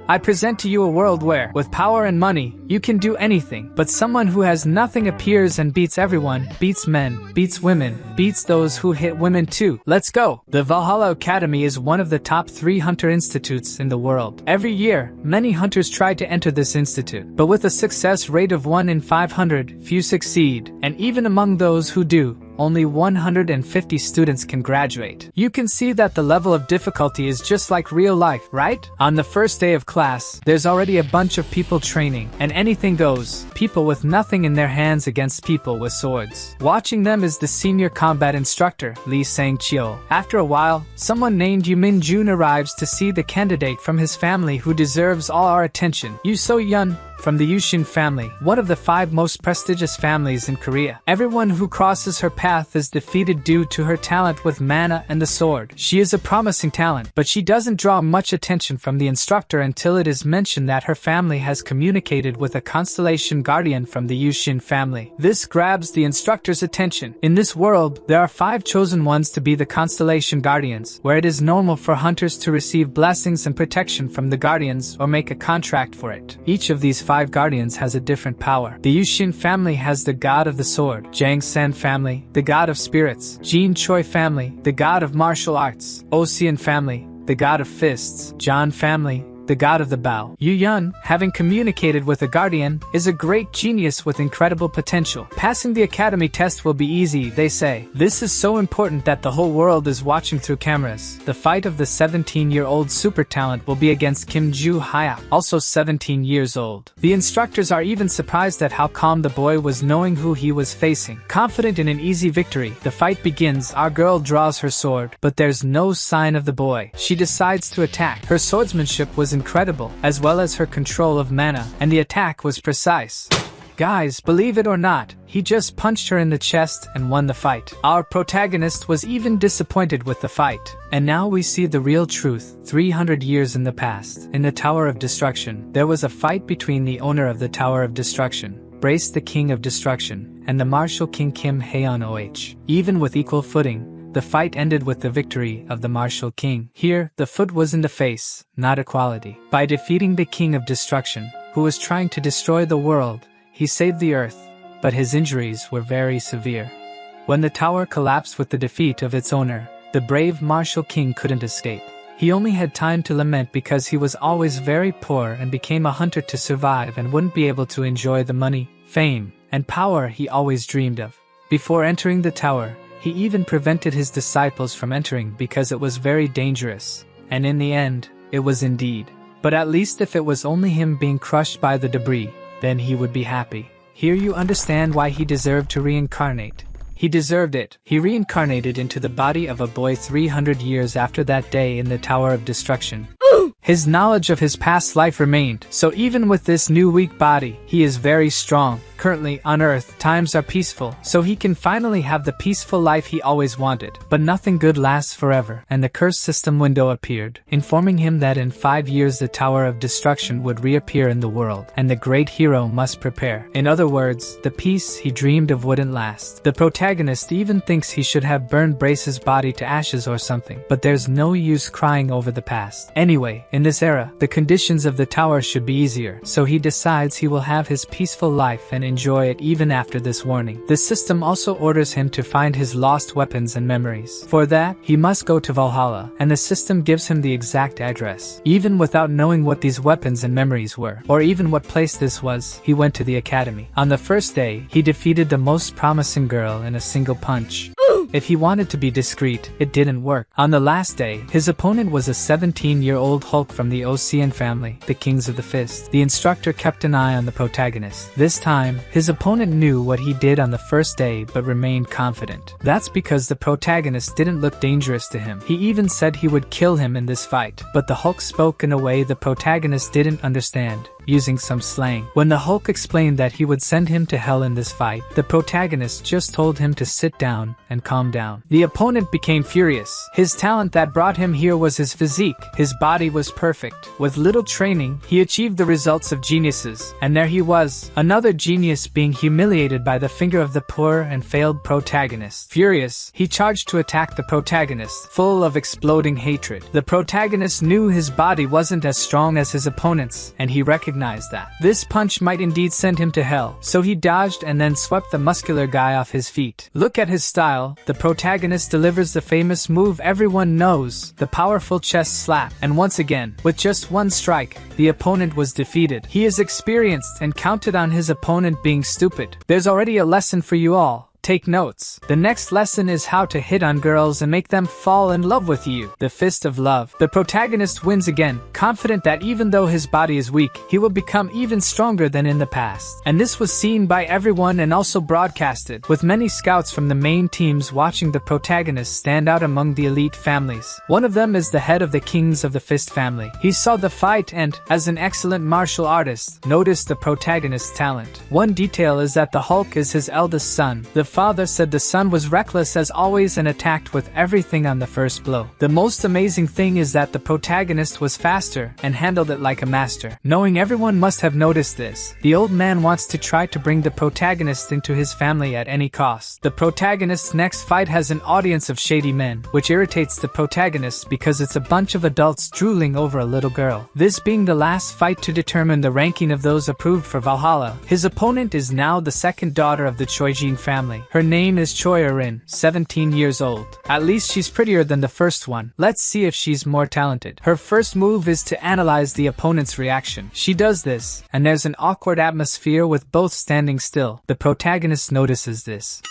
I present to you a world where, with power and money, you can do anything, but someone who has nothing appears and beats everyone, beats men, beats women, beats those who hit women too. Let's go! The Valhalla Academy is one of the top 3 hunter institutes in the world. Every year, many hunters try to enter this institute, but with a success rate of 1 in 500, few succeed, and even among those who do, only 150 students can graduate. You can see that the level of difficulty is just like real life, right? On the first day of class, there's already a bunch of people training, and anything goes. People with nothing in their hands against people with swords. Watching them is the senior combat instructor, Lee Sang-chil. After a while, someone named Yoo Min-jun arrives to see the candidate from his family who deserves all our attention. Yoo So-yeon, from the Yushin family, one of the 5 most prestigious families in Korea. Everyone who crosses her path is defeated due to her talent with mana and the sword. She is a promising talent, but she doesn't draw much attention from the instructor until it is mentioned that her family has communicated with a constellation guardian from the Yushin family. This grabs the instructor's attention. In this world, there are 5 chosen ones to be the constellation guardians, where it is normal for hunters to receive blessings and protection from the guardians or make a contract for it. Each of these 5 guardians has a different power. The Yushin family has the god of the sword, Jang San family, the god of spirits, Jin Choi family, the god of martial arts, Ocean family, the god of fists, John family, the god of the bow. Yu Yun, having communicated with a guardian, is a great genius with incredible potential. Passing the academy test will be easy, they say. This is so important that the whole world is watching through cameras. The fight of the 17-year-old super talent will be against Kim Ju-hyuk, also 17 years old. The instructors are even surprised at how calm the boy was, knowing who he was facing. Confident in an easy victory, the fight begins. Our girl draws her sword, but there's no sign of the boy. She decides to attack. Her swordsmanship was incredible, as well as her control of mana, and the attack was precise. Guys, believe it or not, he just punched her in the chest and won the fight. Our protagonist was even disappointed with the fight. And now we see the real truth. 300 years in the past, in the Tower of Destruction, there was a fight between the owner of the Tower of Destruction, Brace the King of Destruction, and the martial king Kim Hyeon-oh. Even with equal footing, the fight ended with the victory of the martial king. Here, the foot was in the face, not equality. By defeating the King of Destruction, who was trying to destroy the world, he saved the earth, but his injuries were very severe. When the tower collapsed with the defeat of its owner, the brave martial king couldn't escape. He only had time to lament because he was always very poor and became a hunter to survive and wouldn't be able to enjoy the money, fame, and power he always dreamed of. Before entering the tower, he even prevented his disciples from entering because it was very dangerous. And in the end, it was indeed. But at least if it was only him being crushed by the debris, then he would be happy. Here you understand why he deserved to reincarnate. He deserved it. He reincarnated into the body of a boy 300 years after that day in the Tower of Destruction. His knowledge of his past life remained, so even with this new weak body, he is very strong. Currently, on Earth, times are peaceful, so he can finally have the peaceful life he always wanted. But nothing good lasts forever, and the curse system window appeared, informing him that in 5 years the Tower of Destruction would reappear in the world, and the great hero must prepare. In other words, the peace he dreamed of wouldn't last. The protagonist even thinks he should have burned Brace's body to ashes or something, but there's no use crying over the past. Anyway, in this era, the conditions of the tower should be easier, so he decides he will have his peaceful life and enjoy it even after this warning. The system also orders him to find his lost weapons and memories. For that, he must go to Valhalla, and the system gives him the exact address. Even without knowing what these weapons and memories were, or even what place this was, he went to the academy. On the first day, he defeated the most promising girl in a single punch. If he wanted to be discreet, it didn't work. On the last day, his opponent was a 17-year-old Hulk from the Ocean family, the Kings of the Fist. The instructor kept an eye on the protagonist. This time, his opponent knew what he did on the first day but remained confident. That's because the protagonist didn't look dangerous to him. He even said he would kill him in this fight. But the Hulk spoke in a way the protagonist didn't understand. using some slang. When the Hulk explained that he would send him to hell in this fight, the protagonist just told him to sit down and calm down. The opponent became furious. His talent that brought him here was his physique. His body was perfect. With little training, he achieved the results of geniuses. And there he was, another genius being humiliated by the finger of the poor and failed protagonist. Furious, he charged to attack the protagonist, full of exploding hatred. The protagonist knew his body wasn't as strong as his opponent's, and he recognized that. This punch might indeed send him to hell, so he dodged and then swept the muscular guy off his feet. Look at his style. The protagonist delivers the famous move everyone knows, the powerful chest slap, and once again, with just one strike, the opponent was defeated. He is experienced and counted on his opponent being stupid. There's already a lesson for you all. Take notes. The next lesson is how to hit on girls and make them fall in love with you. The Fist of Love. The protagonist wins again, confident that even though his body is weak, he will become even stronger than in the past. And this was seen by everyone and also broadcasted, with many scouts from the main teams watching the protagonist stand out among the elite families. One of them is the head of the Kings of the Fist family. He saw the fight and, as an excellent martial artist, noticed the protagonist's talent. One detail is that the Hulk is his eldest son. The father said the son was reckless as always and attacked with everything on the first blow. The most amazing thing is that the protagonist was faster and handled it like a master. Knowing everyone must have noticed this, the old man wants to try to bring the protagonist into his family at any cost. The protagonist's next fight has an audience of shady men, which irritates the protagonist because it's a bunch of adults drooling over a little girl. This being the last fight to determine the ranking of those approved for Valhalla, his opponent is now the second daughter of the Choijin family. Her name is Choi-rin, 17 years old. At least she's prettier than the first one. Let's see if she's more talented. Her first move is to analyze the opponent's reaction. She does this, and there's an awkward atmosphere with both standing still. The protagonist notices this.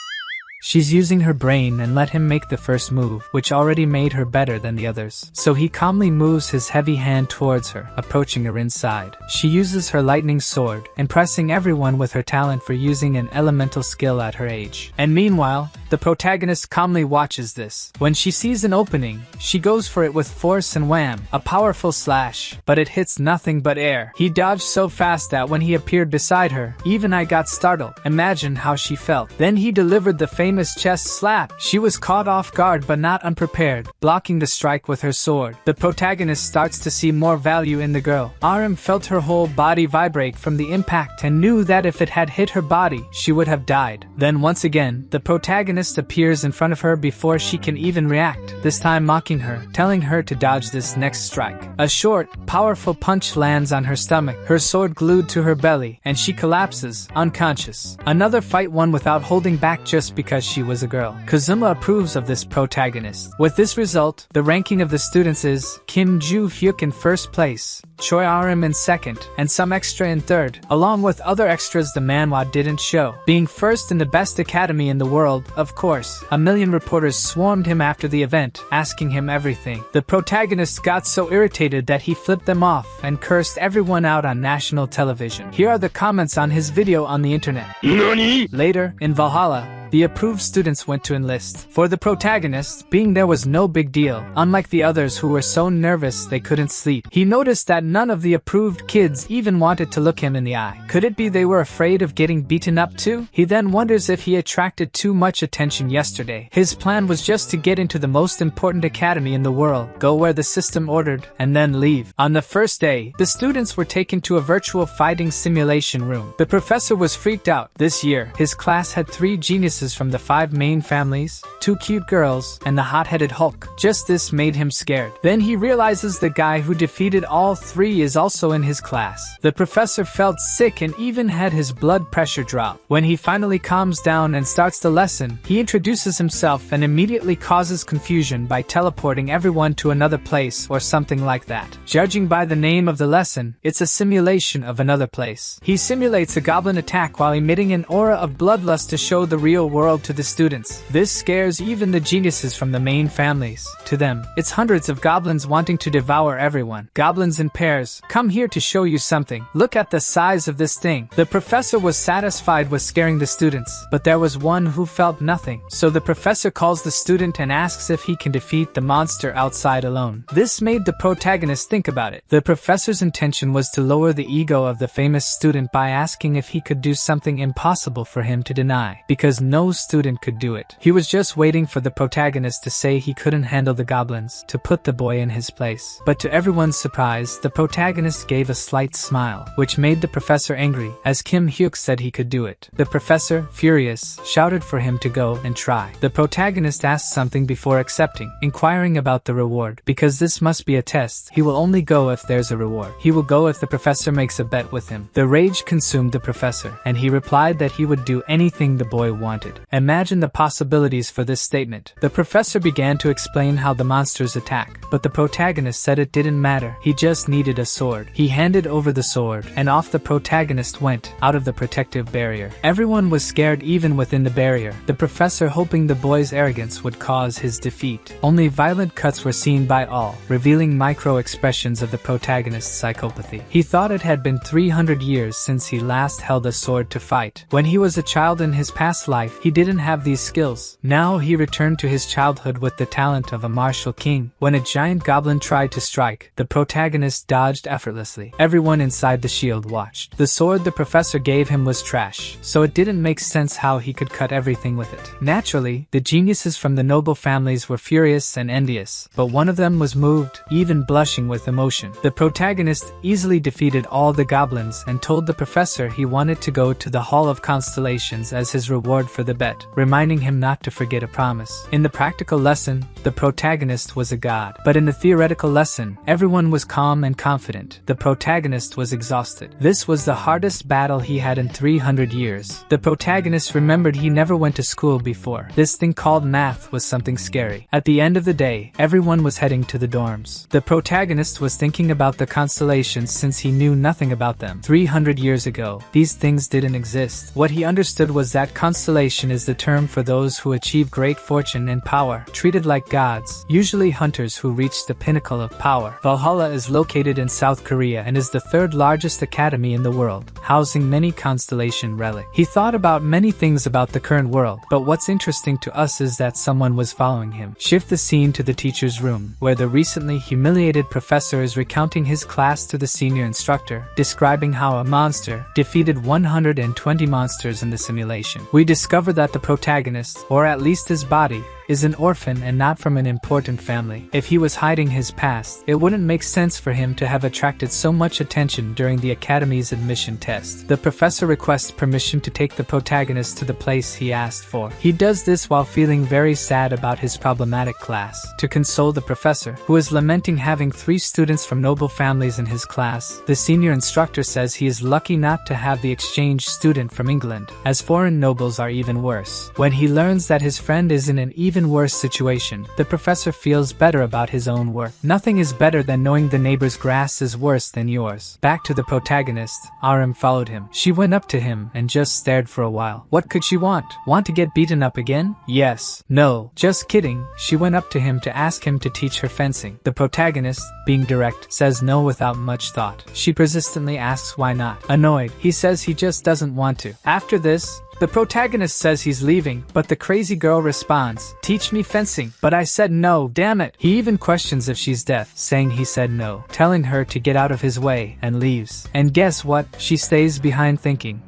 She's using her brain and let him make the first move, which already made her better than the others. So he calmly moves his heavy hand towards her, approaching her inside. She uses her lightning sword, impressing everyone with her talent for using an elemental skill at her age. And meanwhile, the protagonist calmly watches this. When she sees an opening, she goes for it with force and wham, a powerful slash, but it hits nothing but air. He dodged so fast that when he appeared beside her, even I got startled. Imagine how she felt. Then he delivered the famous chest slap. She was caught off guard but not unprepared, blocking the strike with her sword. The protagonist starts to see more value in the girl. RM felt her whole body vibrate from the impact and knew that if it had hit her body, she would have died. Then once again, the protagonist appears in front of her before she can even react, this time mocking her, telling her to dodge this next strike. A short, powerful punch lands on her stomach, her sword glued to her belly, and she collapses, unconscious. Another fight won without holding back just because she was a girl. Kazuma approves of this protagonist. With this result, the ranking of the students is Kim Juhyeok in first place, Choi RM in second, and some extra in third, along with other extras the manhwa didn't show. Being first in the best academy in the world, of course, a million reporters swarmed him after the event, asking him everything. The protagonist got so irritated that he flipped them off and cursed everyone out on national television. Here are the comments on his video on the internet. NANI? Later, in Valhalla, the approved students went to enlist. For the protagonist, being there was no big deal, unlike the others who were so nervous they couldn't sleep. He noticed that none of the approved kids even wanted to look him in the eye. Could it be they were afraid of getting beaten up too? He then wonders if he attracted too much attention yesterday. His plan was just to get into the most important academy in the world, go where the system ordered, and then leave. On the first day, the students were taken to a virtual fighting simulation room. The professor was freaked out. This year, his class had 3 geniuses from the 5 main families, 2 cute girls, and the hot-headed Hulk. Just this made him scared. Then he realizes the guy who defeated all 3 is also in his class. The professor felt sick and even had his blood pressure drop. When he finally calms down and starts the lesson, he introduces himself and immediately causes confusion by teleporting everyone to another place or something like that. Judging by the name of the lesson, it's a simulation of another place. He simulates a goblin attack while emitting an aura of bloodlust to show the real real world to the students. This scares even the geniuses from the main families. To them, it's hundreds of goblins wanting to devour everyone. Goblins in pairs, come here to show you something. Look at the size of this thing. The professor was satisfied with scaring the students, but there was one who felt nothing. So the professor calls the student and asks if he can defeat the monster outside alone. This made the protagonist think about it. The professor's intention was to lower the ego of the famous student by asking if he could do something impossible for him to deny, because no student could do it. He was just waiting for the protagonist to say he couldn't handle the goblins, to put the boy in his place. But to everyone's surprise, the protagonist gave a slight smile, which made the professor angry, as Kim Hyuk said he could do it. The professor, furious, shouted for him to go and try. The protagonist asked something before accepting, inquiring about the reward. Because this must be a test, he will only go if there's a reward. He will go if the professor makes a bet with him. The rage consumed the professor, and he replied that he would do anything the boy wanted. Imagine the possibilities for this statement. The professor began to explain how the monsters attack, but the protagonist said it didn't matter. He just needed a sword. He handed over the sword, and off the protagonist went, out of the protective barrier. Everyone was scared even within the barrier, the professor hoping the boy's arrogance would cause his defeat. Only violent cuts were seen by all, revealing micro-expressions of the protagonist's psychopathy. He thought it had been 300 years since he last held a sword to fight. When he was a child in his past life, he didn't have these skills. Now he returned to his childhood with the talent of a martial king. When a giant goblin tried to strike, the protagonist dodged effortlessly. Everyone inside the shield watched. The sword the professor gave him was trash, so it didn't make sense how he could cut everything with it. Naturally, the geniuses from the noble families were furious and envious, but one of them was moved, even blushing with emotion. The protagonist easily defeated all the goblins and told the professor he wanted to go to the Hall of Constellations as his reward for the bet, reminding him not to forget a promise. In the practical lesson, the protagonist was a god, but in the theoretical lesson, everyone was calm and confident. The protagonist was exhausted. This was the hardest battle he had in 300 years. The protagonist remembered he never went to school before. This thing called math was something scary. At the end of the day, everyone was heading to the dorms. The protagonist was thinking about the constellations since he knew nothing about them. 300 years ago, these things didn't exist. What he understood was that constellation is the term for those who achieve great fortune and power, treated like gods, usually hunters who reach the pinnacle of power. Valhalla is located in South Korea and is the third largest academy in the world, housing many constellation relics. He thought about many things about the current world, but what's interesting to us is that someone was following him. Shift the scene to the teacher's room, where the recently humiliated professor is recounting his class to the senior instructor, describing how a monster defeated 120 monsters in the simulation. We discover that the protagonist, or at least his body, is an orphan and not from an important family. If he was hiding his past, it wouldn't make sense for him to have attracted so much attention during the academy's admission test. The professor requests permission to take the protagonist to the place he asked for. He does this while feeling very sad about his problematic class. To console the professor, who is lamenting having 3 students from noble families in his class, the senior instructor says he is lucky not to have the exchange student from England, as foreign nobles are even worse. When he learns that his friend is in an even worse situation, the professor feels better about his own work. Nothing is better than knowing the neighbor's grass is worse than yours. Back to the protagonist, RM followed him. She went up to him and just stared for a while. What could she want? Want to get beaten up again? Yes. No. Just kidding. She went up to him to ask him to teach her fencing. The protagonist, being direct, says no without much thought. She persistently asks why not. Annoyed, he says he just doesn't want to. After this, the protagonist says he's leaving, but the crazy girl responds, "Teach me fencing." But I said no, damn it. He even questions if she's deaf, saying he said no, telling her to get out of his way, and leaves. And guess what? She stays behind thinking,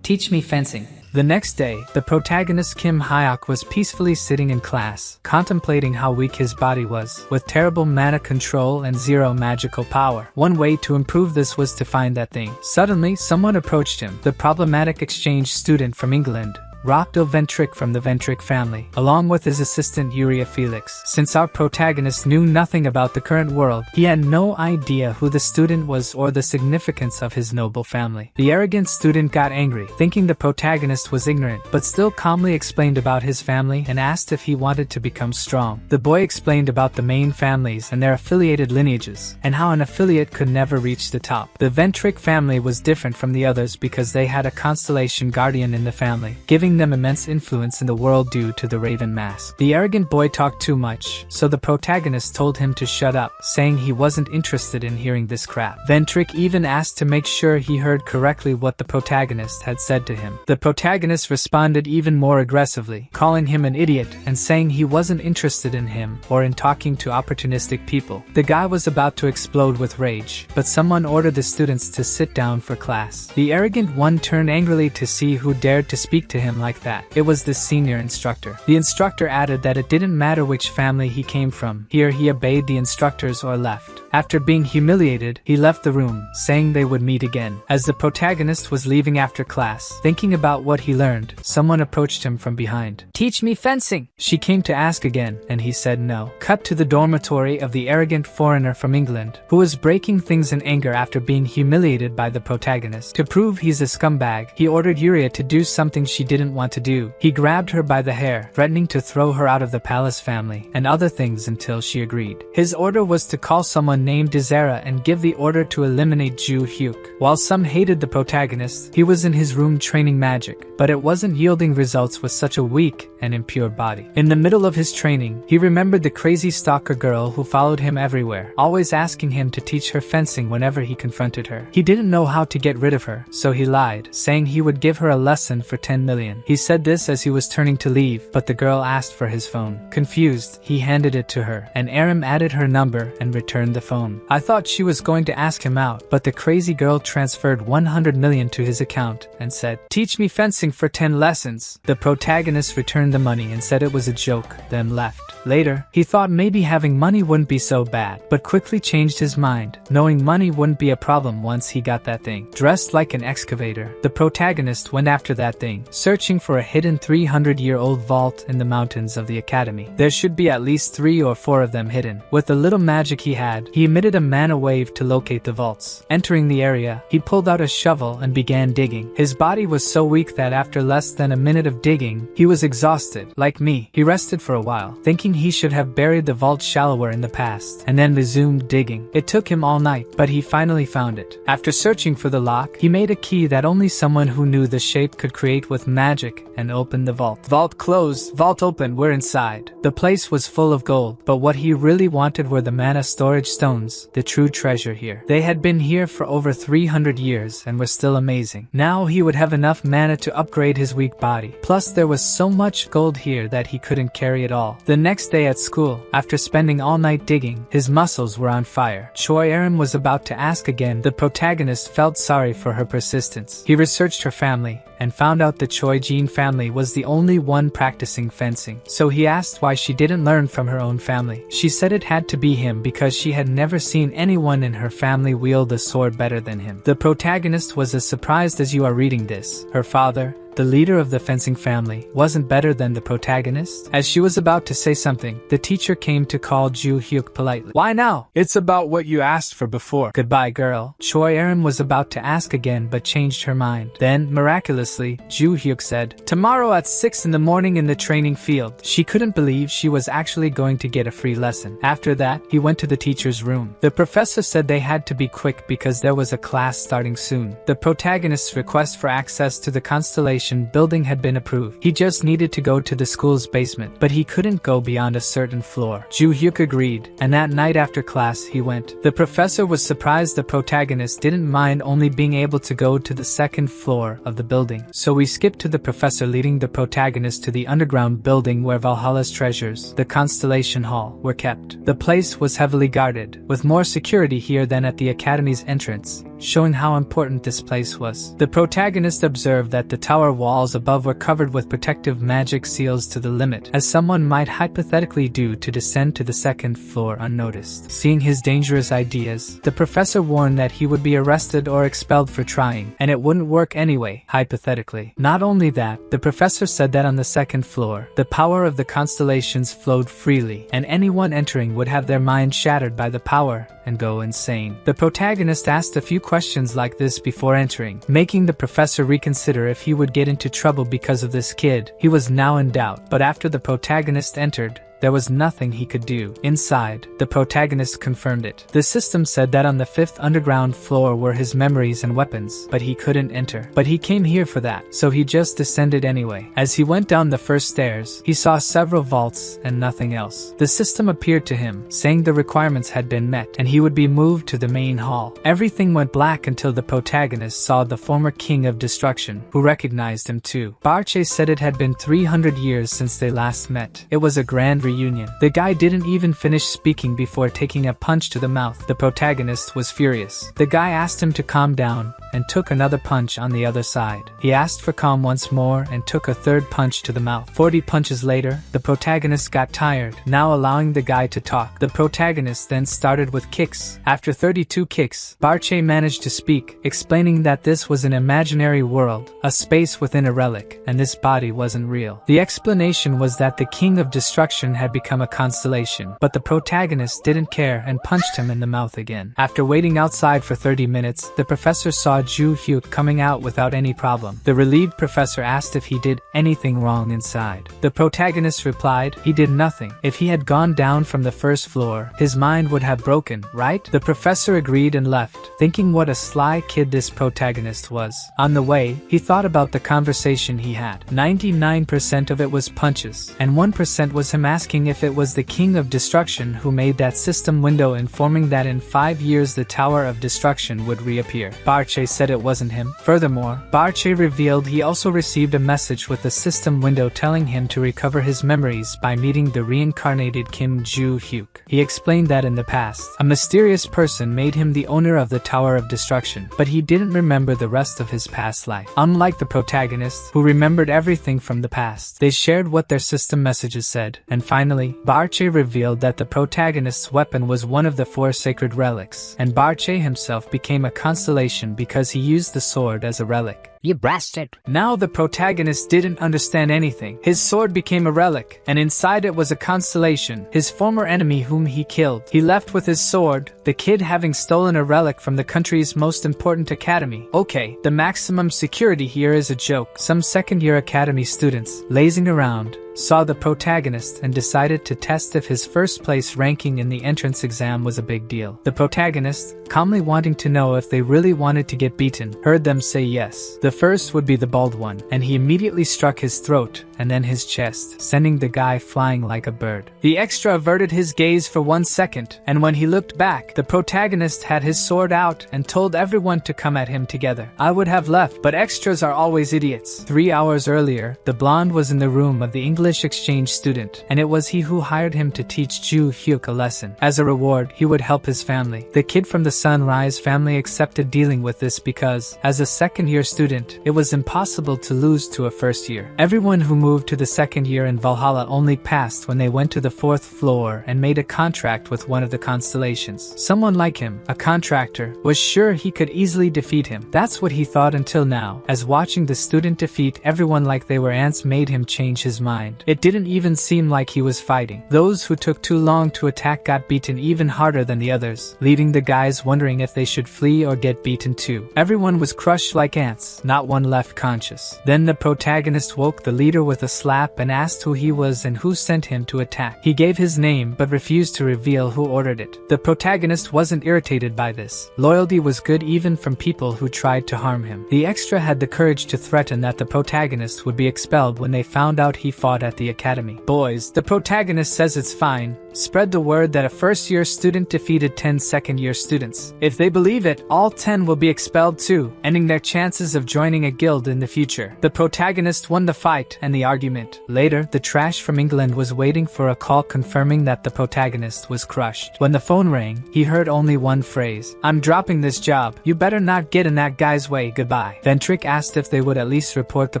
"Teach me fencing." The next day, the protagonist Kim Hyuk was peacefully sitting in class, contemplating how weak his body was, with terrible mana control and 0 magical power. One way to improve this was to find that thing. Suddenly, someone approached him, the problematic exchange student from England, Rocto Ventric from the Ventric family, along with his assistant Uriah Felix. Since our protagonist knew nothing about the current world, he had no idea who the student was or the significance of his noble family. The arrogant student got angry, thinking the protagonist was ignorant, but still calmly explained about his family and asked if he wanted to become strong. The boy explained about the main families and their affiliated lineages, and how an affiliate could never reach the top. The Ventric family was different from the others because they had a constellation guardian in the family, giving giving them immense influence in the world due to the Raven Mask. The arrogant boy talked too much, so the protagonist told him to shut up, saying he wasn't interested in hearing this crap. Then Trick even asked to make sure he heard correctly what the protagonist had said to him. The protagonist responded even more aggressively, calling him an idiot and saying he wasn't interested in him or in talking to opportunistic people. The guy was about to explode with rage, but someone ordered the students to sit down for class. The arrogant one turned angrily to see who dared to speak to him like that. It was the senior instructor. The instructor added that it didn't matter which family he came from. Here he obeyed the instructors or left. After being humiliated, he left the room, saying they would meet again. As the protagonist was leaving after class, thinking about what he learned, someone approached him from behind. "Teach me fencing!" She came to ask again, and he said no. Cut to the dormitory of the arrogant foreigner from England, who was breaking things in anger after being humiliated by the protagonist. To prove he's a scumbag, he ordered Yuria to do something she didn't want to do. He grabbed her by the hair, threatening to throw her out of the palace family, and other things until she agreed. His order was to call someone named Desera and give the order to eliminate Juhyeok. While some hated the protagonist, he was in his room training magic, but it wasn't yielding results with such a weak and impure body. In the middle of his training, he remembered the crazy stalker girl who followed him everywhere, always asking him to teach her fencing whenever he confronted her. He didn't know how to get rid of her, so he lied, saying he would give her a lesson for 10 million. He said this as he was turning to leave, but the girl asked for his phone. Confused, he handed it to her, and Aram added her number and returned the phone. I thought she was going to ask him out, but the crazy girl transferred 100 million to his account and said, "Teach me fencing for 10 lessons." The protagonist returned the money and said it was a joke, then left. Later, he thought maybe having money wouldn't be so bad, but quickly changed his mind, knowing money wouldn't be a problem once he got that thing. Dressed like an excavator, the protagonist went after that thing, searching for a hidden 300-year-old vault in the mountains of the academy. There should be at least 3 or 4 of them hidden. With the little magic he had, he emitted a mana wave to locate the vaults. Entering the area, he pulled out a shovel and began digging. His body was so weak that after less than a minute of digging, he was exhausted. Like me, he rested for a while, thinking he should have buried the vault shallower in the past, and then resumed digging. It took him all night, but he finally found it. After searching for the lock, he made a key that only someone who knew the shape could create with magic and opened the vault. Vault closed, vault open, we're inside. The place was full of gold, but what he really wanted were the mana storage stones, the true treasure here. They had been here for over 300 years and were still amazing. Now he would have enough mana to upgrade his weak body. Plus there was so much gold here that he couldn't carry it all. The next day at school, after spending all night digging, his muscles were on fire. Choi Erin was about to ask again. The protagonist felt sorry for her persistence. He researched her family and found out the Choi Jin family was the only one practicing fencing. So he asked why she didn't learn from her own family. She said it had to be him because she had never seen anyone in her family wield a sword better than him. The protagonist was as surprised as you are reading this. Her father, the leader of the fencing family, wasn't better than the protagonist? As she was about to say something, the teacher came to call Juhyeok politely. "Why now? It's about what you asked for before." "Goodbye, girl." Choi Erin was about to ask again but changed her mind. Then, miraculously, Juhyeok said, "Tomorrow at 6 in the morning in the training field." She couldn't believe she was actually going to get a free lesson. After that, he went to the teacher's room. The professor said they had to be quick because there was a class starting soon. The protagonist's request for access to the constellation building had been approved. He just needed to go to the school's basement, but he couldn't go beyond a certain floor. Juhyeok agreed, and that night after class he went. The professor was surprised the protagonist didn't mind only being able to go to the second floor of the building. So we skipped to the professor leading the protagonist to the underground building where Valhalla's treasures, the Constellation Hall, were kept. The place was heavily guarded, with more security here than at the academy's entrance, showing how important this place was. The protagonist observed that the tower walls above were covered with protective magic seals to the limit, as someone might hypothetically do to descend to the second floor unnoticed. Seeing his dangerous ideas, the professor warned that he would be arrested or expelled for trying, and it wouldn't work anyway, hypothetically. Not only that, the professor said that on the second floor, the power of the constellations flowed freely, and anyone entering would have their mind shattered by the power and go insane. The protagonist asked a few questions like this before entering, making the professor reconsider if he would get into trouble because of this kid. He was now in doubt, but after the protagonist entered, there was nothing he could do. Inside, the protagonist confirmed it. The system said that on the 5th underground floor were his memories and weapons, but he couldn't enter. But he came here for that, so he just descended anyway. As he went down the first stairs, he saw several vaults and nothing else. The system appeared to him, saying the requirements had been met, and he would be moved to the main hall. Everything went black until the protagonist saw the former king of destruction, who recognized him too. Barche said it had been 300 years since they last met. It was a grand reunion. The guy didn't even finish speaking before taking a punch to the mouth. The protagonist was furious. The guy asked him to calm down and took another punch on the other side. He asked for calm once more and took a third punch to the mouth. 40 punches later, the protagonist got tired, now allowing the guy to talk. The protagonist then started with kicks. After 32 kicks, Barche managed to speak, explaining that this was an imaginary world, a space within a relic, and this body wasn't real. The explanation was that the king of destruction had become a constellation, but the protagonist didn't care and punched him in the mouth again. After waiting outside for 30 minutes, the professor saw Juhyeok coming out without any problem. The relieved professor asked if he did anything wrong inside. The protagonist replied he did nothing. If he had gone down from the first floor, his mind would have broken, right? The professor agreed and left, thinking what a sly kid this protagonist was. On the way, he thought about the conversation he had. 99% of it was punches, and 1% was him asking if it was the king of destruction who made that system window, informing that in 5 years the tower of destruction would reappear. Barche said it wasn't him. Furthermore, Barche revealed he also received a message with the system window telling him to recover his memories by meeting the reincarnated Kim Juhyeok. He explained that in the past, a mysterious person made him the owner of the Tower of Destruction, but he didn't remember the rest of his past life. Unlike the protagonist, who remembered everything from the past, they shared what their system messages said. And finally, Barche revealed that the protagonist's weapon was one of the 4 sacred relics, and Barche himself became a constellation because he used the sword as a relic. You bastard. Now the protagonist didn't understand anything. His sword became a relic, and inside it was a constellation, his former enemy whom he killed. He left with his sword, the kid having stolen a relic from the country's most important academy. Okay, the maximum security here is a joke. Some second-year academy students, lazing around, saw the protagonist and decided to test if his first place ranking in the entrance exam was a big deal. The protagonist, calmly wanting to know if they really wanted to get beaten, heard them say yes. The first would be the bald one, and he immediately struck his throat and then his chest, sending the guy flying like a bird. The extra averted his gaze for 1 second, and when he looked back, the protagonist had his sword out and told everyone to come at him together. I would have left, but extras are always idiots. 3 hours earlier, the blonde was in the room of the English exchange student, and it was he who hired him to teach Juhyeok a lesson. As a reward, he would help his family. The kid from the Sunrise family accepted dealing with this because, as a second-year student, it was impossible to lose to a first year. Everyone who moved to the second year in Valhalla only passed when they went to the 4th floor and made a contract with one of the constellations. Someone like him, a contractor, was sure he could easily defeat him. That's what he thought until now, as watching the student defeat everyone like they were ants made him change his mind. It didn't even seem like he was fighting. Those who took too long to attack got beaten even harder than the others, leaving the guys wondering if they should flee or get beaten too. Everyone was crushed like ants, not one left conscious. Then the protagonist woke the leader with a slap and asked who he was and who sent him to attack. He gave his name but refused to reveal who ordered it. The protagonist wasn't irritated by this. Loyalty was good even from people who tried to harm him. The extra had the courage to threaten that the protagonist would be expelled when they found out he fought at the academy. Boys, the protagonist says it's fine. Spread the word that a first-year student defeated 10 second-year students. If they believe it, all 10 will be expelled too, ending their chances of joining a guild in the future. The protagonist won the fight and the argument. Later, the trash from England was waiting for a call confirming that the protagonist was crushed. When the phone rang, he heard only one phrase. I'm dropping this job. You better not get in that guy's way. Goodbye. Ventric asked if they would at least report the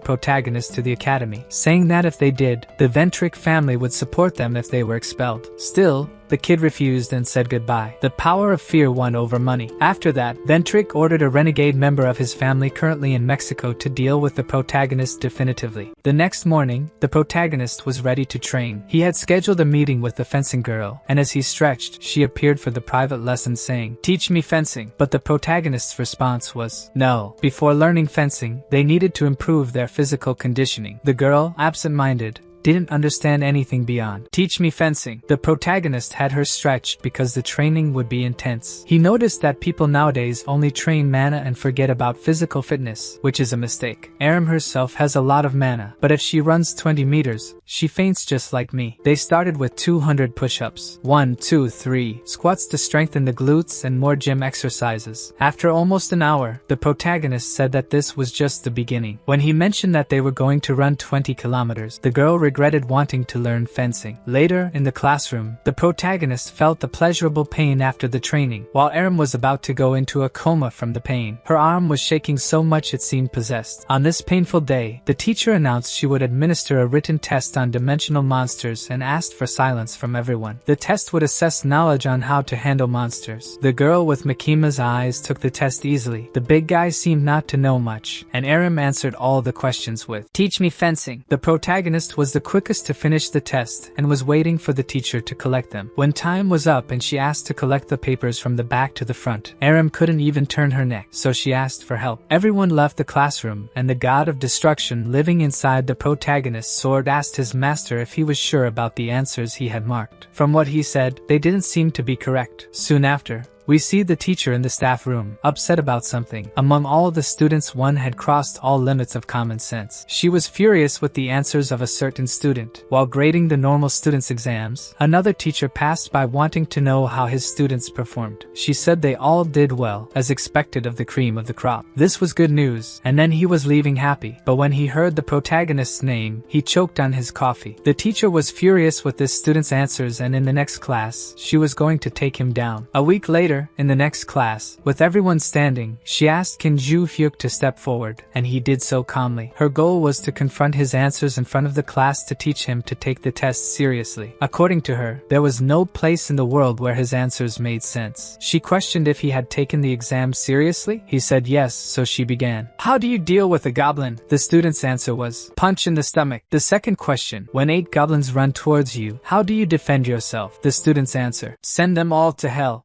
protagonist to the academy, saying that if they did, the Ventric family would support them if they were expelled. Still, the kid refused and said goodbye. The power of fear won over money. After that, Ventric ordered a renegade member of his family currently in Mexico to deal with the protagonist definitively. The next morning, the protagonist was ready to train. He had scheduled a meeting with the fencing girl, and as he stretched, she appeared for the private lesson saying, "Teach me fencing." But the protagonist's response was, no. Before learning fencing, they needed to improve their physical conditioning. The girl, absent-minded, didn't understand anything beyond. Teach me fencing. The protagonist had her stretched because the training would be intense. He noticed that people nowadays only train mana and forget about physical fitness, which is a mistake. Aram herself has a lot of mana, but if she runs 20 meters, she faints just like me. They started with 200 push-ups, 1, 2, 3 squats to strengthen the glutes and more gym exercises. After almost an hour, the protagonist said that this was just the beginning. When he mentioned that they were going to run 20 kilometers, the girl regretted wanting to learn fencing. Later, in the classroom, the protagonist felt the pleasurable pain after the training, while Aram was about to go into a coma from the pain. Her arm was shaking so much it seemed possessed. On this painful day, the teacher announced she would administer a written test on dimensional monsters and asked for silence from everyone. The test would assess knowledge on how to handle monsters. The girl with Makima's eyes took the test easily. The big guy seemed not to know much, and Aram answered all the questions with, "Teach me fencing." The protagonist was the quickest to finish the test and was waiting for the teacher to collect them. When time was up and she asked to collect the papers from the back to the front, Aram couldn't even turn her neck, so she asked for help. Everyone left the classroom, and the god of destruction living inside the protagonist's sword asked his master if he was sure about the answers he had marked. From what he said, they didn't seem to be correct. Soon after, we see the teacher in the staff room, upset about something. Among all the students, one had crossed all limits of common sense. She was furious with the answers of a certain student. While grading the normal students' exams, another teacher passed by wanting to know how his students performed. She said they all did well, as expected of the cream of the crop. This was good news, and then he was leaving happy. But when he heard the protagonist's name, he choked on his coffee. The teacher was furious with this student's answers, and in the next class, she was going to take him down. A week later, in the next class, with everyone standing, she asked Kim Juhyeok to step forward, and he did so calmly. Her goal was to confront his answers in front of the class to teach him to take the test seriously. According to her, there was no place in the world where his answers made sense. She questioned if he had taken the exam seriously. He said yes, so she began. "How do you deal with a goblin?" The student's answer was, "Punch in the stomach." The second question, "When 8 goblins run towards you, how do you defend yourself?" The student's answer, "Send them all to hell."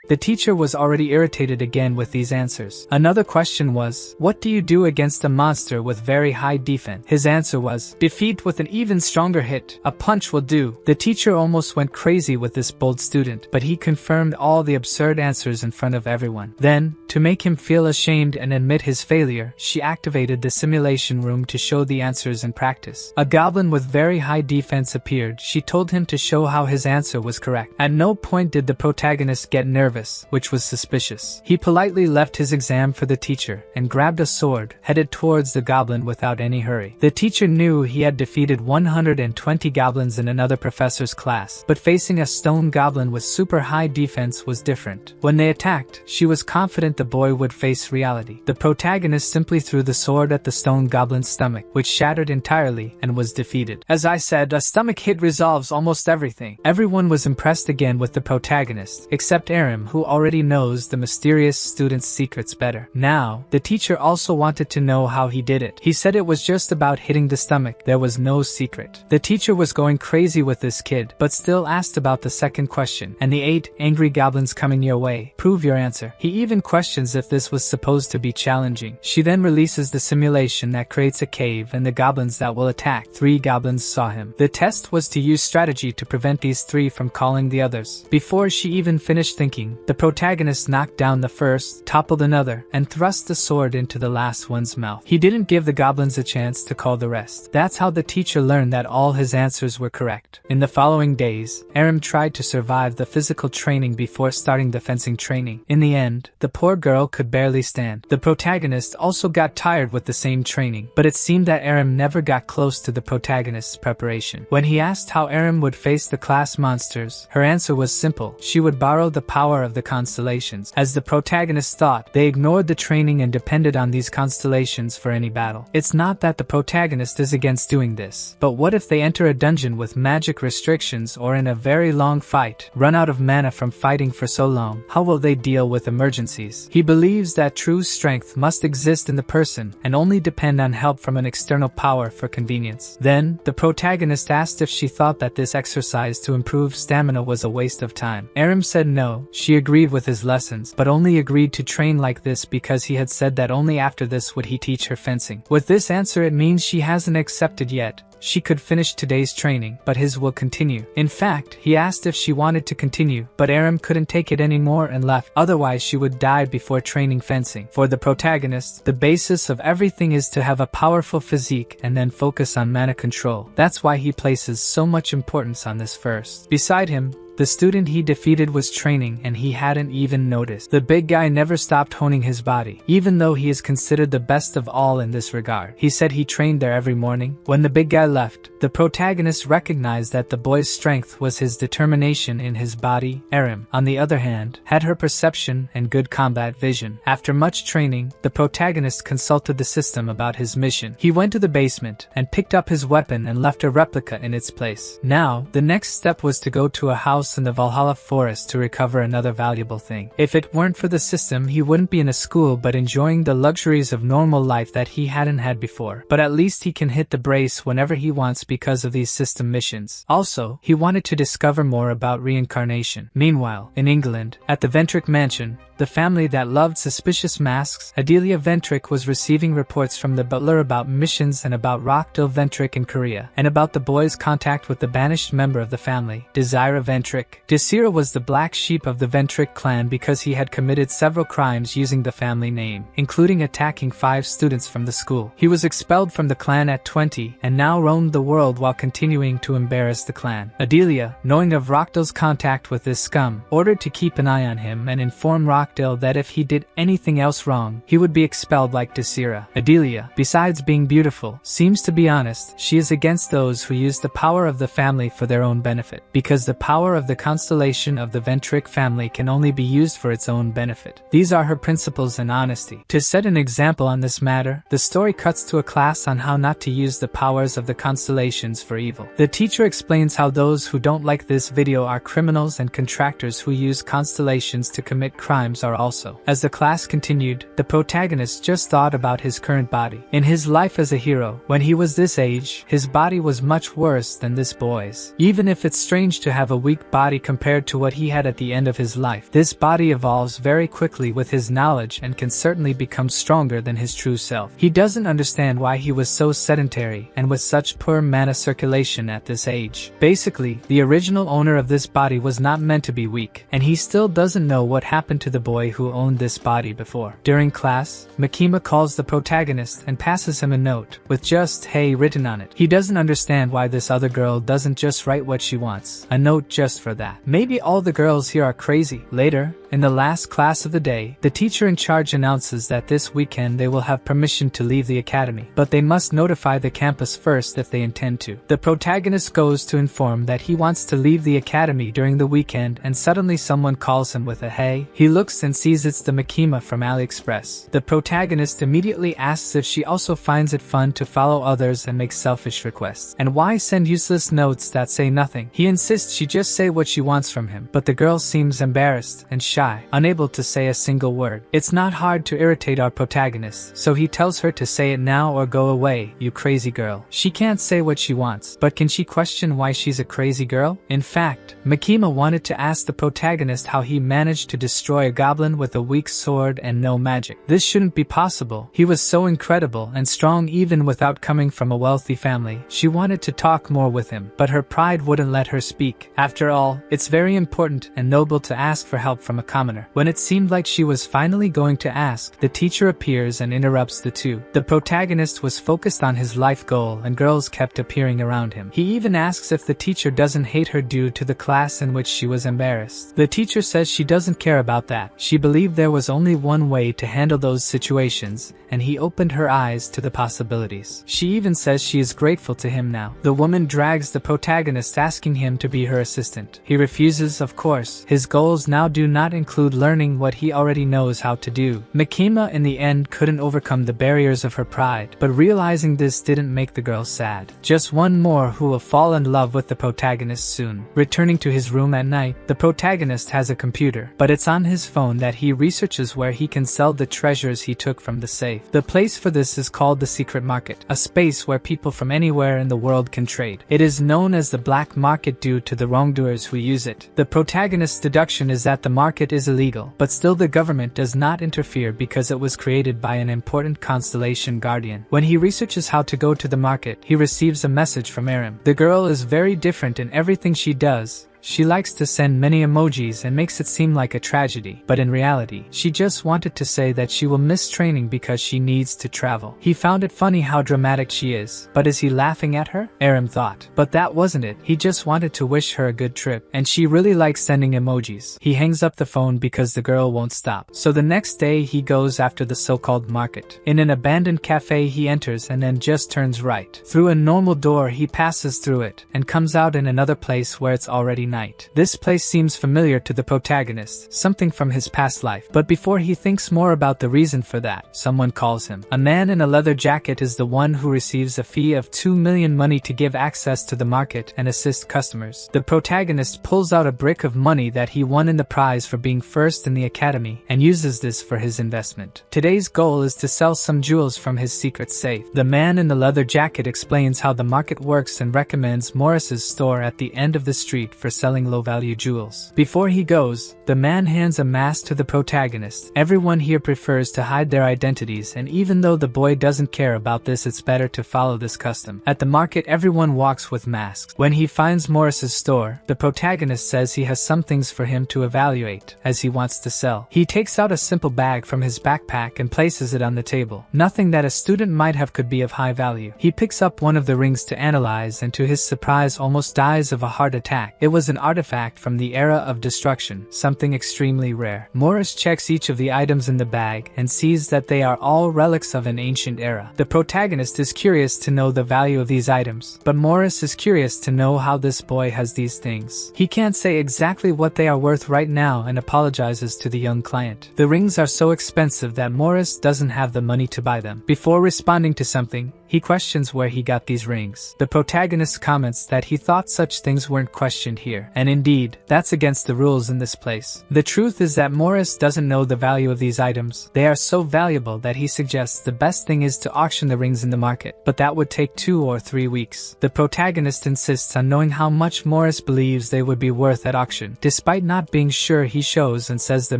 The teacher was already irritated again with these answers. Another question was, "What do you do against a monster with very high defense?" His answer was, "Defeat with an even stronger hit. A punch will do." The teacher almost went crazy with this bold student, but he confirmed all the absurd answers in front of everyone. Then, to make him feel ashamed and admit his failure, she activated the simulation room to show the answers in practice. A goblin with very high defense appeared. She told him to show how his answer was correct. At no point did the protagonist get nervous, which was suspicious. He politely left his exam for the teacher and grabbed a sword, headed towards the goblin without any hurry. The teacher knew he had defeated 120 goblins in another professor's class, but facing a stone goblin with super high defense was different. When they attacked, she was confident the boy would face reality. The protagonist simply threw the sword at the stone goblin's stomach, which shattered entirely and was defeated. As I said, a stomach hit resolves almost everything. Everyone was impressed again with the protagonist, except Aram, who already knows the mysterious student's secrets better. Now, the teacher also wanted to know how he did it. He said it was just about hitting the stomach. There was no secret. The teacher was going crazy with this kid, but still asked about the second question. "And the 8 angry goblins coming your way. Prove your answer." He even questions if this was supposed to be challenging. She then releases the simulation that creates a cave and the goblins that will attack. 3 goblins saw him. The test was to use strategy to prevent these 3 from calling the others. Before she even finished thinking, the protagonist knocked down the first, toppled another, and thrust the sword into the last one's mouth. He didn't give the goblins a chance to call the rest. That's how the teacher learned that all his answers were correct. In the following days, Aram tried to survive the physical training before starting the fencing training. In the end, the poor girl could barely stand. The protagonist also got tired with the same training, but it seemed that Aram never got close to the protagonist's preparation. When he asked how Aram would face the class monsters, her answer was simple. She would borrow the power of the constellations. As the protagonist thought, they ignored the training and depended on these constellations for any battle. It's not that the protagonist is against doing this, but what if they enter a dungeon with magic restrictions or in a very long fight, run out of mana from fighting for so long? How will they deal with emergencies? He believes that true strength must exist in the person and only depend on help from an external power for convenience. Then, the protagonist asked if she thought that this exercise to improve stamina was a waste of time. Aram said no, she She agreed with his lessons, but only agreed to train like this because he had said that only after this would he teach her fencing. With this answer, it means she hasn't accepted yet. She could finish today's training, but his will continue. In fact, he asked if she wanted to continue, but Aram couldn't take it anymore and left, otherwise she would die before training fencing. For the protagonist, the basis of everything is to have a powerful physique and then focus on mana control. That's why he places so much importance on this first. Beside him, the student he defeated was training and he hadn't even noticed. The big guy never stopped honing his body, even though he is considered the best of all in this regard. He said he trained there every morning. When the big guy left, the protagonist recognized that the boy's strength was his determination in his body. Aram, on the other hand, had her perception and good combat vision. After much training, the protagonist consulted the system about his mission. He went to the basement and picked up his weapon and left a replica in its place. Now, the next step was to go to a house in the Valhalla forest to recover another valuable thing. If it weren't for the system, he wouldn't be in a school but enjoying the luxuries of normal life that he hadn't had before. But at least he can hit the brace whenever he wants because of these system missions. Also, he wanted to discover more about reincarnation. Meanwhile, in England, at the Ventric mansion, the family that loved suspicious masks, Adelia Ventric was receiving reports from the butler about missions and about Rockdale Ventric in Korea, and about the boy's contact with the banished member of the family, Desira Ventric. Desira was the black sheep of the Ventric clan because he had committed several crimes using the family name, including attacking 5 students from the school. He was expelled from the clan at 20 and now roamed the world while continuing to embarrass the clan. Adelia, knowing of Rockdale's contact with this scum, ordered to keep an eye on him and inform Rockdale that if he did anything else wrong, he would be expelled like Desira. Adelia, besides being beautiful, seems to be honest. She is against those who use the power of the family for their own benefit, because the power of the constellation of the Ventric family can only be used for its own benefit. These are her principles and honesty. To set an example on this matter, the story cuts to a class on how not to use the powers of the constellations for evil. The teacher explains how those who don't like this video are criminals and contractors who use constellations to commit crimes are also. As the class continued, the protagonist just thought about his current body. In his life as a hero, when he was this age, his body was much worse than this boy's. Even if it's strange to have a weak body compared to what he had at the end of his life, this body evolves very quickly with his knowledge and can certainly become stronger than his true self. He doesn't understand why he was so sedentary and with such poor mana circulation at this age. Basically, the original owner of this body was not meant to be weak, and he still doesn't know what happened to the boy who owned this body before. During class, Makima calls the protagonist and passes him a note with just "hey" written on it. He doesn't understand why this other girl doesn't just write what she wants, a note just for that. Maybe all the girls here are crazy. Later, in the last class of the day, the teacher in charge announces that this weekend they will have permission to leave the academy, but they must notify the campus first if they intend to. The protagonist goes to inform that he wants to leave the academy during the weekend, and suddenly someone calls him with a "hey." He looks and sees it's the Makima from AliExpress. The protagonist immediately asks if she also finds it fun to follow others and make selfish requests, and why send useless notes that say nothing. He insists she just say what she wants from him, but the girl seems embarrassed and shy, unable to say a single word. It's not hard to irritate our protagonist, so he tells her to say it now or go away, you crazy girl. She can't say what she wants, but can she question why she's a crazy girl? In fact, Makima wanted to ask the protagonist how he managed to destroy a goblin with a weak sword and no magic. This shouldn't be possible. He was so incredible and strong even without coming from a wealthy family. She wanted to talk more with him, but her pride wouldn't let her speak. After all, it's very important and noble to ask for help from a commoner. When it seemed like she was finally going to ask, the teacher appears and interrupts the two. The protagonist was focused on his life goal and girls kept appearing around him. He even asks if the teacher doesn't hate her due to the class in which she was embarrassed. The teacher says she doesn't care about that. She believed there was only one way to handle those situations, and he opened her eyes to the possibilities. She even says she is grateful to him now. The woman drags the protagonist, asking him to be her assistant. He refuses, of course. His goals now do not include learning what he already knows how to do. Makima in the end couldn't overcome the barriers of her pride, but realizing this didn't make the girl sad. Just one more who will fall in love with the protagonist soon. Returning to his room at night, the protagonist has a computer, but it's on his phone that he researches where he can sell the treasures he took from the safe. The place for this is called the Secret Market, a space where people from anywhere in the world can trade. It is known as the black market due to the wrongdoers who use it. The protagonist's deduction is that the market market is illegal, but still the government does not interfere because it was created by an important constellation guardian. When he researches how to go to the market, he receives a message from Aram. The girl is very different in everything she does. She likes to send many emojis and makes it seem like a tragedy, but in reality, she just wanted to say that she will miss training because she needs to travel. He found it funny how dramatic she is, but is he laughing at her? Aram thought. But that wasn't it, he just wanted to wish her a good trip, and she really likes sending emojis. He hangs up the phone because the girl won't stop. So the next day he goes after the so-called market. In an abandoned cafe he enters and then just turns right. Through a normal door he passes through it, and comes out in another place where it's already night. This place seems familiar to the protagonist, something from his past life, but before he thinks more about the reason for that, someone calls him. A man in a leather jacket is the one who receives a fee of 2 million money to give access to the market and assist customers. The protagonist pulls out a brick of money that he won in the prize for being first in the academy, and uses this for his investment. Today's goal is to sell some jewels from his secret safe. The man in the leather jacket explains how the market works and recommends Morris's store at the end of the street for selling low-value jewels. Before he goes, the man hands a mask to the protagonist. Everyone here prefers to hide their identities, and even though the boy doesn't care about this, it's better to follow this custom. At the market, everyone walks with masks. When he finds Morris's store, the protagonist says he has some things for him to evaluate, as he wants to sell. He takes out a simple bag from his backpack and places it on the table. Nothing that a student might have could be of high value. He picks up one of the rings to analyze and to his surprise almost dies of a heart attack. It was an artifact from the era of destruction, something extremely rare. Morris checks each of the items in the bag and sees that they are all relics of an ancient era. The protagonist is curious to know the value of these items, but Morris is curious to know how this boy has these things. He can't say exactly what they are worth right now and apologizes to the young client. The rings are so expensive that Morris doesn't have the money to buy them. Before responding to something, he questions where he got these rings. The protagonist comments that he thought such things weren't questioned here, and indeed, that's against the rules in this place. The truth is that Morris doesn't know the value of these items. They are so valuable that he suggests the best thing is to auction the rings in the market, but that would take 2 or 3 weeks. The protagonist insists on knowing how much Morris believes they would be worth at auction. Despite not being sure, he shows and says the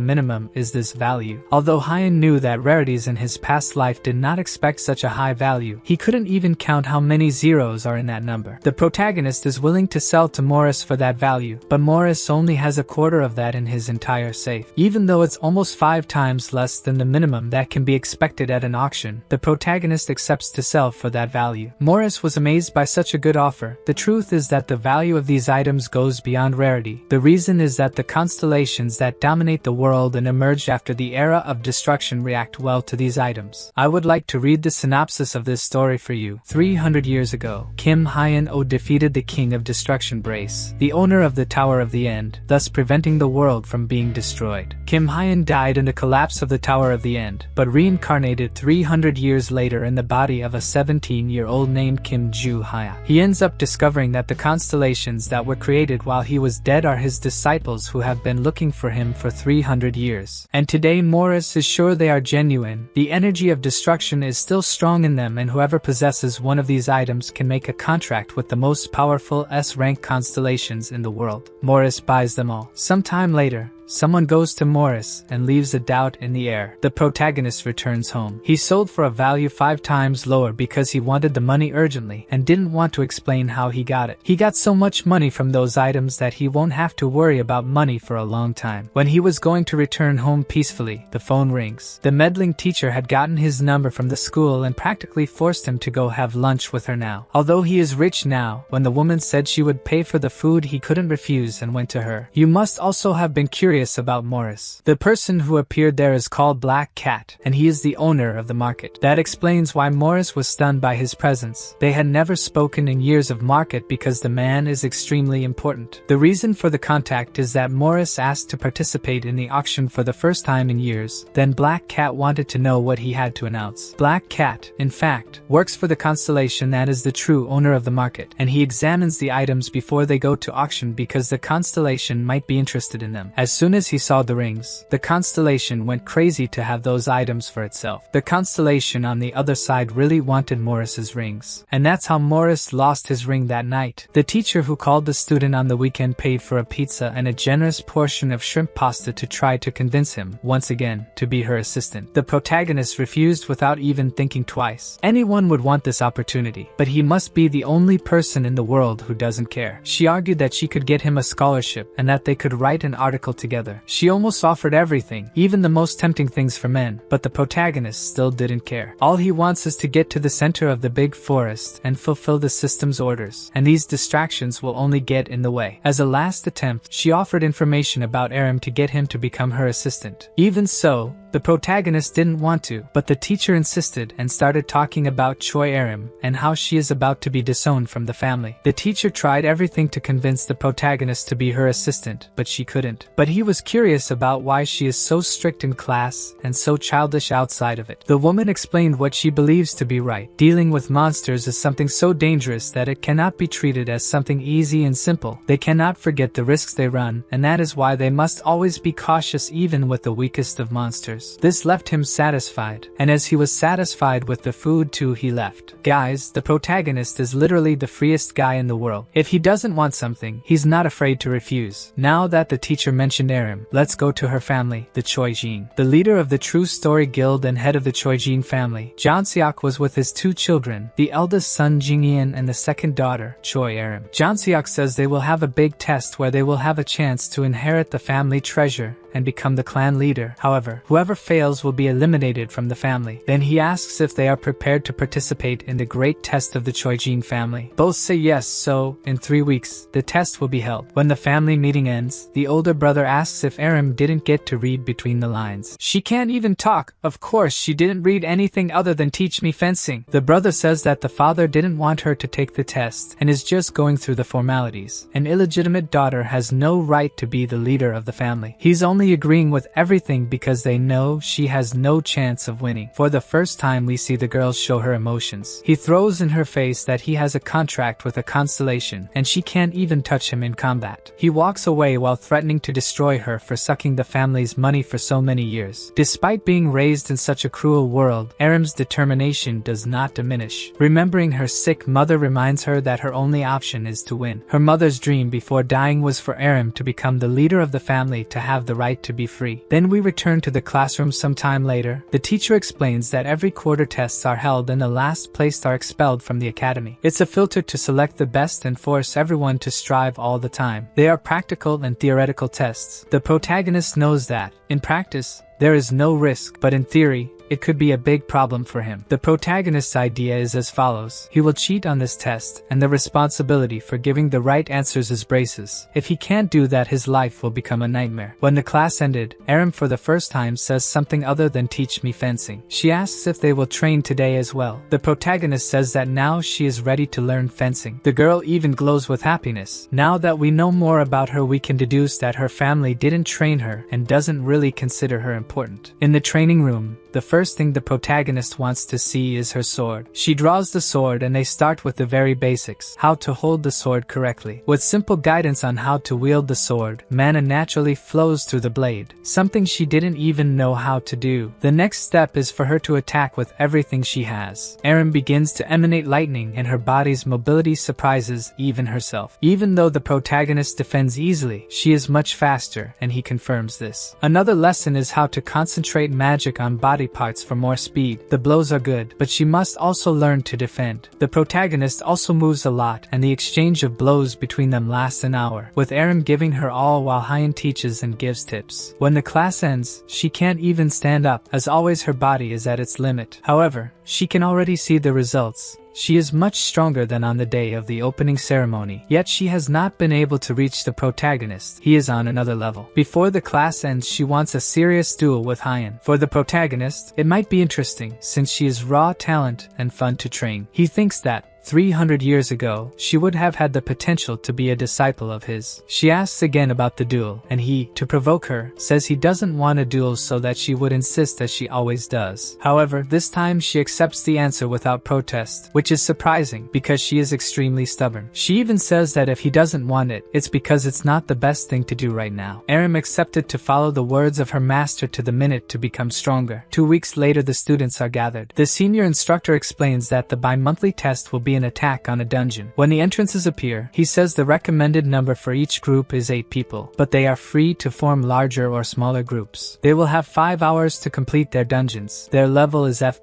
minimum is this value. Although Hyeon knew that rarities in his past life did not expect such a high value, he couldn't even count how many zeros are in that number. The protagonist is willing to sell to Morris for that value, but Morris only has a quarter of that in his entire safe. Even though it's almost 5 times less than the minimum that can be expected at an auction, the protagonist accepts to sell for that value. Morris was amazed by such a good offer. The truth is that the value of these items goes beyond rarity. The reason is that the constellations that dominate the world and emerged after the era of destruction react well to these items. I would like to read the synopsis of this story for you. 300 years ago, Kim Hyeon-oh defeated the king of destruction Brace, the owner of the Tower of the End, thus preventing the world from being destroyed. Kim Hyeon died in the collapse of the Tower of the End, but reincarnated 300 years later in the body of a 17-year-old named Kim Juhyeok. He ends up discovering that the constellations that were created while he was dead are his disciples who have been looking for him for 300 years. And today Morris is sure they are genuine. The energy of destruction is still strong in them, and whoever possesses one of these items can make a contract with the most powerful S-rank constellations in the world. Morris buys them all. Sometime later, someone goes to Morris and leaves a doubt in the air. The protagonist returns home. He sold for a value 5 times lower because he wanted the money urgently and didn't want to explain how he got it. He got so much money from those items that he won't have to worry about money for a long time. When he was going to return home peacefully, the phone rings. The meddling teacher had gotten his number from the school and practically forced him to go have lunch with her now. Although he is rich now, when the woman said she would pay for the food, he couldn't refuse and went to her. You must also have been curious about Morris. The person who appeared there is called Black Cat, and he is the owner of the market. That explains why Morris was stunned by his presence. They had never spoken in years of market because the man is extremely important. The reason for the contact is that Morris asked to participate in the auction for the first time in years. Then Black Cat wanted to know what he had to announce. Black Cat, in fact, works for the constellation that is the true owner of the market, and he examines the items before they go to auction because the constellation might be interested in them. As soon soon as he saw the rings, the constellation went crazy to have those items for itself. The constellation on the other side really wanted Morris's rings. And that's how Morris lost his ring that night. The teacher who called the student on the weekend paid for a pizza and a generous portion of shrimp pasta to try to convince him, once again, to be her assistant. The protagonist refused without even thinking twice. Anyone would want this opportunity, but he must be the only person in the world who doesn't care. She argued that she could get him a scholarship and that they could write an article together. She almost offered everything, even the most tempting things for men, but the protagonist still didn't care. All he wants is to get to the center of the big forest and fulfill the system's orders, and these distractions will only get in the way. As a last attempt, she offered information about Aram to get him to become her assistant. Even so, the protagonist didn't want to, but the teacher insisted and started talking about Choi Aram and how she is about to be disowned from the family. The teacher tried everything to convince the protagonist to be her assistant, but she couldn't. But he was curious about why she is so strict in class and so childish outside of it. The woman explained what she believes to be right. Dealing with monsters is something so dangerous that it cannot be treated as something easy and simple. They cannot forget the risks they run, and that is why they must always be cautious even with the weakest of monsters. This left him satisfied, and as he was satisfied with the food too, he left. Guys, the protagonist is literally the freest guy in the world. If he doesn't want something, he's not afraid to refuse. Now that the teacher mentioned Aram, let's go to her family, the Choi-jin. The leader of the True Story Guild and head of the Choi-jin family, Jeon-seok, was with his two children, the eldest son Jin-yeon and the second daughter, Choi Aram. Jeon-seok says they will have a big test where they will have a chance to inherit the family treasure and become the clan leader. However, whoever fails will be eliminated from the family. Then he asks if they are prepared to participate in the great test of the Choi-jin family. Both say yes, so, in 3 weeks, the test will be held. When the family meeting ends, the older brother asks if Aram didn't get to read between the lines. She can't even talk. Of course, she didn't read anything other than teach me fencing. The brother says that the father didn't want her to take the test and is just going through the formalities. An illegitimate daughter has no right to be the leader of the family. He's only agreeing with everything because they know she has no chance of winning. For the first time, we see the girl show her emotions. He throws in her face that he has a contract with a constellation and she can't even touch him in combat. He walks away while threatening to destroy her for sucking the family's money for so many years. Despite being raised in such a cruel world, Aram's determination does not diminish. Remembering her sick mother reminds her that her only option is to win. Her mother's dream before dying was for Aram to become the leader of the family, to have the right to be free. Then we return to the classroom sometime later. The teacher explains that every quarter tests are held and the last placed are expelled from the academy. It's a filter to select the best and force everyone to strive all the time. They are practical and theoretical tests. The protagonist knows that, in practice, there is no risk, but in theory, it could be a big problem for him. The protagonist's idea is as follows. He will cheat on this test, and the responsibility for giving the right answers is Brace's. If he can't do that, his life will become a nightmare. When the class ended, Aram for the first time says something other than teach me fencing. She asks if they will train today as well. The protagonist says that now she is ready to learn fencing. The girl even glows with happiness. Now that we know more about her, we can deduce that her family didn't train her and doesn't really consider her important. In the training room, the first thing the protagonist wants to see is her sword. She draws the sword and they start with the very basics, how to hold the sword correctly. With simple guidance on how to wield the sword, mana naturally flows through the blade, something she didn't even know how to do. The next step is for her to attack with everything she has. Aram begins to emanate lightning and her body's mobility surprises even herself. Even though the protagonist defends easily, she is much faster, and he confirms this. Another lesson is how to concentrate magic on body parts for more speed. The blows are good, but she must also learn to defend. The protagonist also moves a lot, and the exchange of blows between them lasts an hour, with Aram giving her all while Hyeon teaches and gives tips. When the class ends, she can't even stand up. As always, her body is at its limit. However, she can already see the results. She is much stronger than on the day of the opening ceremony, yet she has not been able to reach the protagonist. He is on another level. Before the class ends, she wants a serious duel with Hyeon. For the protagonist, it might be interesting since she is raw talent and fun to train. He thinks that, 300 years ago, she would have had the potential to be a disciple of his. She asks again about the duel, and he, to provoke her, says he doesn't want a duel so that she would insist as she always does. However, this time she accepts the answer without protest, which is surprising because she is extremely stubborn. She even says that if he doesn't want it, it's because it's not the best thing to do right now. Aram accepted to follow the words of her master to the minute to become stronger. 2 weeks later, the students are gathered. The senior instructor explains that the bi-monthly test will be an attack on a dungeon. When the entrances appear, he says the recommended number for each group is 8 people, but they are free to form larger or smaller groups. They will have 5 hours to complete their dungeons. Their level is F+.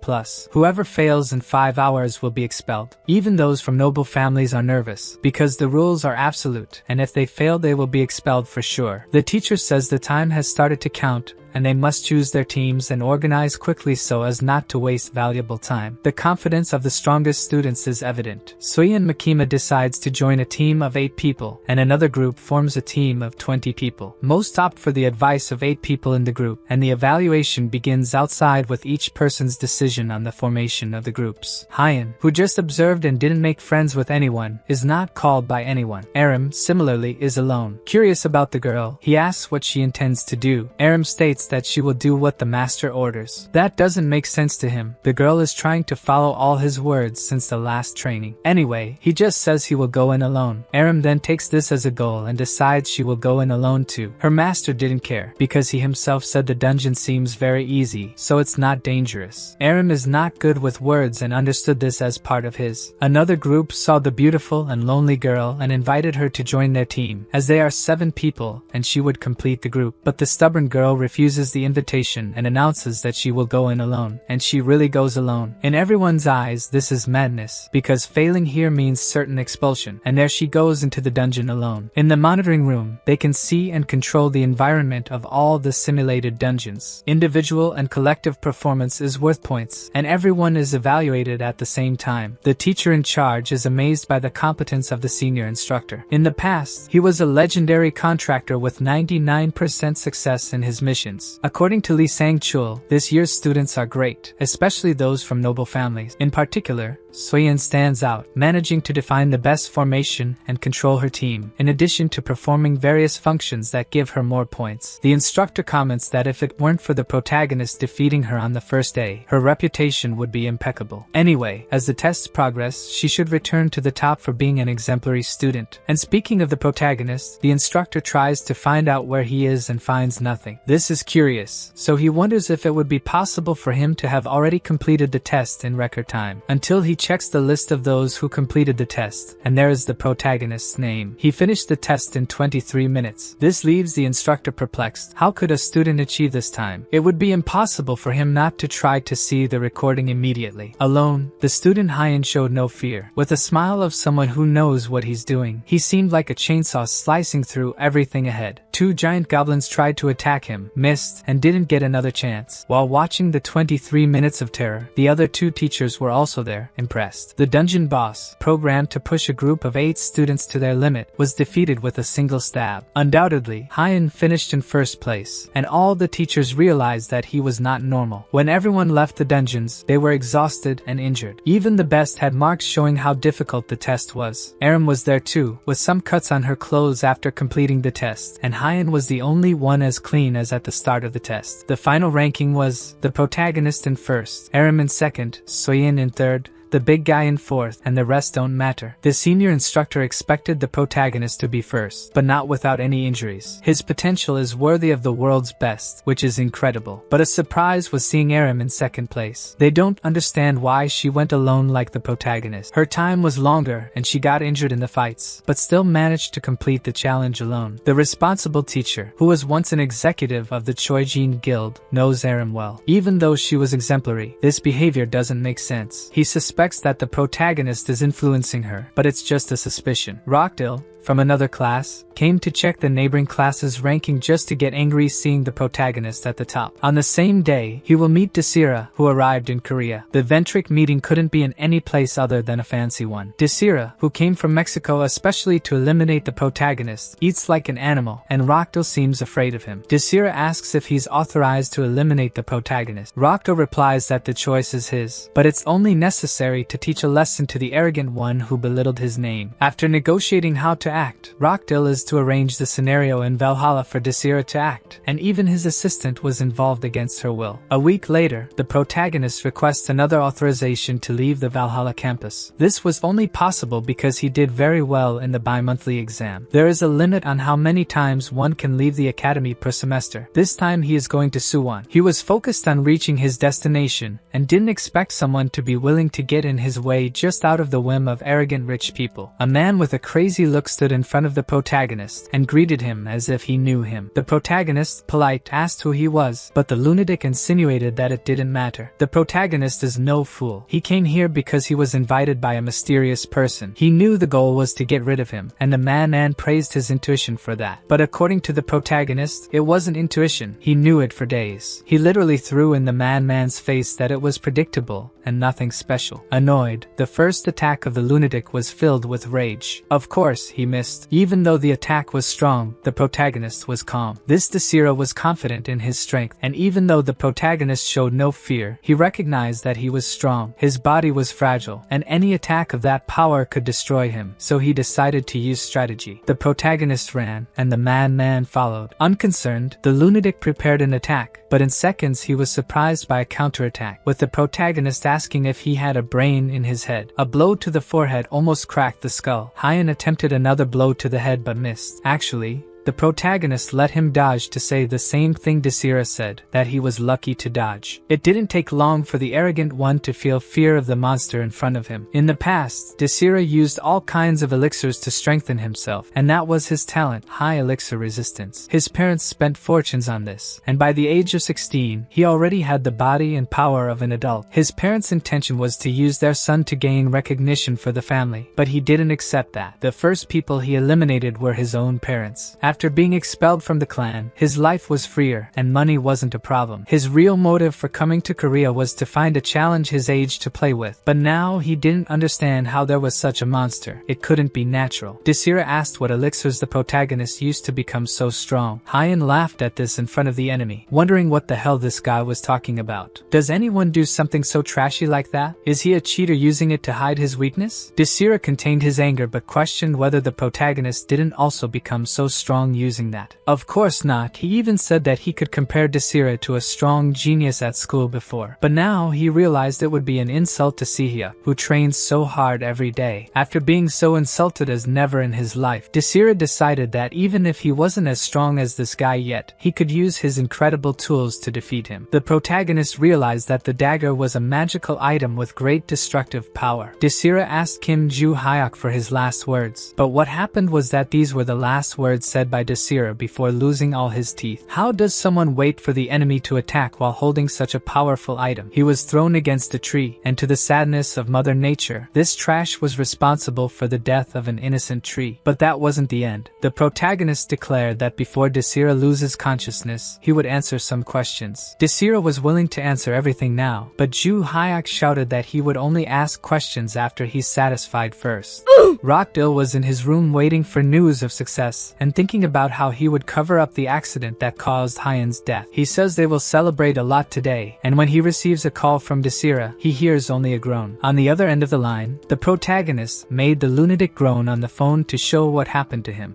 Whoever fails in 5 hours will be expelled. Even those from noble families are nervous, because the rules are absolute, and if they fail they will be expelled for sure. The teacher says the time has started to count, and they must choose their teams and organize quickly so as not to waste valuable time. The confidence of the strongest students is evident. Suyeon Makima decides to join a team of 8 people, and another group forms a team of 20 people. Most opt for the advice of 8 people in the group, and the evaluation begins outside with each person's decision on the formation of the groups. Hyeon, who just observed and didn't make friends with anyone, is not called by anyone. Aram, similarly, is alone. Curious about the girl, he asks what she intends to do. Aram states that she will do what the master orders. That doesn't make sense to him. The girl is trying to follow all his words since the last training. Anyway, he just says he will go in alone. Aram then takes this as a goal and decides she will go in alone too. Her master didn't care, because he himself said the dungeon seems very easy, so it's not dangerous. Aram is not good with words and understood this as part of his. Another group saw the beautiful and lonely girl and invited her to join their team, as they are 7 people and she would complete the group. But the stubborn girl refuses the invitation and announces that she will go in alone, and she really goes alone. In everyone's eyes, this is madness, because failing here means certain expulsion, and there she goes into the dungeon alone. In the monitoring room, they can see and control the environment of all the simulated dungeons. Individual and collective performance is worth points, and everyone is evaluated at the same time. The teacher in charge is amazed by the competence of the senior instructor. In the past, he was a legendary contractor with 99% success in his missions. According to Lee Sang-chul, this year's students are great, especially those from noble families. In particular, Suyeon stands out, managing to define the best formation and control her team, in addition to performing various functions that give her more points. The instructor comments that if it weren't for the protagonist defeating her on the first day, her reputation would be impeccable. Anyway, as the tests progress, she should return to the top for being an exemplary student. And speaking of the protagonist, the instructor tries to find out where he is and finds nothing. This is curious, so he wonders if it would be possible for him to have already completed the test in record time, until he checks the list of those who completed the test, and there is the protagonist's name. He finished the test in 23 minutes. This leaves the instructor perplexed. How could a student achieve this time? It would be impossible for him not to try to see the recording immediately. Alone, the student Hyeon showed no fear. With a smile of someone who knows what he's doing, he seemed like a chainsaw slicing through everything ahead. 2 giant goblins tried to attack him, missed, and didn't get another chance. While watching the 23 minutes of terror, the other 2 teachers were also there, impressed. The dungeon boss, programmed to push a group of 8 students to their limit, was defeated with a single stab. Undoubtedly, Hyeon finished in first place, and all the teachers realized that he was not normal. When everyone left the dungeons, they were exhausted and injured. Even the best had marks showing how difficult the test was. Aram was there too, with some cuts on her clothes after completing the test, and Hyeon was the only one as clean as at the start of the test. The final ranking was the protagonist in first, Aram in second, Suyeon in third, the big guy in fourth, and the rest don't matter. The senior instructor expected the protagonist to be first, but not without any injuries. His potential is worthy of the world's best, which is incredible. But a surprise was seeing Aram in second place. They don't understand why she went alone like the protagonist. Her time was longer, and she got injured in the fights, but still managed to complete the challenge alone. The responsible teacher, who was once an executive of the Choijin Guild, knows Aram well. Even though she was exemplary, this behavior doesn't make sense. He suspects that the protagonist is influencing her, but it's just a suspicion. Rockdale, from another class, came to check the neighboring class's ranking just to get angry seeing the protagonist at the top. On the same day, he will meet Desira, who arrived in Korea. The Ventric meeting couldn't be in any place other than a fancy one. Desira, who came from Mexico especially to eliminate the protagonist, eats like an animal, and Rokdo seems afraid of him. Desira asks if he's authorized to eliminate the protagonist. Rokdo replies that the choice is his, but it's only necessary to teach a lesson to the arrogant one who belittled his name. After negotiating how to act, Rokdo is to arrange the scenario in Valhalla for Desira to act, and even his assistant was involved against her will. A week later, the protagonist requests another authorization to leave the Valhalla campus. This was only possible because he did very well in the bi-monthly exam. There is a limit on how many times one can leave the academy per semester. This time he is going to Suwon. He was focused on reaching his destination, and didn't expect someone to be willing to get in his way just out of the whim of arrogant rich people. A man with a crazy look stood in front of the protagonist, and greeted him as if he knew him. The protagonist, polite, asked who he was, but the lunatic insinuated that it didn't matter. The protagonist is no fool. He came here because he was invited by a mysterious person. He knew the goal was to get rid of him, and the man praised his intuition for that. But according to the protagonist, it wasn't intuition. He knew it for days. He literally threw in the man's face that it was predictable and nothing special. Annoyed, the first attack of the lunatic was filled with rage. Of course, he missed. Even though the attack was strong, the protagonist was calm. This Desira was confident in his strength, and even though the protagonist showed no fear, he recognized that he was strong. His body was fragile, and any attack of that power could destroy him, so he decided to use strategy. The protagonist ran, and the man followed. Unconcerned, the lunatic prepared an attack, but in seconds he was surprised by a counterattack, with the protagonist asking if he had a brain in his head. A blow to the forehead almost cracked the skull. Hyeon attempted another blow to the head but missed. Actually, the protagonist let him dodge to say the same thing Desira said, that he was lucky to dodge. It didn't take long for the arrogant one to feel fear of the monster in front of him. In the past, Desira used all kinds of elixirs to strengthen himself, and that was his talent, high elixir resistance. His parents spent fortunes on this, and by the age of 16, he already had the body and power of an adult. His parents' intention was to use their son to gain recognition for the family, but he didn't accept that. The first people he eliminated were his own parents. After being expelled from the clan, his life was freer, and money wasn't a problem. His real motive for coming to Korea was to find a challenge his age to play with, but now he didn't understand how there was such a monster. It couldn't be natural. Desira asked what elixirs the protagonist used to become so strong. Hyeon laughed at this in front of the enemy, wondering what the hell this guy was talking about. Does anyone do something so trashy like that? Is he a cheater using it to hide his weakness? Desira contained his anger but questioned whether the protagonist didn't also become so strong using that. Of course not. He even said that he could compare Desira to a strong genius at school before. But now he realized it would be an insult to Sihya, who trains so hard every day. After being so insulted as never in his life, Desira decided that even if he wasn't as strong as this guy yet, he could use his incredible tools to defeat him. The protagonist realized that the dagger was a magical item with great destructive power. Desira asked Kim Juhyeok for his last words, but what happened was that these were the last words said by Desira before losing all his teeth. How does someone wait for the enemy to attack while holding such a powerful item? He was thrown against a tree, and to the sadness of Mother Nature, this trash was responsible for the death of an innocent tree. But that wasn't the end. The protagonist declared that before Desira loses consciousness, he would answer some questions. Desira was willing to answer everything now, but Juhyeok shouted that he would only ask questions after he's satisfied first. Rokdo was in his room waiting for news of success, and thinking about how he would cover up the accident that caused Hyeon's death. He says they will celebrate a lot today, and when he receives a call from Desira, he hears only a groan. On the other end of the line, the protagonist made the lunatic groan on the phone to show what happened to him.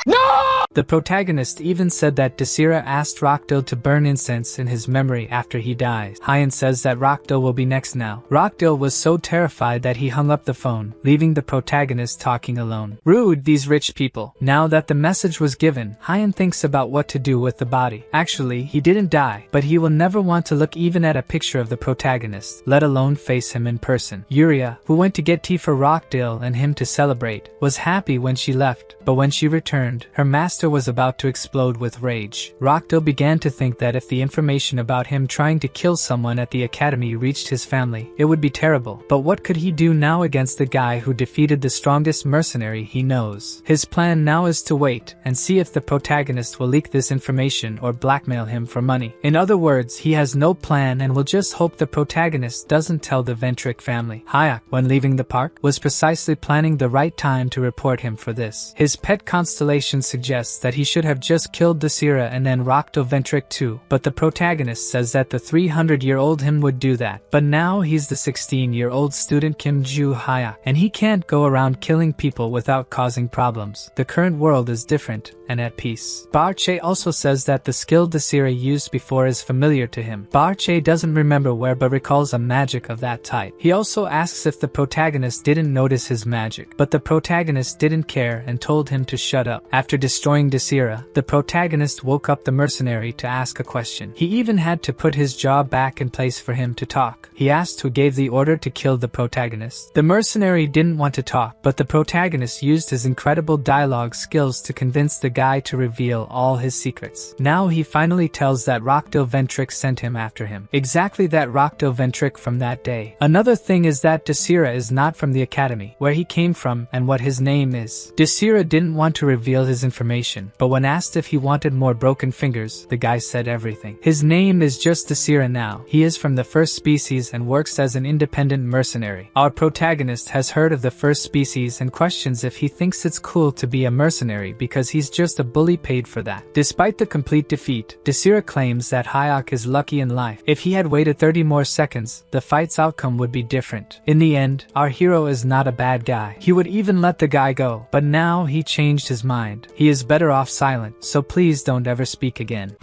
No! The protagonist even said that Desira asked Rokdo to burn incense in his memory after he dies. Hyeon says that Rokdo will be next now. Rokdo was so terrified that he hung up the phone, leaving the protagonist talking alone. Rude, these rich people. Now that the message was given, Hyeon thinks about what to do with the body. Actually, he didn't die, but he will never want to look even at a picture of the protagonist, let alone face him in person. Yuria, who went to get tea for Rokdo and him to celebrate, was happy when she left, but when she returned, her master master was about to explode with rage. Rockdale began to think that if the information about him trying to kill someone at the academy reached his family, it would be terrible. But what could he do now against the guy who defeated the strongest mercenary he knows? His plan now is to wait and see if the protagonist will leak this information or blackmail him for money. In other words, he has no plan and will just hope the protagonist doesn't tell the Ventric family. Hyeok, when leaving the park, was precisely planning the right time to report him for this. His pet constellation suggests that he should have just killed Desira and then rocked Ventric too, but the protagonist says that the 300-year-old him would do that. But now he's the 16-year-old student Kim Ju-hyeok, and he can't go around killing people without causing problems. The current world is different and at peace. Barche also says that the skill Desira used before is familiar to him. Barche doesn't remember where but recalls a magic of that type. He also asks if the protagonist didn't notice his magic, but the protagonist didn't care and told him to shut up. After destroying Desira, the protagonist woke up the mercenary to ask a question. He even had to put his jaw back in place for him to talk. He asked who gave the order to kill the protagonist. The mercenary didn't want to talk, but the protagonist used his incredible dialogue skills to convince the guy to reveal all his secrets. Now he finally tells that Rockdale Ventric sent him after him. Exactly that Rockdale Ventric from that day. Another thing is that Desira is not from the academy, where he came from and what his name is. Desira didn't want to reveal his information, but when asked if he wanted more broken fingers, the guy said everything. His name is just Desira now. He is from the first species and works as an independent mercenary. Our protagonist has heard of the first species and questions if he thinks it's cool to be a mercenary because he's just a bully paid for that. Despite the complete defeat, Desira claims that Hyeok is lucky in life. If he had waited 30 more seconds, the fight's outcome would be different. In the end, our hero is not a bad guy. He would even let the guy go, but now he changed his mind. He is better off silent, so please don't ever speak again.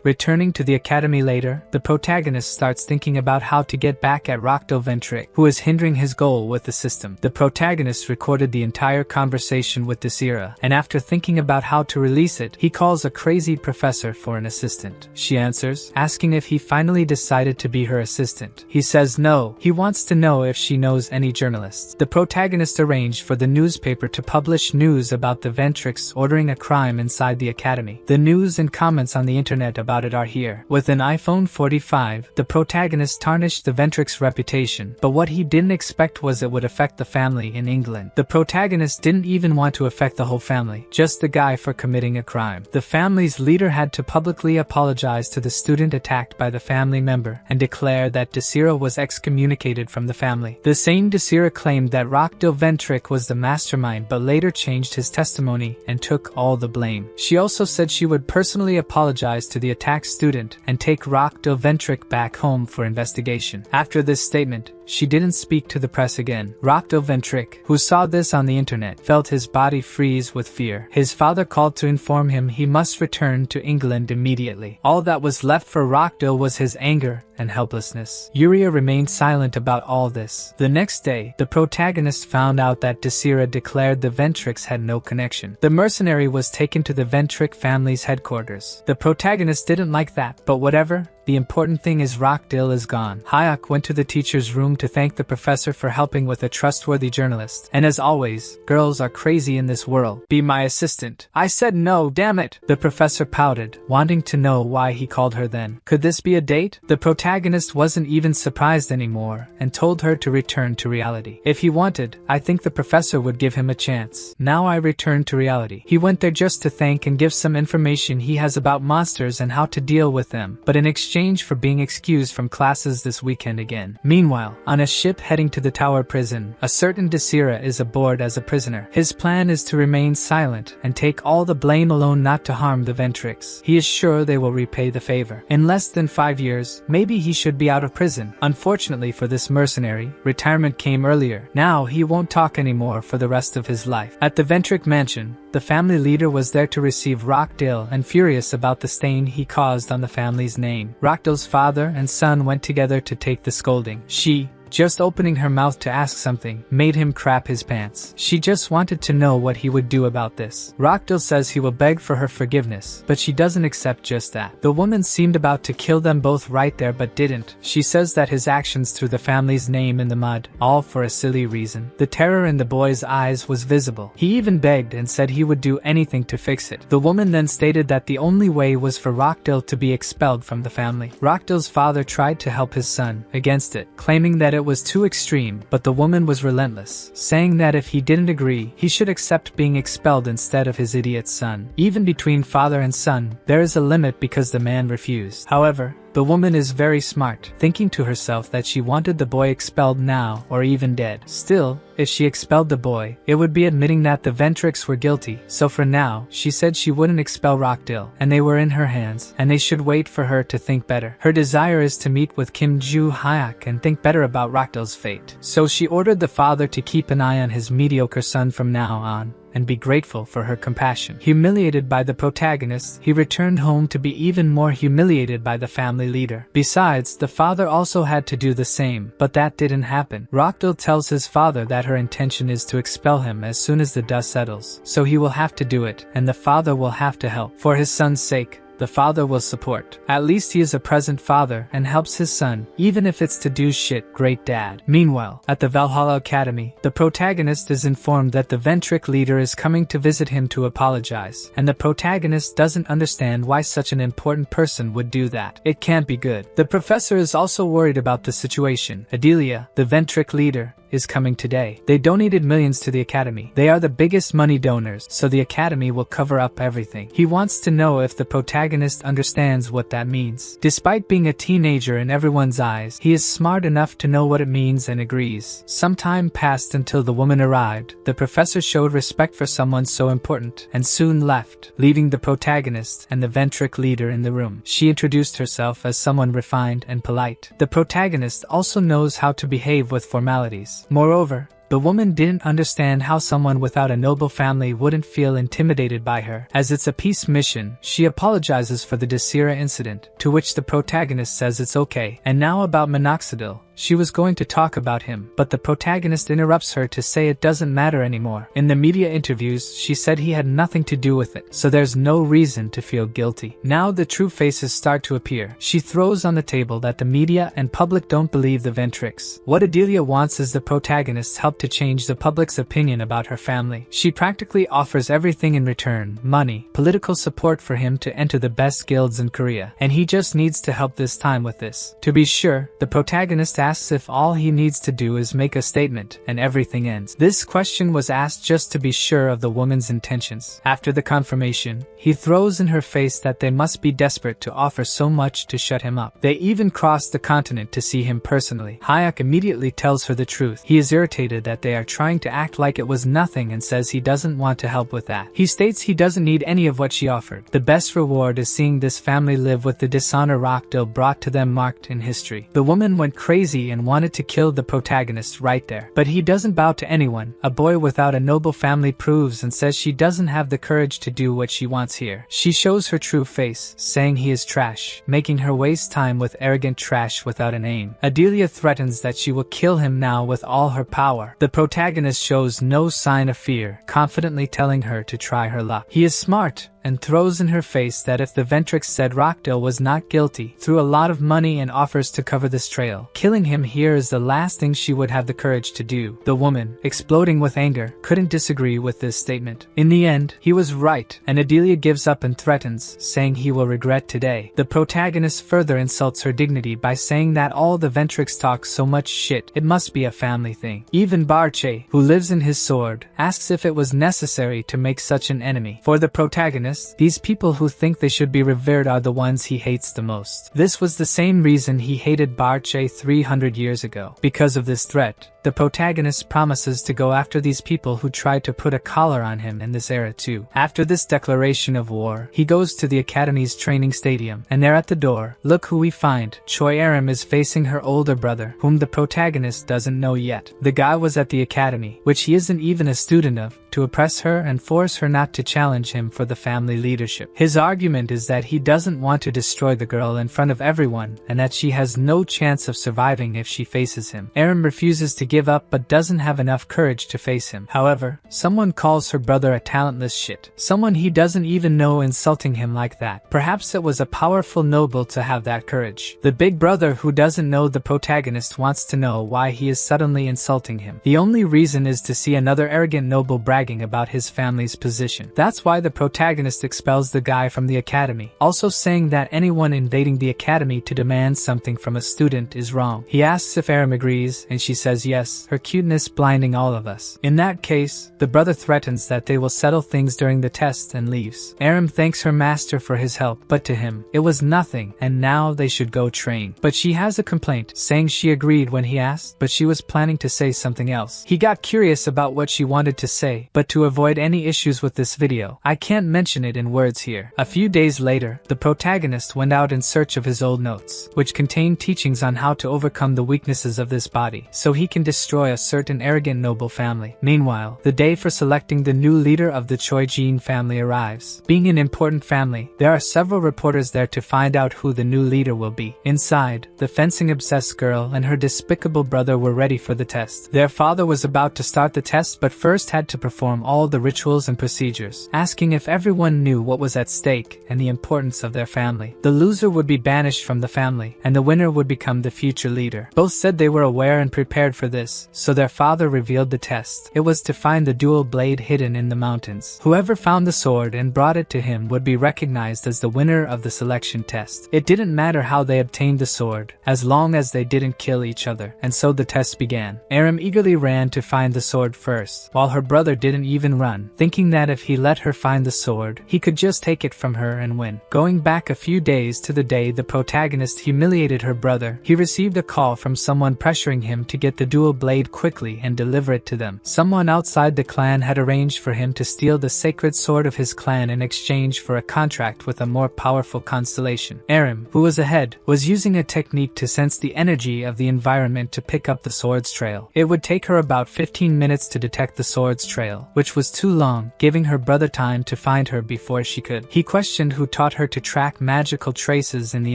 Returning to the academy later, the protagonist starts thinking about how to get back at Rockdale Ventric, who is hindering his goal with the system. The protagonist recorded the entire conversation with Desira, and after thinking about how to release it, he calls a crazy professor for an assistant. She answers, asking if he finally decided to be her assistant. He says no, he wants to know if she knows any journalists. The protagonist arranged for the newspaper to publish news about the Ventrics ordering a crime inside the academy. The news and comments on the internet about it are here. With an iPhone 45, the protagonist tarnished the Ventric's reputation, but what he didn't expect was it would affect the family in England. The protagonist didn't even want to affect the whole family, just the guy for committing a crime. The family's leader had to publicly apologize to the student attacked by the family member and declare that Desira was excommunicated from the family. The same Desira claimed that Rockdale Ventric was the mastermind but later changed his testimony and took all the blame. She also said she would personally apologize to the attacked student and take Rockdale Ventric back home for investigation. After this statement, she didn't speak to the press again. Rockdale Ventric, who saw this on the internet, felt his body freeze with fear. His father called to inform him he must return to England immediately. All that was left for Rockdale was his anger and helplessness. Yuria remained silent about all this. The next day, the protagonist found out that Desira declared the Ventrics had no connection. The mercenary was taken to the Ventric family's headquarters. The protagonist didn't like that, but whatever. The important thing is Rockdale is gone. Hyeok went to the teacher's room to thank the professor for helping with a trustworthy journalist. And as always, girls are crazy in this world. Be my assistant. I said no, damn it. The professor pouted, wanting to know why he called her then. Could this be a date? The protagonist wasn't even surprised anymore and told her to return to reality. If he wanted, I think the professor would give him a chance. Now I return to reality. He went there just to thank and give some information he has about monsters and how to deal with them, but in exchange for being excused from classes this weekend again. Meanwhile, on a ship heading to the Tower prison, a certain Desira is aboard as a prisoner. His plan is to remain silent and take all the blame alone not to harm the Ventrics. He is sure they will repay the favor. In less than 5 years, maybe he should be out of prison. Unfortunately for this mercenary, retirement came earlier. Now he won't talk anymore for the rest of his life. At the Ventric mansion, the family leader was there to receive Rockdale and furious about the stain he caused on the family's name. Rockdale's father and son went together to take the scolding. She, Just opening her mouth to ask something made him crap his pants. She just wanted to know what he would do about this. Rockdale says he will beg for her forgiveness, but she doesn't accept just that. The woman seemed about to kill them both right there but didn't. She says that his actions threw the family's name in the mud, all for a silly reason. The terror in the boy's eyes was visible. He even begged and said he would do anything to fix it. The woman then stated that the only way was for Rockdale to be expelled from the family. Rockdale's father tried to help his son against it, claiming that it was too extreme, but the woman was relentless, saying that if he didn't agree, he should accept being expelled instead of his idiot son. Even between father and son, there is a limit because the man refused. However, the woman is very smart, thinking to herself that she wanted the boy expelled now or even dead. Still, if she expelled the boy, it would be admitting that the Ventrix were guilty, so for now, she said she wouldn't expel Rockdale, and they were in her hands, and they should wait for her to think better. Her desire is to meet with Kim Juhyeok and think better about Rockdale's fate. So she ordered the father to keep an eye on his mediocre son from now on, and be grateful for her compassion. Humiliated by the protagonist, he returned home to be even more humiliated by the family leader. Besides, the father also had to do the same, but that didn't happen. Rockdale tells his father that her intention is to expel him as soon as the dust settles, so he will have to do it, and the father will have to help. For his son's sake, the father will support. At least he is a present father and helps his son, even if it's to do shit. Great dad. Meanwhile, at the Valhalla Academy, the protagonist is informed that the Ventric leader is coming to visit him to apologize, and the protagonist doesn't understand why such an important person would do that. It can't be good. The professor is also worried about the situation. Adelia, the Ventric leader, is coming today. They donated millions to the academy. They are the biggest money donors, so the academy will cover up everything. He wants to know if the protagonist understands what that means. Despite being a teenager in everyone's eyes, he is smart enough to know what it means and agrees. Some time passed until the woman arrived. The professor showed respect for someone so important, and soon left, leaving the protagonist and the Ventric leader in the room. She introduced herself as someone refined and polite. The protagonist also knows how to behave with formalities. Moreover, the woman didn't understand how someone without a noble family wouldn't feel intimidated by her. As it's a peace mission, she apologizes for the Desira incident, to which the protagonist says it's okay. And now about Minoxidil. She was going to talk about him, but the protagonist interrupts her to say it doesn't matter anymore. In the media interviews, she said he had nothing to do with it, so there's no reason to feel guilty. Now the true faces start to appear. She throws on the table that the media and public don't believe the Ventrix. What Adelia wants is the protagonist's help to change the public's opinion about her family. She practically offers everything in return: money, political support for him to enter the best guilds in Korea, and he just needs to help this time with this. To be sure, the protagonist asks if all he needs to do is make a statement, and everything ends. This question was asked just to be sure of the woman's intentions. After the confirmation, he throws in her face that they must be desperate to offer so much to shut him up. They even crossed the continent to see him personally. Hyuk immediately tells her the truth. He is irritated that they are trying to act like it was nothing and says he doesn't want to help with that. He states he doesn't need any of what she offered. The best reward is seeing this family live with the dishonor Rockdale brought to them marked in history. The woman went crazy and wanted to kill the protagonist right there. But he doesn't bow to anyone. A boy without a noble family proves and says she doesn't have the courage to do what she wants here. She shows her true face, saying he is trash, making her waste time with arrogant trash without an aim. Adelia threatens that she will kill him now with all her power. The protagonist shows no sign of fear, confidently telling her to try her luck. He is smart and throws in her face that if the Ventrix said Rockdale was not guilty, threw a lot of money and offers to cover this trail. Killing him here is the last thing she would have the courage to do. The woman, exploding with anger, couldn't disagree with this statement. In the end, he was right, and Adelia gives up and threatens, saying he will regret today. The protagonist further insults her dignity by saying that all the Ventrix talk so much shit, it must be a family thing. Even Barche, who lives in his sword, asks if it was necessary to make such an enemy. For the protagonist, these people who think they should be revered are the ones he hates the most. This was the same reason he hated Barche 300 years ago. Because of this threat, the protagonist promises to go after these people who tried to put a collar on him in this era too. After this declaration of war, he goes to the academy's training stadium, and there at the door, look who we find. Choi Aram is facing her older brother, whom the protagonist doesn't know yet. The guy was at the academy, which he isn't even a student of, to oppress her and force her not to challenge him for the family leadership. His argument is that he doesn't want to destroy the girl in front of everyone, and that she has no chance of surviving if she faces him. Aram refuses to give up but doesn't have enough courage to face him. However, someone calls her brother a talentless shit. Someone he doesn't even know insulting him like that. Perhaps it was a powerful noble to have that courage. The big brother who doesn't know the protagonist wants to know why he is suddenly insulting him. The only reason is to see another arrogant noble bragging about his family's position. That's why the protagonist expels the guy from the academy, also saying that anyone invading the academy to demand something from a student is wrong. He asks if Aram agrees, and she says yes, her cuteness blinding all of us. In that case, the brother threatens that they will settle things during the test and leaves. Aram thanks her master for his help, but to him, it was nothing, and now they should go train. But she has a complaint, saying she agreed when he asked, but she was planning to say something else. He got curious about what she wanted to say, but to avoid any issues with this video, I can't mention it in words here. A few days later, the protagonist went out in search of his old notes, which contained teachings on how to overcome the weaknesses of this body, so he can destroy a certain arrogant noble family. Meanwhile, the day for selecting the new leader of the Choi Jin family arrives. Being an important family, there are several reporters there to find out who the new leader will be. Inside, the fencing-obsessed girl and her despicable brother were ready for the test. Their father was about to start the test but first had to perform all the rituals and procedures, asking if everyone knew what was at stake and the importance of their family. The loser would be banished from the family, and the winner would become the future leader. Both said they were aware and prepared for this, so their father revealed the test. It was to find the dual blade hidden in the mountains. Whoever found the sword and brought it to him would be recognized as the winner of the selection test. It didn't matter how they obtained the sword, as long as they didn't kill each other, and so the test began. Aram eagerly ran to find the sword first, while her brother didn't even run, thinking that if he let her find the sword, he could just take it from her and win. Going back a few days to the day the protagonist humiliated her brother, he received a call from someone pressuring him to get the dual blade quickly and deliver it to them. Someone outside the clan had arranged for him to steal the sacred sword of his clan in exchange for a contract with a more powerful constellation. Aram, who was ahead, was using a technique to sense the energy of the environment to pick up the sword's trail. It would take her about 15 minutes to detect the sword's trail, which was too long, giving her brother time to find her before she could. He questioned who taught her to track magical traces in the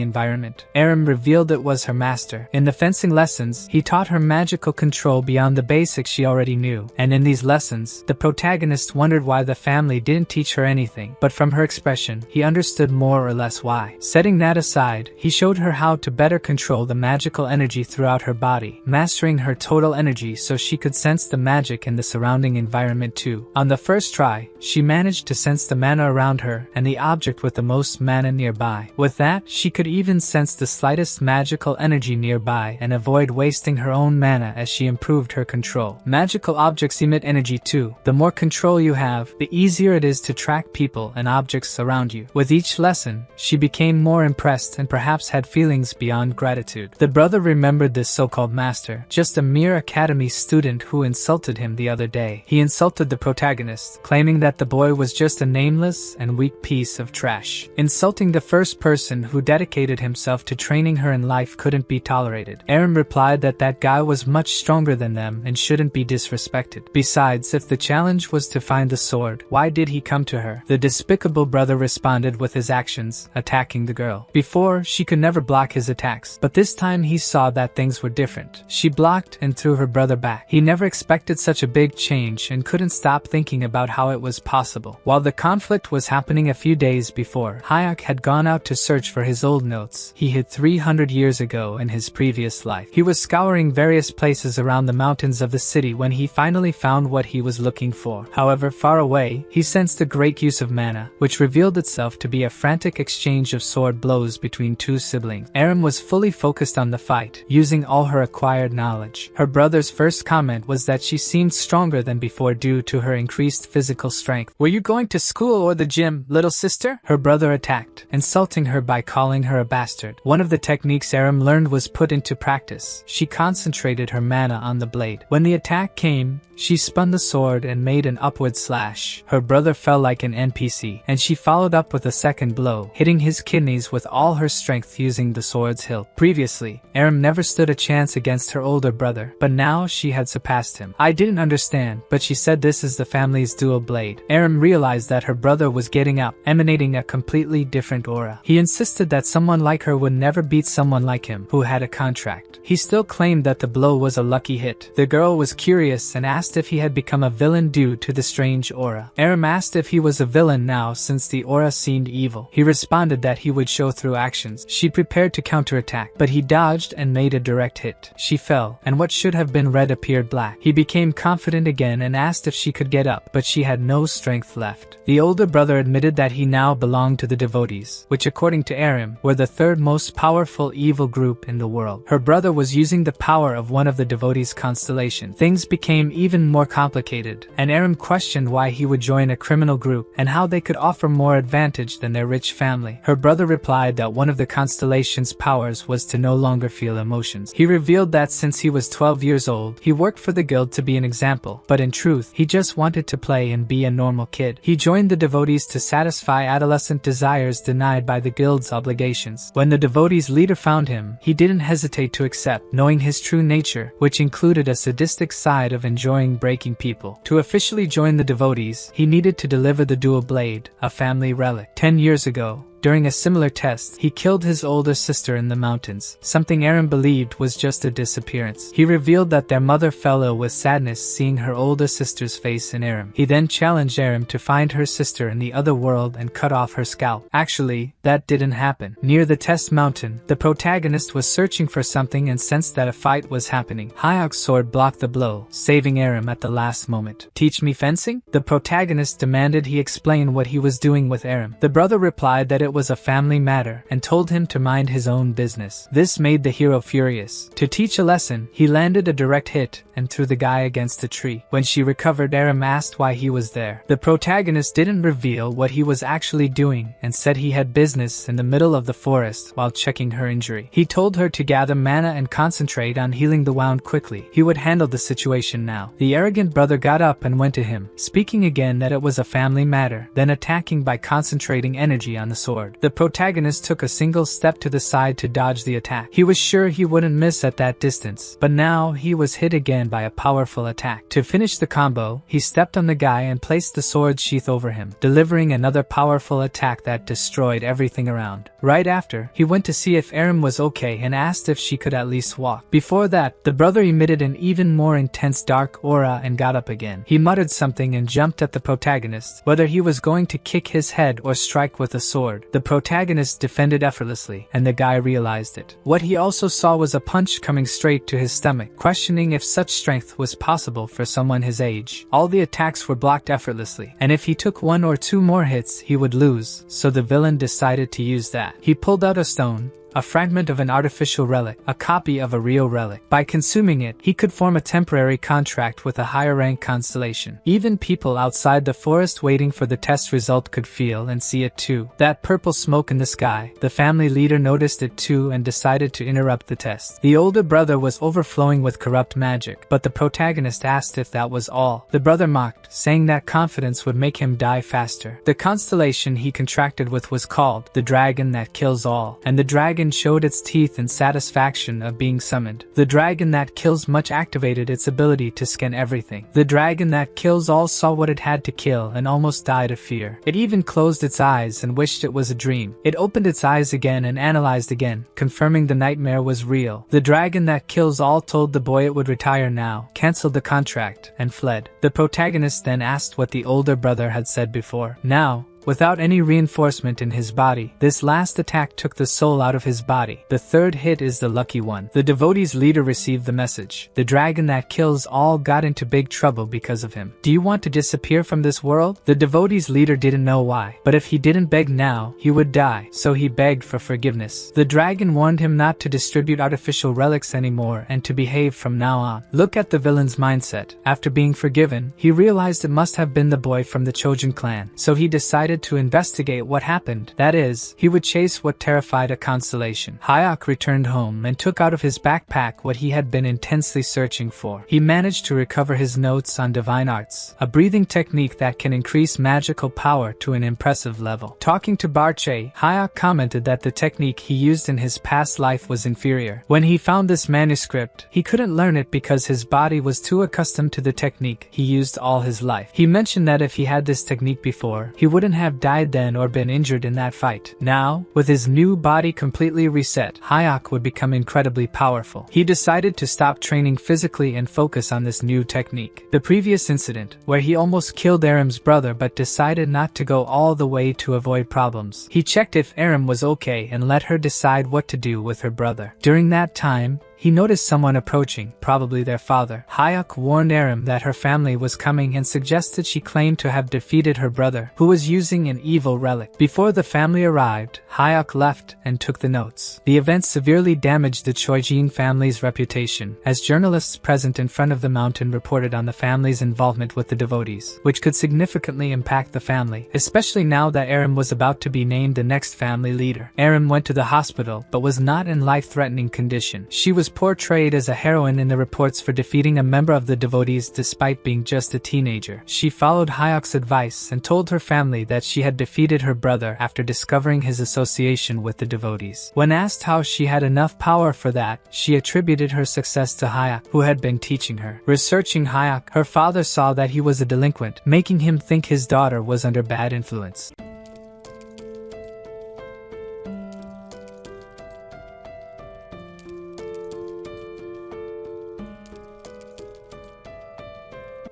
environment. Aram revealed it was her master. In the fencing lessons, he taught her magical control beyond the basics she already knew, and in these lessons, the protagonist wondered why the family didn't teach her anything, but from her expression, he understood more or less why. Setting that aside, he showed her how to better control the magical energy throughout her body, mastering her total energy so she could sense the magic in the surrounding environment too. On the first try, she managed to sense the mana around her and the object with the most mana nearby. With that, she could even sense the slightest magical energy nearby and avoid wasting her own mana as she improved her control. Magical objects emit energy too. The more control you have, the easier it is to track people and objects around you. With each lesson, she became more impressed and perhaps had feelings beyond gratitude. The brother remembered this so-called master, just a mere academy student who insulted him the other day. He insulted the protagonist, claiming that the boy was just a nameless and weak piece of trash. Insulting the first person who dedicated himself to training her in life couldn't be tolerated. Aram replied that that guy was much stronger than them and shouldn't be disrespected. Besides, if the challenge was to find the sword, why did he come to her? The despicable brother responded with his actions, attacking the girl. Before, she could never block his attacks, but this time he saw that things were different. She blocked and threw her brother back. He never expected such a big change and couldn't stop thinking about how it was possible. While the conflict was happening a few days before, Hyuk had gone out to search for his old notes he hid 300 years ago in his previous life. He was scouring various places around the mountains of the city when he finally found what he was looking for. However, far away, he sensed a great use of mana, which revealed itself to be a frantic exchange of sword blows between two siblings. Aram was fully focused on the fight, using all her acquired knowledge. Her brother's first comment was that she seemed stronger than before due to her increased physical strength. "Were you going to school or the gym, little sister?" her brother attacked, insulting her by calling her a bastard. One of the techniques Aram learned was put into practice. She concentrated her mana on the blade. When the attack came, she spun the sword and made an upward slash. Her brother fell like an NPC, and she followed up with a second blow, hitting his kidneys with all her strength using the sword's hilt. Previously, Aram never stood a chance against her older brother, but now she had surpassed him. I didn't understand, but she said this is the family's dual blade. Aram realized that her brother was getting up, emanating a completely different aura. He insisted that someone like her would never beat someone like him, who had a contract. He still claimed that the blow was a lucky hit. The girl was curious and asked if he had become a villain due to the strange aura. Aram asked if he was a villain now since the aura seemed evil. He responded that he would show through actions. She prepared to counterattack, but he dodged and made a direct hit. She fell, and what should have been red appeared black. He became confident again and asked if she could get up, but she had no strength left. The older brother admitted that he now belonged to the devotees, which according to Aram, were the third most powerful evil group in the world. Her brother was using the power of one of the devotees' constellation. Things became even more complicated, and Aram questioned why he would join a criminal group and how they could offer more advantage than their rich family. Her brother replied that one of the constellation's powers was to no longer feel emotions. He revealed that since he was 12 years old, he worked for the guild to be an example, but in truth, he just wanted to play and be a normal kid. He joined the devotees to satisfy adolescent desires denied by the guild's obligations. When the devotees' leader found him, he didn't hesitate to accept, knowing his true nature, which included a sadistic side of enjoying breaking people. To officially join the devotees, he needed to deliver the dual blade, a family relic. 10 years ago, during a similar test, he killed his older sister in the mountains, something Aram believed was just a disappearance. He revealed that their mother fell ill with sadness seeing her older sister's face in Aram. He then challenged Aram to find her sister in the other world and cut off her scalp. Actually, that didn't happen. Near the test mountain, the protagonist was searching for something and sensed that a fight was happening. Hyeok's sword blocked the blow, saving Aram at the last moment. "Teach me fencing?" The protagonist demanded he explain what he was doing with Aram. The brother replied that it was a family matter and told him to mind his own business. This made the hero furious. To teach a lesson, he landed a direct hit and threw the guy against a tree. When she recovered, Aram asked why he was there. The protagonist didn't reveal what he was actually doing and said he had business in the middle of the forest while checking her injury. He told her to gather mana and concentrate on healing the wound quickly. He would handle the situation now. The arrogant brother got up and went to him, speaking again that it was a family matter, then attacking by concentrating energy on the sword. The protagonist took a single step to the side to dodge the attack. He was sure he wouldn't miss at that distance, but now he was hit again by a powerful attack. To finish the combo, he stepped on the guy and placed the sword sheath over him, delivering another powerful attack that destroyed everything around. Right after, he went to see if Aram was okay and asked if she could at least walk. Before that, the brother emitted an even more intense dark aura and got up again. He muttered something and jumped at the protagonist, whether he was going to kick his head or strike with a sword. The protagonist defended effortlessly, and the guy realized it. What he also saw was a punch coming straight to his stomach, questioning if such strength was possible for someone his age. All the attacks were blocked effortlessly, and if he took one or two more hits, he would lose, so the villain decided to use that. He pulled out a stone, a fragment of an artificial relic, a copy of a real relic. By consuming it, he could form a temporary contract with a higher rank constellation. Even people outside the forest waiting for the test result could feel and see it too. That purple smoke in the sky, the family leader noticed it too and decided to interrupt the test. The older brother was overflowing with corrupt magic, but the protagonist asked if that was all. The brother mocked, saying that confidence would make him die faster. The constellation he contracted with was called the dragon that kills all, and the dragon showed its teeth in satisfaction of being summoned. The dragon that kills much activated its ability to scan everything. The dragon that kills all saw what it had to kill and almost died of fear. It even closed its eyes and wished it was a dream. It opened its eyes again and analyzed again, confirming the nightmare was real. The dragon that kills all told the boy it would retire now, canceled the contract, and fled. The protagonist then asked what the older brother had said before. Now, without any reinforcement in his body, this last attack took the soul out of his body. The third hit is the lucky one. The devotee's leader received the message. The dragon that kills all got into big trouble because of him. Do you want to disappear from this world? The devotee's leader didn't know why, but if he didn't beg now, he would die, so he begged for forgiveness. The dragon warned him not to distribute artificial relics anymore and to behave from now on. Look at the villain's mindset. After being forgiven, he realized it must have been the boy from the Chojin clan, so he decided decided to investigate what happened. That is, he would chase what terrified a constellation. Hyeok returned home and took out of his backpack what he had been intensely searching for. He managed to recover his notes on divine arts, a breathing technique that can increase magical power to an impressive level. Talking to Barche, Hyeok commented that the technique he used in his past life was inferior. When he found this manuscript, he couldn't learn it because his body was too accustomed to the technique he used all his life. He mentioned that if he had this technique before, he wouldn't have died then or been injured in that fight. Now, with his new body completely reset, Hyeok would become incredibly powerful. He decided to stop training physically and focus on this new technique. The previous incident, where he almost killed Aram's brother but decided not to go all the way to avoid problems. He checked if Aram was okay and let her decide what to do with her brother. During that time, he noticed someone approaching, probably their father. Hyeok warned Aram that her family was coming and suggested she claimed to have defeated her brother, who was using an evil relic. Before the family arrived, Hyeok left and took the notes. The event severely damaged the Choijin family's reputation, as journalists present in front of the mountain reported on the family's involvement with the devotees, which could significantly impact the family, especially now that Aram was about to be named the next family leader. Aram went to the hospital but was not in life-threatening condition. She was portrayed as a heroine in the reports for defeating a member of the devotees despite being just a teenager. She followed Hyeok's advice and told her family that she had defeated her brother after discovering his association with the devotees. When asked how she had enough power for that, she attributed her success to Hyeok, who had been teaching her. Researching Hyeok, her father saw that he was a delinquent, making him think his daughter was under bad influence.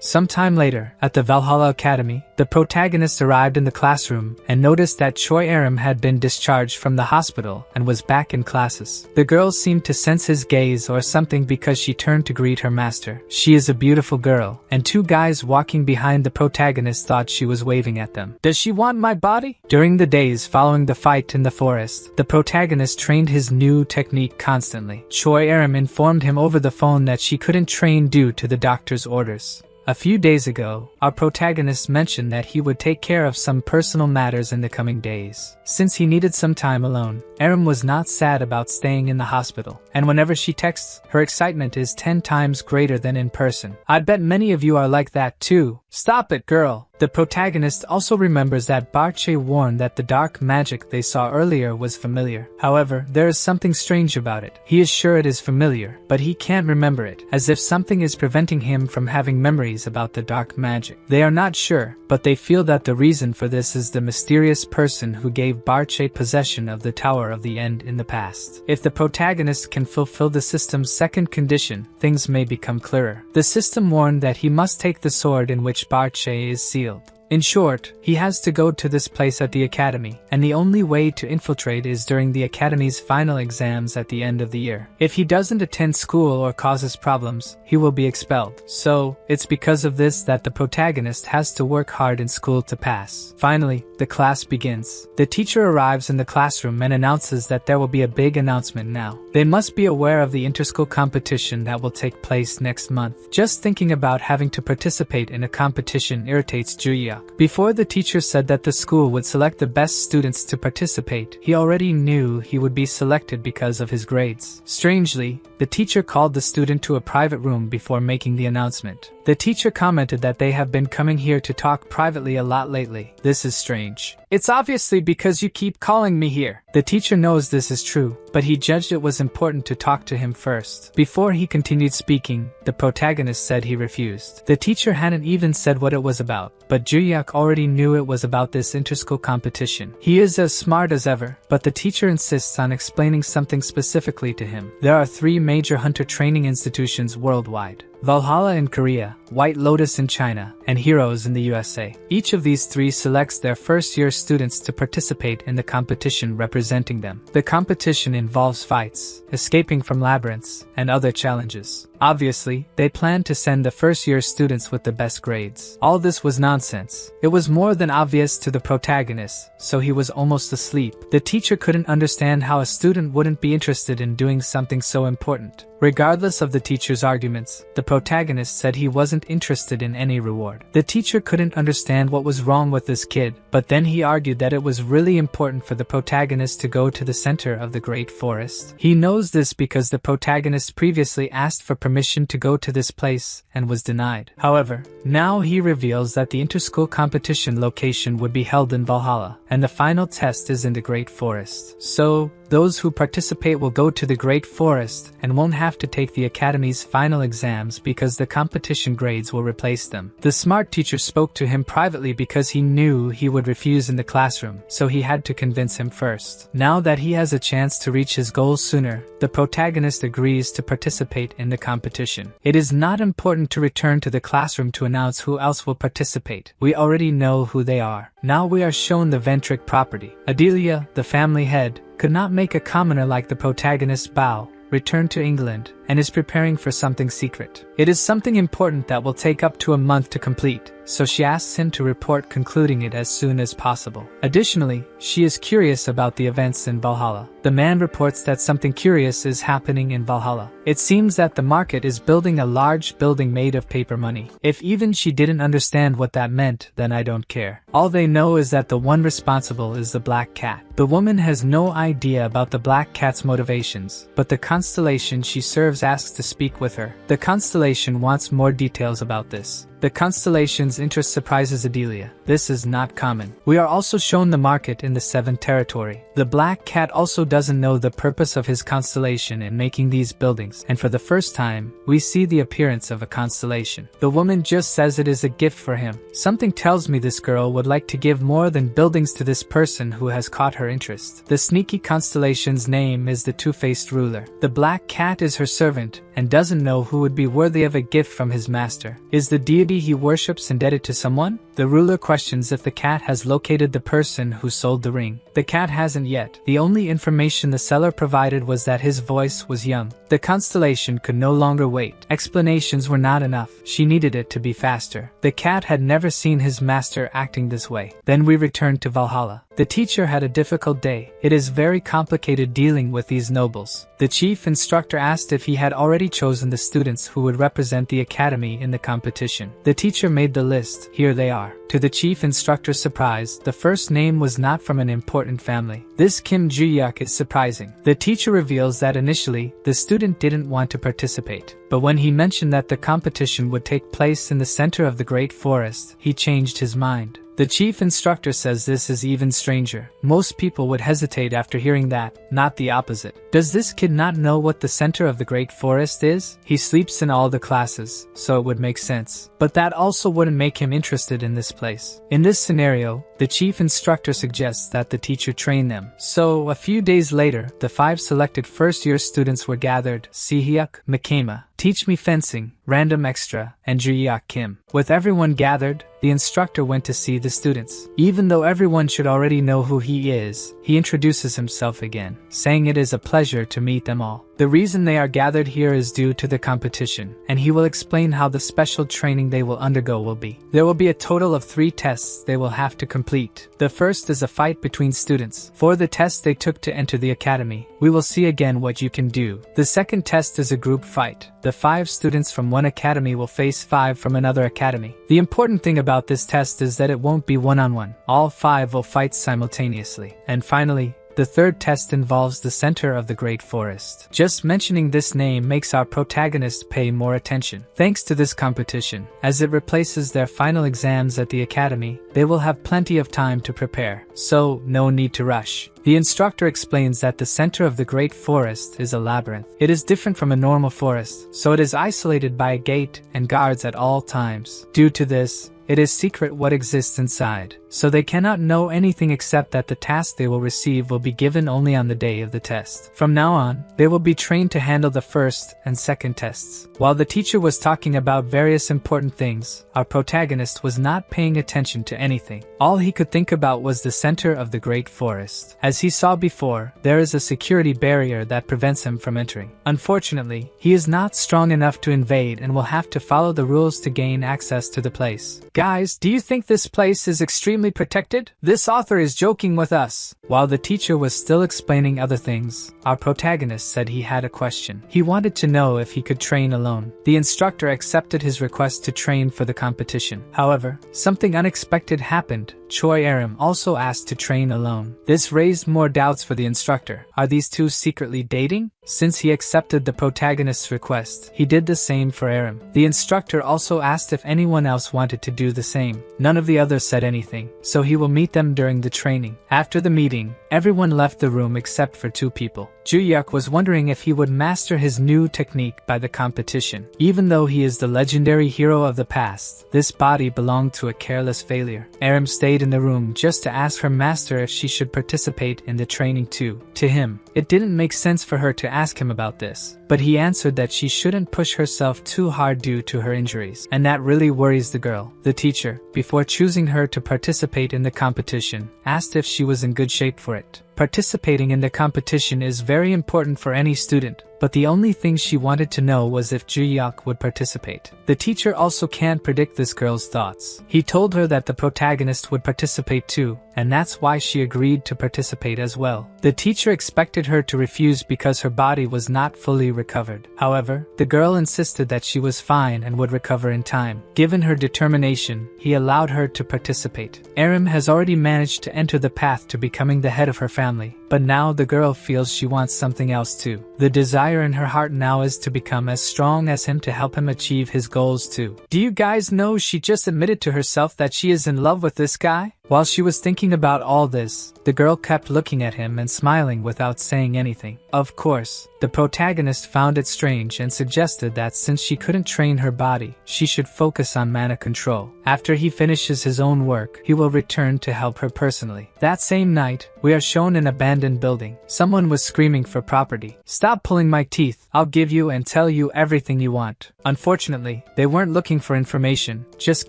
Sometime later, at the Valhalla Academy, the protagonist arrived in the classroom and noticed that Choi Aram had been discharged from the hospital and was back in classes. The girl seemed to sense his gaze or something because she turned to greet her master. She is a beautiful girl, and two guys walking behind the protagonist thought she was waving at them. Does she want my body? During the days following the fight in the forest, the protagonist trained his new technique constantly. Choi Aram informed him over the phone that she couldn't train due to the doctor's orders. A few days ago, our protagonist mentioned that he would take care of some personal matters in the coming days. Since he needed some time alone, Aram was not sad about staying in the hospital, and whenever she texts, her excitement is 10 times greater than in person. I'd bet many of you are like that too. Stop it, girl. The protagonist also remembers that Barche warned that the dark magic they saw earlier was familiar. However, there is something strange about it. He is sure it is familiar, but he can't remember it, as if something is preventing him from having memories about the dark magic. They are not sure, but they feel that the reason for this is the mysterious person who gave Barche possession of the Tower of the End in the past. If the protagonist can fulfill the system's second condition, things may become clearer. The system warned that he must take the sword in which Barche is sealed. In short, he has to go to this place at the academy, and the only way to infiltrate is during the academy's final exams at the end of the year. If he doesn't attend school or causes problems, he will be expelled. So, it's because of this that the protagonist has to work hard in school to pass. Finally, the class begins. The teacher arrives in the classroom and announces that there will be a big announcement now. They must be aware of the interschool competition that will take place next month. Just thinking about having to participate in a competition irritates Juhyeok. Before the teacher said that the school would select the best students to participate, he already knew he would be selected because of his grades. Strangely, the teacher called the student to a private room before making the announcement. The teacher commented that they have been coming here to talk privately a lot lately. This is strange. It's obviously because you keep calling me here. The teacher knows this is true, but he judged it was important to talk to him first. Before he continued speaking, the protagonist said he refused. The teacher hadn't even said what it was about, but Juhyeok already knew it was about this interschool competition. He is as smart as ever, but the teacher insists on explaining something specifically to him. There are 3 major hunter training institutions worldwide: Valhalla in Korea, White Lotus in China, and Heroes in the USA. Each of these 3 selects their first-year students to participate in the competition representing them. The competition involves fights, escaping from labyrinths, and other challenges. Obviously, they planned to send the first-year students with the best grades. All this was nonsense. It was more than obvious to the protagonist, so he was almost asleep. The teacher couldn't understand how a student wouldn't be interested in doing something so important. Regardless of the teacher's arguments, the protagonist said he wasn't interested in any reward. The teacher couldn't understand what was wrong with this kid, but then he argued that it was really important for the protagonist to go to the center of the great forest. He knows this because the protagonist previously asked for permission to go to this place and was denied. However, now he reveals that the inter-school competition location would be held in Valhalla, and the final test is in the Great Forest. So, those who participate will go to the Great Forest and won't have to take the Academy's final exams because the competition grades will replace them. The smart teacher spoke to him privately because he knew he would refuse in the classroom, so he had to convince him first. Now that he has a chance to reach his goals sooner, the protagonist agrees to participate in the competition. It is not important to return to the classroom to announce who else will participate. We already know who they are. Now we are shown the Ventric property. Adelia, the family head, could not make a commoner like the protagonist Bao, returned to England, and is preparing for something secret. It is something important that will take up to a month to complete, so she asks him to report concluding it as soon as possible. Additionally, she is curious about the events in Valhalla. The man reports that something curious is happening in Valhalla. It seems that the market is building a large building made of paper money. If even she didn't understand what that meant, then I don't care. All they know is that the one responsible is the Black Cat. The woman has no idea about the Black Cat's motivations, but the constellation she serves asks to speak with her. The constellation wants more details about this. The constellation's interest surprises Adelia. This is not common. We are also shown the market in the 7th territory. The Black Cat also doesn't know the purpose of his constellation in making these buildings, and for the first time, we see the appearance of a constellation. The woman just says it is a gift for him. Something tells me this girl would like to give more than buildings to this person who has caught her interest. The sneaky constellation's name is the Two-Faced Ruler. The Black Cat is her servant, and doesn't know who would be worthy of a gift from his master. Is the deity he worships indebted to someone? The ruler questions if the cat has located the person who sold the ring. The cat hasn't yet. The only information the seller provided was that his voice was young. The constellation could no longer wait. Explanations were not enough. She needed it to be faster. The cat had never seen his master acting this way. Then we returned to Valhalla. The teacher had a difficult day. It is very complicated dealing with these nobles. The chief instructor asked if he had already chosen the students who would represent the academy in the competition. The teacher made the list. Here they are. To the chief instructor's surprise, the first name was not from an important family. This Kim Juhyeok is surprising. The teacher reveals that initially, the student didn't want to participate. But when he mentioned that the competition would take place in the center of the Great Forest, he changed his mind. The chief instructor says this is even stranger. Most people would hesitate after hearing that, not the opposite. Does this kid not know what the center of the Great Forest is? He sleeps in all the classes, so it would make sense. But that also wouldn't make him interested in this place. In this scenario, the chief instructor suggests that the teacher train them. So, a few days later, the 5 selected first-year students were gathered: Sehyuk, Makema, Teach Me Fencing, Random Extra, and Juhyeok Kim. With everyone gathered, the instructor went to see the students. Even though everyone should already know who he is, he introduces himself again, saying it is a pleasure to meet them all. The reason they are gathered here is due to the competition, and he will explain how the special training they will undergo will be. There will be a total of 3 tests they will have to complete. The first is a fight between students. For the test they took to enter the academy, we will see again what you can do. The second test is a group fight. The 5 students from one academy will face 5 from another academy. The important thing about this test is that it won't be one-on-one. All 5 will fight simultaneously. And finally, the third test involves the center of the Great Forest. Just mentioning this name makes our protagonist pay more attention. Thanks to this competition, as it replaces their final exams at the academy, they will have plenty of time to prepare. So, no need to rush. The instructor explains that the center of the Great Forest is a labyrinth. It is different from a normal forest, so it is isolated by a gate and guards at all times. Due to this, it is secret what exists inside, so they cannot know anything except that the task they will receive will be given only on the day of the test. From now on, they will be trained to handle the first and second tests. While the teacher was talking about various important things, our protagonist was not paying attention to anything. All he could think about was the center of the Great Forest. As he saw before, there is a security barrier that prevents him from entering. Unfortunately, he is not strong enough to invade and will have to follow the rules to gain access to the place. Guys, do you think this place is extremely protected? This author is joking with us. While the teacher was still explaining other things, our protagonist said he had a question. He wanted to know if he could train alone. The instructor accepted his request to train for the competition. However, something unexpected happened. Choi Aram also asked to train alone. This raised more doubts for the instructor. Are these two secretly dating? Since he accepted the protagonist's request, he did the same for Aram. The instructor also asked if anyone else wanted to do the same. None of the others said anything, so he will meet them during the training. After the meeting, everyone left the room except for two people. Juhyeok was wondering if he would master his new technique by the competition. Even though he is the legendary hero of the past, this body belonged to a careless failure. Aram stayed in the room just to ask her master if she should participate in the training too. To him, it didn't make sense for her to ask him about this, but he answered that she shouldn't push herself too hard due to her injuries, and that really worries the girl. The teacher, before choosing her to participate in the competition, asked if she was in good shape for it. Participating in the competition is very important for any student, but the only thing she wanted to know was if Juhyeok would participate. The teacher also can't predict this girl's thoughts. He told her that the protagonist would participate too, and that's why she agreed to participate as well. The teacher expected her to refuse because her body was not fully recovered. However, the girl insisted that she was fine and would recover in time. Given her determination, he allowed her to participate. Aram has already managed to enter the path to becoming the head of her family, but now the girl feels she wants something else too. The desire in her heart now is to become as strong as him to help him achieve his goals too. Do you guys know she just admitted to herself that she is in love with this guy? While she was thinking about all this, the girl kept looking at him and smiling without saying anything. Of course, the protagonist found it strange and suggested that since she couldn't train her body, she should focus on mana control. After he finishes his own work, he will return to help her personally. That same night, we are shown an abandoned building. Someone was screaming for property. "Stop pulling my teeth, I'll give you and tell you everything you want." Unfortunately, they weren't looking for information, just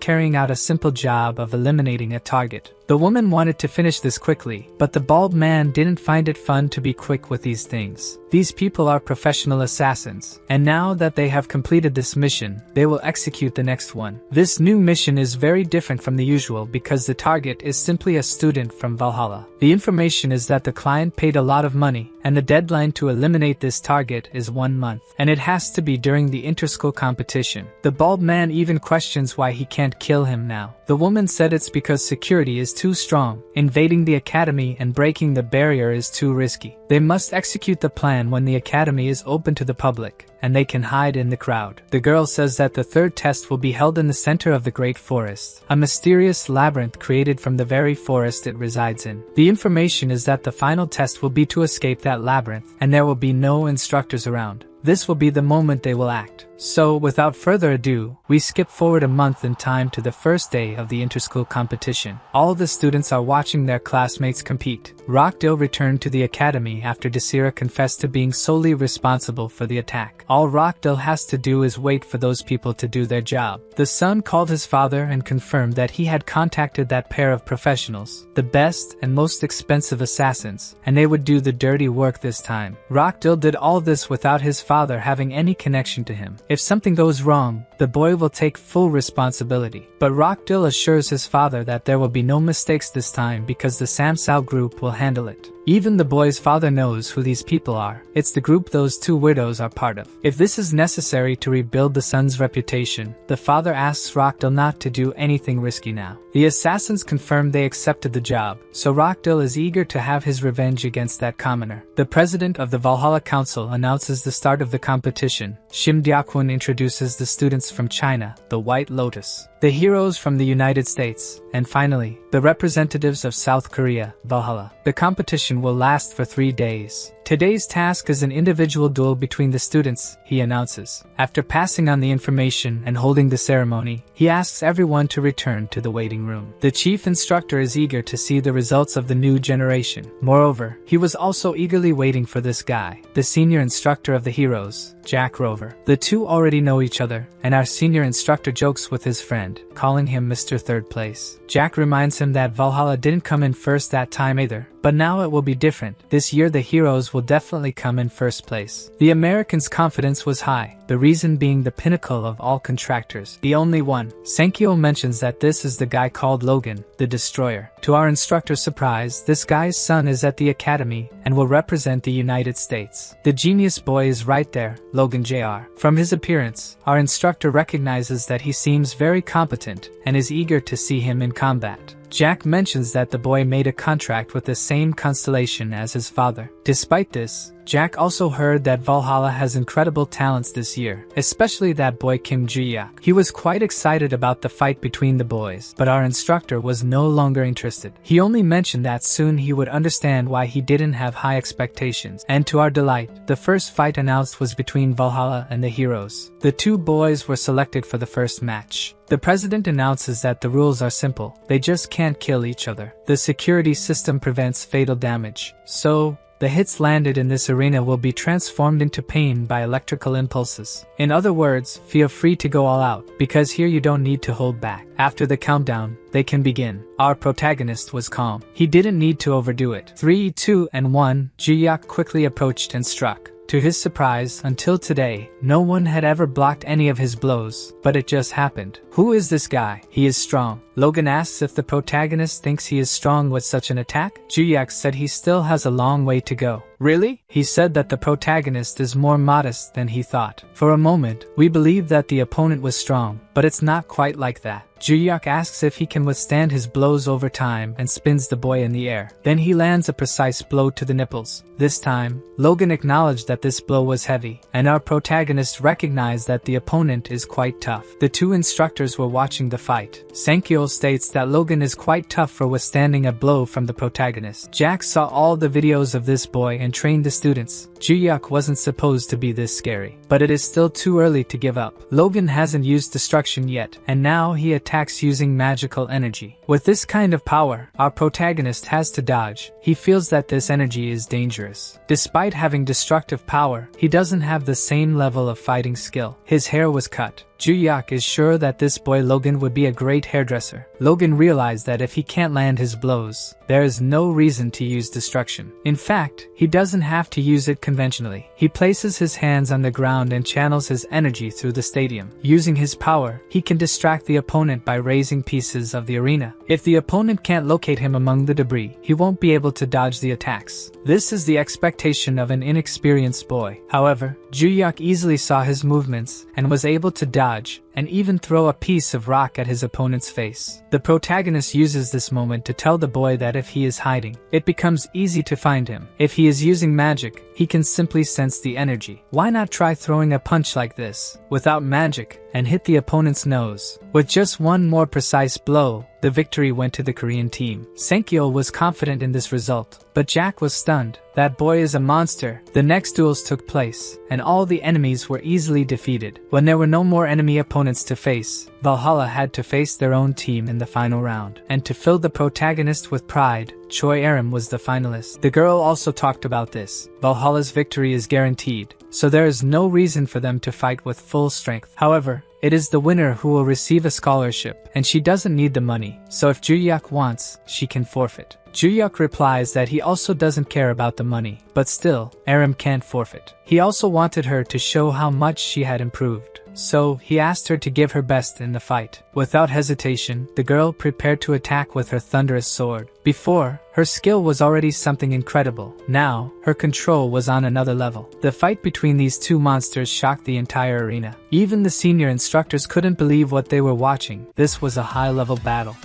carrying out a simple job of eliminating a target. The woman wanted to finish this quickly, but the bald man didn't find it fun to be quick with these things. These people are professional assassins, and now that they have completed this mission, they will execute the next one. This new mission is very different from the usual because the target is simply a student from Valhalla. The information is that the client paid a lot of money, and the deadline to eliminate this target is 1 month, and it has to be during the inter-school competition. The bald man even questions why he can't kill him now. The woman said it's because security is too strong. Invading the academy and breaking the barrier is too risky. They must execute the plan when the academy is open to the public, and they can hide in the crowd. The girl says that the third test will be held in the center of the Great Forest, a mysterious labyrinth created from the very forest it resides in. The information is that the final test will be to escape that labyrinth, and there will be no instructors around. This will be the moment they will act. So, without further ado, we skip forward a month in time to the first day of the inter-school competition. All the students are watching their classmates compete. Rockdale returned to the academy after Desira confessed to being solely responsible for the attack. All Rockdale has to do is wait for those people to do their job. The son called his father and confirmed that he had contacted that pair of professionals, the best and most expensive assassins, and they would do the dirty work this time. Rockdale did all this without his father having any connection to him. If something goes wrong, the boy will take full responsibility. But Rockdale assures his father that there will be no mistakes this time because the Samsao group will handle it. Even the boy's father knows who these people are. It's the group those two widows are part of. If this is necessary to rebuild the son's reputation, the father asks Rockdale not to do anything risky now. The assassins confirm they accepted the job, so Rockdale is eager to have his revenge against that commoner. The president of the Valhalla Council announces the start of the competition. Shim Dyakwon introduces the students from China, the White Lotus, the heroes from the United States, and finally, the representatives of South Korea, Valhalla. The competition will last for 3 days. Today's task is an individual duel between the students, he announces. After passing on the information and holding the ceremony, he asks everyone to return to the waiting room. The chief instructor is eager to see the results of the new generation. Moreover, he was also eagerly waiting for this guy, the senior instructor of the heroes, Jack Rover. The two already know each other, and our senior instructor jokes with his friend, calling him Mr. Third Place. Jack reminds him that Valhalla didn't come in first that time either, but now it will be different. This year the heroes will definitely come in first place. The Americans' confidence was high. the reason being the pinnacle of all contractors, the only one. Sankyo mentions that this is the guy called Logan, the Destroyer. To our instructor's surprise, this guy's son is at the academy and will represent the United States. The genius boy is right there, Logan Jr. From his appearance, our instructor recognizes that he seems very competent and is eager to see him in combat. Jack mentions that the boy made a contract with the same constellation as his father. Despite this, Jack also heard that Valhalla has incredible talents this year, especially that boy Kim Juhyeok. He was quite excited about the fight between the boys, but our instructor was no longer interested. He only mentioned that soon he would understand why he didn't have high expectations. And to our delight, the first fight announced was between Valhalla and the heroes. The two boys were selected for the first match. The president announces that the rules are simple, they just can't kill each other. The security system prevents fatal damage, so the hits landed in this arena will be transformed into pain by electrical impulses. In other words, feel free to go all out, because here you don't need to hold back. After the countdown, they can begin. Our protagonist was calm. He didn't need to overdo it. 3, 2, and 1, Juhyeok quickly approached and struck. To his surprise, until today, no one had ever blocked any of his blows, but it just happened. Who is this guy? He is strong. Logan asks if the protagonist thinks he is strong with such an attack. Juhyeok said he still has a long way to go. Really? He said that the protagonist is more modest than he thought. For a moment, we believed that the opponent was strong, but it's not quite like that. Juhyeok asks if he can withstand his blows over time and spins the boy in the air. Then he lands a precise blow to the nipples. This time, Logan acknowledged that this blow was heavy, and our protagonist recognized that the opponent is quite tough. The two instructors were watching the fight. Sankyo states that Logan is quite tough for withstanding a blow from the protagonist. Jack saw all the videos of this boy and trained the students. Juhyeok wasn't supposed to be this scary, but it is still too early to give up. Logan hasn't used destruction yet, and now he attacks using magical energy. With this kind of power, our protagonist has to dodge. He feels that this energy is dangerous. Despite having destructive power, he doesn't have the same level of fighting skill. His hair was cut. Juhyeok is sure that this boy Logan would be a great hairdresser. Logan realized that if he can't land his blows, there is no reason to use destruction. In fact, he doesn't have to use it conventionally. He places his hands on the ground and channels his energy through the stadium. Using his power, he can distract the opponent by raising pieces of the arena. If the opponent can't locate him among the debris, he won't be able to dodge the attacks. This is the expectation of an inexperienced boy. However, Juhyeok easily saw his movements and was able to dodge and even throw a piece of rock at his opponent's face. The protagonist uses this moment to tell the boy that if he is hiding, it becomes easy to find him. If he is using magic, he can simply sense the energy. Why not try throwing a punch like this, without magic, and hit the opponent's nose? With just one more precise blow, the victory went to the Korean team. Sankyo was confident in this result, but Jack was stunned. That boy is a monster. The next duels took place, and all the enemies were easily defeated. When there were no more enemy opponents to face, Valhalla had to face their own team in the final round. And to fill the protagonist with pride, Choi Aram was the finalist. The girl also talked about this. Valhalla's victory is guaranteed, so there is no reason for them to fight with full strength. However, it is the winner who will receive a scholarship, and she doesn't need the money, so if Juhyeok wants, she can forfeit. Juhyeok replies that he also doesn't care about the money, but still, Aram can't forfeit. He also wanted her to show how much she had improved, so he asked her to give her best in the fight. Without hesitation, the girl prepared to attack with her thunderous sword. Before, her skill was already something incredible. Now, her control was on another level. The fight between these two monsters shocked the entire arena. Even the senior instructors couldn't believe what they were watching. This was a high-level battle.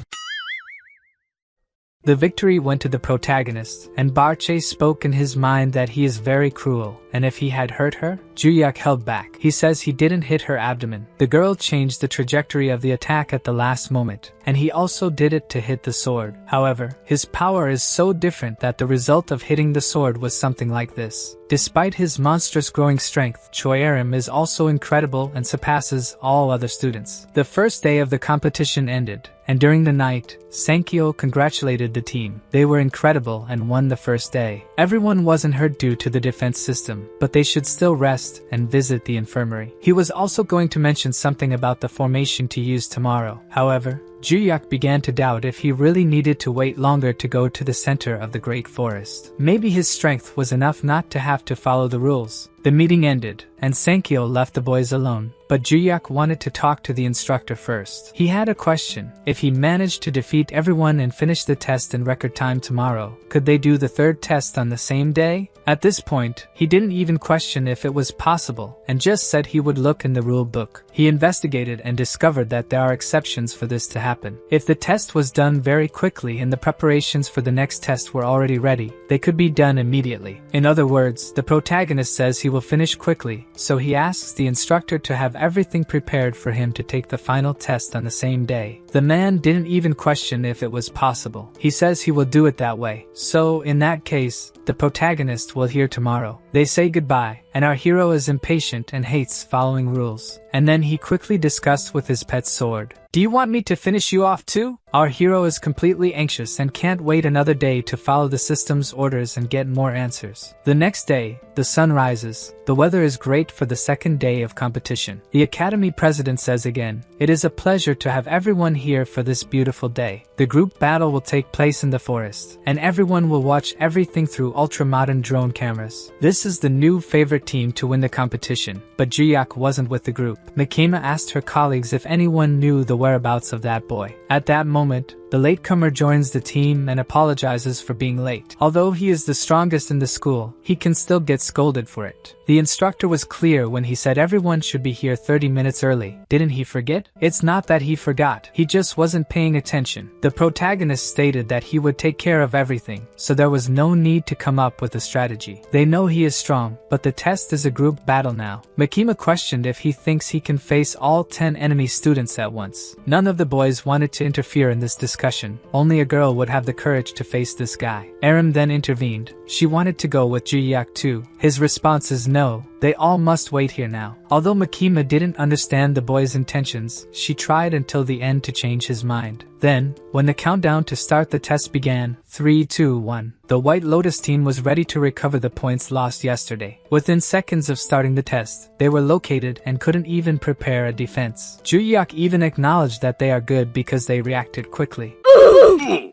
The victory went to the protagonist, and Barche spoke in his mind that he is very cruel, and if he had hurt her, Juhyeok held back. He says he didn't hit her abdomen. The girl changed the trajectory of the attack at the last moment, and he also did it to hit the sword. However, his power is so different that the result of hitting the sword was something like this. Despite his monstrous growing strength, Choi Aram is also incredible and surpasses all other students. The first day of the competition ended, and during the night, Sankyo congratulated the team. They were incredible and won the first day. Everyone wasn't hurt due to the defense system, but they should still rest and visit the infirmary. He was also going to mention something about the formation to use tomorrow. However, Juhyeok began to doubt if he really needed to wait longer to go to the center of the great forest. Maybe his strength was enough not to have to follow the rules. The meeting ended, and Sankyo left the boys alone. But Juhyeok wanted to talk to the instructor first. He had a question. If he managed to defeat everyone and finish the test in record time tomorrow, could they do the third test on the same day? At this point, he didn't even question if it was possible, and just said he would look in the rule book. He investigated and discovered that there are exceptions for this to happen. If the test was done very quickly and the preparations for the next test were already ready, they could be done immediately. In other words, the protagonist says he will finish quickly, so he asks the instructor to have everything prepared for him to take the final test on the same day. The man didn't even question if it was possible. He says he will do it that way. So, in that case, the protagonist will hear tomorrow. They say goodbye, and our hero is impatient and hates following rules. And then he quickly discussed with his pet sword. Do you want me to finish you off too? Our hero is completely anxious and can't wait another day to follow the system's orders and get more answers. The next day, the sun rises. The weather is great for the second day of competition. The academy president says again, "It is a pleasure to have everyone here for this beautiful day. The group battle will take place in the forest, and everyone will watch everything through ultra-modern drone cameras. This is the new favorite team to win the competition." But Juhyeok wasn't with the group. Makima asked her colleagues if anyone knew the whereabouts of that boy. At that moment, the latecomer joins the team and apologizes for being late. Although he is the strongest in the school, he can still get scolded for it. The instructor was clear when he said everyone should be here 30 minutes early. Didn't he forget? It's not that he forgot, he just wasn't paying attention. The protagonist stated that he would take care of everything, so there was no need to come up with a strategy. They know he is strong, but the test is a group battle now. Makima questioned if he thinks he can face all 10 enemy students at once. None of the boys wanted to interfere in this discussion. Only a girl would have the courage to face this guy. Aram then intervened. She wanted to go with Juhyeok too. His response is no, they all must wait here now. Although Makima didn't understand the boy's intentions, she tried until the end to change his mind. Then, when the countdown to start the test began, 3, 2, 1, the White Lotus team was ready to recover the points lost yesterday. Within seconds of starting the test, they were located and couldn't even prepare a defense. Juhyeok even acknowledged that they are good because they reacted quickly.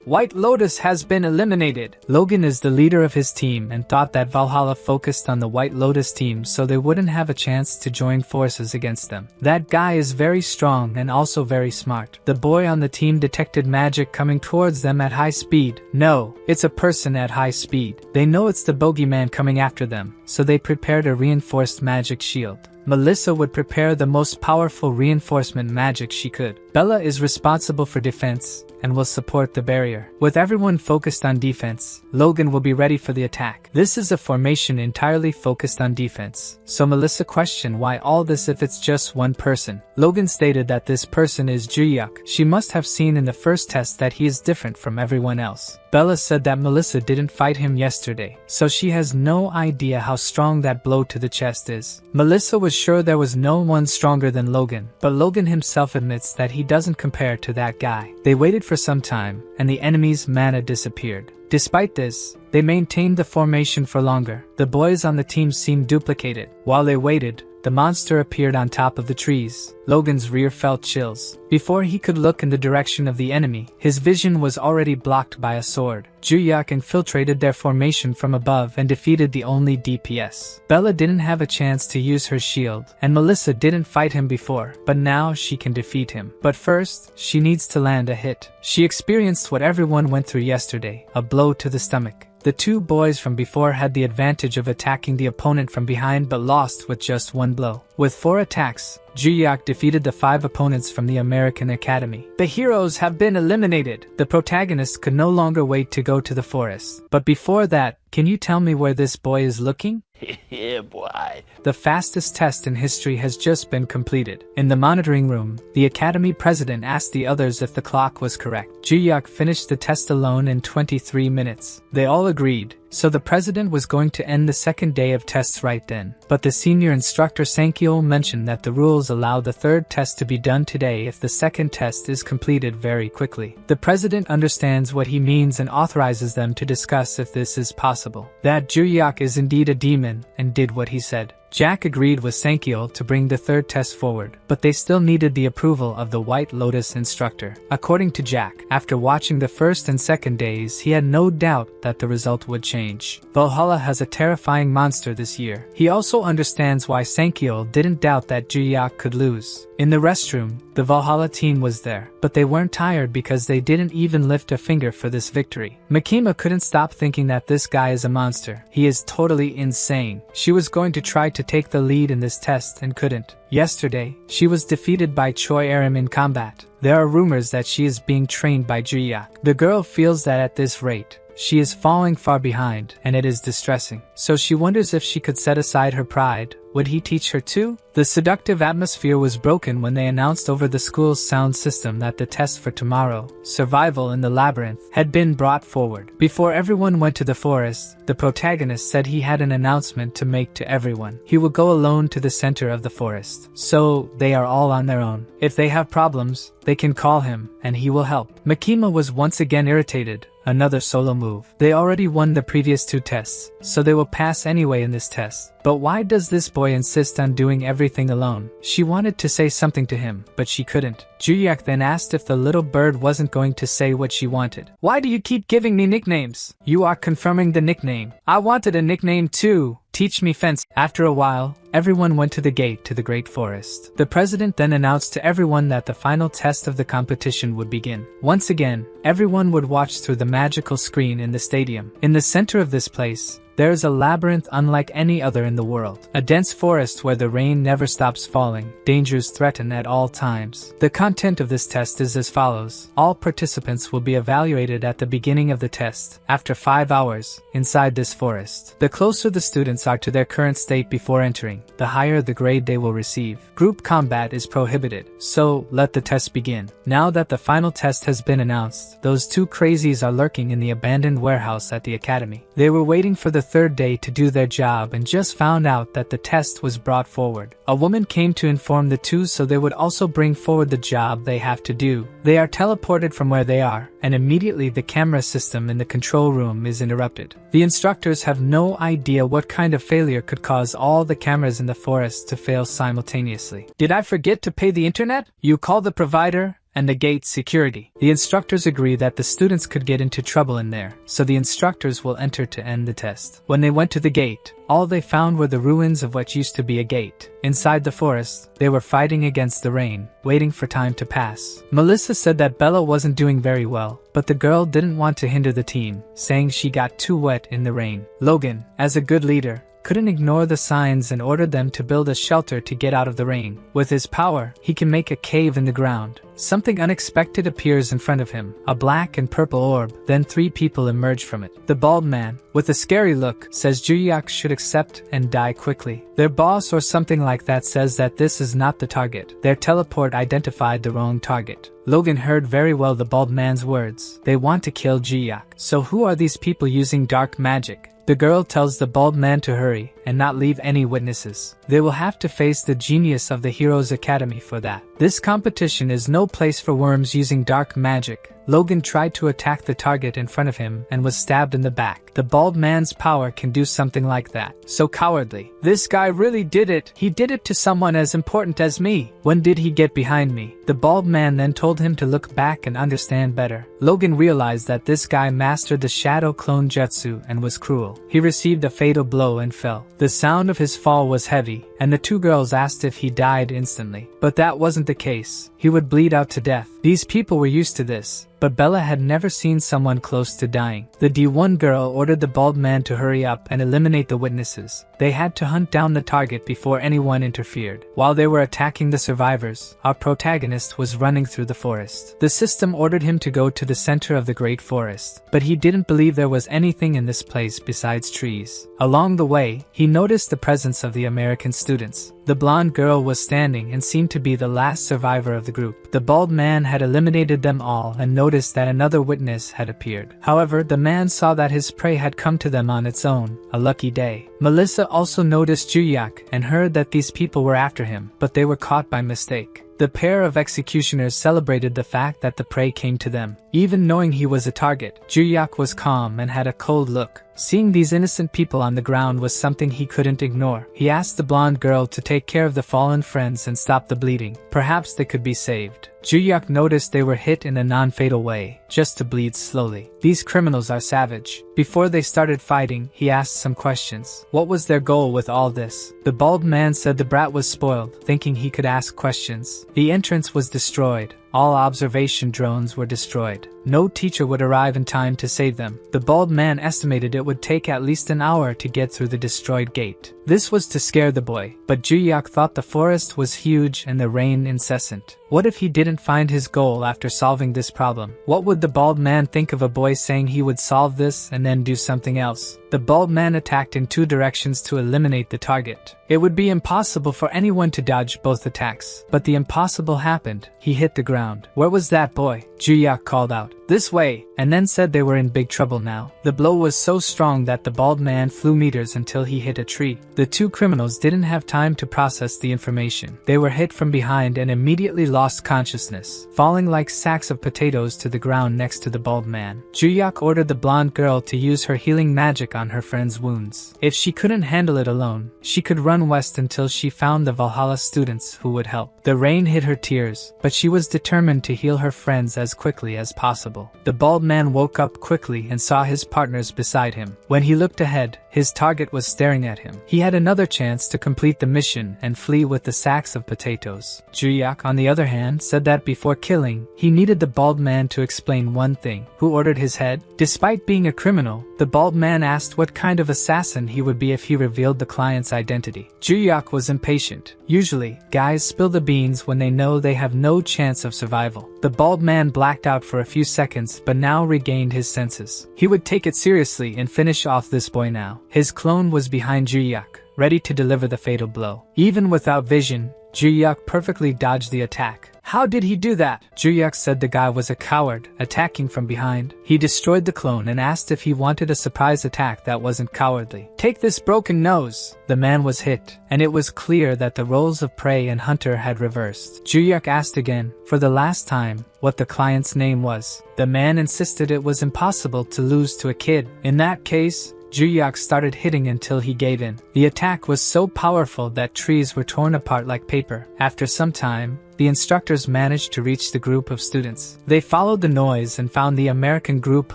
White Lotus has been eliminated. Logan is the leader of his team and thought that Valhalla focused on the White Lotus team so they wouldn't have a chance to join forces against them. That guy is very strong and also very smart. The boy on the team detected magic coming towards them at high speed. No, it's a person at high speed. They know it's the bogeyman coming after them, so they prepared a reinforced magic shield. Melissa would prepare the most powerful reinforcement magic she could. Bella is responsible for defense and will support the barrier. With everyone focused on defense, Logan will be ready for the attack. This is a formation entirely focused on defense. So Melissa questioned why all this if it's just one person. Logan stated that this person is Juhyeok. She must have seen in the first test that he is different from everyone else. Bella said that Melissa didn't fight him yesterday, so she has no idea how strong that blow to the chest is. Melissa was sure there was no one stronger than Logan, but Logan himself admits that he doesn't compare to that guy. They waited for some time, and the enemy's mana disappeared. Despite this, they maintained the formation for longer. The boys on the team seemed duplicated. While they waited, the monster appeared on top of the trees. Logan's rear felt chills. Before he could look in the direction of the enemy, his vision was already blocked by a sword. Juhyeok infiltrated their formation from above and defeated the only DPS. Bella didn't have a chance to use her shield, and Melissa didn't fight him before, but now she can defeat him. But first, she needs to land a hit. She experienced what everyone went through yesterday, a blow to the stomach. The two boys from before had the advantage of attacking the opponent from behind but lost with just one blow. With 4 attacks, Juhyeok defeated the 5 opponents from the American Academy. The heroes have been eliminated. The protagonist could no longer wait to go to the forest. But before that, can you tell me where this boy is looking? Yeah, boy. The fastest test in history has just been completed. In the monitoring room, the academy president asked the others if the clock was correct. Juhyeok finished the test alone in 23 minutes. They all agreed, so the president was going to end the second day of tests right then. But the senior instructor Sankyo mentioned that the rules allow the third test to be done today if the second test is completed very quickly. The president understands what he means and authorizes them to discuss if this is possible. That Juhyeok is indeed a demon and did what he said. Jack agreed with Sankyeol to bring the third test forward, but they still needed the approval of the White Lotus instructor. According to Jack, after watching the first and second days, he had no doubt that the result would change. Valhalla has a terrifying monster this year. He also understands why Sankyeol didn't doubt that Juhyeok could lose. In the restroom, the Valhalla team was there, but they weren't tired because they didn't even lift a finger for this victory. Makima couldn't stop thinking that this guy is a monster. He is totally insane. She was going to try to take the lead in this test and couldn't. Yesterday, she was defeated by Choi Aram in combat. There are rumors that she is being trained by Juhyeok. The girl feels that at this rate, she is falling far behind, and it is distressing. So she wonders if she could set aside her pride. Would he teach her too? The seductive atmosphere was broken when they announced over the school's sound system that the test for tomorrow, survival in the labyrinth, had been brought forward. Before everyone went to the forest, the protagonist said he had an announcement to make to everyone. He will go alone to the center of the forest. So, they are all on their own. If they have problems, they can call him, and he will help. Makima was once again irritated. Another solo move. They already won the previous 2 tests, so they will pass anyway in this test. But why does this boy insist on doing everything alone? She wanted to say something to him, but she couldn't. Juhyeok then asked if the little bird wasn't going to say what she wanted. Why do you keep giving me nicknames? You are confirming the nickname. I wanted a nickname too. Teach me fence. After a while, everyone went to the gate to the Great Forest. The president then announced to everyone that the final test of the competition would begin. Once again, everyone would watch through the magical screen in the stadium. In the center of this place, there is a labyrinth unlike any other in the world. A dense forest where the rain never stops falling. Dangers threaten at all times. The content of this test is as follows. All participants will be evaluated at the beginning of the test, after 5 hours, inside this forest. The closer the students are to their current state before entering, the higher the grade they will receive. Group combat is prohibited, so let the test begin. Now that the final test has been announced, those 2 crazies are lurking in the abandoned warehouse at the academy. They were waiting for the third day to do their job and just found out that the test was brought forward. A woman came to inform the 2 so they would also bring forward the job they have to do. They are teleported from where they are, and immediately the camera system in the control room is interrupted. The instructors have no idea what kind of failure could cause all the cameras in the forest to fail simultaneously. Did I forget to pay the internet? You call the provider and the gate security. The instructors agree that the students could get into trouble in there, so the instructors will enter to end the test. When they went to the gate, all they found were the ruins of what used to be a gate. Inside the forest, they were fighting against the rain, waiting for time to pass. Melissa said that Bella wasn't doing very well, but the girl didn't want to hinder the team, saying she got too wet in the rain. Logan, as a good leader, couldn't ignore the signs and ordered them to build a shelter to get out of the rain. With his power, he can make a cave in the ground. Something unexpected appears in front of him, a black and purple orb, then 3 people emerge from it. The bald man, with a scary look, says Juhyeok should accept and die quickly. Their boss or something like that says that this is not the target. Their teleport identified the wrong target. Logan heard very well the bald man's words. They want to kill Juhyeok. So who are these people using dark magic? The girl tells the bald man to hurry and not leave any witnesses. They will have to face the genius of the Heroes Academy for that. This competition is no place for worms using dark magic. Logan tried to attack the target in front of him and was stabbed in the back. The bald man's power can do something like that. So cowardly. This guy really did it. He did it to someone as important as me. When did he get behind me? The bald man then told him to look back and understand better. Logan realized that this guy mastered the shadow clone jutsu and was cruel. He received a fatal blow and fell. The sound of his fall was heavy, and the 2 girls asked if he died instantly. But that wasn't the case. He would bleed out to death. These people were used to this, but Bella had never seen someone close to dying. The D1 girl ordered the bald man to hurry up and eliminate the witnesses. They had to hunt down the target before anyone interfered. While they were attacking the survivors, our protagonist was running through the forest. The system ordered him to go to the center of the Great Forest, but he didn't believe there was anything in this place besides trees. Along the way, he noticed the presence of the American students. The blonde girl was standing and seemed to be the last survivor of the group. The bald man had eliminated them all and noticed that another witness had appeared. However, the man saw that his prey had come to them on its own, a lucky day. Melissa also noticed Juhyeok and heard that these people were after him, but they were caught by mistake. The pair of executioners celebrated the fact that the prey came to them. Even knowing he was a target, Juhyeok was calm and had a cold look. Seeing these innocent people on the ground was something he couldn't ignore. He asked the blonde girl to take care of the fallen friends and stop the bleeding. Perhaps they could be saved. Juhyeok noticed they were hit in a non-fatal way, just to bleed slowly. These criminals are savage. Before they started fighting, he asked some questions. What was their goal with all this? The bald man said the brat was spoiled, thinking he could ask questions. The entrance was destroyed. All observation drones were destroyed. No teacher would arrive in time to save them. The bald man estimated it would take at least an hour to get through the destroyed gate. This was to scare the boy, but Juhyeok thought the forest was huge and the rain incessant. What if he didn't find his goal after solving this problem? What would the bald man think of a boy saying he would solve this and then do something else? The bald man attacked in 2 directions to eliminate the target. It would be impossible for anyone to dodge both attacks. But the impossible happened. He hit the ground. Where was that boy? Juhyeok called out. This way, and then said they were in big trouble now. The blow was so strong that the bald man flew meters until he hit a tree. The 2 criminals didn't have time to process the information. They were hit from behind and immediately lost consciousness, falling like sacks of potatoes to the ground next to the bald man. Juhyeok ordered the blonde girl to use her healing magic on her friend's wounds. If she couldn't handle it alone, she could run west until she found the Valhalla students who would help. The rain hid her tears, but she was determined to heal her friends as quickly as possible. The bald man woke up quickly and saw his partners beside him. When he looked ahead, his target was staring at him. He had another chance to complete the mission and flee with the sacks of potatoes. Juhyeok, on the other hand, said that before killing, he needed the bald man to explain one thing. Who ordered his head? Despite being a criminal, the bald man asked what kind of assassin he would be if he revealed the client's identity. Juhyeok was impatient. Usually, guys spill the beans when they know they have no chance of survival. The bald man blacked out for a few seconds but now regained his senses. He would take it seriously and finish off this boy now. His clone was behind Juhyeok, ready to deliver the fatal blow. Even without vision, Juhyeok perfectly dodged the attack. How did he do that? Juhyeok said the guy was a coward, attacking from behind. He destroyed the clone and asked if he wanted a surprise attack that wasn't cowardly. Take this broken nose. The man was hit, and it was clear that the roles of prey and hunter had reversed. Juhyeok asked again, for the last time, what the client's name was. The man insisted it was impossible to lose to a kid. In that case, Juhyeok started hitting until he gave in. The attack was so powerful that trees were torn apart like paper. After some time, the instructors managed to reach the group of students. They followed the noise and found the American group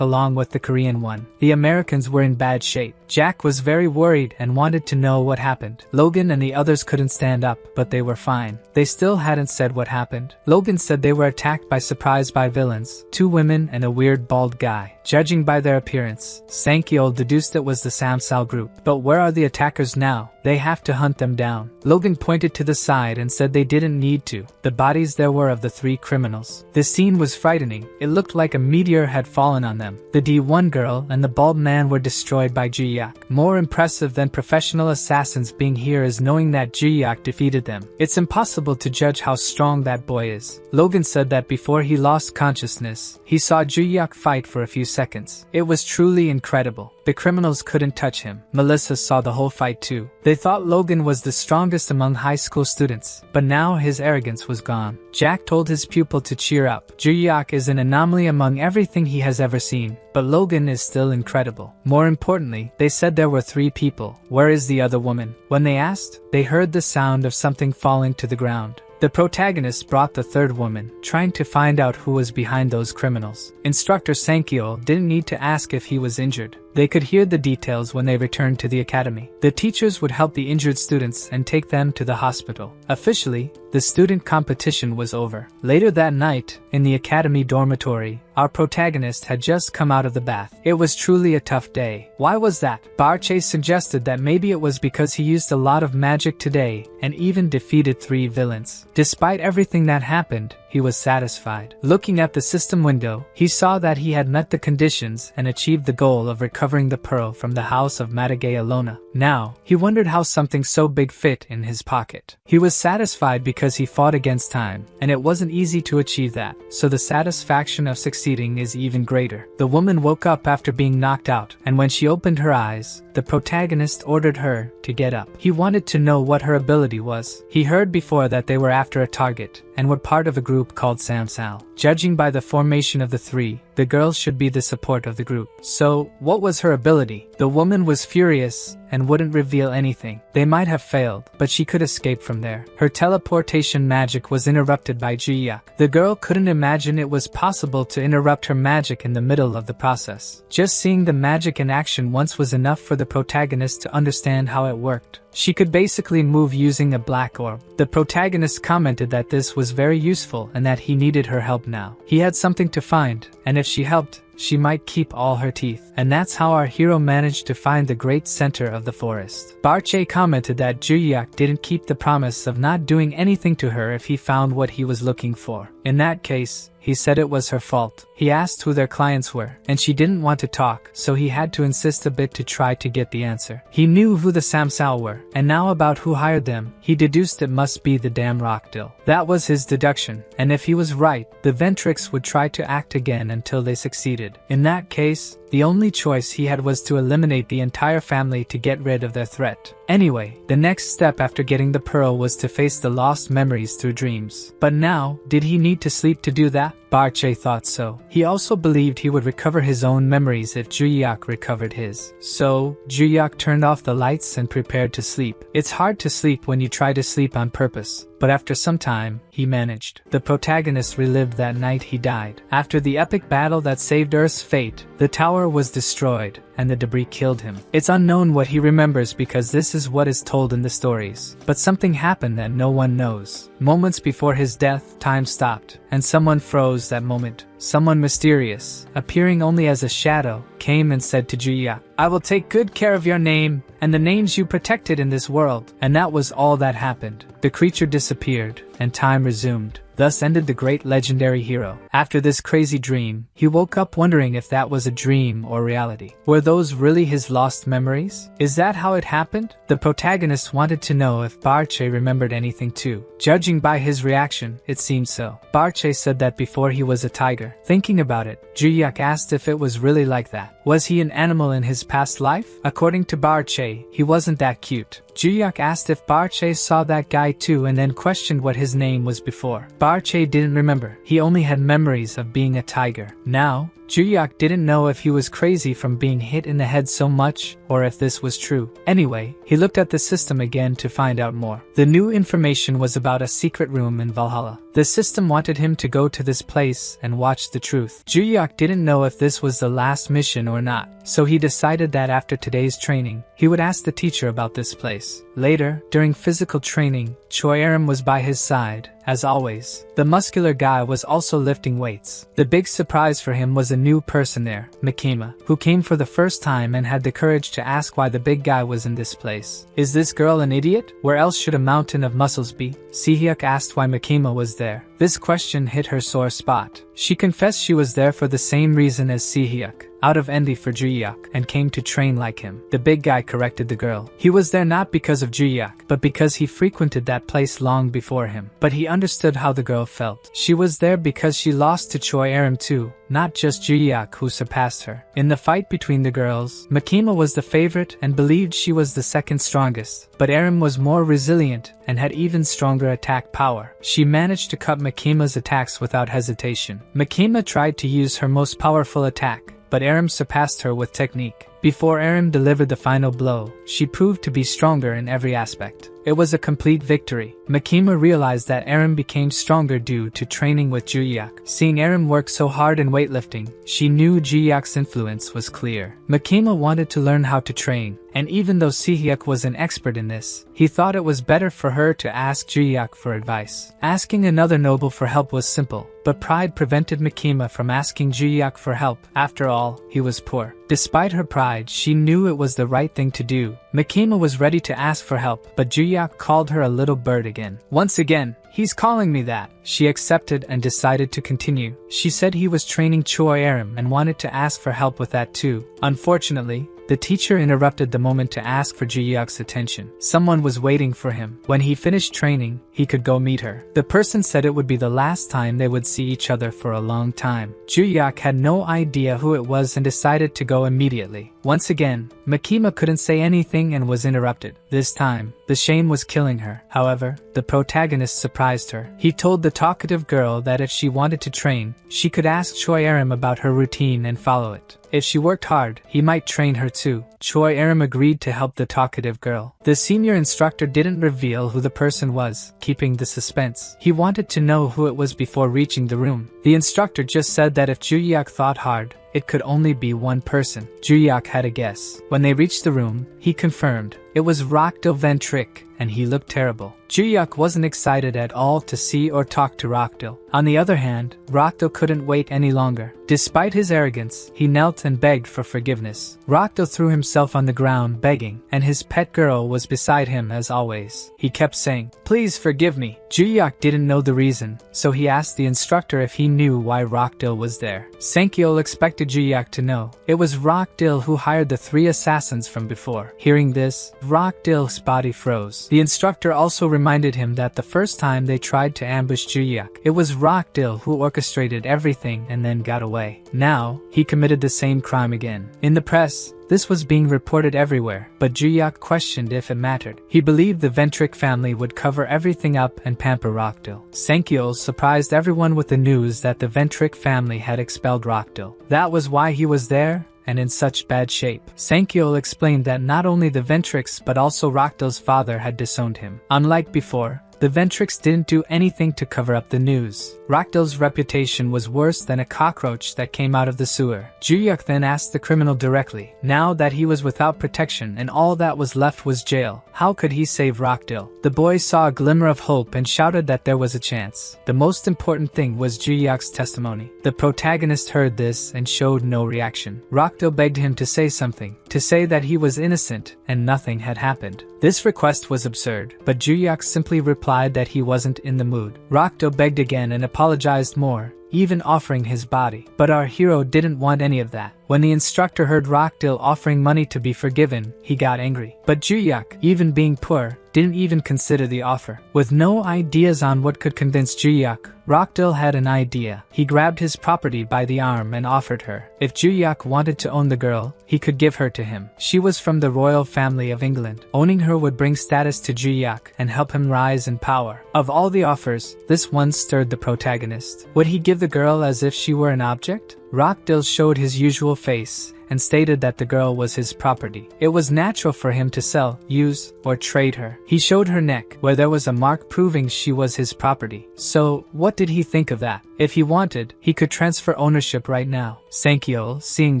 along with the Korean one. The Americans were in bad shape. Jack was very worried and wanted to know what happened. Logan and the others couldn't stand up, but they were fine. They still hadn't said what happened. Logan said they were attacked by surprise by villains, 2 women and a weird bald guy. Judging by their appearance, Sankyo deduced it was the Samsal group. But where are the attackers now? They have to hunt them down. Logan pointed to the side and said they didn't need to. The bodies there were of the 3 criminals. The scene was frightening. It looked like a meteor had fallen on them. The D1 girl and the bald man were destroyed by Juhyeok. More impressive than professional assassins being here is knowing that Juhyeok defeated them. It's impossible to judge how strong that boy is. Logan said that before he lost consciousness, he saw Juhyeok fight for a few seconds. It was truly incredible. The criminals couldn't touch him. Melissa saw the whole fight too. They thought Logan was the strongest among high school students, but now his arrogance was gone. Jack told his pupil to cheer up. Juhyeok is an anomaly among everything he has ever seen, but Logan is still incredible. More importantly, they said there were 3 people. Where is the other woman? When they asked, they heard the sound of something falling to the ground. The protagonist brought the 3rd woman, trying to find out who was behind those criminals. Instructor Sankyo didn't need to ask if he was injured. They could hear the details when they returned to the academy. The teachers would help the injured students and take them to the hospital. Officially, the student competition was over. Later that night, in the academy dormitory, our protagonist had just come out of the bath. It was truly a tough day. Why was that? Barche suggested that maybe it was because he used a lot of magic today and even defeated 3 villains. Despite everything that happened, he was satisfied. Looking at the system window, he saw that he had met the conditions and achieved the goal of recovering the pearl from the house of Madage Alona. Now, he wondered how something so big fit in his pocket. He was satisfied because he fought against time, and it wasn't easy to achieve that, so the satisfaction of succeeding is even greater. The woman woke up after being knocked out, and when she opened her eyes, the protagonist ordered her to get up. He wanted to know what her ability was. He heard before that they were after a target, and were part of a group called Samsal. Judging by the formation of the three, the girl should be the support of the group. So, what was her ability? The woman was furious and wouldn't reveal anything. They might have failed, but she could escape from there. Her teleportation magic was interrupted by Juhyeok. The girl couldn't imagine it was possible to interrupt her magic in the middle of the process. Just seeing the magic in action once was enough for the protagonist to understand how it worked. She could basically move using a black orb. The protagonist commented that this was very useful and that he needed her help now. He had something to find, and if she helped, she might keep all her teeth. And that's how our hero managed to find the great center of the forest. Barche commented that Juhyeok didn't keep the promise of not doing anything to her if he found what he was looking for. In that case, he said it was her fault. He asked who their clients were, and she didn't want to talk, so he had to insist a bit to try to get the answer. He knew who the Samsao were, and now about who hired them, he deduced it must be the damn Rockdill. That was his deduction, and if he was right, the Ventrix would try to act again until they succeeded. In that case, the only choice he had was to eliminate the entire family to get rid of their threat. Anyway, the next step after getting the pearl was to face the lost memories through dreams. But now, did he need to sleep to do that? Barche thought so. He also believed he would recover his own memories if Juhyeok recovered his. So, Juhyeok turned off the lights and prepared to sleep. It's hard to sleep when you try to sleep on purpose. But after some time, he managed. The protagonist relived that night he died. After the epic battle that saved Earth's fate, the tower was destroyed, and the debris killed him. It's unknown what he remembers because this is what is told in the stories. But something happened that no one knows. Moments before his death, time stopped, and someone froze that moment. Someone mysterious, appearing only as a shadow, came and said to Juhyeok, "I will take good care of your name, and the names you protected in this world." And that was all that happened. The creature disappeared, and time resumed. Thus ended the great legendary hero. After this crazy dream, he woke up wondering if that was a dream or reality. Were those really his lost memories? Is that how it happened? The protagonist wanted to know if Barche remembered anything too. Judging by his reaction, it seemed so. Barche said that before he was a tiger. Thinking about it, Juhyeok asked if it was really like that. Was he an animal in his past life? According to Barche, he wasn't that cute. Juhyeok asked if Barche saw that guy too and then questioned what his name was before. Barche didn't remember. He only had memories of being a tiger. Now, Juhyeok didn't know if he was crazy from being hit in the head so much or if this was true. Anyway, he looked at the system again to find out more. The new information was about a secret room in Valhalla. The system wanted him to go to this place and watch the truth. Juhyeok didn't know if this was the last mission or not, so he decided that after today's training, he would ask the teacher about this place. Later, during physical training, Choi Aram was by his side. As always, the muscular guy was also lifting weights. The big surprise for him was a new person there, Makima, who came for the first time and had the courage to ask why the big guy was in this place. Is this girl an idiot? Where else should a mountain of muscles be? Sehyuk asked why Makima was there. This question hit her sore spot. She confessed she was there for the same reason as Sehyuk, out of envy for Juhyeok, and came to train like him. The big guy corrected the girl. He was there not because of Juhyeok, but because he frequented that place long before him. But he understood how the girl felt. She was there because she lost to Choi Aram too, not just Juhyeok who surpassed her. In the fight between the girls, Makima was the favorite and believed she was the second strongest, but Aram was more resilient and had even stronger attack power. She managed to cut Makima's attacks without hesitation. Makima tried to use her most powerful attack, but Aram surpassed her with technique. Before Aram delivered the final blow, she proved to be stronger in every aspect. It was a complete victory. Makima realized that Aram became stronger due to training with Juhyeok. Seeing Aram work so hard in weightlifting, she knew Juhyeok's influence was clear. Makima wanted to learn how to train, and even though Sehyuk was an expert in this, he thought it was better for her to ask Juhyeok for advice. Asking another noble for help was simple, but pride prevented Makima from asking Juhyeok for help. After all, he was poor. Despite her pride, she knew it was the right thing to do. Makima was ready to ask for help, but Juhyeok called her a little bird again. Once again, "He's calling me that." She accepted and decided to continue. She said he was training Choi Aram and wanted to ask for help with that too. Unfortunately, the teacher interrupted the moment to ask for Juhyeok's attention. Someone was waiting for him. When he finished training, he could go meet her. The person said it would be the last time they would see each other for a long time. Juhyeok had no idea who it was and decided to go immediately. Once again, Makima couldn't say anything and was interrupted. This time, the shame was killing her. However, the protagonist surprised her. He told the talkative girl that if she wanted to train, she could ask Choi Aram about her routine and follow it. If she worked hard, he might train her too. Choi Aram agreed to help the talkative girl. The senior instructor didn't reveal who the person was, keeping the suspense. He wanted to know who it was before reaching the room. The instructor just said that if Juhyeok thought hard, it could only be one person. Juhyeok had a guess. When they reached the room, he confirmed. It was Rockdale Ventrick, and he looked terrible. Juhyeok wasn't excited at all to see or talk to Rockdale. On the other hand, Rockdale couldn't wait any longer. Despite his arrogance, he knelt and begged for forgiveness. Rockdale threw himself on the ground begging, and his pet girl was beside him as always. He kept saying, "Please forgive me." Juhyeok didn't know the reason, so he asked the instructor if he knew why Rockdale was there. Sankyeol expected Juhyeok to know. It was Rockdale who hired the 3 assassins from before. Hearing this, Rockdale's body froze. The instructor also reminded him that the first time they tried to ambush Juhyeok, it was Rockdale who orchestrated everything and then got away. Now, he committed the same crime again. In the press, this was being reported everywhere, but Juhyeok questioned if it mattered. He believed the Ventrick family would cover everything up and pamper Rockdale. Sankyeol surprised everyone with the news that the Ventrick family had expelled Rockdale. That was why he was there, and in such bad shape. Sankyeol explained that not only the Ventricks but also Rockdale's father had disowned him. Unlike before, the Ventricks didn't do anything to cover up the news. Rockdale's reputation was worse than a cockroach that came out of the sewer. Juhyeok then asked the criminal directly. Now that he was without protection and all that was left was jail, how could he save Rockdale? The boy saw a glimmer of hope and shouted that there was a chance. The most important thing was Juhyeok's testimony. The protagonist heard this and showed no reaction. Rockdale begged him to say something, to say that he was innocent and nothing had happened. This request was absurd, but Juhyeok simply replied that he wasn't in the mood. Rockdale begged again and apologized more, even offering his body. But our hero didn't want any of that. When the instructor heard Rockdale offering money to be forgiven, he got angry. But Juhyeok, even being poor, didn't even consider the offer. With no ideas on what could convince Juhyeok, Rockdale had an idea. He grabbed his property by the arm and offered her. If Juhyeok wanted to own the girl, he could give her to him. She was from the royal family of England. Owning her would bring status to Juhyeok and help him rise in power. Of all the offers, this one stirred the protagonist. Would he give the girl as if she were an object? Rockdale showed his usual face and stated that the girl was his property. It was natural for him to sell, use, or trade her. He showed her neck, where there was a mark proving she was his property. So, what did he think of that? If he wanted, he could transfer ownership right now. Sankyeol, seeing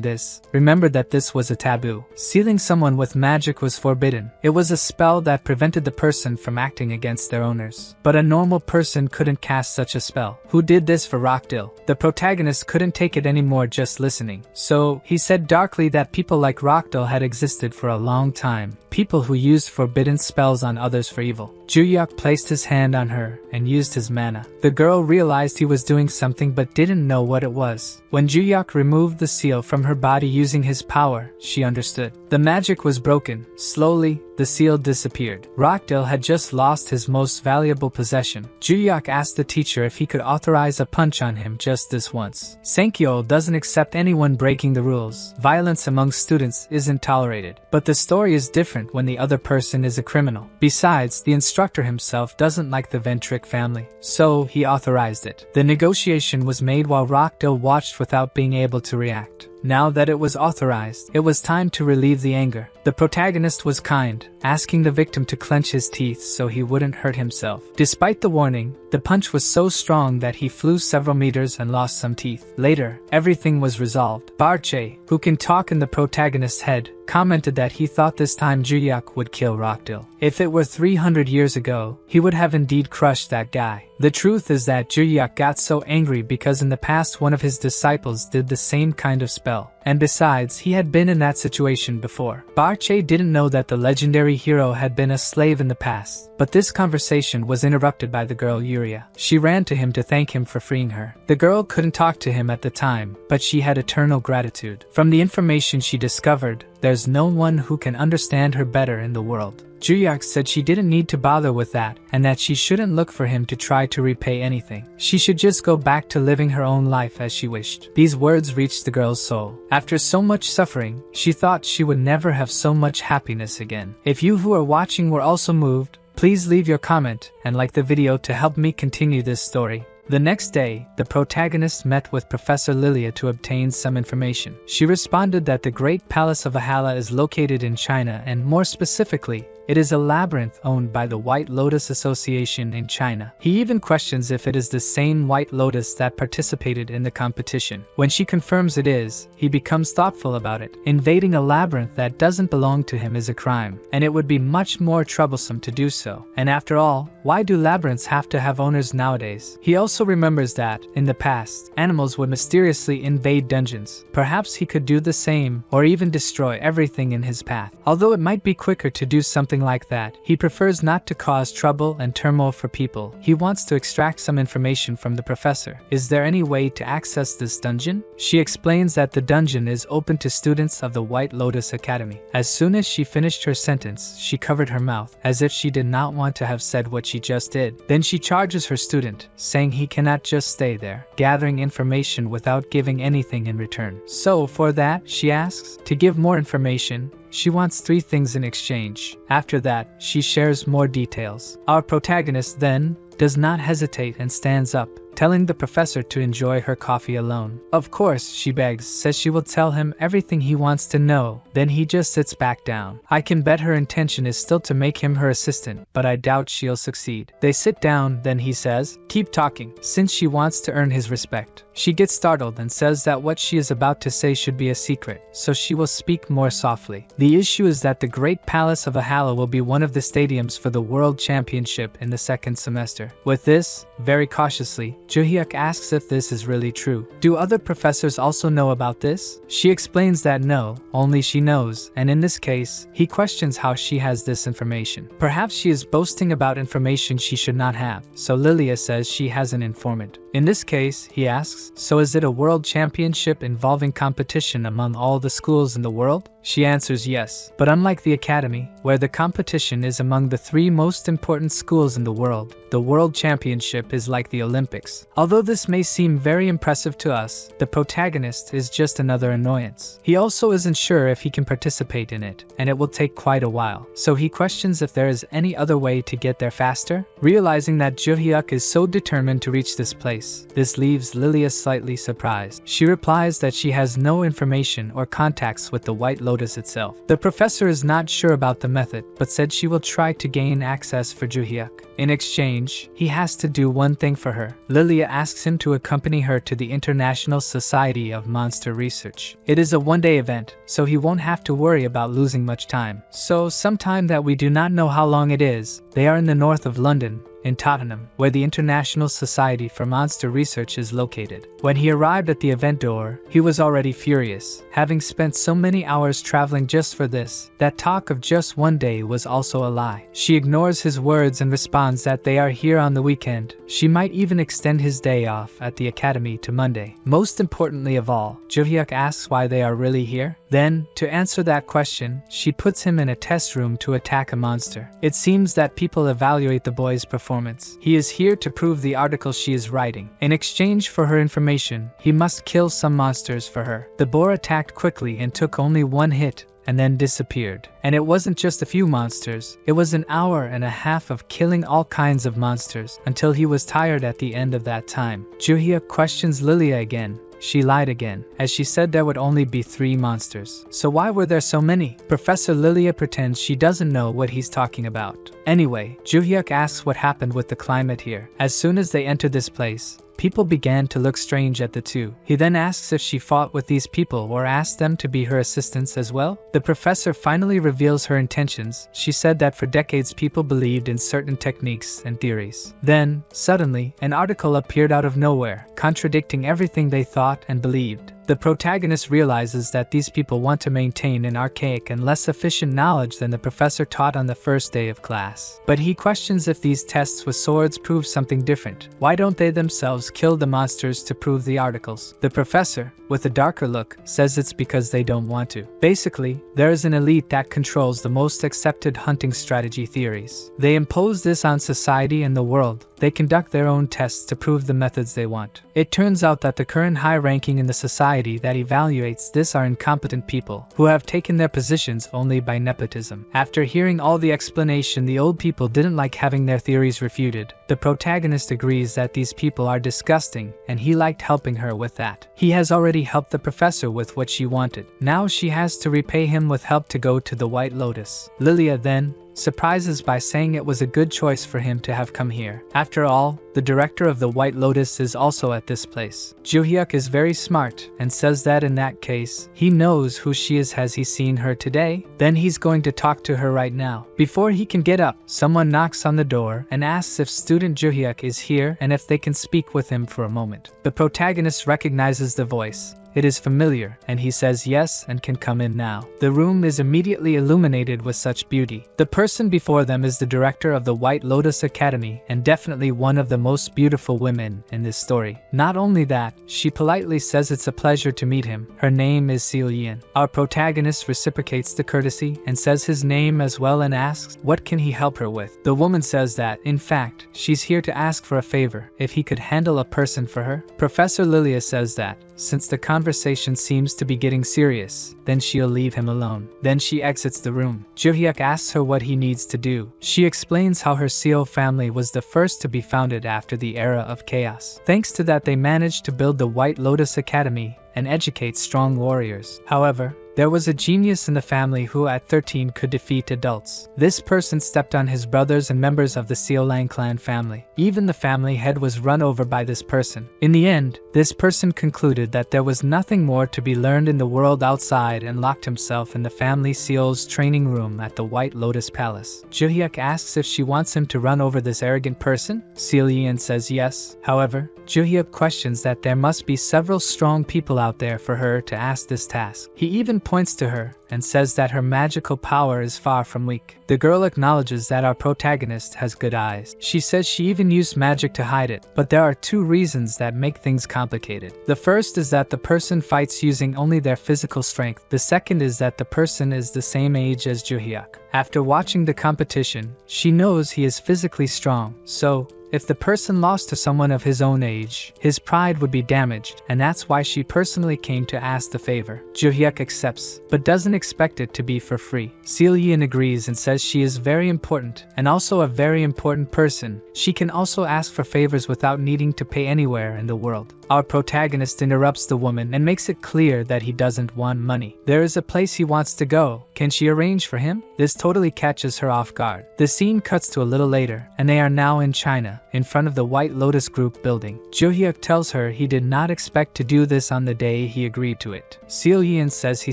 this, remembered that this was a taboo. Sealing someone with magic was forbidden. It was a spell that prevented the person from acting against their owners. But a normal person couldn't cast such a spell. Who did this for Rockdale? The protagonist couldn't take it anymore just listening. So, he said darkly that people like Rockdale had existed for a long time. People who used forbidden spells on others for evil. Juhyeok placed his hand on her and used his mana. The girl realized he was doing something but didn't know what it was. When Juhyeok removed the seal from her body using his power, she understood. The magic was broken. Slowly, the seal disappeared. Rockdale had just lost his most valuable possession. Juhyeok asked the teacher if he could authorize a punch on him just this once. Sankyeol doesn't accept anyone breaking the rules. Violence among students isn't tolerated. But the story is different when the other person is a criminal. Besides, the instructor himself doesn't like the Ventrick family, so he authorized it. The negotiation was made while Rockdale watched without being able to react. Now that it was authorized, it was time to relieve the anger. The protagonist was kind, asking the victim to clench his teeth so he wouldn't hurt himself. Despite the warning, the punch was so strong that he flew several meters and lost some teeth. Later, everything was resolved. Barche, who can talk in the protagonist's head, commented that he thought this time Juhyeok would kill Rockdale. If it were 300 years ago, he would have indeed crushed that guy. The truth is that Juhyeok got so angry because in the past one of his disciples did the same kind of spell. And besides, he had been in that situation before. Barche didn't know that the legendary hero had been a slave in the past. But this conversation was interrupted by the girl Yuria. She ran to him to thank him for freeing her. The girl couldn't talk to him at the time, but she had eternal gratitude. From the information she discovered, There's no one who can understand her better in the world. Juhyeok said she didn't need to bother with that, and that she shouldn't look for him to try to repay anything. She should just go back to living her own life as she wished. These words reached the girl's soul. After so much suffering, she thought she would never have so much happiness again. If you who are watching were also moved, please leave your comment and like the video to help me continue this story. The next day, the protagonist met with Professor Lilia to obtain some information. She responded that the Great Palace of Valhalla is located in China, and more specifically, it is a labyrinth owned by the White Lotus Association in China. He even questions if it is the same White Lotus that participated in the competition. When she confirms it is, he becomes thoughtful about it. Invading a labyrinth that doesn't belong to him is a crime, and it would be much more troublesome to do so. And after all, why do labyrinths have to have owners nowadays? He also remembers that, in the past, animals would mysteriously invade dungeons. Perhaps he could do the same, or even destroy everything in his path. Although it might be quicker to do something like that, he prefers not to cause trouble and turmoil for people. He wants to extract some information from the professor. Is there any way to access this dungeon? She explains that the dungeon is open to students of the White Lotus Academy. As soon as she finished her sentence, she covered her mouth, as if she did not want to have said what she just did. Then she charges her student, saying he cannot just stay there, gathering information without giving anything in return. So, for that, she asks, to give more information, she wants 3 things in exchange. After that, she shares more details. Our protagonist then does not hesitate and stands up, telling the professor to enjoy her coffee alone. Of course, she begs, says she will tell him everything he wants to know. Then he just sits back down. I can bet her intention is still to make him her assistant, but I doubt she'll succeed. They sit down, then he says, keep talking, since she wants to earn his respect. She gets startled and says that what she is about to say should be a secret, so she will speak more softly. The issue is that the Great Palace of Valhalla will be one of the stadiums for the World Championship in the 2nd semester. With this, very cautiously, Juhyeok asks if this is really true. Do other professors also know about this? She explains that no, only she knows, and in this case, he questions how she has this information. Perhaps she is boasting about information she should not have, so Lilia says she has an informant. In this case, he asks, so is it a world championship involving competition among all the schools in the world? She answers yes, but unlike the academy, where the competition is among the 3 most important schools in the world, the World Championship is like the Olympics. Although this may seem very impressive to us, the protagonist is just another annoyance. He also isn't sure if he can participate in it, and it will take quite a while. So he questions if there is any other way to get there faster. Realizing that Juhyeok is so determined to reach this place, this leaves Lilia slightly surprised. She replies that she has no information or contacts with the White Lotus itself. The professor is not sure about the method, but said she will try to gain access for Juhyeok. In exchange, he has to do one thing for her. Lilia asks him to accompany her to the International Society of Monster Research. It is a one-day event, so he won't have to worry about losing much time. So, sometime that we do not know how long it is, they are in the north of London, in Tottenham, where the International Society for Monster Research is located. When he arrived at the event door, he was already furious, having spent so many hours traveling just for this. That talk of just one day was also a lie. She ignores his words and responds that they are here on the weekend. She might even extend his day off at the academy to Monday. Most importantly of all, Juhyeok asks why they are really here. Then, to answer that question, she puts him in a test room to attack a monster. It seems that people evaluate the boy's performance. He is here to prove the article she is writing. In exchange for her information, he must kill some monsters for her. The boar attacked quickly and took only 1 hit, and then disappeared. And it wasn't just a few monsters, it was an hour and a half of killing all kinds of monsters, until he was tired at the end of that time. Juhyeok questions Lilia again. She lied again, as she said there would only be 3 monsters. So why were there so many? Professor Lilia pretends she doesn't know what he's talking about. Anyway, Juhyeok asks what happened with the climate here. As soon as they entered this place, people began to look strange at the two. He then asks if she fought with these people or asked them to be her assistants as well. The professor finally reveals her intentions. She said that for decades people believed in certain techniques and theories. Then, suddenly, an article appeared out of nowhere, contradicting everything they thought and believed. The protagonist realizes that these people want to maintain an archaic and less efficient knowledge than the professor taught on the first day of class. But he questions if these tests with swords prove something different. Why don't they themselves kill the monsters to prove the articles? The professor, with a darker look, says it's because they don't want to. Basically, there is an elite that controls the most accepted hunting strategy theories. They impose this on society and the world. They conduct their own tests to prove the methods they want. It turns out that the current high ranking in the society that evaluates this are incompetent people who have taken their positions only by nepotism. After hearing all the explanation, the old people didn't like having their theories refuted. The protagonist agrees that these people are disgusting, and he liked helping her with that. He has already helped the professor with what she wanted. Now she has to repay him with help to go to the White Lotus. Lilia then surprises by saying it was a good choice for him to have come here. After all, the director of the White Lotus is also at this place. Juhyeok is very smart and says that in that case, he knows who she is. Has he seen her today? Then he's going to talk to her right now. Before he can get up, someone knocks on the door and asks if student Juhyeok is here and if they can speak with him for a moment. The protagonist recognizes the voice. It is familiar, and he says yes and can come in now. The room is immediately illuminated with such beauty. The person before them is the director of the White Lotus Academy and definitely one of the most beautiful women in this story. Not only that, she politely says it's a pleasure to meet him. Her name is Seol-yeon. Our protagonist reciprocates the courtesy and says his name as well and asks what can he help her with. The woman says that, in fact, she's here to ask for a favor, if he could handle a person for her. Professor Lilia says that, since the conversation seems to be getting serious, then she'll leave him alone. Then she exits the room. Juhyeok asks her what he needs to do. She explains how her Seo family was the first to be founded after the era of chaos. Thanks to that, they managed to build the White Lotus Academy and educate strong warriors. However, there was a genius in the family who at 13 could defeat adults. This person stepped on his brothers and members of the Seolang clan family. Even the family head was run over by this person. In the end, this person concluded that there was nothing more to be learned in the world outside and locked himself in the family Seol's training room at the White Lotus Palace. Juhyeok asks if she wants him to run over this arrogant person. Seol-yeon says yes. However, Juhyeok questions that there must be several strong people out there for her to ask this task. He even points to her and says that her magical power is far from weak. The girl acknowledges that our protagonist has good eyes. She says she even used magic to hide it, but there are two reasons that make things complicated. The first is that the person fights using only their physical strength. The second is that the person is the same age as Juhyeok. After watching the competition, she knows he is physically strong, so if the person lost to someone of his own age, his pride would be damaged, and that's why she personally came to ask the favor. Juhyeok accepts, but doesn't expect it to be for free. Seol-yeon agrees and says she is very important, and also a very important person. She can also ask for favors without needing to pay anywhere in the world. Our protagonist interrupts the woman and makes it clear that he doesn't want money. There is a place he wants to go. Can she arrange for him? This totally catches her off guard. The scene cuts to a little later, and they are now in China, in front of the White Lotus Group building. Juhyeok tells her he did not expect to do this on the day he agreed to it. Seol-yeon says he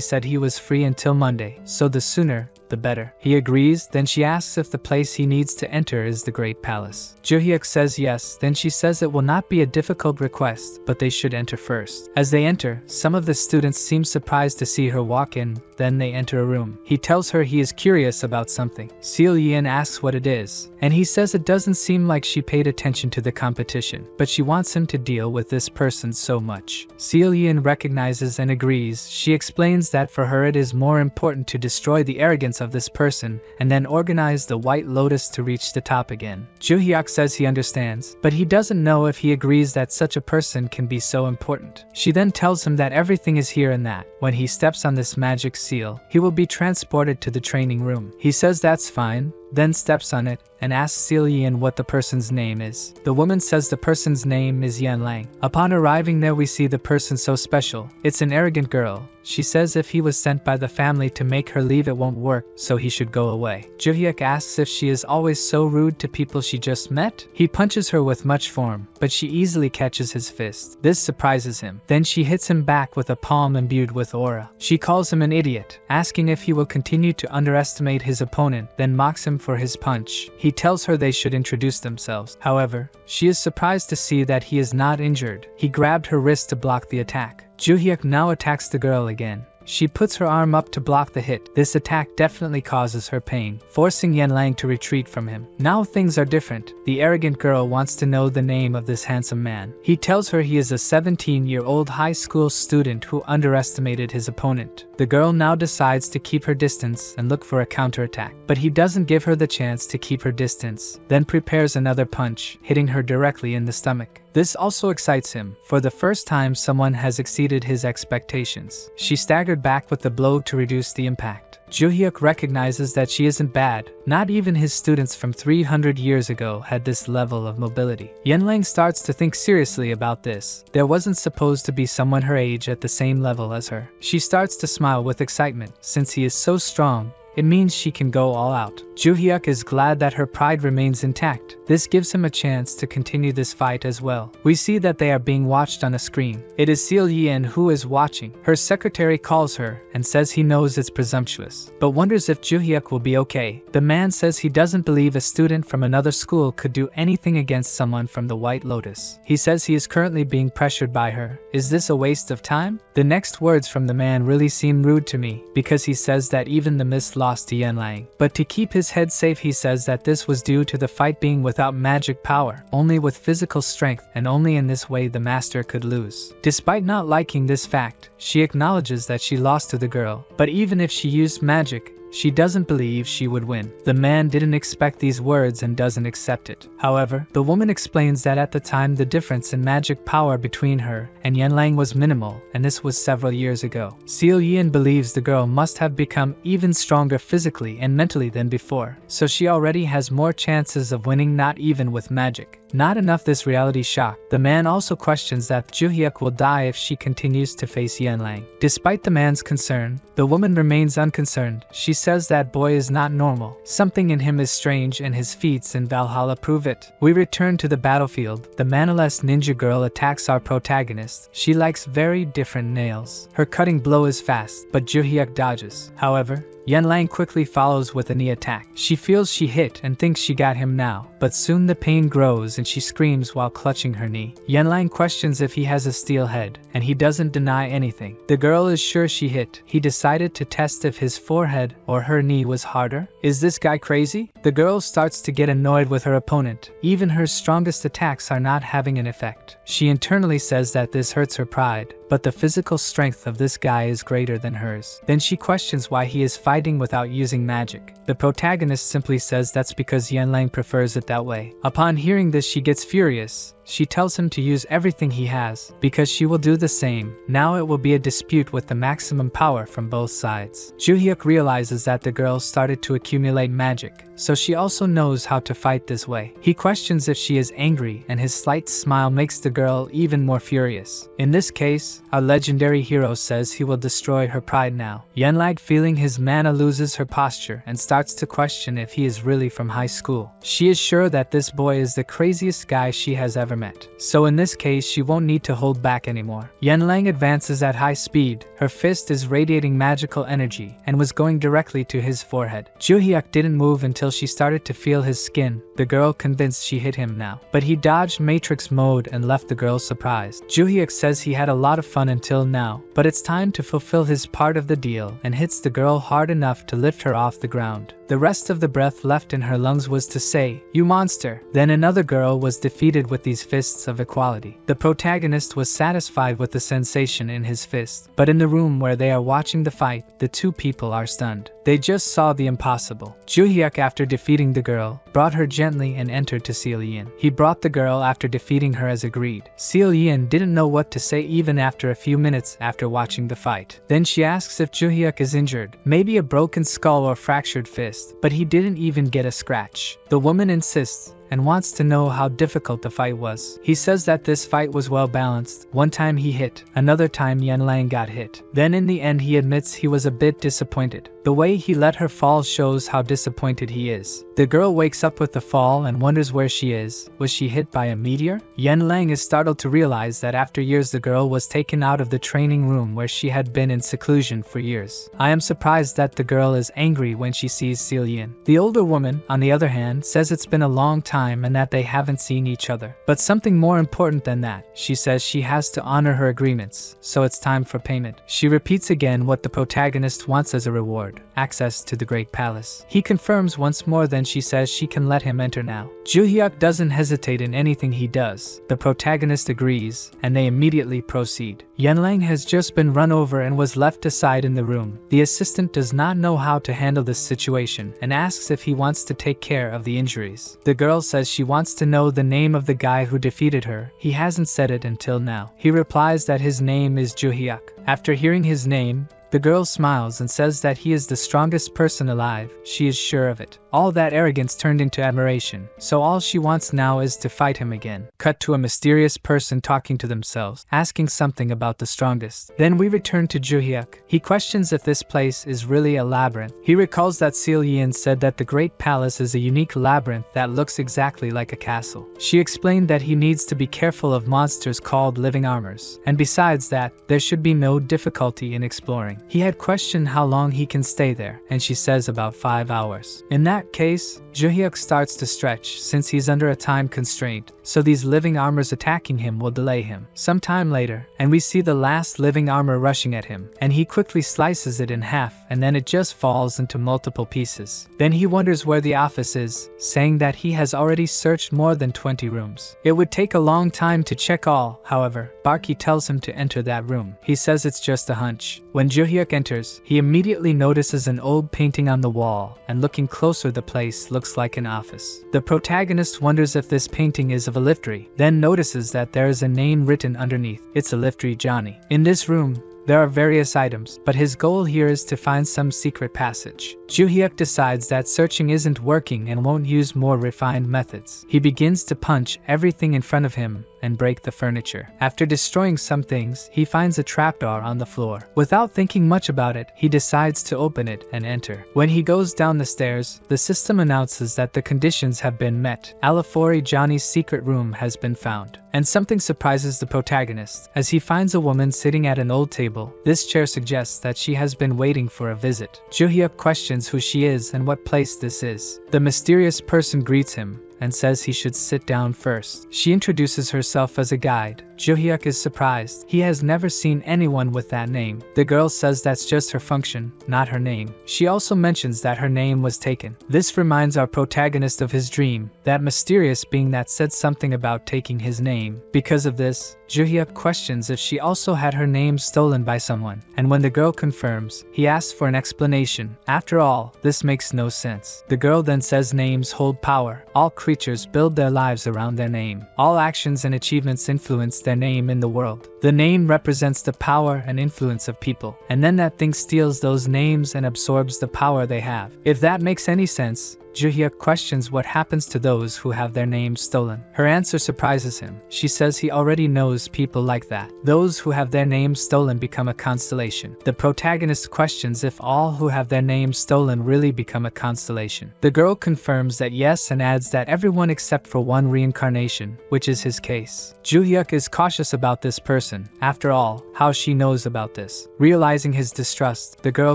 said he was free until Monday, so the sooner, the better. He agrees, then she asks if the place he needs to enter is the Great Palace. Juhyeok says yes, then she says it will not be a difficult request, but they should enter first. As they enter, some of the students seem surprised to see her walk in, then they enter a room. He tells her he is curious about something. Seol-yeon asks what it is, and he says it doesn't seem like she paid attention to the competition, but she wants him to deal with this person so much. Seol-yeon recognizes and agrees. She explains that for her it is more important to destroy the arrogance of this person and then organize the White Lotus to reach the top again. Juhyeok says he understands, but he doesn't know if he agrees that such a person can be so important. She then tells him that everything is here and that when he steps on this magic seal, he will be transported to the training room. He says that's fine, then steps on it and asks Seol-yeon what the person's name is. The woman says the person's name is Yan Lang. Upon arriving there, we see the person so special. It's an arrogant girl. She says if he was sent by the family to make her leave it won't work, so he should go away. Juhyeok asks if she is always so rude to people she just met. He punches her with much form, but she easily catches his fist. This surprises him. Then she hits him back with a palm imbued with aura. She calls him an idiot, asking if he will continue to underestimate his opponent, then mocks him for his punch. He tells her they should introduce themselves. However, she is surprised to see that he is not injured. He grabbed her wrist to block the attack. Juhyeok now attacks the girl again. She puts her arm up to block the hit. This attack definitely causes her pain, forcing Yanlang to retreat from him. Now things are different. The arrogant girl wants to know the name of this handsome man. He tells her he is a 17-year-old high school student who underestimated his opponent. The girl now decides to keep her distance and look for a counterattack, but he doesn't give her the chance to keep her distance, then prepares another punch, hitting her directly in the stomach. This also excites him. For the first time, someone has exceeded his expectations. She staggered back with the blow to reduce the impact. Juhyeok recognizes that she isn't bad. Not even his students from 300 years ago had this level of mobility. Yanlang starts to think seriously about this. There wasn't supposed to be someone her age at the same level as her. She starts to smile with excitement. Since he is so strong, it means she can go all out. Juhyeok is glad that her pride remains intact. This gives him a chance to continue this fight as well. We see that they are being watched on a screen. It is Seal Yen who is watching. Her secretary calls her and says he knows it's presumptuous, but wonders if Juhyeok will be okay. The man says he doesn't believe a student from another school could do anything against someone from the White Lotus. He says he is currently being pressured by her. Is this a waste of time? The next words from the man really seem rude to me, because he says that even the mist lost to Yanlang. But to keep his head safe, he says that this was due to the fight being without magic power, only with physical strength, and only in this way the master could lose. Despite not liking this fact, she acknowledges that she lost to the girl, but even if she used magic, she doesn't believe she would win. The man didn't expect these words and doesn't accept it. However, the woman explains that at the time the difference in magic power between her and Yanlang was minimal, and this was several years ago. Seal Yin believes the girl must have become even stronger physically and mentally than before, so she already has more chances of winning, not even with magic. Not enough this reality shock. The man also questions that Juhyeok will die if she continues to face Yanlang. Despite the man's concern, the woman remains unconcerned. She says that boy is not normal. Something in him is strange, and his feats in Valhalla prove it. We return to the battlefield. The manaless ninja girl attacks our protagonist. She likes very different nails. Her cutting blow is fast, but Juhyeok dodges. However, Yanlang quickly follows with a knee attack. She feels she hit and thinks she got him now, but soon the pain grows and she screams while clutching her knee. Yanlang questions if he has a steel head, and he doesn't deny anything. The girl is sure she hit. He decided to test if his forehead or her knee was harder. Is this guy crazy? The girl starts to get annoyed with her opponent. Even her strongest attacks are not having an effect. She internally says that this hurts her pride, but the physical strength of this guy is greater than hers. Then she questions why he is fighting without using magic. The protagonist simply says that's because Yanlang prefers it that way. Upon hearing this, she gets furious. She tells him to use everything he has, because she will do the same. Now it will be a dispute with the maximum power from both sides. Juhyeok realizes that the girl started to accumulate magic, so she also knows how to fight this way. He questions if she is angry, and his slight smile makes the girl even more furious. In this case, our legendary hero says he will destroy her pride now. Yanlang, feeling his mana, loses her posture and starts to question if he is really from high school. She is sure that this boy is the craziest guy she has ever met, so in this case she won't need to hold back anymore. Yanlang advances at high speed. Her fist is radiating magical energy and was going directly to his forehead. Juhyeok didn't move until she started to feel his skin. The girl convinced she hit him now, but he dodged matrix mode and left the girl surprised. Juhyeok says he had a lot of fun until now, but it's time to fulfill his part of the deal, and hits the girl hard enough to lift her off the ground. The rest of the breath left in her lungs was to say, "You monster." Then another girl was defeated with these fists of equality. The protagonist was satisfied with the sensation in his fist, but in the room where they are watching the fight, the two people are stunned. They just saw the impossible. Juhyeok, after defeating the girl, brought her gently and entered to Seal Yin. He brought the girl after defeating her as agreed. Seal Yin didn't know what to say even after a few minutes after watching the fight. Then she asks if Juhyeok is injured, maybe a broken skull or fractured fist, but he didn't even get a scratch. The woman insists, and wants to know how difficult the fight was. He says that this fight was well balanced. One time he hit, another time Yenlang got hit. Then in the end he admits he was a bit disappointed. The way he let her fall shows how disappointed he is. The girl wakes up with the fall and wonders where she is. Was she hit by a meteor? Yenlang is startled to realize that after years the girl was taken out of the training room where she had been in seclusion for years. I am surprised that the girl is angry when she sees Seol-yin. The older woman, on the other hand, says it's been a long time and that they haven't seen each other. But something more important than that, she says she has to honor her agreements, so it's time for payment. She repeats again what the protagonist wants as a reward: access to the Great Palace. He confirms once more, then she says she can let him enter now. Juhyeok doesn't hesitate in anything he does. The protagonist agrees, and they immediately proceed. Yenlang has just been run over and was left aside in the room. The assistant does not know how to handle this situation and asks if he wants to take care of the injuries. The girl says she wants to know the name of the guy who defeated her. He hasn't said it until now. He replies that his name is Juhyeok. After hearing his name, the girl smiles and says that he is the strongest person alive. She is sure of it. All that arrogance turned into admiration, so all she wants now is to fight him again. Cut to a mysterious person talking to themselves, asking something about the strongest. Then we return to Juhyeok. He questions if this place is really a labyrinth. He recalls that Seol-yin said that the Great Palace is a unique labyrinth that looks exactly like a castle. She explained that he needs to be careful of monsters called living armors, and besides that, there should be no difficulty in exploring. He had questioned how long he can stay there, and she says about 5 hours. In that case, Juhyeok starts to stretch since he's under a time constraint, so these living armors attacking him will delay him. Some time later, and we see the last living armor rushing at him, and he quickly slices it in half, and then it just falls into multiple pieces. Then he wonders where the office is, saying that he has already searched more than 20 rooms. It would take a long time to check all, however. Barky tells him to enter that room. He says it's just a hunch. When Juhyeok enters, he immediately notices an old painting on the wall, and looking closer the place looks like an office. The protagonist wonders if this painting is of a liftry, then notices that there is a name written underneath. It's a liftry Johnny. In this room, there are various items, but his goal here is to find some secret passage. Juhyeok decides that searching isn't working and won't use more refined methods. He begins to punch everything in front of him and break the furniture. After destroying some things, he finds a trapdoor on the floor. Without thinking much about it, he decides to open it and enter. When he goes down the stairs, the system announces that the conditions have been met. Alafori Johnny's secret room has been found. And something surprises the protagonist, as he finds a woman sitting at an old table. This chair suggests that she has been waiting for a visit. Juhyeok questions who she is and what place this is. The mysterious person greets him and says he should sit down first. She introduces herself as a guide. Juhyeok is surprised. He has never seen anyone with that name. The girl says that's just her function, not her name. She also mentions that her name was taken. This reminds our protagonist of his dream, that mysterious being that said something about taking his name. Because of this, Juhyeok questions if she also had her name stolen by someone, and when the girl confirms, he asks for an explanation. After all, this makes no sense. The girl then says names hold power. All creatures build their lives around their name. All actions and achievements influence their name in the world. The name represents the power and influence of people, and then that thing steals those names and absorbs the power they have. If that makes any sense, Juhyeok questions what happens to those who have their names stolen. Her answer surprises him. She says he already knows people like that. Those who have their names stolen become a constellation. The protagonist questions if all who have their names stolen really become a constellation. The girl confirms that yes and adds that everyone except for one reincarnation, which is his case. Juhyeok is cautious about this person. After all, how she knows about this. Realizing his distrust, the girl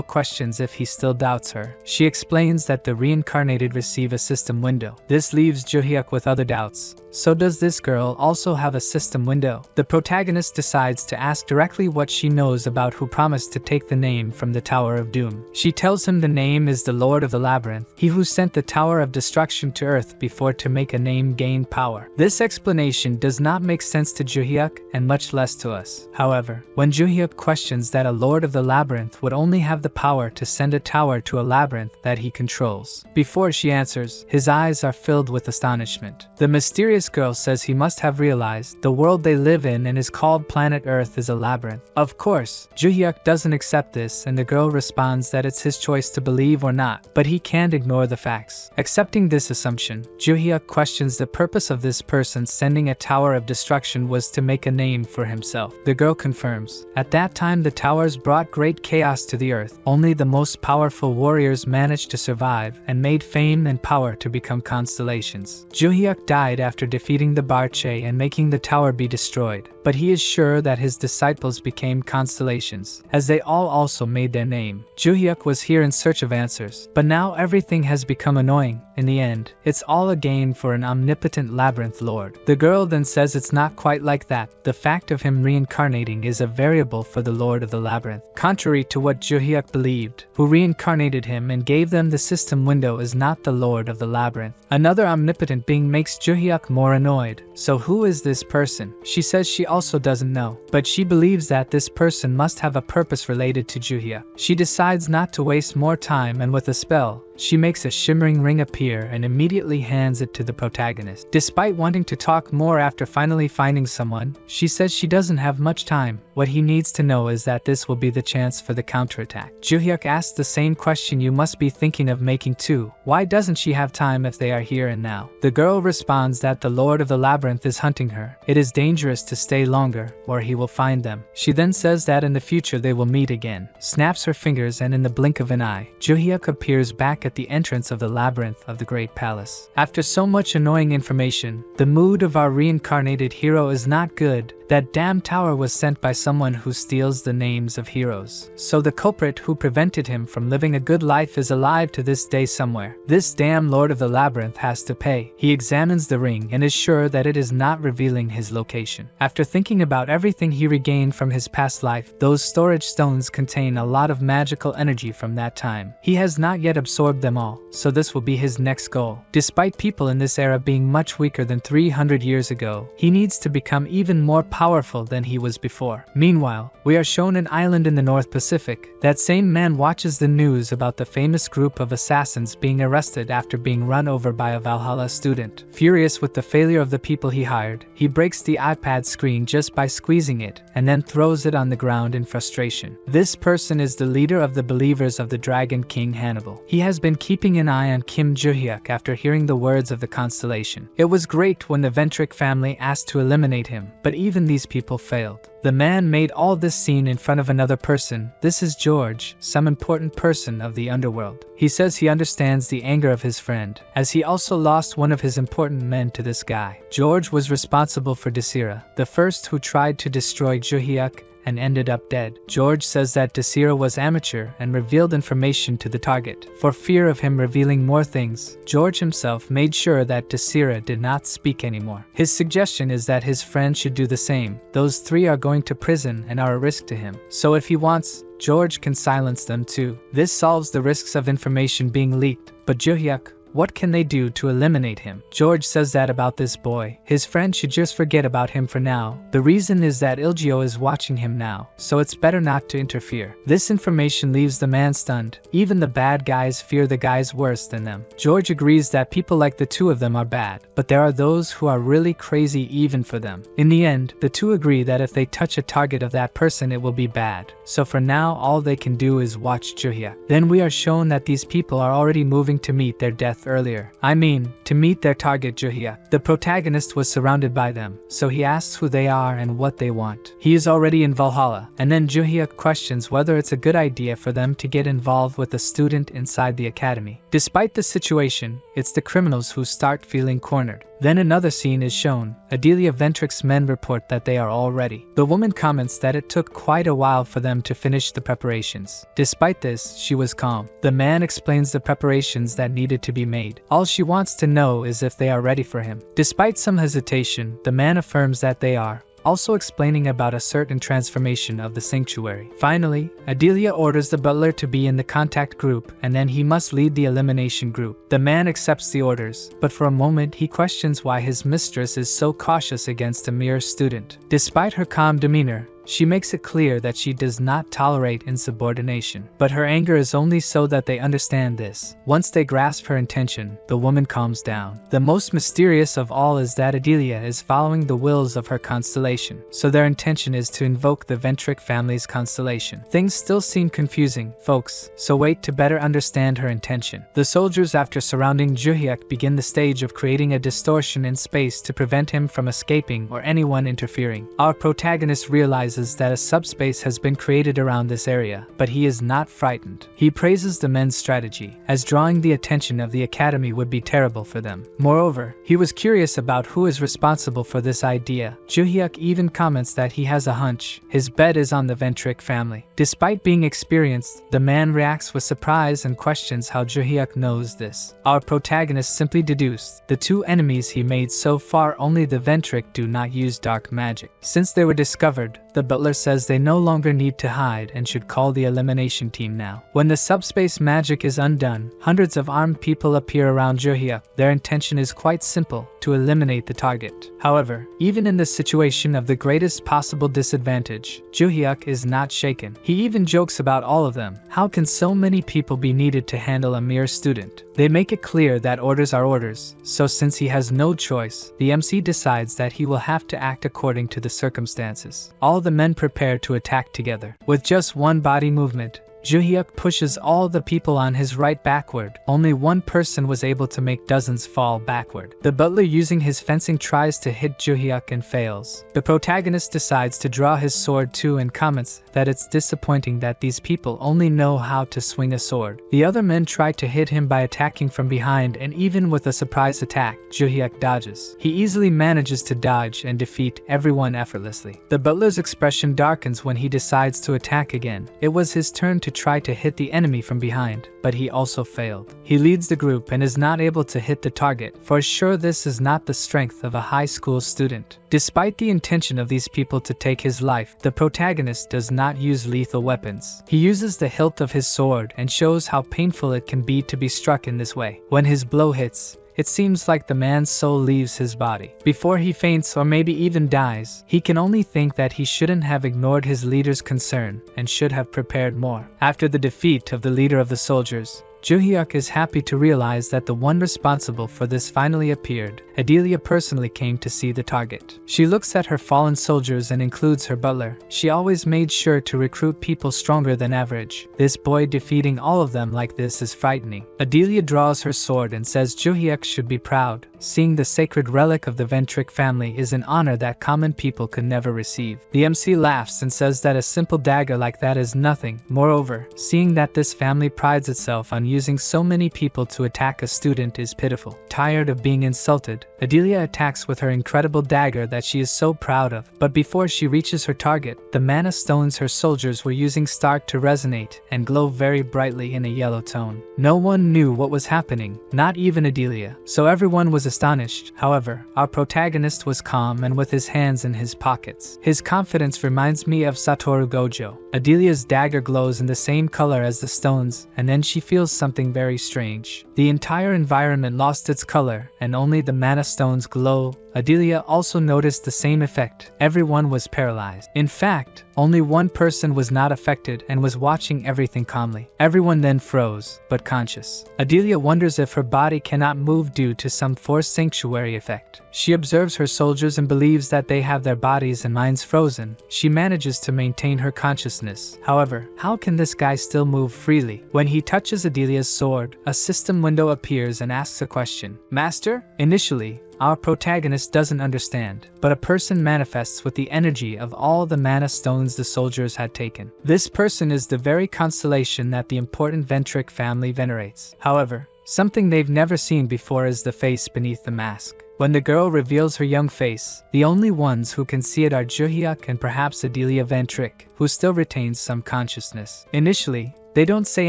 questions if he still doubts her. She explains that the reincarnated receive a system window. This leaves Juhyeok with other doubts. So does this girl also have a system window? The protagonist decides to ask directly what she knows about who promised to take the name from the Tower of Doom. She tells him the name is the Lord of the Labyrinth, he who sent the Tower of Destruction to Earth before to make a name gain power. This explanation does not make sense to Juhyeok and much less to us. However, when Juhyeok questions that a Lord of the Labyrinth would only have the power to send a tower to a labyrinth that he controls. Before she answers, his eyes are filled with astonishment. The mysterious girl says he must have realized the world they live in and is called planet Earth is a labyrinth. Of course, Juhyeok doesn't accept this and the girl responds that it's his choice to believe or not, but he can't ignore the facts. Accepting this assumption, Juhyeok Juhyeok questions the purpose of this person sending a tower of destruction was to make a name for himself. The girl confirms. At that time the towers brought great chaos to the earth. Only the most powerful warriors managed to survive and made fame and power to become constellations. Juhyeok died after defeating the Barche and making the tower be destroyed, but he is sure that his disciples became constellations, as they all also made their name. Juhyeok was here in search of answers, but now everything has become annoying. In the end, it's all a game for an omnipotent labyrinth lord. The girl then says it's not quite like that. The fact of him reincarnating is a variable for the lord of the labyrinth. Contrary to what Juhyeok believed, who reincarnated him and gave them the system window is not the lord of the labyrinth. Another omnipotent being makes Juhyeok more annoyed. So who is this person? She says she also doesn't know, but she believes that this person must have a purpose related to Juhyeok. She decides not to waste more time, and with a spell, she makes a shimmering ring appear and immediately hands it to the protagonist. Despite wanting to talk more after finally finding someone, she says she doesn't have much time. What he needs to know is that this will be the chance for the counterattack. Juhyeok asks the same question you must be thinking of making too. Why doesn't she have time if they are here and now? The girl responds that the lord of the labyrinth is hunting her. It is dangerous to stay longer, or he will find them. She then says that in the future they will meet again, snaps her fingers, and in the blink of an eye, Juhyeok appears back at the entrance of the labyrinth of the great palace. After so much annoying information, the mood of our reincarnated hero is not good. That damn tower was sent by someone who steals the names of heroes. So the culprit who prevented him from living a good life is alive to this day somewhere. This damn lord of the labyrinth has to pay. He examines the ring and is sure that it is not revealing his location. After thinking about everything he regained from his past life, those storage stones contain a lot of magical energy from that time. He has not yet absorbed them all, so this will be his next goal. Despite people in this era being much weaker than 300 years ago, he needs to become even more powerful than he was before. Meanwhile, we are shown an island in the North Pacific. That same man watches the news about the famous group of assassins being arrested after being run over by a Valhalla student. Furious with the failure of the people he hired, he breaks the iPad screen just by squeezing it, and then throws it on the ground in frustration. This person is the leader of the believers of the Dragon King Hannibal. He has been keeping an eye on Kim Juhyeok after hearing the words of the constellation. It was great when the Ventric family asked to eliminate him, but even these people failed. The man made all this scene in front of another person. This is George, some important person of the underworld. He says he understands the anger of his friend, as he also lost one of his important men to this guy. George was responsible for Desira, the first who tried to destroy Juhyeok and ended up dead. George says that Desira was amateur and revealed information to the target. For fear of him revealing more things, George himself made sure that Desira did not speak anymore. His suggestion is that his friend should do the same. Those three are going to prison and are a risk to him. So if he wants, George can silence them too. This solves the risks of information being leaked. But Juhyeok, what can they do to eliminate him? George says that about this boy, his friend should just forget about him for now. The reason is that Ilgio is watching him now, so it's better not to interfere. This information leaves the man stunned. Even the bad guys fear the guys worse than them. George agrees that people like the two of them are bad, but there are those who are really crazy even for them. In the end, the two agree that if they touch a target of that person it will be bad. So for now all they can do is watch Juhyeok. Then we are shown that these people are already moving to meet their death earlier. I mean, to meet their target Juhyeok. The protagonist was surrounded by them, so he asks who they are and what they want. He is already in Valhalla, and then Juhyeok questions whether it's a good idea for them to get involved with a student inside the academy. Despite the situation, it's the criminals who start feeling cornered. Then another scene is shown. Adelia Ventric's men report that they are all ready. The woman comments that it took quite a while for them to finish the preparations. Despite this, she was calm. The man explains the preparations that needed to be made. All she wants to know is if they are ready for him. Despite some hesitation, the man affirms that they are, also explaining about a certain transformation of the sanctuary. Finally, Adelia orders the butler to be in the contact group, and then he must lead the elimination group. The man accepts the orders, but for a moment he questions why his mistress is so cautious against a mere student. Despite her calm demeanor, She makes it clear that she does not tolerate insubordination, but her anger is only so that they understand this. Once they grasp her intention, the woman calms down. The most mysterious of all is that Adelia is following the wills of her constellation, so their intention is to invoke the Ventric family's constellation. Things still seem confusing, folks, so wait to better understand her intention. The soldiers, after surrounding Juhyeok, begin the stage of creating a distortion in space to prevent him from escaping or anyone interfering. Our protagonist realizes that a subspace has been created around this area, but he is not frightened. He praises the men's strategy, as drawing the attention of the academy would be terrible for them. Moreover, he was curious about who is responsible for this idea. Juhyeok even comments that he has a hunch his bet is on the Ventric family. Despite being experienced, the man reacts with surprise and questions how Juhyeok knows this. Our protagonist simply deduced the two enemies he made so far, only the Ventric do not use dark magic. Since they were discovered, the butler says they no longer need to hide and should call the elimination team now. When the subspace magic is undone, hundreds of armed people appear around Juhyeok. Their intention is quite simple: to eliminate the target. However, even in the situation of the greatest possible disadvantage, Juhyeok is not shaken. He even jokes about all of them. How can so many people be needed to handle a mere student? They make it clear that orders are orders, so since he has no choice, the MC decides that he will have to act according to the circumstances. All the men prepare to attack together. With just one body movement, Juhyeok pushes all the people on his right backward. Only one person was able to make dozens fall backward. The butler, using his fencing, tries to hit Juhyeok and fails. The protagonist decides to draw his sword too and comments that it's disappointing that these people only know how to swing a sword. The other men try to hit him by attacking from behind, and even with a surprise attack, Juhyeok dodges. He easily manages to dodge and defeat everyone effortlessly. The butler's expression darkens when he decides to attack again. It was his turn to try to hit the enemy from behind, but he also failed. He leads the group and is not able to hit the target. For sure, this is not the strength of a high school student. Despite the intention of these people to take his life, the protagonist does not use lethal weapons. He uses the hilt of his sword and shows how painful it can be to be struck in this way. When his blow hits, it seems like the man's soul leaves his body. Before he faints or maybe even dies, he can only think that he shouldn't have ignored his leader's concern and should have prepared more. After the defeat of the leader of the soldiers, Juhyeok is happy to realize that the one responsible for this finally appeared. Adelia personally came to see the target. She looks at her fallen soldiers and includes her butler. She always made sure to recruit people stronger than average. This boy defeating all of them like this is frightening. Adelia draws her sword and says Juhyeok should be proud. Seeing the sacred relic of the Ventric family is an honor that common people could never receive. The MC laughs and says that a simple dagger like that is nothing. Moreover, seeing that this family prides itself on using so many people to attack a student is pitiful. Tired of being insulted, Adelia attacks with her incredible dagger that she is so proud of. But before she reaches her target, the mana stones her soldiers were using start to resonate and glow very brightly in a yellow tone. No one knew what was happening, not even Adelia, so everyone was astonished. However, our protagonist was calm and with his hands in his pockets. His confidence reminds me of Satoru Gojo. Adelia's dagger glows in the same color as the stones, and then she feels something very strange. The entire environment lost its color, and only the mana stones glow. Adelia also noticed the same effect. Everyone was paralyzed. In fact, only one person was not affected and was watching everything calmly. Everyone then froze, but conscious. Adelia wonders if her body cannot move due to some forced sanctuary effect. She observes her soldiers and believes that they have their bodies and minds frozen. She manages to maintain her consciousness. However, how can this guy still move freely? When he touches Adelia's sword, a system window appears and asks a question. Master? Initially, our protagonist doesn't understand, but a person manifests with the energy of all the mana stones the soldiers had taken. This person is the very constellation that the important Ventric family venerates. However, something they've never seen before is the face beneath the mask. When the girl reveals her young face, the only ones who can see it are Juhyeok and perhaps Adelia Ventric, who still retains some consciousness. Initially, they don't say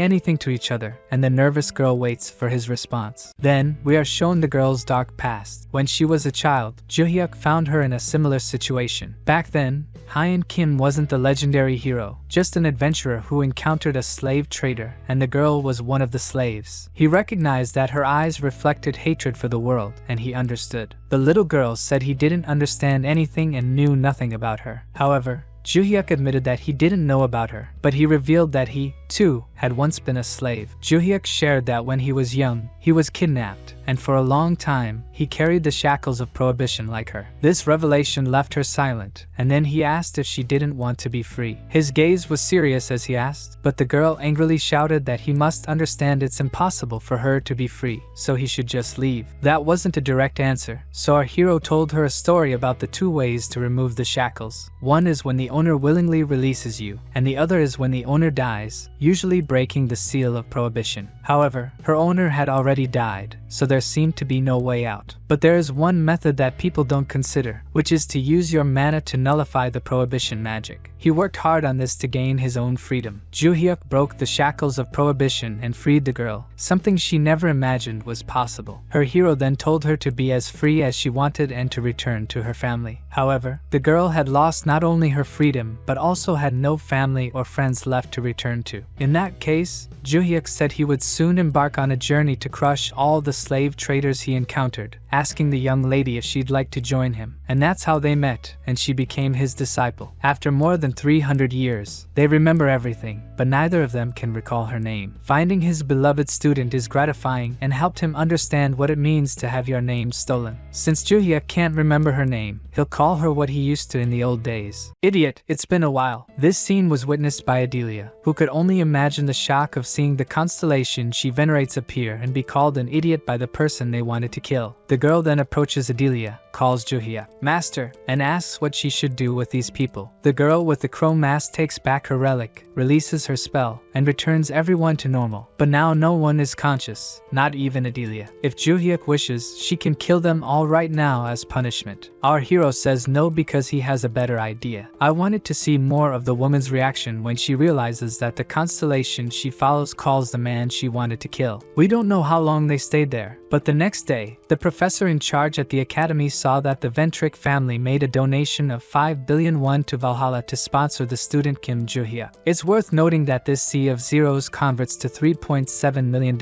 anything to each other, and the nervous girl waits for his response. Then, we are shown the girl's dark past. When she was a child, Juhyeok found her in a similar situation. Back then, Hyeon-oh Kim wasn't the legendary hero, just an adventurer who encountered a slave trader, and the girl was one of the slaves. He recognized that her eyes reflected hatred for the world, and he understood. The little girl said he didn't understand anything and knew nothing about her. However, Juhyeok admitted that he didn't know about her, but he revealed that he, too, had once been a slave. Juhyeok shared that when he was young, he was kidnapped, and for a long time, he carried the shackles of prohibition like her. This revelation left her silent, and then he asked if she didn't want to be free. His gaze was serious as he asked, but the girl angrily shouted that he must understand it's impossible for her to be free, so he should just leave. That wasn't a direct answer, so our hero told her a story about the two ways to remove the shackles. One is when the owner willingly releases you, and the other is when the owner dies, usually breaking the seal of prohibition. However, her owner had already died, so there seemed to be no way out. But there is one method that people don't consider, which is to use your mana to nullify the prohibition magic. He worked hard on this to gain his own freedom. Juhyeok broke the shackles of prohibition and freed the girl, something she never imagined was possible. Her hero then told her to be as free as she wanted and to return to her family. However, the girl had lost not only her freedom, but also had no family or friends left to return to. In that case, Juhyeok said he would soon embark on a journey to crush all the slave traders he encountered, asking the young lady if she'd like to join him. And that's how they met, and she became his disciple. After more than 300 years, they remember everything, but neither of them can recall her name. Finding his beloved student is gratifying and helped him understand what it means to have your name stolen. Since Juhyeok can't remember her name, he'll call her what he used to in the old days. Idiot, it's been a while. This scene was witnessed by Adelia, who could only imagine the shock of seeing the constellation she venerates appear and be called an idiot by the person they wanted to kill. The girl then approaches Adelia, calls Juhyeok Master, and asks what she should do with these people. The girl with the crow mask takes back her relic, releases her spell, and returns everyone to normal. But now no one is conscious, not even Adelia. If Juhyeok wishes, she can kill them all right now as punishment. Our hero says no because he has a better idea. I wanted to see more of the woman's reaction when she realizes that the constellation she follows calls the man she wanted to kill. We don't know how long they stayed there, but the next day, the professor in charge at the academy saw that the Ventric family made a donation of 5 billion won to Valhalla to sponsor the student Kim Juhyeok. It's worth noting that this sea of zeros converts to $3.7 million,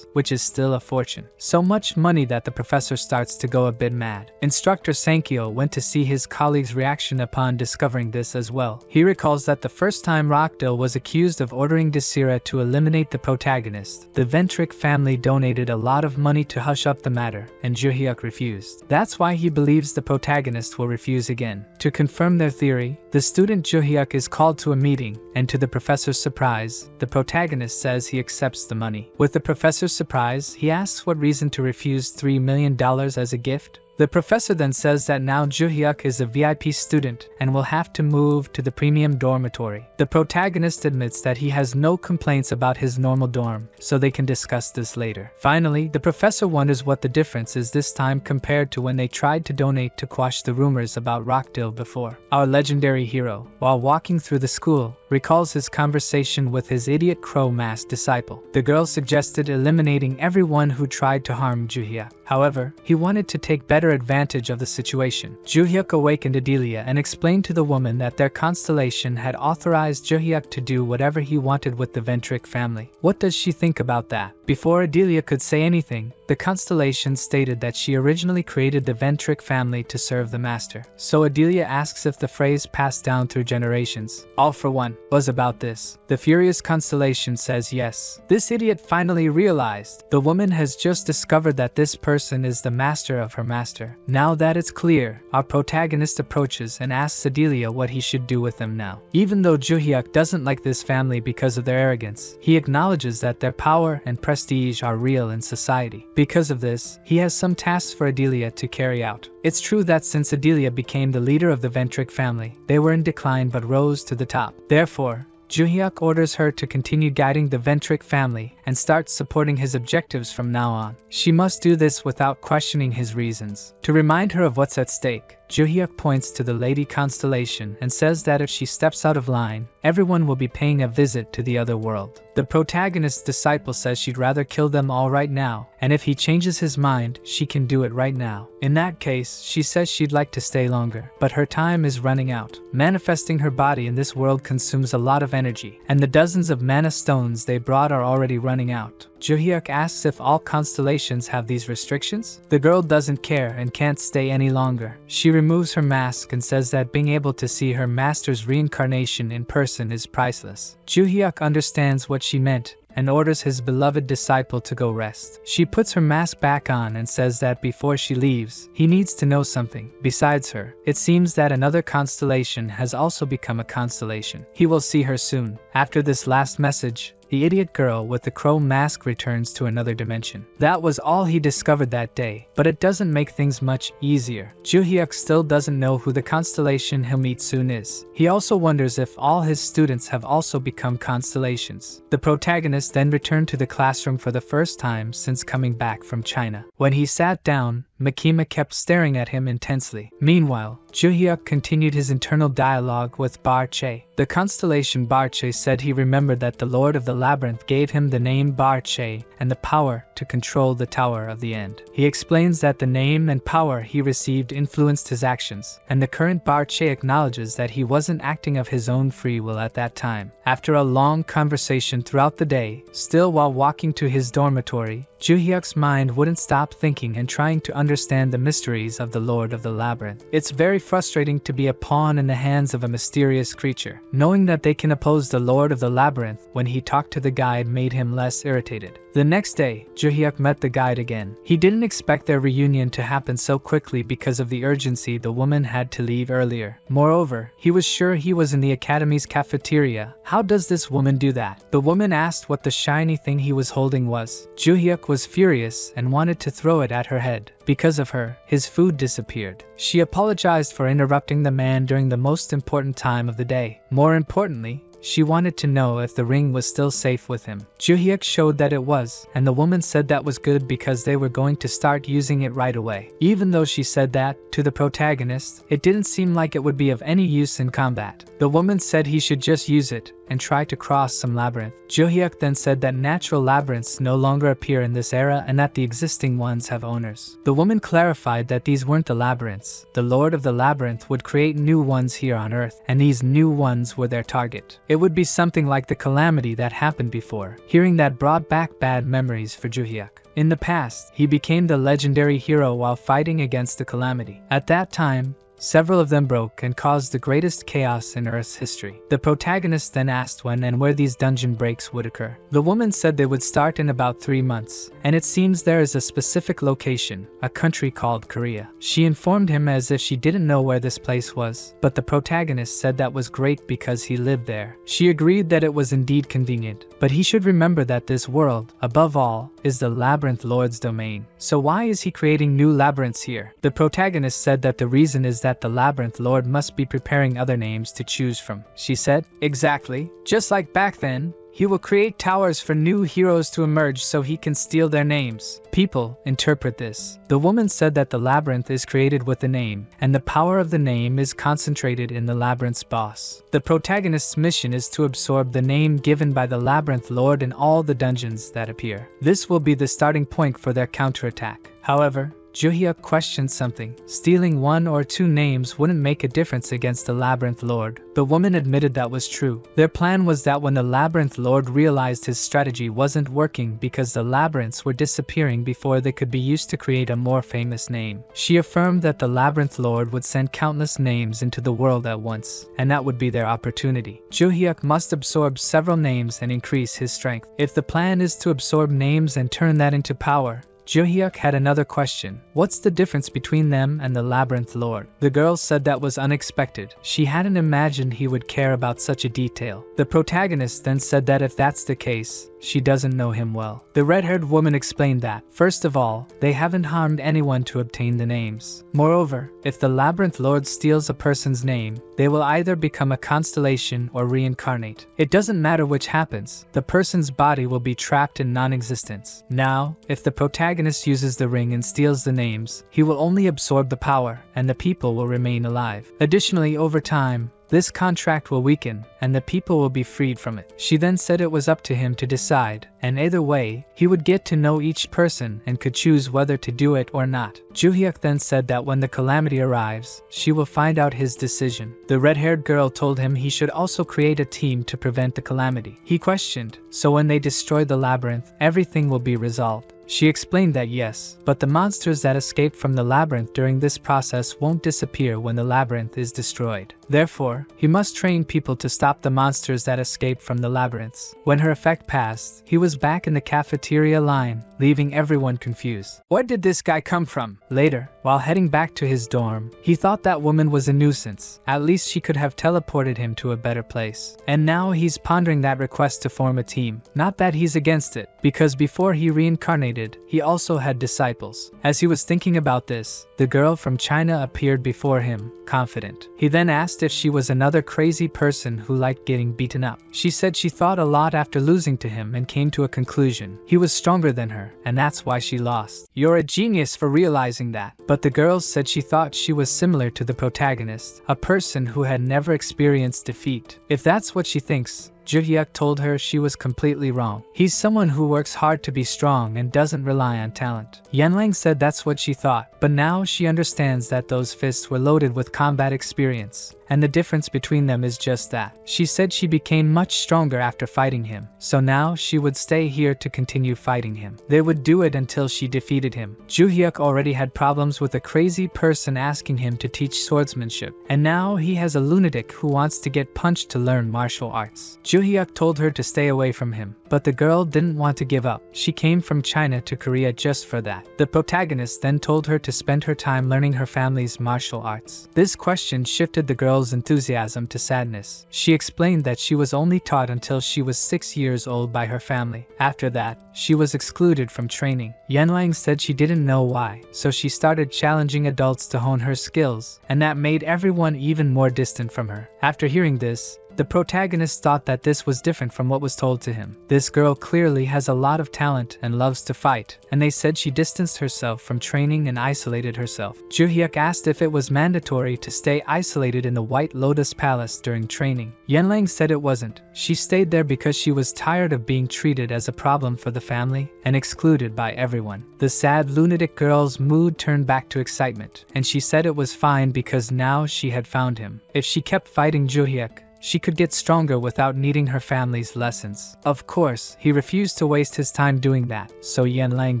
which is still a fortune. So much money that the professor starts to go a bit mad. Instructor Sankyo went to see his colleague's reaction upon discovering this as well. He recalls that the first time Rockdale was accused of ordering Desira to eliminate the protagonist, the Ventric family donated a lot of money to hush up the matter, and Juhyeok refused. That's why he believes the protagonist will refuse again. To confirm their theory, the student Juhyeok is called to a meeting, and to the professor's surprise, the protagonist says he accepts the money. With the professor's surprise, he asks what reason to refuse $3 million as a gift. The professor then says that now Juhyeok is a VIP student and will have to move to the premium dormitory. The protagonist admits that he has no complaints about his normal dorm, so they can discuss this later. Finally, the professor wonders what the difference is this time compared to when they tried to donate to quash the rumors about Rockdale before. Our legendary hero, while walking through the school, recalls his conversation with his idiot crow mask disciple. The girl suggested eliminating everyone who tried to harm Juhyeok. However, he wanted to take better advantage of the situation. Juhyeok awakened Adelia and explained to the woman that their constellation had authorized Juhyeok to do whatever he wanted with the Ventric family. What does she think about that? Before Adelia could say anything, the constellation stated that she originally created the Ventric family to serve the master. So Adelia asks if the phrase passed down through generations, all for one, was about this. The furious constellation says yes. This idiot finally realized. The woman has just discovered that this person is the master of her master. Now that it's clear, our protagonist approaches and asks Adelia what he should do with them now. Even though Juhyeok doesn't like this family because of their arrogance, he acknowledges that their power and prestige are real in society. Because of this, he has some tasks for Adelia to carry out. It's true that since Adelia became the leader of the Ventric family, they were in decline but rose to the top. Therefore, Juhyeok orders her to continue guiding the Ventric family and starts supporting his objectives from now on. She must do this without questioning his reasons. To remind her of what's at stake, Juhyeok points to the Lady Constellation and says that if she steps out of line, everyone will be paying a visit to the other world. The protagonist's disciple says she'd rather kill them all right now, and if he changes his mind, she can do it right now. In that case, she says she'd like to stay longer, but her time is running out. Manifesting her body in this world consumes a lot of energy, and the dozens of mana stones they brought are already running out. Juhyeok asks if all constellations have these restrictions. The girl doesn't care and can't stay any longer. She removes her mask and says that being able to see her master's reincarnation in person is priceless. Juhyeok understands what she meant and orders his beloved disciple to go rest. She puts her mask back on and says that before she leaves, he needs to know something. Besides her, it seems that another constellation has also become a constellation. He will see her soon. After this last message, the idiot girl with the crow mask returns to another dimension. That was all he discovered that day, but it doesn't make things much easier. Juhyeok still doesn't know who the constellation he'll meet soon is. He also wonders if all his students have also become constellations. The protagonist then returned to the classroom for the first time since coming back from China. When he sat down, Makima kept staring at him intensely. Meanwhile, Juhyeok continued his internal dialogue with Bar Che. The constellation Bar Che said he remembered that the Lord of the Labyrinth gave him the name Bar Che and the power to control the Tower of the End. He explains that the name and power he received influenced his actions, and the current Bar Che acknowledges that he wasn't acting of his own free will at that time. After a long conversation throughout the day, still while walking to his dormitory, Juhyeok's mind wouldn't stop thinking and trying to understand the mysteries of the Lord of the Labyrinth. It's very frustrating to be a pawn in the hands of a mysterious creature. Knowing that they can oppose the Lord of the Labyrinth when he talked to the guide made him less irritated. The next day, Juhyeok met the guide again. He didn't expect their reunion to happen so quickly because of the urgency the woman had to leave earlier. Moreover, he was sure he was in the academy's cafeteria. How does this woman do that? The woman asked what the shiny thing he was holding was. Juhyeok was furious and wanted to throw it at her head. Because of her, his food disappeared. She apologized for interrupting the man during the most important time of the day. More importantly, she wanted to know if the ring was still safe with him. Juhyeok showed that it was, and the woman said that was good because they were going to start using it right away. Even though she said that, to the protagonist, it didn't seem like it would be of any use in combat. The woman said he should just use it and try to cross some labyrinth. Juhyeok then said that natural labyrinths no longer appear in this era and that the existing ones have owners. The woman clarified that these weren't the labyrinths. The Lord of the Labyrinth would create new ones here on Earth, and these new ones were their target. It would be something like the calamity that happened before. Hearing that brought back bad memories for Juhyeok. In the past, he became the legendary hero while fighting against the calamity. At that time, several of them broke and caused the greatest chaos in Earth's history. The protagonist then asked when and where these dungeon breaks would occur. The woman said they would start in about 3 months, and it seems there is a specific location, a country called Korea. She informed him as if she didn't know where this place was, but the protagonist said that was great because he lived there. She agreed that it was indeed convenient, but he should remember that this world, above all, is the Labyrinth Lord's domain. So why is he creating new labyrinths here? The protagonist said that the reason is that the Labyrinth Lord must be preparing other names to choose from. She said, exactly. Just like back then, he will create towers for new heroes to emerge so he can steal their names. People interpret this. The woman said that the labyrinth is created with the name, and the power of the name is concentrated in the labyrinth's boss. The protagonist's mission is to absorb the name given by the Labyrinth Lord in all the dungeons that appear. This will be the starting point for their counterattack. However, Juhyeok questioned something. Stealing 1 or 2 names wouldn't make a difference against the Labyrinth Lord. The woman admitted that was true. Their plan was that when the Labyrinth Lord realized his strategy wasn't working because the labyrinths were disappearing before they could be used to create a more famous name. She affirmed that the Labyrinth Lord would send countless names into the world at once, and that would be their opportunity. Juhyeok must absorb several names and increase his strength. If the plan is to absorb names and turn that into power, Juhyeok had another question. What's the difference between them and the Labyrinth Lord? The girl said that was unexpected. She hadn't imagined he would care about such a detail. The protagonist then said that if that's the case, she doesn't know him well. The red-haired woman explained that, first of all, they haven't harmed anyone to obtain the names. Moreover, if the Labyrinth Lord steals a person's name, they will either become a constellation or reincarnate. It doesn't matter which happens, the person's body will be trapped in non-existence. Now, if the protagonist uses the ring and steals the names, he will only absorb the power, and the people will remain alive. Additionally, over time, this contract will weaken, and the people will be freed from it. She then said it was up to him to decide, and either way, he would get to know each person and could choose whether to do it or not. Juhyeok then said that when the calamity arrives, she will find out his decision. The red-haired girl told him he should also create a team to prevent the calamity. He questioned, so when they destroy the labyrinth, everything will be resolved. She explained that yes, but the monsters that escaped from the labyrinth during this process won't disappear when the labyrinth is destroyed. Therefore, he must train people to stop the monsters that escaped from the labyrinths. When her effect passed, he was back in the cafeteria line, leaving everyone confused. Where did this guy come from? Later, while heading back to his dorm, he thought that woman was a nuisance. At least she could have teleported him to a better place. And now he's pondering that request to form a team. Not that he's against it, because before he reincarnated, he also had disciples. As he was thinking about this, the girl from China appeared before him, confident. He then asked if she was another crazy person who liked getting beaten up. She said she thought a lot after losing to him and came to a conclusion. He was stronger than her, and that's why she lost. You're a genius for realizing that. But the girl said she thought she was similar to the protagonist, a person who had never experienced defeat. If that's what she thinks, Juhyeok told her she was completely wrong. He's someone who works hard to be strong and doesn't rely on talent. Yanlang said that's what she thought, but now she understands that those fists were loaded with combat experience, and the difference between them is just that. She said she became much stronger after fighting him, so now she would stay here to continue fighting him. They would do it until she defeated him. Juhyeok already had problems with a crazy person asking him to teach swordsmanship, and now he has a lunatic who wants to get punched to learn martial arts. Juhyeok told her to stay away from him, but the girl didn't want to give up. She came from China to Korea just for that. The protagonist then told her to spend her time learning her family's martial arts. This question shifted the girl's enthusiasm to sadness. She explained that she was only taught until she was 6 years old by her family. After that, she was excluded from training. Yanlang said she didn't know why, so she started challenging adults to hone her skills, and that made everyone even more distant from her. After hearing this, the protagonist thought that this was different from what was told to him. This girl clearly has a lot of talent and loves to fight, and they said she distanced herself from training and isolated herself. Juhyeok asked if it was mandatory to stay isolated in the White Lotus Palace during training. Yanlang said it wasn't. She stayed there because she was tired of being treated as a problem for the family and excluded by everyone. The sad lunatic girl's mood turned back to excitement, and she said it was fine because now she had found him. If she kept fighting Juhyeok, she could get stronger without needing her family's lessons. Of course, he refused to waste his time doing that, so Yanlang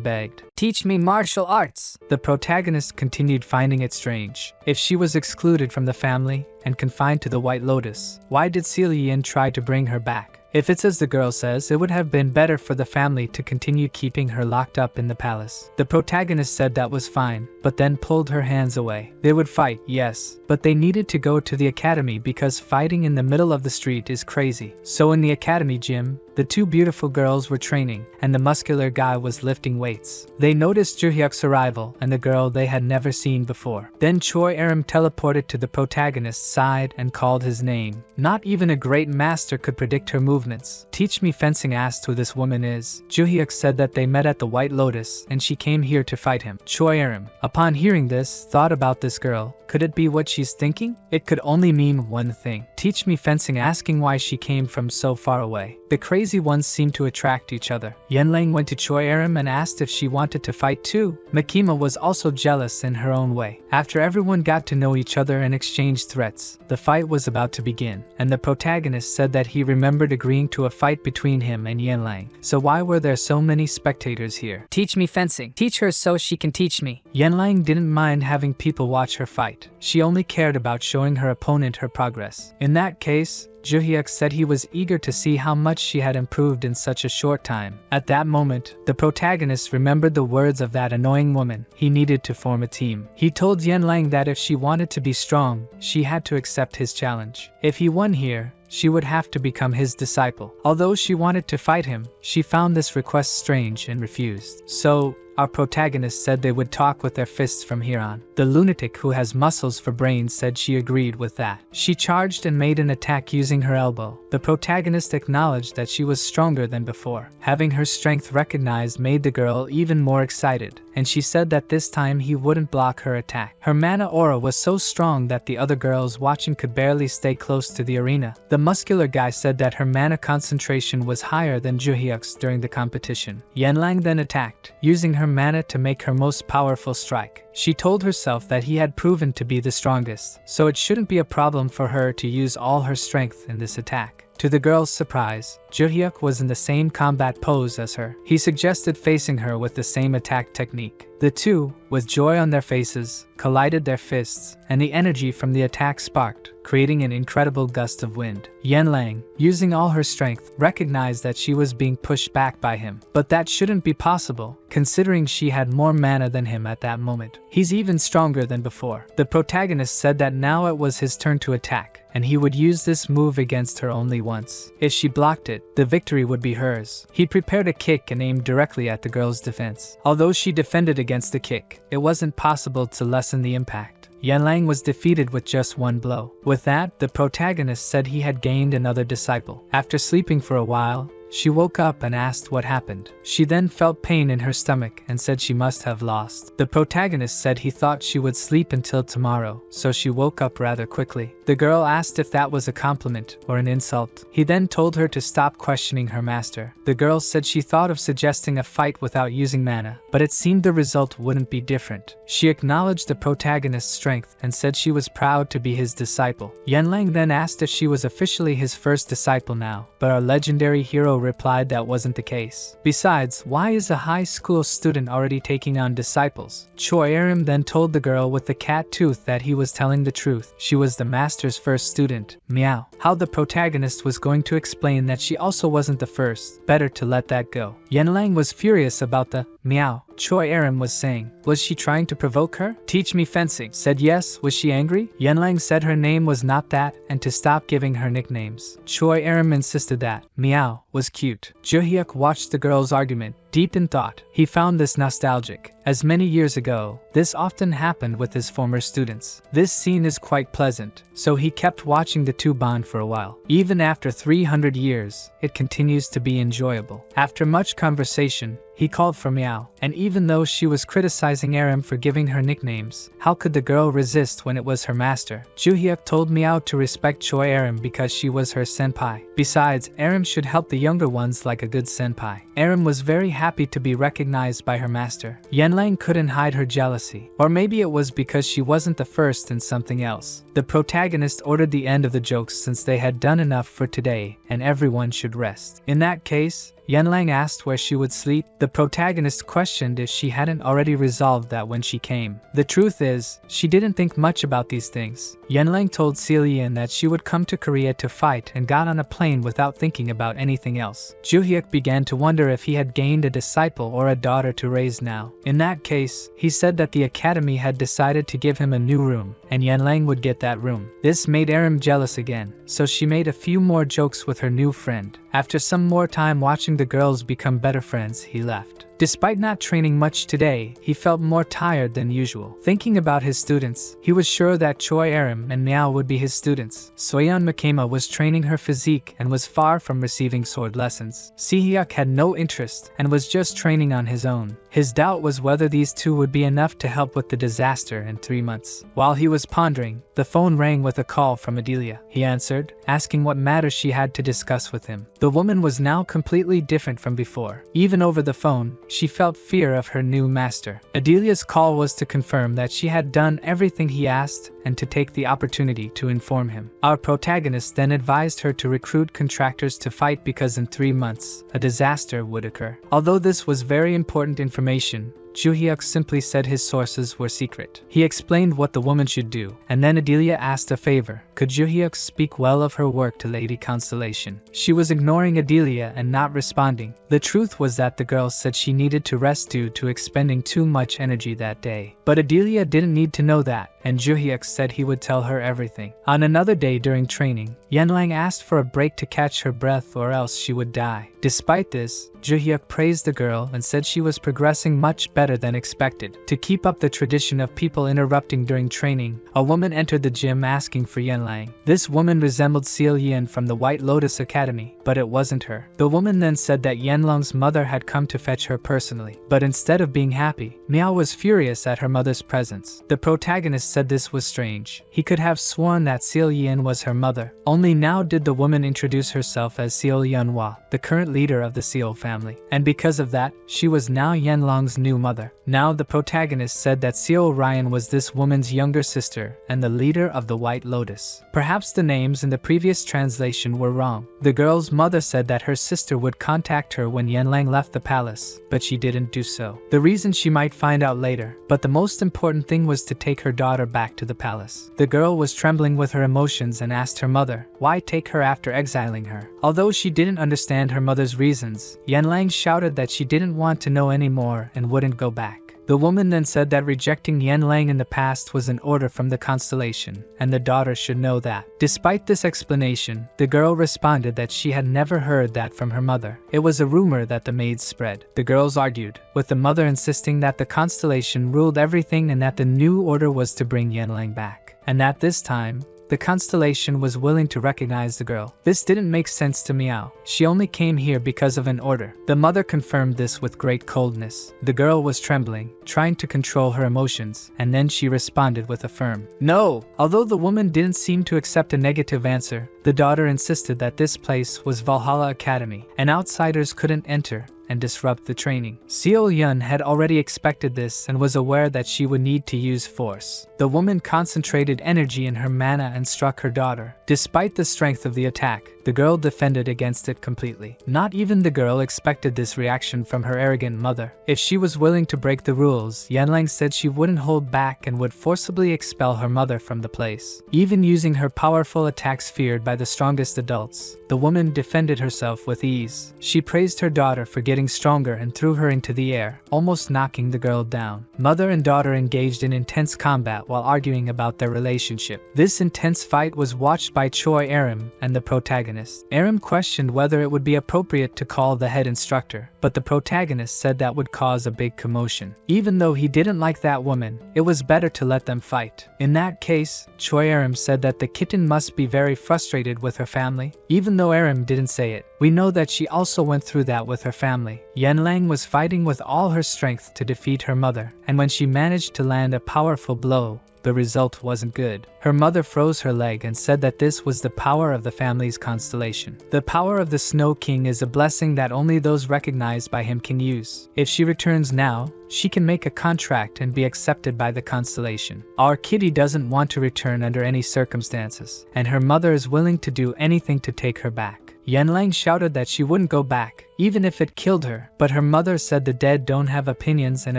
begged. Teach me martial arts. The protagonist continued finding it strange. If she was excluded from the family and confined to the White Lotus, why did Celine try to bring her back? If it's as the girl says, it would have been better for the family to continue keeping her locked up in the palace. The protagonist said that was fine, but then pulled her hands away. They would fight, yes, but they needed to go to the academy because fighting in the middle of the street is crazy. So in the academy gym, the two beautiful girls were training, and the muscular guy was lifting weights. They noticed Juhyeok's arrival and the girl they had never seen before. Then Choi Aram teleported to the protagonist's side and called his name. Not even a great master could predict her movements. Teach me fencing asked who this woman is. Juhyeok said that they met at the White Lotus and she came here to fight him. Choi Aram, upon hearing this, thought about this girl. Could it be what she's thinking? It could only mean one thing. Teach me fencing asking why she came from so far away. The crazy ones seemed to attract each other. Yanlang went to Choi Aram and asked if she wanted to fight too. Makima was also jealous in her own way. After everyone got to know each other and exchanged threats, the fight was about to begin, and the protagonist said that he remembered agreeing to a fight between him and Yanlang. So why were there so many spectators here? Teach me fencing. Teach her so she can teach me. Yanlang didn't mind having people watch her fight. She only cared about showing her opponent her progress. In that case, Juhyeok said he was eager to see how much she had improved in such a short time. At that moment, the protagonist remembered the words of that annoying woman. He needed to form a team. He told Yanlang that if she wanted to be strong, she had to accept his challenge. If he won here, she would have to become his disciple. Although she wanted to fight him, she found this request strange and refused. So, our protagonist said they would talk with their fists from here on. The lunatic who has muscles for brains said she agreed with that. She charged and made an attack using her elbow. The protagonist acknowledged that she was stronger than before. Having her strength recognized made the girl even more excited, and she said that this time he wouldn't block her attack. Her mana aura was so strong that the other girls watching could barely stay close to the arena. The muscular guy said that her mana concentration was higher than Juhyeok's during the competition. Yanlang then attacked. Using her her mana to make her most powerful strike. She told herself that he had proven to be the strongest, so it shouldn't be a problem for her to use all her strength in this attack. To the girl's surprise, Juhyeok was in the same combat pose as her. He suggested facing her with the same attack technique. The two, with joy on their faces, collided their fists, and the energy from the attack sparked, creating an incredible gust of wind. Yanlang, using all her strength, recognized that she was being pushed back by him. But that shouldn't be possible, considering she had more mana than him at that moment. He's even stronger than before. The protagonist said that now it was his turn to attack, and he would use this move against her only once. If she blocked it, the victory would be hers. He prepared a kick and aimed directly at the girl's defense. Although she defended against the kick, it wasn't possible to lessen the impact. Yanlang was defeated with just one blow. With that, the protagonist said he had gained another disciple. After sleeping for a while, she woke up and asked what happened. She then felt pain in her stomach and said she must have lost. The protagonist said he thought she would sleep until tomorrow, so she woke up rather quickly. The girl asked if that was a compliment or an insult. He then told her to stop questioning her master. The girl said she thought of suggesting a fight without using mana, but it seemed the result wouldn't be different. She acknowledged the protagonist's strength and said she was proud to be his disciple. Yanlang then asked if she was officially his first disciple now, but our legendary hero replied that wasn't the case. Besides, why is a high school student already taking on disciples? Choi Erim then told the girl with the cat tooth that he was telling the truth. She was the master's first student. Meow. How the protagonist was going to explain that she also wasn't the first. Better to let that go. Yanlang was furious about the meow Choi Erim was saying. Was she trying to provoke her? Teach me fencing. Said yes. Was she angry? Yanlang said her name was not that and to stop giving her nicknames. Choi Erim insisted that meow was cute. Juhyeok watched the girl's argument, deep in thought. He found this nostalgic, as many years ago, this often happened with his former students. This scene is quite pleasant, so he kept watching the two bond for a while. Even after 300 years, it continues to be enjoyable. After much conversation, he called for Meow, and even though she was criticizing Aram for giving her nicknames, how could the girl resist when it was her master? Juhyeok told Meow to respect Choi Aram because she was her senpai. Besides, Aram should help the younger ones like a good senpai. Aram was very happy to be recognized by her master. Yanlang couldn't hide her jealousy, or maybe it was because she wasn't the first in something else. The protagonist ordered the end of the jokes since they had done enough for today, and everyone should rest. In that case, Yanlang asked where she would sleep. The protagonist questioned if she hadn't already resolved that when she came. The truth is, she didn't think much about these things. Yanlang told Celine that she would come to Korea to fight and got on a plane without thinking about anything else. Juhyeok began to wonder if he had gained a disciple or a daughter to raise now. In that case, he said that the academy had decided to give him a new room, and Yanlang would get that room. This made Aram jealous again, so she made a few more jokes with her new friend. After some more time watching the girls become better friends, he left. Despite not training much today, he felt more tired than usual. Thinking about his students, he was sure that Choi Aram and Meow would be his students. Soyeon Makema was training her physique and was far from receiving sword lessons. Sehyuk had no interest and was just training on his own. His doubt was whether these two would be enough to help with the disaster in 3 months. While he was pondering, the phone rang with a call from Adelia. He answered, asking what matters she had to discuss with him. The woman was now completely different from before. Even over the phone, she felt fear of her new master. Adelia's call was to confirm that she had done everything he asked and to take the opportunity to inform him. Our protagonist then advised her to recruit contractors to fight because in 3 months, a disaster would occur. Although this was very important information, Juhyeok simply said his sources were secret. He explained what the woman should do, and then Adelia asked a favor. Could Juhyeok speak well of her work to Lady Constellation? She was ignoring Adelia and not responding. The truth was that the girl said she needed to rest due to expending too much energy that day. But Adelia didn't need to know that, and Juhyeok said he would tell her everything. On another day during training, Yanlang asked for a break to catch her breath or else she would die. Despite this, Juhyeok praised the girl and said she was progressing much better than expected. To keep up the tradition of people interrupting during training, a woman entered the gym asking for Yanlang. This woman resembled Seal Yin from the White Lotus Academy, but it wasn't her. The woman then said that Yanlang's mother had come to fetch her personally. But instead of being happy, Meow was furious at her mother's presence. The protagonist said this was strange. He could have sworn that Seo Yin was her mother. Only now did the woman introduce herself as Seo Yeonhwa, the current leader of the Seo family. And because of that, she was now Yenlong's new mother. Now the protagonist said that Seo Ryan was this woman's younger sister and the leader of the White Lotus. Perhaps the names in the previous translation were wrong. The girl's mother said that her sister would contact her when Yenlang left the palace, but she didn't do so. The reason she might find out later, but the most important thing was to take her daughter back to the palace. The girl was trembling with her emotions and asked her mother, why take her after exiling her? Although she didn't understand her mother's reasons, Yenlang shouted that she didn't want to know anymore and wouldn't go back. The woman then said that rejecting Yenlang in the past was an order from the constellation, and the daughter should know that. Despite this explanation, the girl responded that she had never heard that from her mother. It was a rumor that the maids spread. The girls argued, with the mother insisting that the constellation ruled everything and that the new order was to bring Yenlang back. And at this time, the constellation was willing to recognize the girl. This didn't make sense to Meow. She only came here because of an order. The mother confirmed this with great coldness. The girl was trembling, trying to control her emotions, and then she responded with a firm no. Although the woman didn't seem to accept a negative answer, the daughter insisted that this place was Valhalla Academy, and outsiders couldn't enter and disrupt the training. Seo Yun had already expected this and was aware that she would need to use force. The woman concentrated energy in her mana and struck her daughter. Despite the strength of the attack, the girl defended against it completely. Not even the girl expected this reaction from her arrogant mother. If she was willing to break the rules, Yenlang said she wouldn't hold back and would forcibly expel her mother from the place. Even using her powerful attacks feared by the strongest adults, the woman defended herself with ease. She praised her daughter for getting stronger and threw her into the air, almost knocking the girl down. Mother and daughter engaged in intense combat while arguing about their relationship. This intense fight was watched by Choi Aram and the protagonist. Aram questioned whether it would be appropriate to call the head instructor, but the protagonist said that would cause a big commotion. Even though he didn't like that woman, it was better to let them fight. In that case, Choi Aram said that the kitten must be very frustrated with her family. Even though Aram didn't say it, we know that she also went through that with her family. Yenlang was fighting with all her strength to defeat her mother, and when she managed to land a powerful blow, the result wasn't good. Her mother froze her leg and said that this was the power of the family's constellation. The power of the Snow King is a blessing that only those recognized by him can use. If she returns now, she can make a contract and be accepted by the constellation. Our kitty doesn't want to return under any circumstances, and her mother is willing to do anything to take her back. Yenlang shouted that she wouldn't go back, even if it killed her, but her mother said the dead don't have opinions and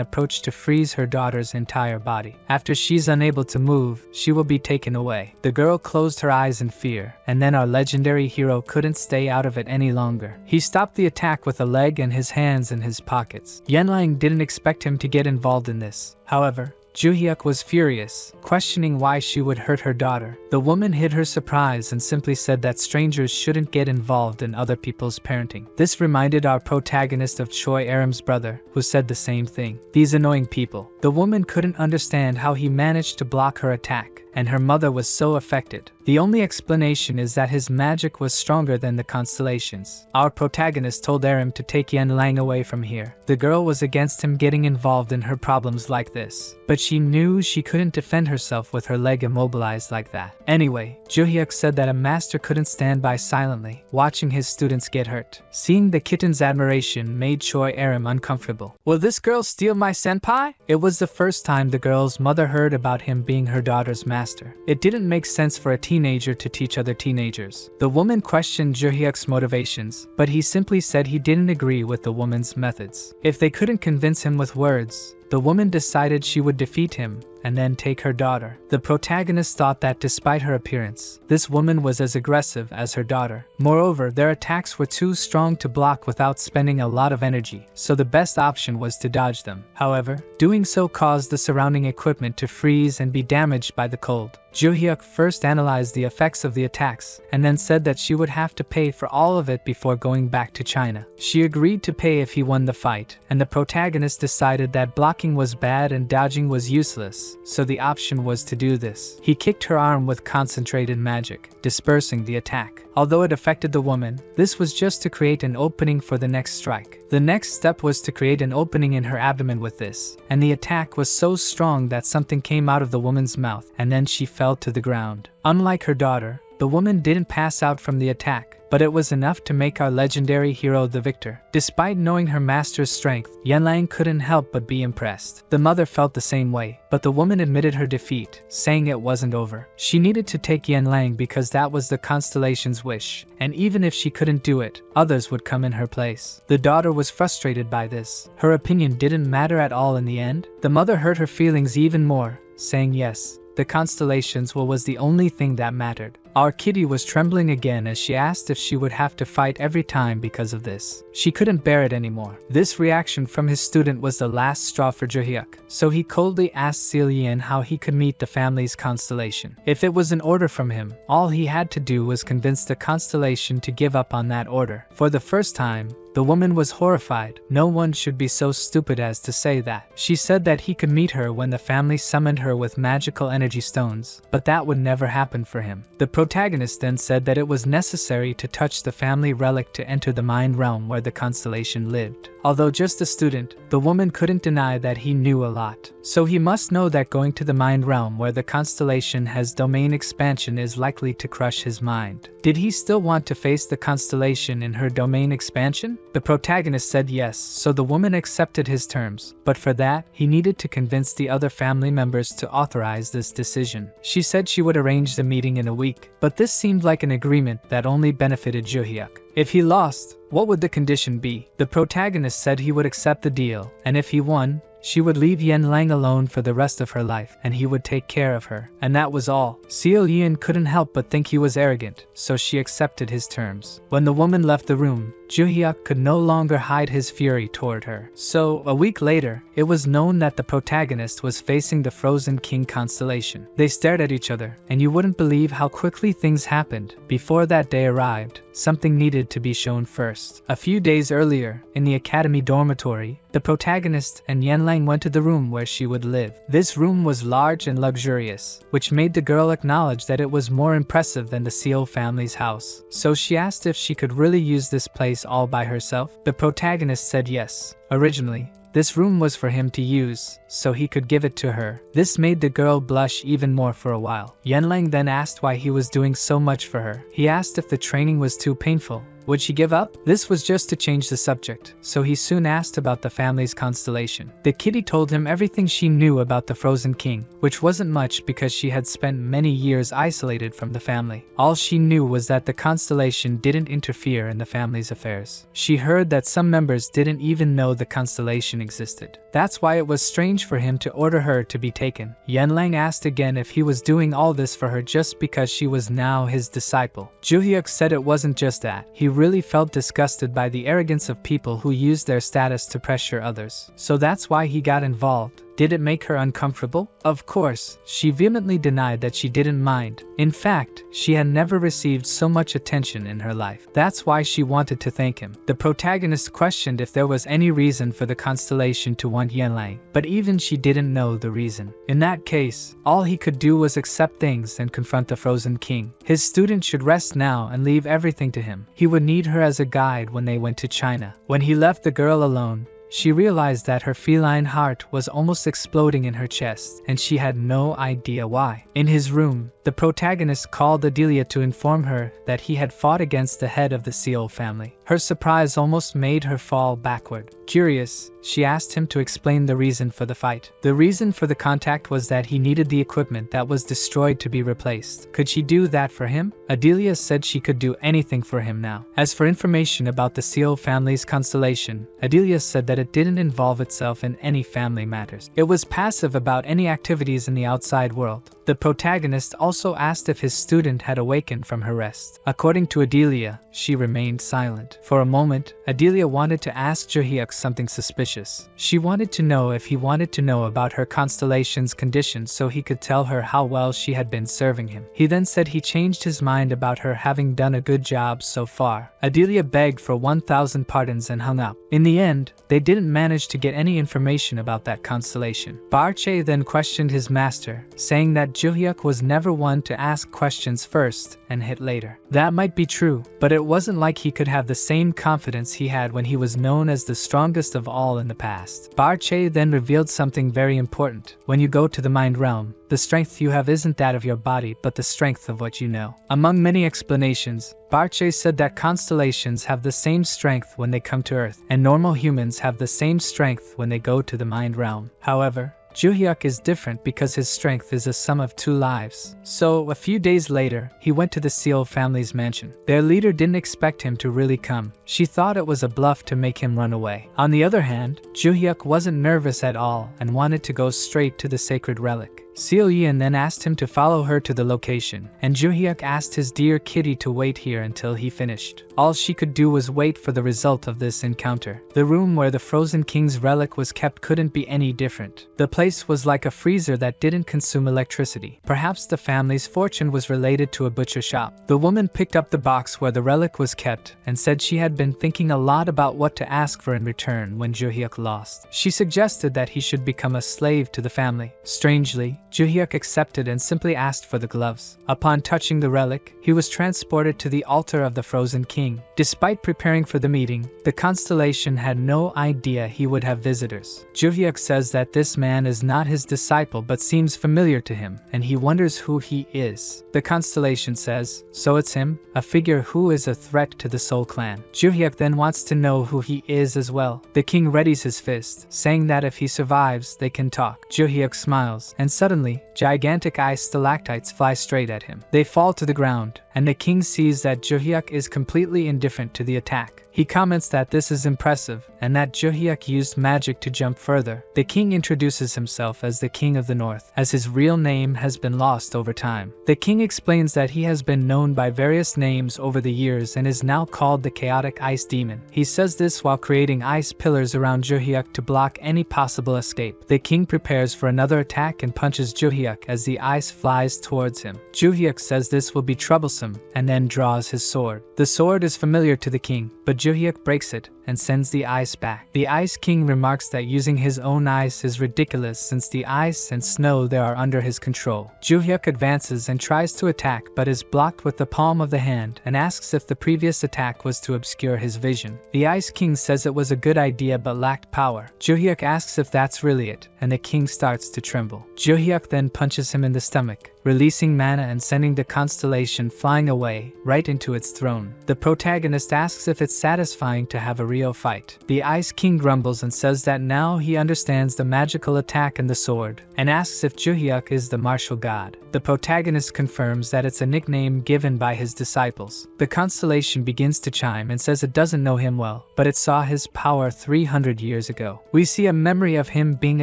approached to freeze her daughter's entire body. After she's unable to move, she will be taken away. The girl closed her eyes in fear, and then our legendary hero couldn't stay out of it any longer. He stopped the attack with a leg and his hands in his pockets. Yenlang didn't expect him to get involved in this. However, Juhyeok was furious, questioning why she would hurt her daughter. The woman hid her surprise and simply said that strangers shouldn't get involved in other people's parenting. This reminded our protagonist of Choi Aram's brother, who said the same thing. These annoying people. The woman couldn't understand how he managed to block her attack, and her mother was so affected. The only explanation is that his magic was stronger than the constellations. Our protagonist told Aram to take Yenlang away from here. The girl was against him getting involved in her problems like this, but she knew she couldn't defend herself with her leg immobilized like that. Anyway, Juhyeok said that a master couldn't stand by silently, watching his students get hurt. Seeing the kitten's admiration made Choi Aram uncomfortable. Will this girl steal my senpai? It was the first time the girl's mother heard about him being her daughter's master. It didn't make sense for a teenager to teach other teenagers. The woman questioned Juhyeok's motivations, but he simply said he didn't agree with the woman's methods. If they couldn't convince him with words, the woman decided she would defeat him and then take her daughter. The protagonist thought that despite her appearance, this woman was as aggressive as her daughter. Moreover, their attacks were too strong to block without spending a lot of energy, so the best option was to dodge them. However, doing so caused the surrounding equipment to freeze and be damaged by the cold. Juhyeok first analyzed the effects of the attacks, and then said that she would have to pay for all of it before going back to China. She agreed to pay if he won the fight, and the protagonist decided that blocking was bad and dodging was useless. use, so the option was to do this. He kicked her arm with concentrated magic, dispersing the attack. Although it affected the woman, this was just to create an opening for the next strike. The next step was to create an opening in her abdomen with this, and the attack was so strong that something came out of the woman's mouth, and then she fell to the ground. Unlike her daughter, the woman didn't pass out from the attack, but it was enough to make our legendary hero the victor. Despite knowing her master's strength, Yanlang couldn't help but be impressed. The mother felt the same way, but the woman admitted her defeat, saying it wasn't over. She needed to take Yanlang because that was the constellation's wish, and even if she couldn't do it, others would come in her place. The daughter was frustrated by this. Her opinion didn't matter at all in the end. The mother hurt her feelings even more, saying yes, the constellations was the only thing that mattered. Our kitty was trembling again as she asked if she would have to fight every time because of this. She couldn't bear it anymore. This reaction from his student was the last straw for Juhyeok, so he coldly asked Seolyeon how he could meet the family's constellation. If it was an order from him, all he had to do was convince the constellation to give up on that order. For the first time, the woman was horrified. No one should be so stupid as to say that. She said that he could meet her when the family summoned her with magical energy stones, but that would never happen for him. The protagonist then said that it was necessary to touch the family relic to enter the mind realm where the constellation lived. Although just a student, the woman couldn't deny that he knew a lot. So he must know that going to the mind realm where the constellation has domain expansion is likely to crush his mind. Did he still want to face the constellation in her domain expansion? The protagonist said yes, so the woman accepted his terms, but for that, he needed to convince the other family members to authorize this decision. She said she would arrange the meeting in a week, but this seemed like an agreement that only benefited Juhyeok. If he lost, what would the condition be? The protagonist said he would accept the deal, and if he won, she would leave Yanlang alone for the rest of her life, and he would take care of her. And that was all. Seolyeon couldn't help but think he was arrogant, so she accepted his terms. When the woman left the room, Juhyeok could no longer hide his fury toward her. So, a week later, it was known that the protagonist was facing the Frozen King constellation. They stared at each other, and you wouldn't believe how quickly things happened. Before that day arrived, something needed to be shown first. A few days earlier, in the academy dormitory, the protagonist and Yanlang went to the room where she would live. This room was large and luxurious, which made the girl acknowledge that it was more impressive than the Seo family's house. So she asked if she could really use this place all by herself. The protagonist said yes. Originally, this room was for him to use, so he could give it to her. This made the girl blush even more for a while. Yanlang then asked why he was doing so much for her. He asked if the training was too painful. Would she give up? This was just to change the subject, so he soon asked about the family's constellation. The kitty told him everything she knew about the Frozen King, which wasn't much because she had spent many years isolated from the family. All she knew was that the constellation didn't interfere in the family's affairs. She heard that some members didn't even know the constellation existed. That's why it was strange for him to order her to be taken. Yanlang asked again if he was doing all this for her just because she was now his disciple. Juhyeok said it wasn't just that. He really felt disgusted by the arrogance of people who used their status to pressure others. So that's why he got involved. Did it make her uncomfortable? Of course, she vehemently denied that she didn't mind. In fact, she had never received so much attention in her life. That's why she wanted to thank him. The protagonist questioned if there was any reason for the constellation to want Yanlang, but even she didn't know the reason. In that case, all he could do was accept things and confront the Frozen King. His student should rest now and leave everything to him. He would need her as a guide when they went to China. When he left the girl alone, she realized that her feline heart was almost exploding in her chest, and she had no idea why. In his room, the protagonist called Adelia to inform her that he had fought against the head of the Seo family. Her surprise almost made her fall backward. Curious, she asked him to explain the reason for the fight. The reason for the contact was that he needed the equipment that was destroyed to be replaced. Could she do that for him? Adelia said she could do anything for him now. As for information about the Seo family's constellation, Adelia said that it didn't involve itself in any family matters. It was passive about any activities in the outside world. The protagonist also asked if his student had awakened from her rest. According to Adelia, she remained silent. For a moment, Adelia wanted to ask Juhyeok something suspicious. She wanted to know if he wanted to know about her constellation's condition so he could tell her how well she had been serving him. He then said he changed his mind about her having done a good job so far. Adelia begged for 1,000 pardons and hung up. In the end, they didn't manage to get any information about that constellation. Barche then questioned his master, saying that Juhyeok was never one to ask questions first and hit later. That might be true, but it wasn't like he could have the same confidence he had when he was known as the strongest of all in the past. Barche then revealed something very important. When you go to the mind realm, the strength you have isn't that of your body but the strength of what you know. Among many explanations, Barche said that constellations have the same strength when they come to Earth, and normal humans have the same strength when they go to the mind realm. However, Juhyeok is different because his strength is a sum of 2 lives. So, a few days later, he went to the Seal family's mansion. Their leader didn't expect him to really come. She thought it was a bluff to make him run away. On the other hand, Juhyeok wasn't nervous at all and wanted to go straight to the sacred relic. Seo Yeon then asked him to follow her to the location, and Juhyeok asked his dear kitty to wait here until he finished. All she could do was wait for the result of this encounter. The room where the Frozen King's relic was kept couldn't be any different. The place was like a freezer that didn't consume electricity. Perhaps the family's fortune was related to a butcher shop. The woman picked up the box where the relic was kept and said she had been thinking a lot about what to ask for in return when Juhyeok lost. She suggested that he should become a slave to the family. Strangely, Juhyeok accepted and simply asked for the gloves. Upon touching the relic, he was transported to the altar of the Frozen King. Despite preparing for the meeting, the constellation had no idea he would have visitors. Juhyeok says that this man is not his disciple but seems familiar to him, and he wonders who he is. The constellation says, so it's him, a figure who is a threat to the Soul Clan. Juhyeok then wants to know who he is as well. The king readies his fist, saying that if he survives, they can talk. Juhyeok smiles, and suddenly, gigantic ice stalactites fly straight at him. They fall to the ground, and the king sees that Juhyeok is completely indifferent to the attack. He comments that this is impressive, and that Juhyeok used magic to jump further. The king introduces himself as the King of the North, as his real name has been lost over time. The king explains that he has been known by various names over the years and is now called the Chaotic Ice Demon. He says this while creating ice pillars around Juhyeok to block any possible escape. The king prepares for another attack and punches Juhyeok as the ice flies towards him. Juhyeok says this will be troublesome and then draws his sword. The sword is familiar to the king, but Juhyeok breaks it and sends the ice back. The Ice King remarks that using his own ice is ridiculous since the ice and snow there are under his control. Juhyeok advances and tries to attack but is blocked with the palm of the hand and asks if the previous attack was to obscure his vision. The Ice King says it was a good idea but lacked power. Juhyeok asks if that's really it, and the king starts to tremble. Juhyeok then punches him in the stomach, releasing mana and sending the constellation flying away, right into its throne. The protagonist asks if it's satisfying to have a real fight. The Ice King grumbles and says that now he understands the magical attack and the sword, and asks if Juhyeok is the martial god. The protagonist confirms that it's a nickname given by his disciples. The constellation begins to chime and says it doesn't know him well, but it saw his power 300 years ago. We see a memory of him being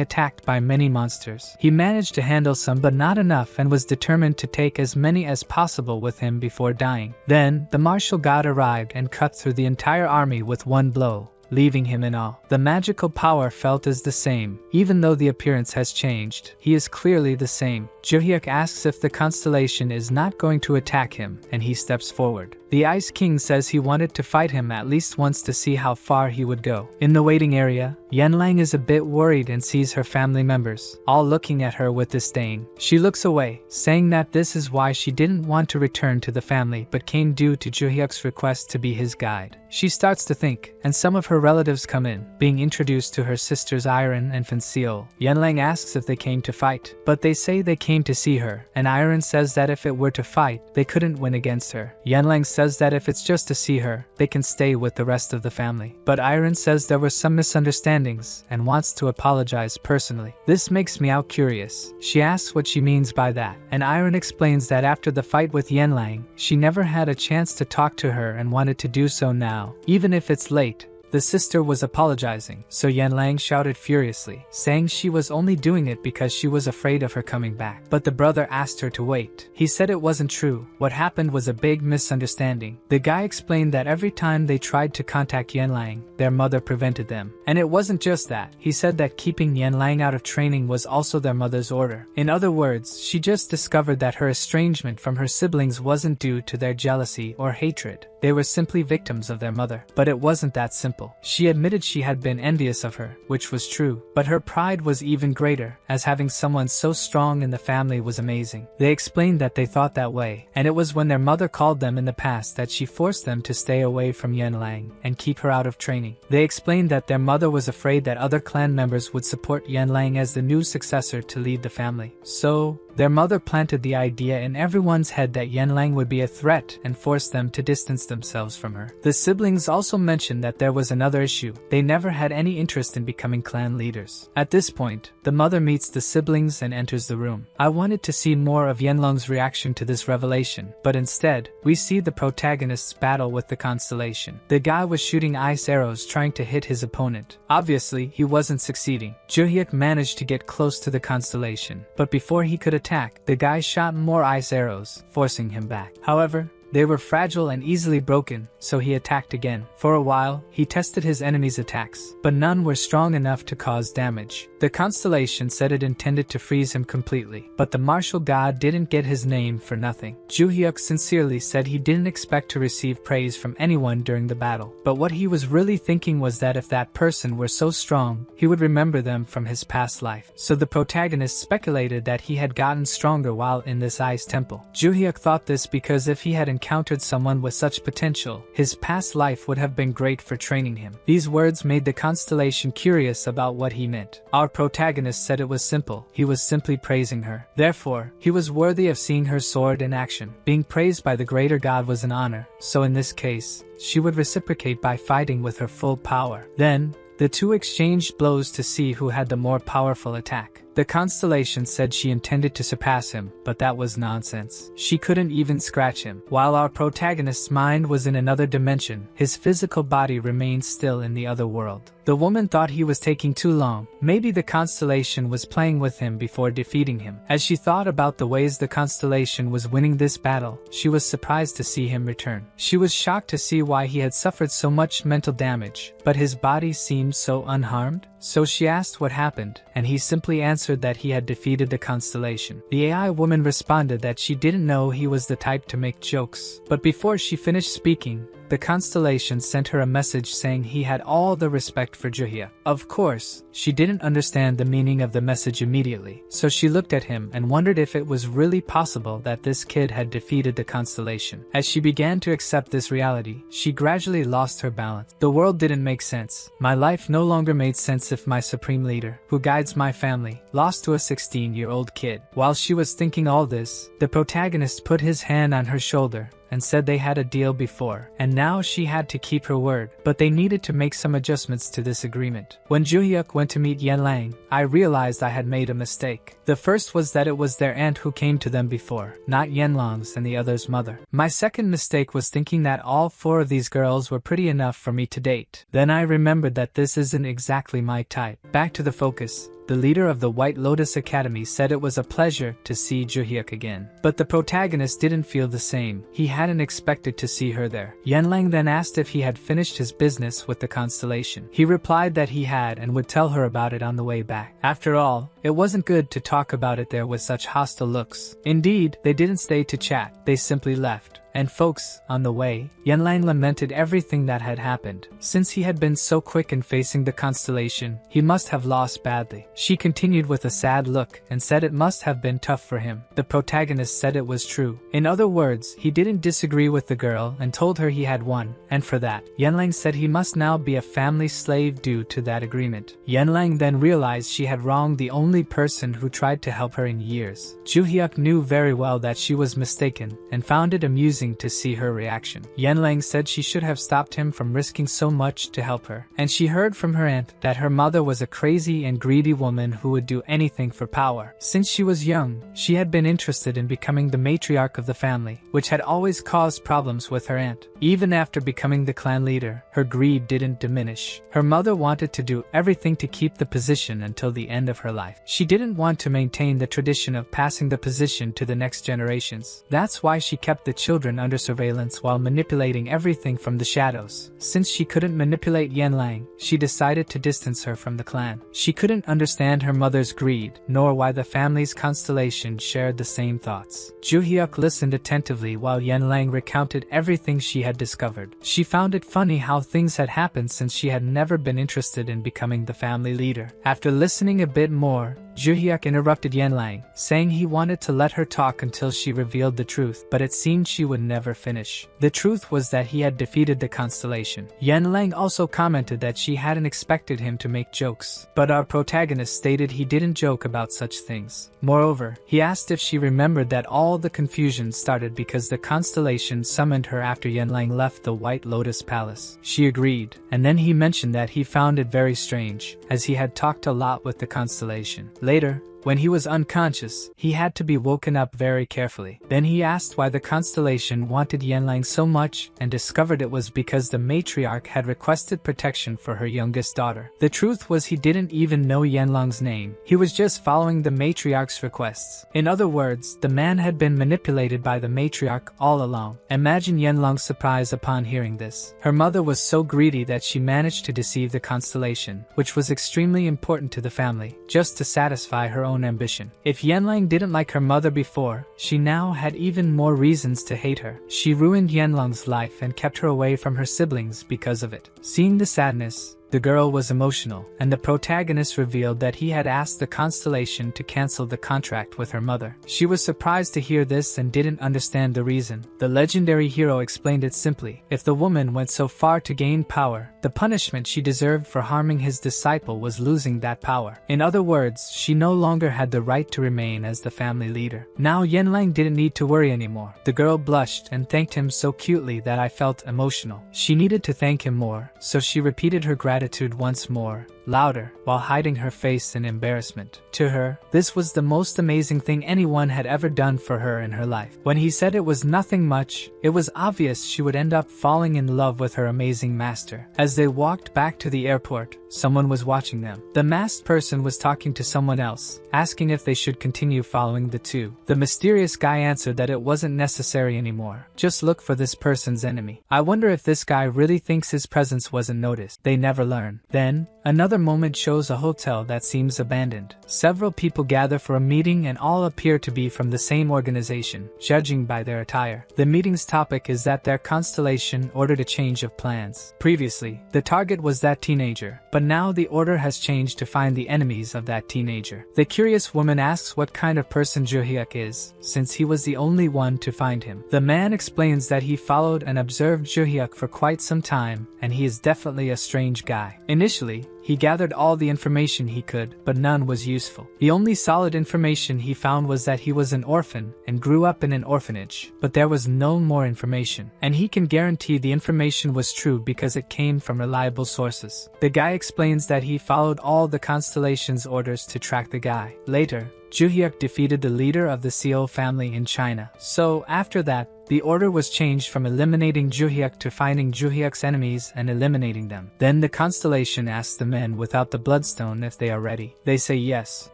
attacked by many monsters. He managed to handle some but not enough and was determined to take as many as possible with him before dying. Then, the martial god arrived and cut through the entire army with one blow, leaving him in awe. The magical power felt is the same, even though the appearance has changed. He is clearly the same. Juhyeok asks if the constellation is not going to attack him, and he steps forward. The Ice King says he wanted to fight him at least once to see how far he would go. In the waiting area, Yenlang is a bit worried and sees her family members, all looking at her with disdain. She looks away, saying that this is why she didn't want to return to the family but came due to Juhyeok's request to be his guide. She starts to think, and some of her relatives come in, being introduced to her sisters Iron and Fanseol. Yenlang asks if they came to fight, but they say they came to see her, and Iron says that if it were to fight, they couldn't win against her. Yenlang says that if it's just to see her, they can stay with the rest of the family. But Iron says there were some misunderstandings and wants to apologize personally. This makes me out curious. She asks what she means by that, and Iron explains that after the fight with Yenlang, she never had a chance to talk to her and wanted to do so now. Even if it's late, The sister was apologizing, so Yanlang shouted furiously, saying she was only doing it because she was afraid of her coming back. But the brother asked her to wait. He said it wasn't true. What happened was a big misunderstanding. The guy explained that every time they tried to contact Yanlang, their mother prevented them. And it wasn't just that. He said that keeping Yanlang out of training was also their mother's order. In other words, she just discovered that her estrangement from her siblings wasn't due to their jealousy or hatred. They were simply victims of their mother. But it wasn't that simple. She admitted she had been envious of her, which was true. But her pride was even greater, as having someone so strong in the family was amazing. They explained that they thought that way, and it was when their mother called them in the past that she forced them to stay away from Yanlang and keep her out of training. They explained that their mother was afraid that other clan members would support Yanlang as the new successor to lead the family. So, their mother planted the idea in everyone's head that Yanlang would be a threat and forced them to distance themselves from her. The siblings also mentioned that there was another issue. They never had any interest in becoming clan leaders. At this point, the mother meets the siblings and enters the room. I wanted to see more of Yanlong's reaction to this revelation, but instead, we see the protagonist's battle with the constellation. The guy was shooting ice arrows trying to hit his opponent. Obviously, he wasn't succeeding. Juhyeok managed to get close to the constellation, but before he could attack, the guy shot more ice arrows, forcing him back. However, they were fragile and easily broken, so he attacked again. For a while, he tested his enemies' attacks, but none were strong enough to cause damage. The constellation said it intended to freeze him completely, but the martial god didn't get his name for nothing. Juhyeok sincerely said he didn't expect to receive praise from anyone during the battle, but what he was really thinking was that if that person were so strong, he would remember them from his past life. So the protagonist speculated that he had gotten stronger while in this ice temple. Juhyeok thought this because if he had encountered someone with such potential, his past life would have been great for training him. These words made the constellation curious about what he meant. Our protagonist said it was simple. He was simply praising her. Therefore, he was worthy of seeing her sword in action. Being praised by the greater god was an honor, so in this case, she would reciprocate by fighting with her full power. Then, the two exchanged blows to see who had the more powerful attack. The constellation said she intended to surpass him, but that was nonsense. She couldn't even scratch him. While our protagonist's mind was in another dimension, his physical body remained still in the other world. The woman thought he was taking too long. Maybe the constellation was playing with him before defeating him. As she thought about the ways the constellation was winning this battle, she was surprised to see him return. She was shocked to see why he had suffered so much mental damage, but his body seemed so unharmed. So she asked what happened, and he simply answered that he had defeated the constellation. The AI woman responded that she didn't know he was the type to make jokes. But before she finished speaking, the constellation sent her a message saying he had all the respect for Juhyeok. Of course, she didn't understand the meaning of the message immediately, so she looked at him and wondered if it was really possible that this kid had defeated the constellation. As she began to accept this reality, she gradually lost her balance. The world didn't make sense. My life no longer made sense if my supreme leader, who guides my family, lost to a 16-year-old kid. While she was thinking all this, the protagonist put his hand on her shoulder and said they had a deal before, and now she had to keep her word, but they needed to make some adjustments to this agreement. When Juhyeok went to meet Yanlang, I realized I had made a mistake. The first was that it was their aunt who came to them before, not Yanlang's and the other's mother. My second mistake was thinking that all four of these girls were pretty enough for me to date. Then I remembered that this isn't exactly my type. Back to the focus. The leader of the White Lotus Academy said it was a pleasure to see Juhyeok again. But the protagonist didn't feel the same. He hadn't expected to see her there. Yanlang then asked if he had finished his business with the constellation. He replied that he had and would tell her about it on the way back. After all, it wasn't good to talk about it there with such hostile looks. Indeed, they didn't stay to chat. They simply left. And folks, on the way, Yanlang lamented everything that had happened. Since he had been so quick in facing the constellation, he must have lost badly. She continued with a sad look and said it must have been tough for him. The protagonist said it was true. In other words, he didn't disagree with the girl and told her he had won, and for that, Yanlang said he must now be a family slave due to that agreement. Yanlang then realized she had wronged the only person who tried to help her in years. Juhyeok knew very well that she was mistaken and found it amusing amusing to see her reaction. Yenlang said she should have stopped him from risking so much to help her, and she heard from her aunt that her mother was a crazy and greedy woman who would do anything for power. Since she was young, she had been interested in becoming the matriarch of the family, which had always caused problems with her aunt. Even after becoming the clan leader, her greed didn't diminish. Her mother wanted to do everything to keep the position until the end of her life. She didn't want to maintain the tradition of passing the position to the next generations. That's why she kept the children under surveillance while manipulating everything from the shadows. Since she couldn't manipulate Yenlang, she decided to distance her from the clan. She couldn't understand her mother's greed, nor why the family's constellation shared the same thoughts. Juhyeok listened attentively while Yenlang recounted everything she had discovered. She found it funny how things had happened since she had never been interested in becoming the family leader. After listening a bit more, Juhyeok interrupted Yenlang, saying he wanted to let her talk until she revealed the truth, but it seemed she would never finish. The truth was that he had defeated the constellation. Yenlang also commented that she hadn't expected him to make jokes, but our protagonist stated he didn't joke about such things. Moreover, he asked if she remembered that all the confusion started because the constellation summoned her after Yenlang left the White Lotus Palace. She agreed, and then he mentioned that he found it very strange, as he had talked a lot with the constellation. Later, when he was unconscious, he had to be woken up very carefully. Then he asked why the constellation wanted Yenlang so much and discovered it was because the matriarch had requested protection for her youngest daughter. The truth was he didn't even know Yenlang's name. He was just following the matriarch's requests. In other words, the man had been manipulated by the matriarch all along. Imagine Yenlang's surprise upon hearing this. Her mother was so greedy that she managed to deceive the constellation, which was extremely important to the family, just to satisfy her own ambition. If Yenlang didn't like her mother before, she now had even more reasons to hate her. She ruined Yenlang's life and kept her away from her siblings because of it. Seeing the sadness, the girl was emotional, and the protagonist revealed that he had asked the constellation to cancel the contract with her mother. She was surprised to hear this and didn't understand the reason. The legendary hero explained it simply. If the woman went so far to gain power, the punishment she deserved for harming his disciple was losing that power. In other words, she no longer had the right to remain as the family leader. Now Yenlang didn't need to worry anymore. The girl blushed and thanked him so cutely that I felt emotional. She needed to thank him more, so she repeated her gratitude once more, louder, while hiding her face in embarrassment. To her, this was the most amazing thing anyone had ever done for her in her life. When he said it was nothing much, it was obvious she would end up falling in love with her amazing master. As they walked back to the airport, someone was watching them. The masked person was talking to someone else, asking if they should continue following the two. The mysterious guy answered that it wasn't necessary anymore. Just look for this person's enemy. I wonder if this guy really thinks his presence wasn't noticed. They never learn. Then, another moment shows a hotel that seems abandoned. Several people gather for a meeting and all appear to be from the same organization, judging by their attire. The meeting's topic is that their constellation ordered a change of plans. Previously, the target was that teenager, but now the order has changed to find the enemies of that teenager. The curious woman asks what kind of person Juhyeok is, since he was the only one to find him. The man explains that he followed and observed Juhyeok for quite some time, and he is definitely a strange guy. Initially, he gathered all the information he could, but none was useful. The only solid information he found was that he was an orphan and grew up in an orphanage, but there was no more information, and he can guarantee the information was true because it came from reliable sources. The guy explains that he followed all the constellation's orders to track the guy. Later, Juhyeok defeated the leader of the Seo family in China. So, after that, the order was changed from eliminating Juhyeok to finding Juhyeok's enemies and eliminating them. Then the constellation asks the men without the bloodstone if they are ready. They say yes.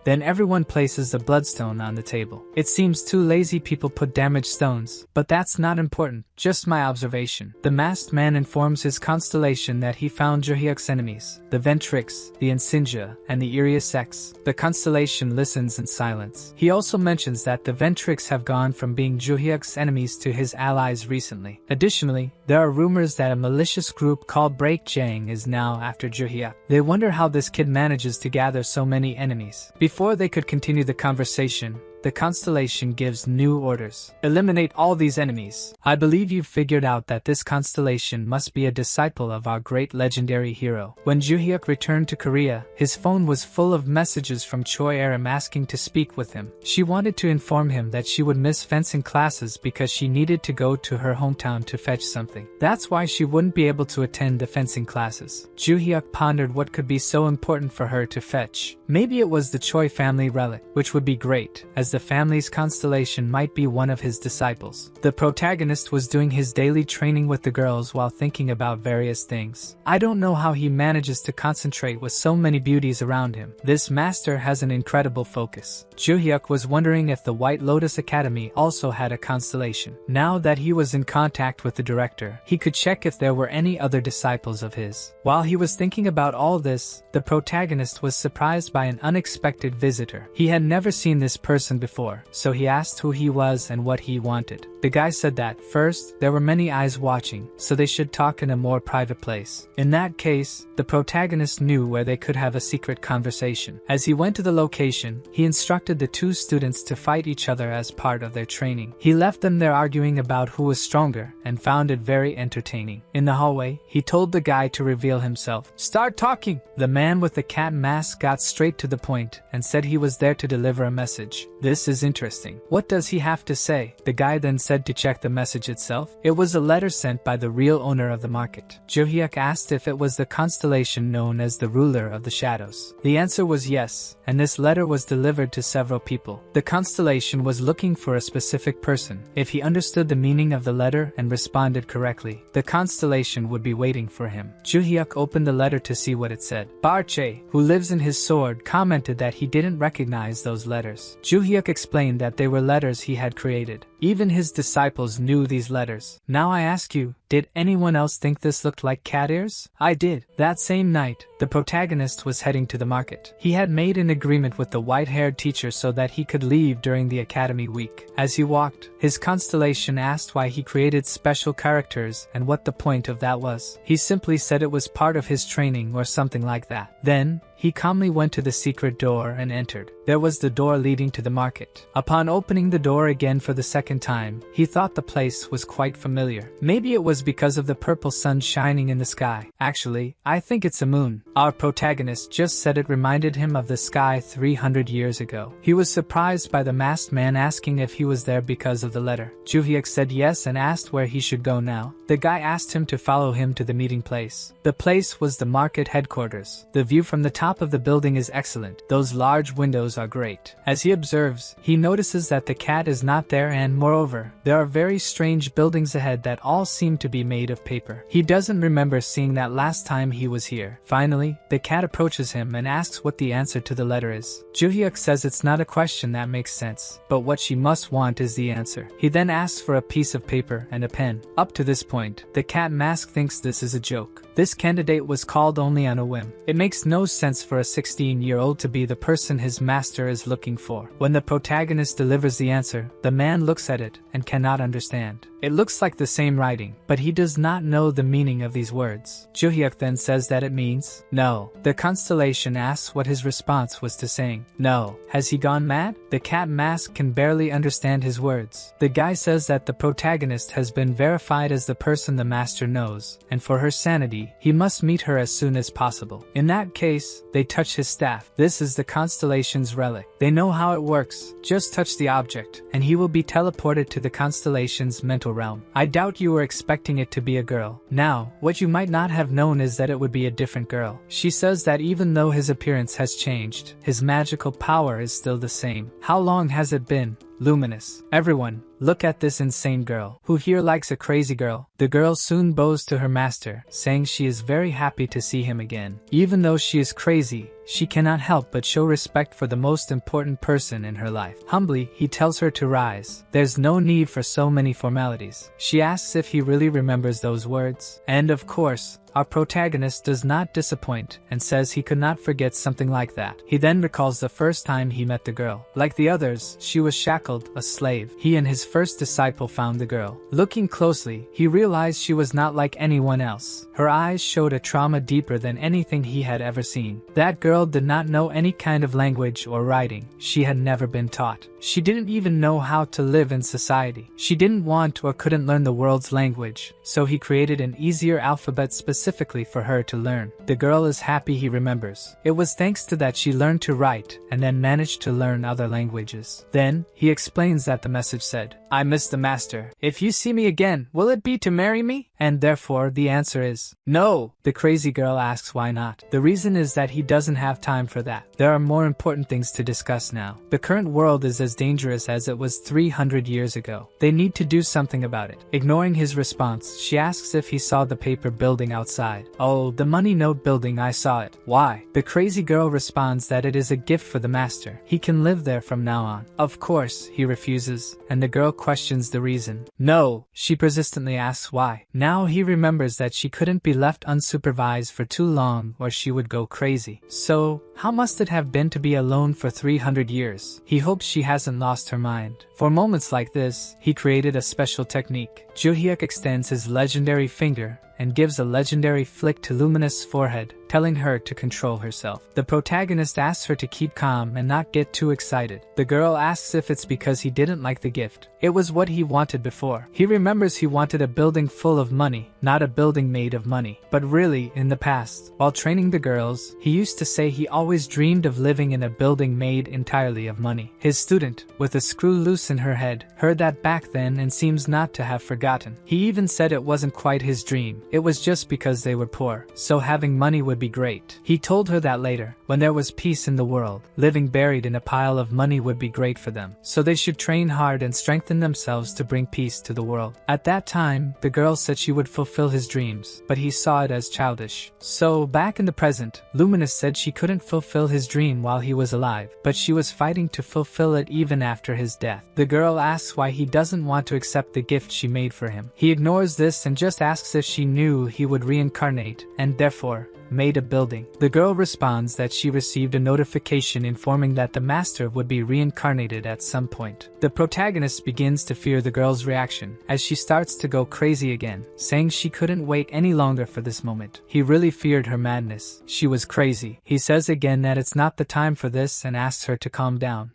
Then everyone places the bloodstone on the table. It seems two lazy people put damaged stones, but that's not important, just my observation. The masked man informs his constellation that he found Juhyeok's enemies, the Ventrix, the Insinja, and the Irius X. The constellation listens in silence. He also mentions that the Ventrix have gone from being Juhyeok's enemies to his allies recently. Additionally, there are rumors that a malicious group called Break Jang is now after Juhyeok. They wonder how this kid manages to gather so many enemies. Before they could continue the conversation, the constellation gives new orders. Eliminate all these enemies. I believe you've figured out that this constellation must be a disciple of our great legendary hero. When Juhyeok returned to Korea, his phone was full of messages from Choi Aram asking to speak with him. She wanted to inform him that she would miss fencing classes because she needed to go to her hometown to fetch something. That's why she wouldn't be able to attend the fencing classes. Juhyeok pondered what could be so important for her to fetch. Maybe it was the Choi family relic, which would be great, as the family's constellation might be one of his disciples. The protagonist was doing his daily training with the girls while thinking about various things. I don't know how he manages to concentrate with so many beauties around him. This master has an incredible focus. Juhyeok was wondering if the White Lotus Academy also had a constellation. Now that he was in contact with the director, he could check if there were any other disciples of his. While he was thinking about all this, the protagonist was surprised by an unexpected visitor. He had never seen this person before, so he asked who he was and what he wanted. The guy said that, first, there were many eyes watching, so they should talk in a more private place. In that case, the protagonist knew where they could have a secret conversation. As he went to the location, he instructed the two students to fight each other as part of their training. He left them there arguing about who was stronger, and found it very entertaining. In the hallway, he told the guy to reveal himself. Start talking! The man with the cat mask got straight to the point, and said he was there to deliver a message. This is interesting. What does he have to say? The guy then said to check the message itself. It was a letter sent by the real owner of the market. Juhyeok asked if it was the constellation known as the ruler of the shadows. The answer was yes, and this letter was delivered to several people. The constellation was looking for a specific person. If he understood the meaning of the letter and responded correctly, the constellation would be waiting for him. Juhyeok opened the letter to see what it said. Barche, who lives in his sword, commented that he didn't recognize those letters. Juhyeok explained that they were letters he had created. Even his disciples knew these letters. Now I ask you, did anyone else think this looked like cat ears? I did. That same night, the protagonist was heading to the market. He had made an agreement with the white-haired teacher so that he could leave during the academy week. As he walked, his constellation asked why he created special characters and what the point of that was. He simply said it was part of his training or something like that. Then, he calmly went to the secret door and entered. There was the door leading to the market. Upon opening the door again for the second time, he thought the place was quite familiar. Maybe it was because of the purple sun shining in the sky. Actually, I think it's a moon. Our protagonist just said it reminded him of the sky 300 years ago. He was surprised by the masked man asking if he was there because of the letter. Juhyeok said yes and asked where he should go now. The guy asked him to follow him to the meeting place. The place was the market headquarters. The view from the top of the building is excellent. Those large windows are great. As he observes, he notices that the cat is not there and, moreover, there are very strange buildings ahead that all seem to be made of paper. He doesn't remember seeing that last time he was here. Finally, the cat approaches him and asks what the answer to the letter is. Juhyeok says it's not a question that makes sense, but what she must want is the answer. He then asks for a piece of paper and a pen. Up to this point, the cat mask thinks this is a joke. This candidate was called only on a whim. It makes no sense for a 16-year-old to be the person his master is looking for. When the protagonist delivers the answer, the man looks at it and cannot understand. It looks like the same writing, but he does not know the meaning of these words. Juhyeok then says that it means no. The constellation asks what his response was to saying no. Has he gone mad? The cat mask can barely understand his words. The guy says that the protagonist has been verified as the person the master knows, and for her sanity, he must meet her as soon as possible. In that case, they touch his staff. This is the constellation's relic. They know how it works. Just touch the object, and he will be teleported to the constellation's mental realm. I doubt you were expecting it to be a girl. Now, what you might not have known is that it would be a different girl. She says that even though his appearance has changed, his magical power is still the same. How long has it been? Luminous. Everyone, look at this insane girl. Who here likes a crazy girl? The girl soon bows to her master, saying she is very happy to see him again. Even though she is crazy, she cannot help but show respect for the most important person in her life. Humbly, he tells her to rise. There's no need for so many formalities. She asks if he really remembers those words. And of course, our protagonist does not disappoint and says he could not forget something like that. He then recalls the first time he met the girl. Like the others, she was shackled, a slave. He and his first disciple found the girl. Looking closely, he realized she was not like anyone else. Her eyes showed a trauma deeper than anything he had ever seen. That girl girl did not know any kind of language or writing. She had never been taught. She didn't even know how to live in society. She didn't want or couldn't learn the world's language, so he created an easier alphabet specifically for her to learn. The girl is happy he remembers. It was thanks to that she learned to write and then managed to learn other languages. Then, he explains that the message said, "I miss the master. If you see me again, will it be to marry me?" And therefore, the answer is no. The crazy girl asks why not. The reason is that he doesn't have time for that. There are more important things to discuss now. The current world is as dangerous as it was 300 years ago. They need to do something about it. Ignoring his response, she asks if he saw the paper building outside. "Oh, the money note building, I saw it. Why?" The crazy girl responds that it is a gift for the master. He can live there from now on. Of course, he refuses, and the girl questions the reason. No, she persistently asks why. Now he remembers that she couldn't be left unsupervised for too long or she would go crazy. So, how must it have been to be alone for 300 years? He hopes she hasn't lost her mind. For moments like this, he created a special technique. Juhyeok extends his legendary finger and gives a legendary flick to Luminous' forehead, telling her to control herself. The protagonist asks her to keep calm and not get too excited. The girl asks if it's because he didn't like the gift. It was what he wanted before. He remembers he wanted a building full of money, not a building made of money. But really, in the past, while training the girls, he used to say he always dreamed of living in a building made entirely of money. His student, with a screw loose in her head, heard that back then and seems not to have forgotten. He even said it wasn't quite his dream. It was just because they were poor, so having money would be great. He told her that later, when there was peace in the world, living buried in a pile of money would be great for them. So they should train hard and strengthen themselves to bring peace to the world. At that time, the girl said she would fulfill his dreams, but he saw it as childish. So, back in the present, Luminous said she couldn't fulfill his dream while he was alive, but she was fighting to fulfill it even after his death. The girl asks why he doesn't want to accept the gift she made for him. He ignores this and just asks if she knew he would reincarnate, and therefore, made a building. The girl responds that she received a notification informing that the master would be reincarnated at some point. The protagonist begins to fear the girl's reaction, as she starts to go crazy again, saying she couldn't wait any longer for this moment. He really feared her madness. She was crazy. He says again that it's not the time for this and asks her to calm down.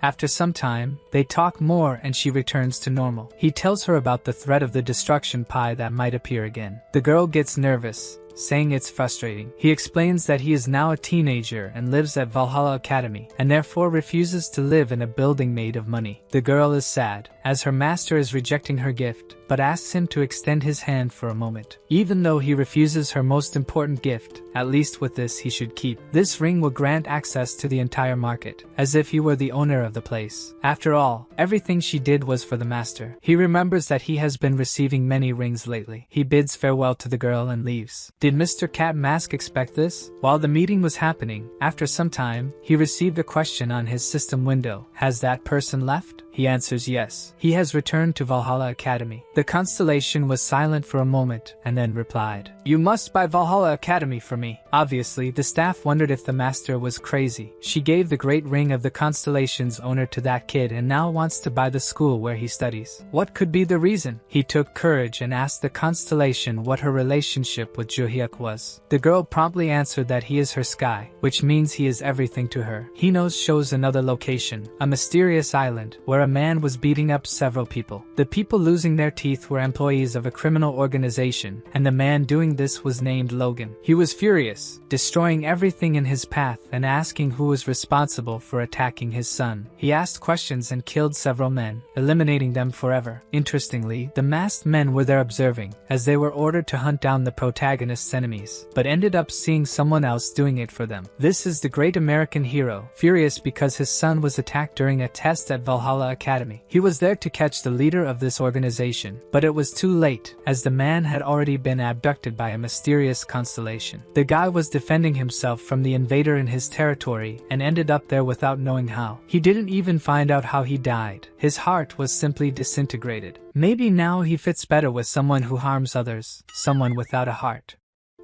After some time, they talk more and she returns to normal. He tells her about the threat of the destruction pie that might appear again. The girl gets nervous, saying it's frustrating. He explains that he is now a teenager and lives at Valhalla Academy, and therefore refuses to live in a building made of money. The girl is sad, as her master is rejecting her gift, but asks him to extend his hand for a moment. Even though he refuses her most important gift, at least with this he should keep. This ring will grant access to the entire market, as if he were the owner of the place. After all, everything she did was for the master. He remembers that he has been receiving many rings lately. He bids farewell to the girl and leaves. Did Mr. Cat Mask expect this? While the meeting was happening, after some time, he received a question on his system window. Has that person left? He answers yes. He has returned to Valhalla Academy. The constellation was silent for a moment, and then replied, "You must buy Valhalla Academy for me." Obviously, the staff wondered if the master was crazy. She gave the great ring of the constellation's owner to that kid and now wants to buy the school where he studies. What could be the reason? He took courage and asked the constellation what her relationship with Juhyeok was. The girl promptly answered that he is her sky, which means he is everything to her. He shows another location, a mysterious island, where a man was beating up several people. The people losing their teeth were employees of a criminal organization, and the man doing this was named Logan. He was furious, destroying everything in his path and asking who was responsible for attacking his son. He asked questions and killed several men, eliminating them forever. Interestingly, the masked men were there observing, as they were ordered to hunt down the protagonist's enemies, but ended up seeing someone else doing it for them. This is the great American hero, furious because his son was attacked during a test at Valhalla Academy. He was there to catch the leader of this organization, but it was too late, as the man had already been abducted by a mysterious constellation. The guy was defending himself from the invader in his territory and ended up there without knowing how. He didn't even find out how he died. His heart was simply disintegrated. Maybe now he fits better with someone who harms others, someone without a heart.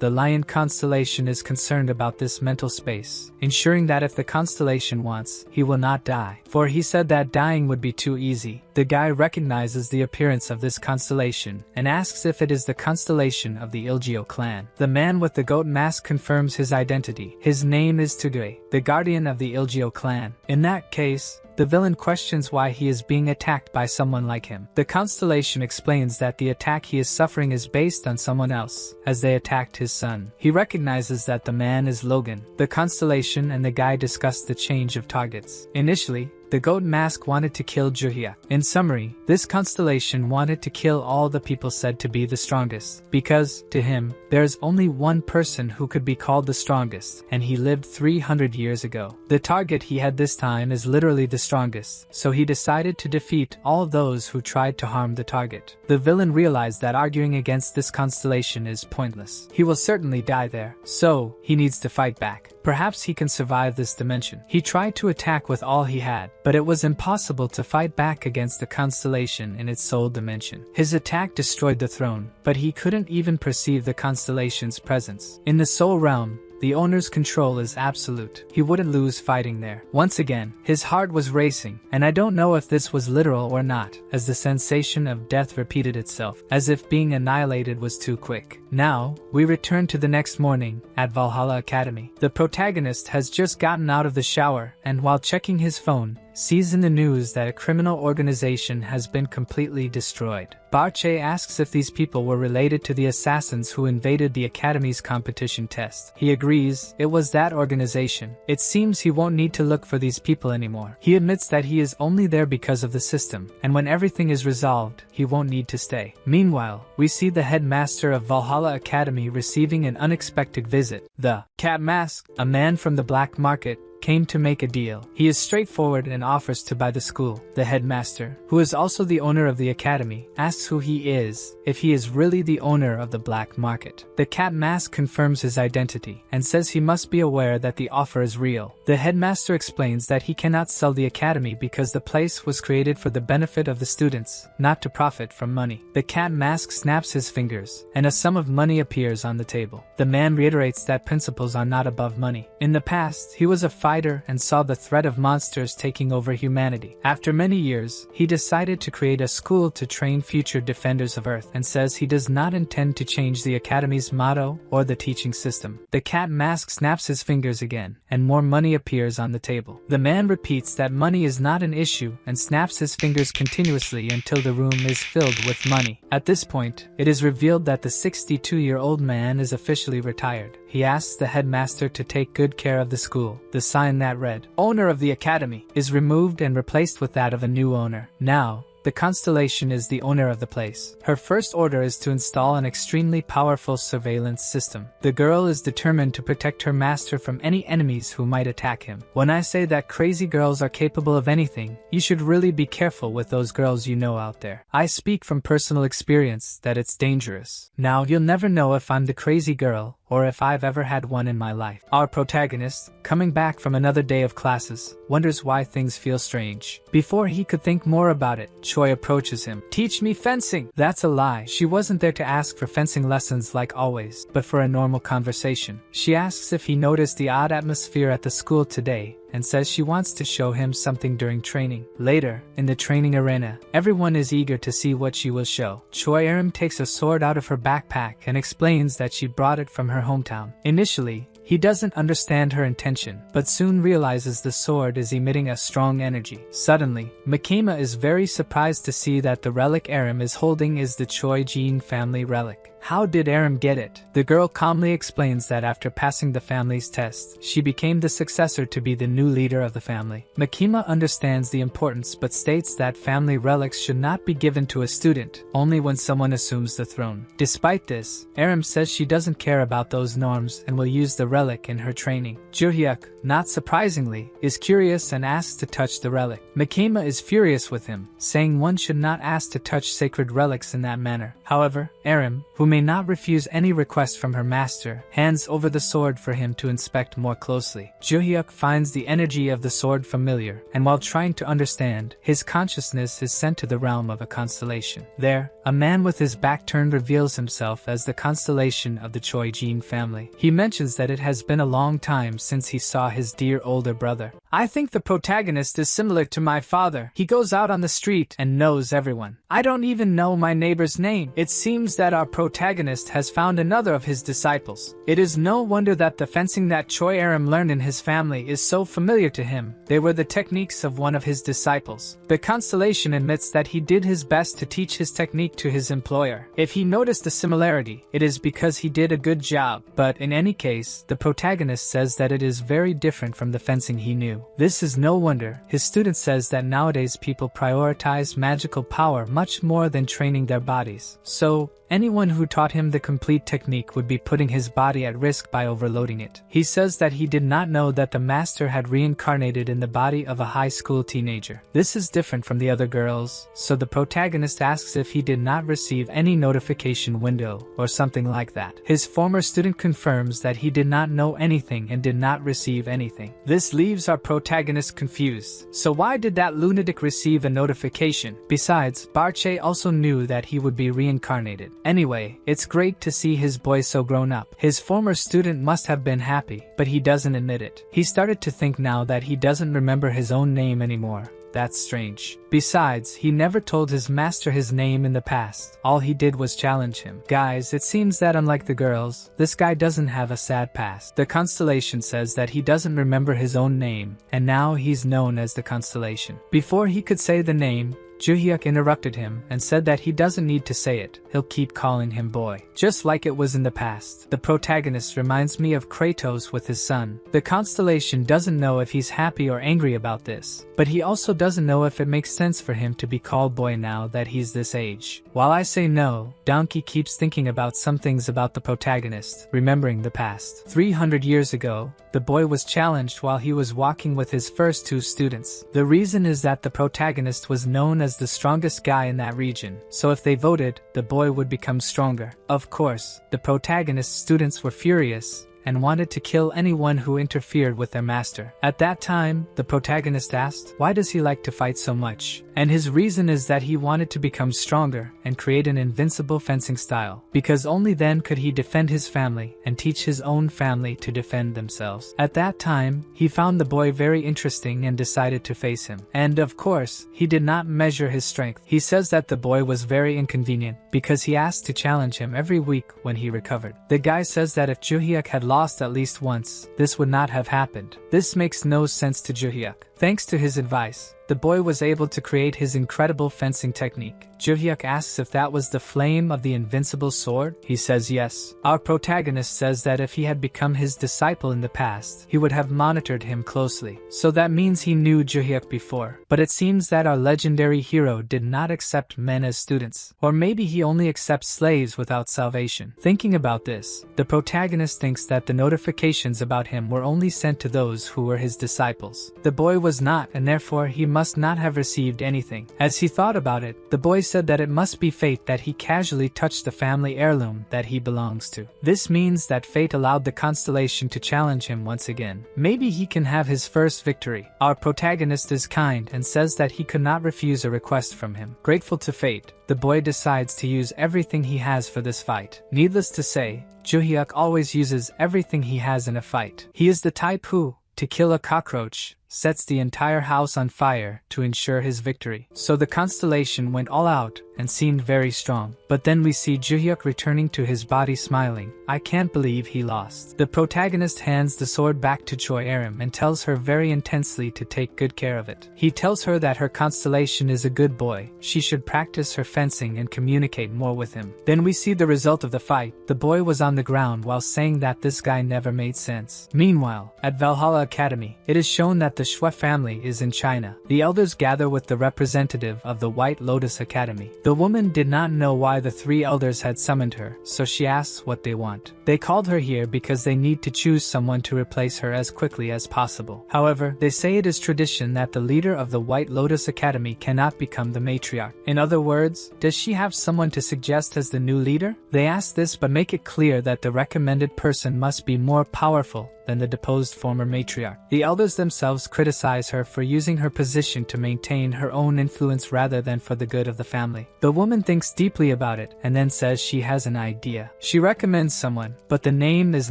The lion constellation is concerned about this mental space, ensuring that if the constellation wants, he will not die, for he said that dying would be too easy. The guy recognizes the appearance of this constellation and asks if it is the constellation of the Juhyeok clan. The man with the goat mask confirms his identity. His name is Juhyeok, the guardian of the Juhyeok clan. In that case, the villain questions why he is being attacked by someone like him. The constellation explains that the attack he is suffering is based on someone else, as they attacked his son. He recognizes that the man is Logan. The constellation and the guy discuss the change of targets. Initially, the goat mask wanted to kill Juhyeok. In summary, this constellation wanted to kill all the people said to be the strongest, because, to him, there is only one person who could be called the strongest, and he lived 300 years ago. The target he had this time is literally the strongest, so he decided to defeat all those who tried to harm the target. The villain realized that arguing against this constellation is pointless. He will certainly die there, so he needs to fight back. Perhaps he can survive this dimension. He tried to attack with all he had, but it was impossible to fight back against the constellation in its soul dimension. His attack destroyed the throne, but he couldn't even perceive the constellation's presence. In the soul realm, the owner's control is absolute. He wouldn't lose fighting there. Once again, his heart was racing, and I don't know if this was literal or not, as the sensation of death repeated itself, as if being annihilated was too quick. Now, we return to the next morning, at Valhalla Academy. The protagonist has just gotten out of the shower, and while checking his phone, sees in the news that a criminal organization has been completely destroyed. Barche asks if these people were related to the assassins who invaded the Academy's competition test. He agrees it was that organization. It seems he won't need to look for these people anymore. He admits that he is only there because of the system, and when everything is resolved, he won't need to stay. Meanwhile, we see the headmaster of Valhalla Academy receiving an unexpected visit. The Cat Mask, a man from the black market, came to make a deal. He is straightforward and offers to buy the school. The headmaster, who is also the owner of the academy, asks who he is, if he is really the owner of the black market. The cat mask confirms his identity, and says he must be aware that the offer is real. The headmaster explains that he cannot sell the academy because the place was created for the benefit of the students, not to profit from money. The cat mask snaps his fingers, and a sum of money appears on the table. The man reiterates that principles are not above money. In the past, he was a fighter and saw the threat of monsters taking over humanity. After many years, he decided to create a school to train future defenders of Earth, and says he does not intend to change the Academy's motto or the teaching system. The cat mask snaps his fingers again, and more money appears on the table. The man repeats that money is not an issue and snaps his fingers continuously until the room is filled with money. At this point, it is revealed that the 62-year-old man is officially retired. He asks the headmaster to take good care of the school. The sign that read, "Owner of the Academy," is removed and replaced with that of a new owner. Now, the constellation is the owner of the place. Her first order is to install an extremely powerful surveillance system. The girl is determined to protect her master from any enemies who might attack him. When I say that crazy girls are capable of anything, you should really be careful with those girls you know out there. I speak from personal experience that it's dangerous. Now, you'll never know if I'm the crazy girl, or if I've ever had one in my life. Our protagonist, coming back from another day of classes, wonders why things feel strange. Before he could think more about it, Choi approaches him. "Teach me fencing!" That's a lie. She wasn't there to ask for fencing lessons like always, but for a normal conversation. She asks if he noticed the odd atmosphere at the school today, and says she wants to show him something during training. Later, in the training arena, everyone is eager to see what she will show. Choi Aram takes a sword out of her backpack and explains that she brought it from her hometown. Initially, he doesn't understand her intention, but soon realizes the sword is emitting a strong energy. Suddenly, Makima is very surprised to see that the relic Aram is holding is the Choi Jin family relic. How did Aram get it? The girl calmly explains that after passing the family's test, she became the successor to be the new leader of the family. Makima understands the importance but states that family relics should not be given to a student, only when someone assumes the throne. Despite this, Aram says she doesn't care about those norms and will use the relic in her training. Juhyeok, not surprisingly, is curious and asks to touch the relic. Makima is furious with him, saying one should not ask to touch sacred relics in that manner. However, Aram, who may not refuse any request from her master, hands over the sword for him to inspect more closely. Juhyeok finds the energy of the sword familiar, and while trying to understand, his consciousness is sent to the realm of a constellation. There, a man with his back turned reveals himself as the constellation of the Choi Jin family. He mentions that it has been a long time since he saw his dear older brother. I think the protagonist is similar to my father. He goes out on the street and knows everyone. I don't even know my neighbor's name. It seems that our protagonist has found another of his disciples. It is no wonder that the fencing that Choi Aram learned in his family is so familiar to him. They were the techniques of one of his disciples. The constellation admits that he did his best to teach his technique to his employer. If he noticed the similarity, it is because he did a good job. But in any case, the protagonist says that it is very different from the fencing he knew. This is no wonder. His student says that nowadays people prioritize magical power much more than training their bodies. So, anyone who taught him the complete technique would be putting his body at risk by overloading it. He says that he did not know that the master had reincarnated in the body of a high school teenager. This is different from the other girls, so the protagonist asks if he did not receive any notification window or something like that. His former student confirms that he did not know anything and did not receive anything. This leaves our protagonist confused. So why did that lunatic receive a notification? Besides, Barche also knew that he would be reincarnated. Anyway, it's great to see his boy so grown up. His former student must have been happy, but he doesn't admit it. He started to think now that he doesn't remember his own name anymore. That's strange. Besides, he never told his master his name in the past. All he did was challenge him. Guys, it seems that unlike the girls, this guy doesn't have a sad past. The constellation says that he doesn't remember his own name, and now he's known as the constellation. Before he could say the name, Juhyeok interrupted him and said that he doesn't need to say it, he'll keep calling him boy. Just like it was in the past. The protagonist reminds me of Kratos with his son. The constellation doesn't know if he's happy or angry about this, but he also doesn't know if it makes sense for him to be called boy now that he's this age. While I say no, Donkey keeps thinking about some things about the protagonist, remembering the past. 300 years ago, the boy was challenged while he was walking with his first two students. The reason is that the protagonist was known as the strongest guy in that region, so if they voted, the boy would become stronger. Of course, the protagonist's students were furious and wanted to kill anyone who interfered with their master. At that time, the protagonist asked, why does he like to fight so much? And his reason is that he wanted to become stronger and create an invincible fencing style, because only then could he defend his family and teach his own family to defend themselves. At that time, he found the boy very interesting and decided to face him. And of course, he did not measure his strength. He says that the boy was very inconvenient because he asked to challenge him every week when he recovered. The guy says that if Juhyeok had lost at least once, this would not have happened. This makes no sense to Juhyeok. Thanks to his advice, the boy was able to create his incredible fencing technique. Juhyeok asks if that was the flame of the invincible sword. He says yes. Our protagonist says that if he had become his disciple in the past, he would have monitored him closely. So that means he knew Juhyeok before. But it seems that our legendary hero did not accept men as students. Or maybe he only accepts slaves without salvation. Thinking about this, the protagonist thinks that the notifications about him were only sent to those who were his disciples. The boy was not, and therefore he must not have received anything. As he thought about it, the boy said that it must be fate that he casually touched the family heirloom that he belongs to. This means that fate allowed the constellation to challenge him once again. Maybe he can have his first victory. Our protagonist is kind and says that he could not refuse a request from him. Grateful to fate, the boy decides to use everything he has for this fight. Needless to say, Juhyeok always uses everything he has in a fight. He is the type who, to kill a cockroach, sets the entire house on fire to ensure his victory. So the constellation went all out and seemed very strong. But then we see Juhyeok returning to his body smiling. I can't believe he lost. The protagonist hands the sword back to Choi Aram and tells her very intensely to take good care of it. He tells her that her constellation is a good boy. She should practice her fencing and communicate more with him. Then we see the result of the fight. The boy was on the ground while saying that this guy never made sense. Meanwhile, at Valhalla Academy, it is shown that the the Shui family is in China. The elders gather with the representative of the White Lotus Academy. The woman did not know why the 3 elders had summoned her, so she asks what they want. They called her here because they need to choose someone to replace her as quickly as possible. However, they say it is tradition that the leader of the White Lotus Academy cannot become the matriarch. In other words, does she have someone to suggest as the new leader? They ask this but make it clear that the recommended person must be more powerful than the deposed former matriarch. The elders themselves criticize her for using her position to maintain her own influence rather than for the good of the family. The woman thinks deeply about it and then says she has an idea. She recommends someone, but the name is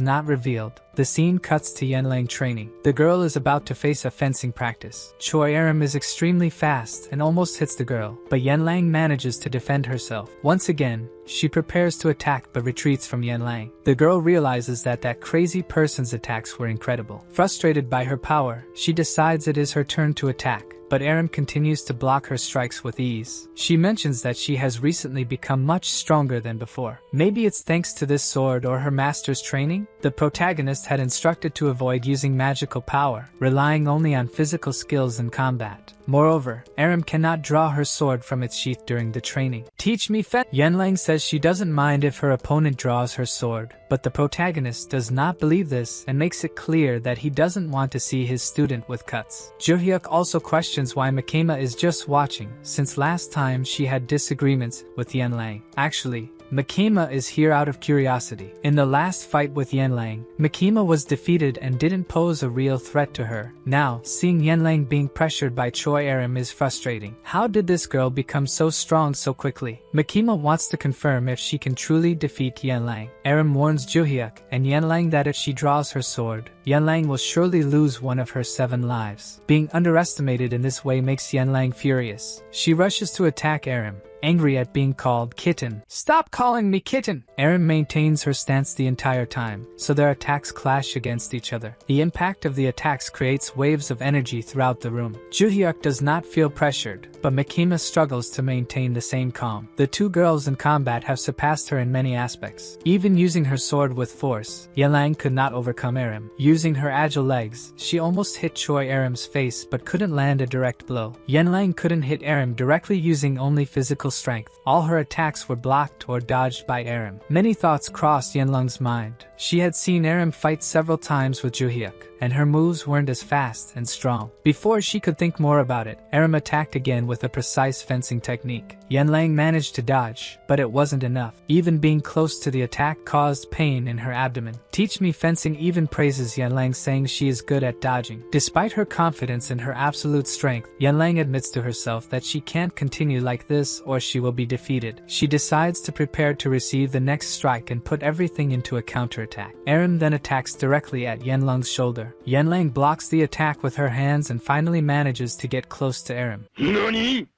not revealed. The scene cuts to Yenlang training. The girl is about to face a fencing practice. Choi Aram is extremely fast and almost hits the girl, but Yenlang manages to defend herself. Once again, she prepares to attack but retreats from Yenlang. The girl realizes that crazy person's attacks were incredible. Frustrated by her power, she decides it is her turn to attack. But Aram continues to block her strikes with ease. She mentions that she has recently become much stronger than before. Maybe it's thanks to this sword or her master's training? The protagonist had instructed to avoid using magical power, relying only on physical skills in combat. Moreover, Aram cannot draw her sword from its sheath during the training. Teach me Fet. Yenlang says she doesn't mind if her opponent draws her sword, but the protagonist does not believe this and makes it clear that he doesn't want to see his student with cuts. Juhyeok also questions why Makema is just watching, since last time she had disagreements with Yenlang. Actually, Makema is here out of curiosity. In the last fight with Yenlang, Makema was defeated and didn't pose a real threat to her. Now, seeing Yenlang being pressured by Choi Aram is frustrating. How did this girl become so strong so quickly? Makema wants to confirm if she can truly defeat Yenlang. Aram warns Juhyeok and Yenlang that if she draws her sword, Yenlang will surely lose one of her 7 lives. Being underestimated in this way makes Yenlang furious. She rushes to attack Aram, angry at being called kitten. Stop calling me kitten! Aram maintains her stance the entire time, so their attacks clash against each other. The impact of the attacks creates waves of energy throughout the room. Juhyeok does not feel pressured, but Makema struggles to maintain the same calm. The 2 girls in combat have surpassed her in many aspects. Even using her sword with force, Yenlang could not overcome Aram. Using her agile legs, she almost hit Choi Aram's face but couldn't land a direct blow. Yenlang couldn't hit Aram directly using only physical strength. All her attacks were blocked or dodged by Aram. Many thoughts crossed Yenlang's mind. She had seen Aram fight several times with Juhyeok, and her moves weren't as fast and strong. Before she could think more about it, Aram attacked again with a precise fencing technique. Yenlang managed to dodge, but it wasn't enough. Even being close to the attack caused pain in her abdomen. Teach Me Fencing even praises Yenlang, saying she is good at dodging. Despite her confidence in her absolute strength, Yenlang admits to herself that she can't continue like this or she will be defeated. She decides to prepare to receive the next strike and put everything into a counterattack. Aram then attacks directly at Yenlang's shoulder. Yenlang blocks the attack with her hands and finally manages to get close to Aram. NANI?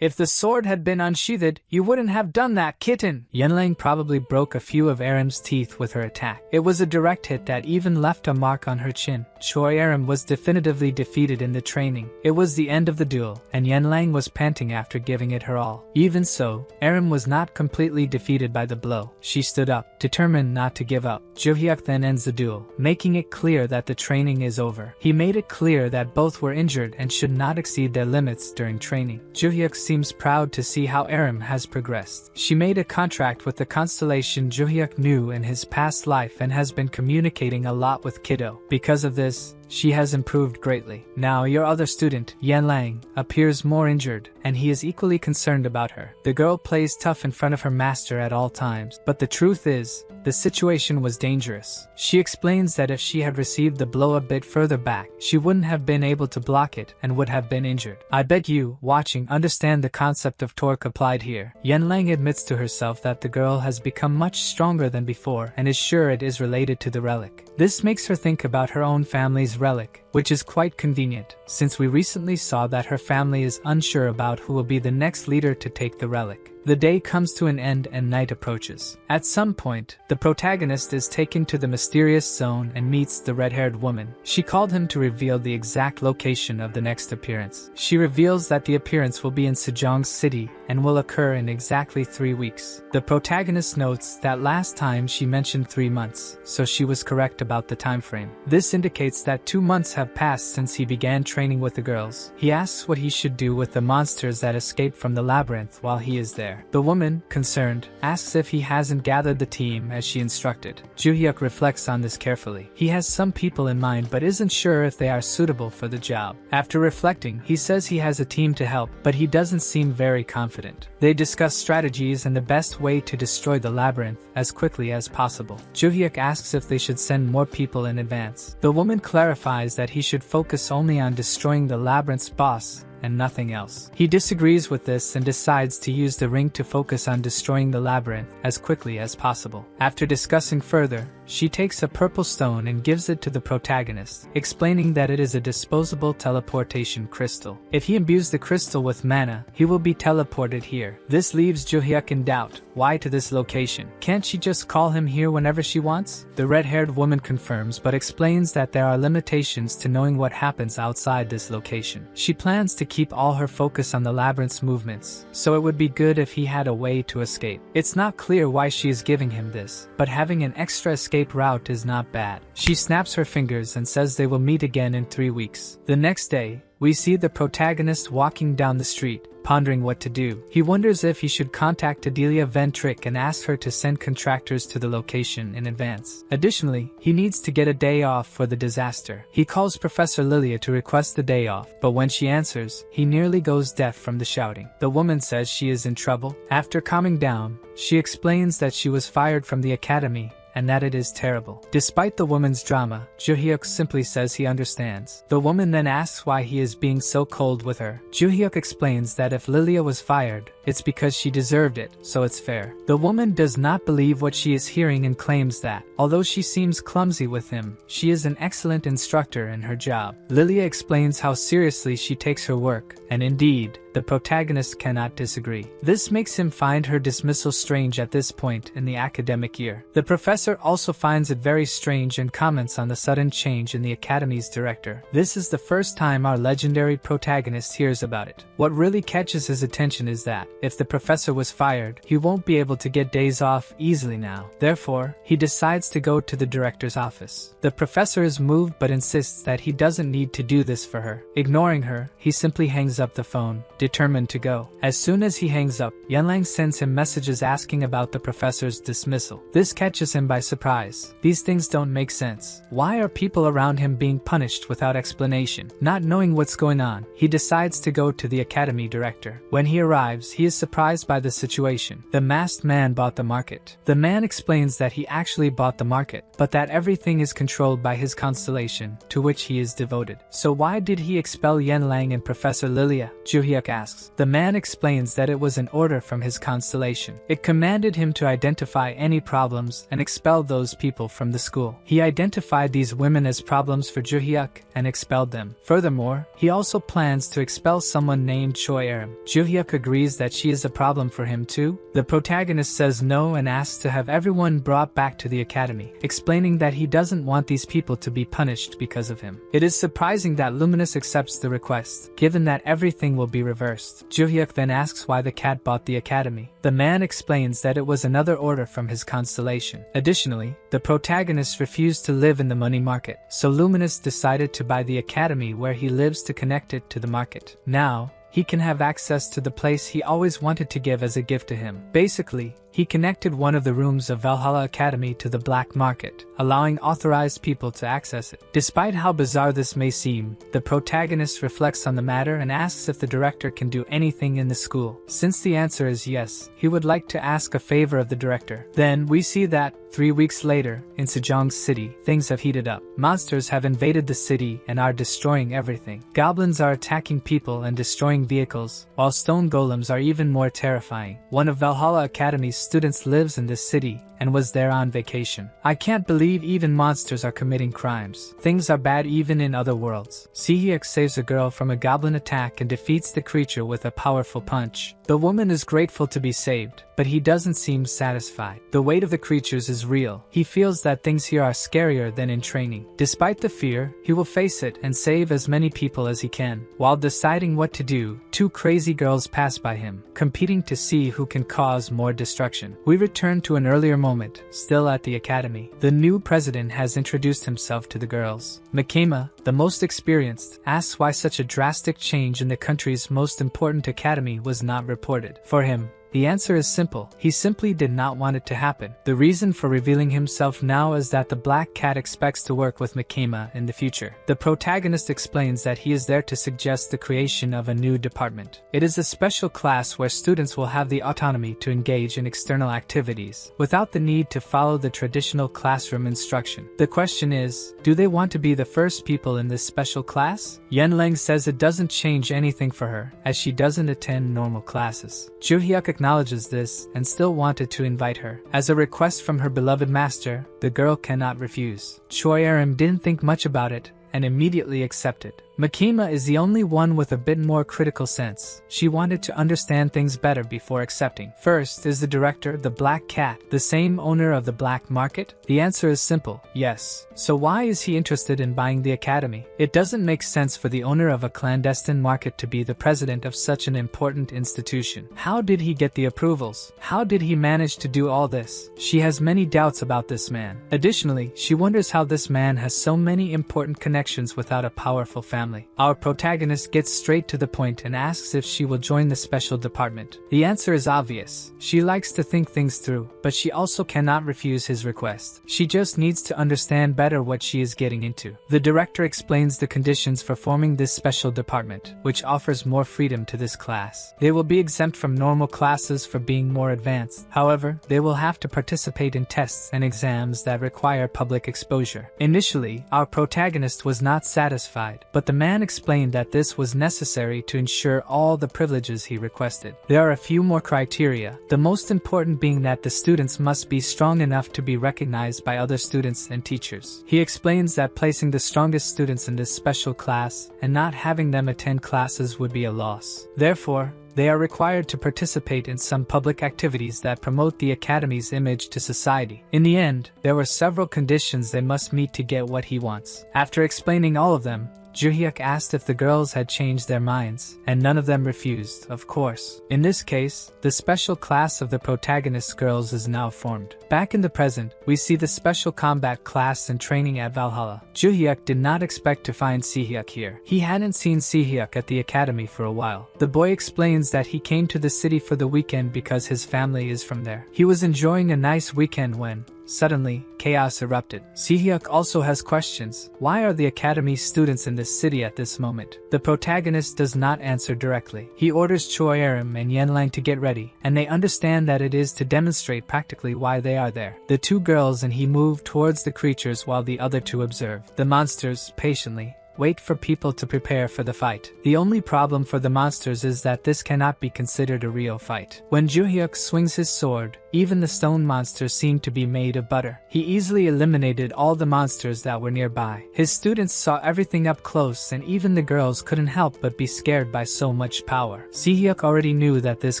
If the sword had been unsheathed, you wouldn't have done that, kitten! Yenlang probably broke a few of Aram's teeth with her attack. It was a direct hit that even left a mark on her chin. Choi Aram was definitively defeated in the training. It was the end of the duel, and Yenlang was panting after giving it her all. Even so, Aram was not completely defeated by the blow. She stood up, determined not to give up. Juhyeok then ends the duel, making it clear that the training is over. He made it clear that both were injured and should not exceed their limits during training. Juhyeok seems proud to see how Aram has progressed. She made a contract with the constellation Juhyeok knew in his past life and has been communicating a lot with Kiddo. Because of this, she has improved greatly. Now your other student, Yenlang, appears more injured, and he is equally concerned about her. The girl plays tough in front of her master at all times, but the truth is, the situation was dangerous. She explains that if she had received the blow a bit further back, she wouldn't have been able to block it and would have been injured. I bet you, watching, understand the concept of torque applied here. Yenlang admits to herself that the girl has become much stronger than before and is sure it is related to the relic. This makes her think about her own family's relic, which is quite convenient, since we recently saw that her family is unsure about who will be the next leader to take the relic. The day comes to an end and night approaches. At some point, the protagonist is taken to the mysterious zone and meets the red-haired woman. She called him to reveal the exact location of the next appearance. She reveals that the appearance will be in Sejong City and will occur in exactly 3 weeks. The protagonist notes that last time she mentioned 3 months, so she was correct about the time frame. This indicates that 2 months have passed since he began training with the girls. He asks what he should do with the monsters that escaped from the labyrinth while he is there. The woman, concerned, asks if he hasn't gathered the team as she instructed. Juhyeok reflects on this carefully. He has some people in mind but isn't sure if they are suitable for the job. After reflecting, he says he has a team to help, but he doesn't seem very confident. They discuss strategies and the best way to destroy the labyrinth as quickly as possible. Juhyeok asks if they should send more people in advance. The woman clarifies that he should focus only on destroying the labyrinth's boss and nothing else. He disagrees with this and decides to use the ring to focus on destroying the labyrinth as quickly as possible. After discussing further, she takes a purple stone and gives it to the protagonist, explaining that it is a disposable teleportation crystal. If he imbues the crystal with mana, he will be teleported here. This leaves Juhyeok in doubt. Why to this location? Can't she just call him here whenever she wants? The red-haired woman confirms but explains that there are limitations to knowing what happens outside this location. She plans to keep all her focus on the labyrinth's movements, so it would be good if he had a way to escape. It's not clear why she is giving him this, but having an extra escape route is not bad. She snaps her fingers and says they will meet again in 3 weeks. The next day, we see the protagonist walking down the street, pondering what to do. He wonders if he should contact Adelia Ventrick and ask her to send contractors to the location in advance. Additionally, he needs to get a day off for the disaster. He calls Professor Lilia to request the day off, but when she answers, he nearly goes deaf from the shouting. The woman says she is in trouble. After calming down, she explains that she was fired from the academy and that it is terrible. Despite the woman's drama, Juhyeok simply says he understands. The woman then asks why he is being so cold with her. Juhyeok explains that if Lilia was fired, it's because she deserved it, so it's fair. The woman does not believe what she is hearing and claims that, although she seems clumsy with him, she is an excellent instructor in her job. Lilia explains how seriously she takes her work, and indeed, the protagonist cannot disagree. This makes him find her dismissal strange at this point in the academic year. The professor also finds it very strange and comments on the sudden change in the academy's director. This is the first time our legendary protagonist hears about it. What really catches his attention is that, if the professor was fired, he won't be able to get days off easily now. Therefore, he decides to go to the director's office. The professor is moved but insists that he doesn't need to do this for her. Ignoring her, he simply hangs up the phone, determined to go. As soon as he hangs up, Yenlang sends him messages asking about the professor's dismissal. This catches him by surprise. These things don't make sense. Why are people around him being punished without explanation? Not knowing what's going on, he decides to go to the academy director. When he arrives, he is surprised by the situation. The masked man bought the market. The man explains that he actually bought the market, but that everything is controlled by his constellation, to which he is devoted. So why did he expel Yenlang and Professor Lilia? Juhyeok asks. The man explains that it was an order from his constellation. It commanded him to identify any problems and expel those people from the school. He identified these women as problems for Juhyeok and expelled them. Furthermore, he also plans to expel someone named Choi Erim. Juhyeok agrees that she is a problem for him too. The protagonist says no and asks to have everyone brought back to the academy, explaining that he doesn't want these people to be punished because of him. It is surprising that Luminous accepts the request, given that everything will be reversed. Juhyeok then asks why the cat bought the academy. The man explains that it was another order from his constellation. Additionally, the protagonist refused to live in the money market, so Luminous decided to buy the academy where he lives to connect it to the market. Now, he can have access to the place he always wanted to give as a gift to him. Basically, he connected one of the rooms of Valhalla Academy to the black market, allowing authorized people to access it. Despite how bizarre this may seem, the protagonist reflects on the matter and asks if the director can do anything in the school. Since the answer is yes, he would like to ask a favor of the director. Then we see that, 3 weeks later, in Sejong City, things have heated up. Monsters have invaded the city and are destroying everything. Goblins are attacking people and destroying vehicles, while stone golems are even more terrifying. One of Valhalla Academy's students lives in this city and was there on vacation. I can't believe even monsters are committing crimes. Things are bad even in other worlds. Juhyeok saves a girl from a goblin attack and defeats the creature with a powerful punch. The woman is grateful to be saved, but he doesn't seem satisfied. The weight of the creatures is real. He feels that things here are scarier than in training. Despite the fear, he will face it and save as many people as he can. While deciding what to do, two crazy girls pass by him, competing to see who can cause more destruction. We return to an earlier moment, still at the academy. The new president has introduced himself to the girls. Makema, the most experienced, asks why such a drastic change in the country's most important academy was not reported. For him, the answer is simple. He simply did not want it to happen. The reason for revealing himself now is that the Black Cat expects to work with Makema in the future. The protagonist explains that he is there to suggest the creation of a new department. It is a special class where students will have the autonomy to engage in external activities, without the need to follow the traditional classroom instruction. The question is, do they want to be the first people in this special class? Yenleng says it doesn't change anything for her, as she doesn't attend normal classes. Juhyeok acknowledges this and still wanted to invite her. As a request from her beloved master, the girl cannot refuse. Choi Aram didn't think much about it and immediately accepted. Makema is the only one with a bit more critical sense. She wanted to understand things better before accepting. First, is the director the Black Cat the same owner of the black market? The answer is simple, yes. So why is he interested in buying the academy? It doesn't make sense for the owner of a clandestine market to be the president of such an important institution. How did he get the approvals? How did he manage to do all this? She has many doubts about this man. Additionally, she wonders how this man has so many important connections without a powerful family. Our protagonist gets straight to the point and asks if she will join the special department. The answer is obvious. She likes to think things through, but she also cannot refuse his request. She just needs to understand better what she is getting into. The director explains the conditions for forming this special department, which offers more freedom to this class. They will be exempt from normal classes for being more advanced. However, they will have to participate in tests and exams that require public exposure. Initially, our protagonist was not satisfied, but the man explained that this was necessary to ensure all the privileges he requested. There are a few more criteria, the most important being that the students must be strong enough to be recognized by other students and teachers. He explains that placing the strongest students in this special class and not having them attend classes would be a loss. Therefore, they are required to participate in some public activities that promote the academy's image to society. In the end, there were several conditions they must meet to get what he wants. After explaining all of them, Juhyeok asked if the girls had changed their minds, and none of them refused, of course. In this case, the special class of the protagonist's girls is now formed. Back in the present, we see the special combat class and training at Valhalla. Juhyeok did not expect to find Sehyuk here. He hadn't seen Sehyuk at the academy for a while. The boy explains that he came to the city for the weekend because his family is from there. He was enjoying a nice weekend when, suddenly, chaos erupted. Sehyuk also has questions. Why are the academy students in this city at this moment? The protagonist does not answer directly. He orders Choi Aram and Yenlang to get ready, and they understand that it is to demonstrate practically why they are there. The two girls and he move towards the creatures while the other two observe. The monsters, patiently, wait for people to prepare for the fight. The only problem for the monsters is that this cannot be considered a real fight. When Juhyeok swings his sword, even the stone monsters seem to be made of butter. He easily eliminated all the monsters that were nearby. His students saw everything up close and even the girls couldn't help but be scared by so much power. Sehyuk already knew that this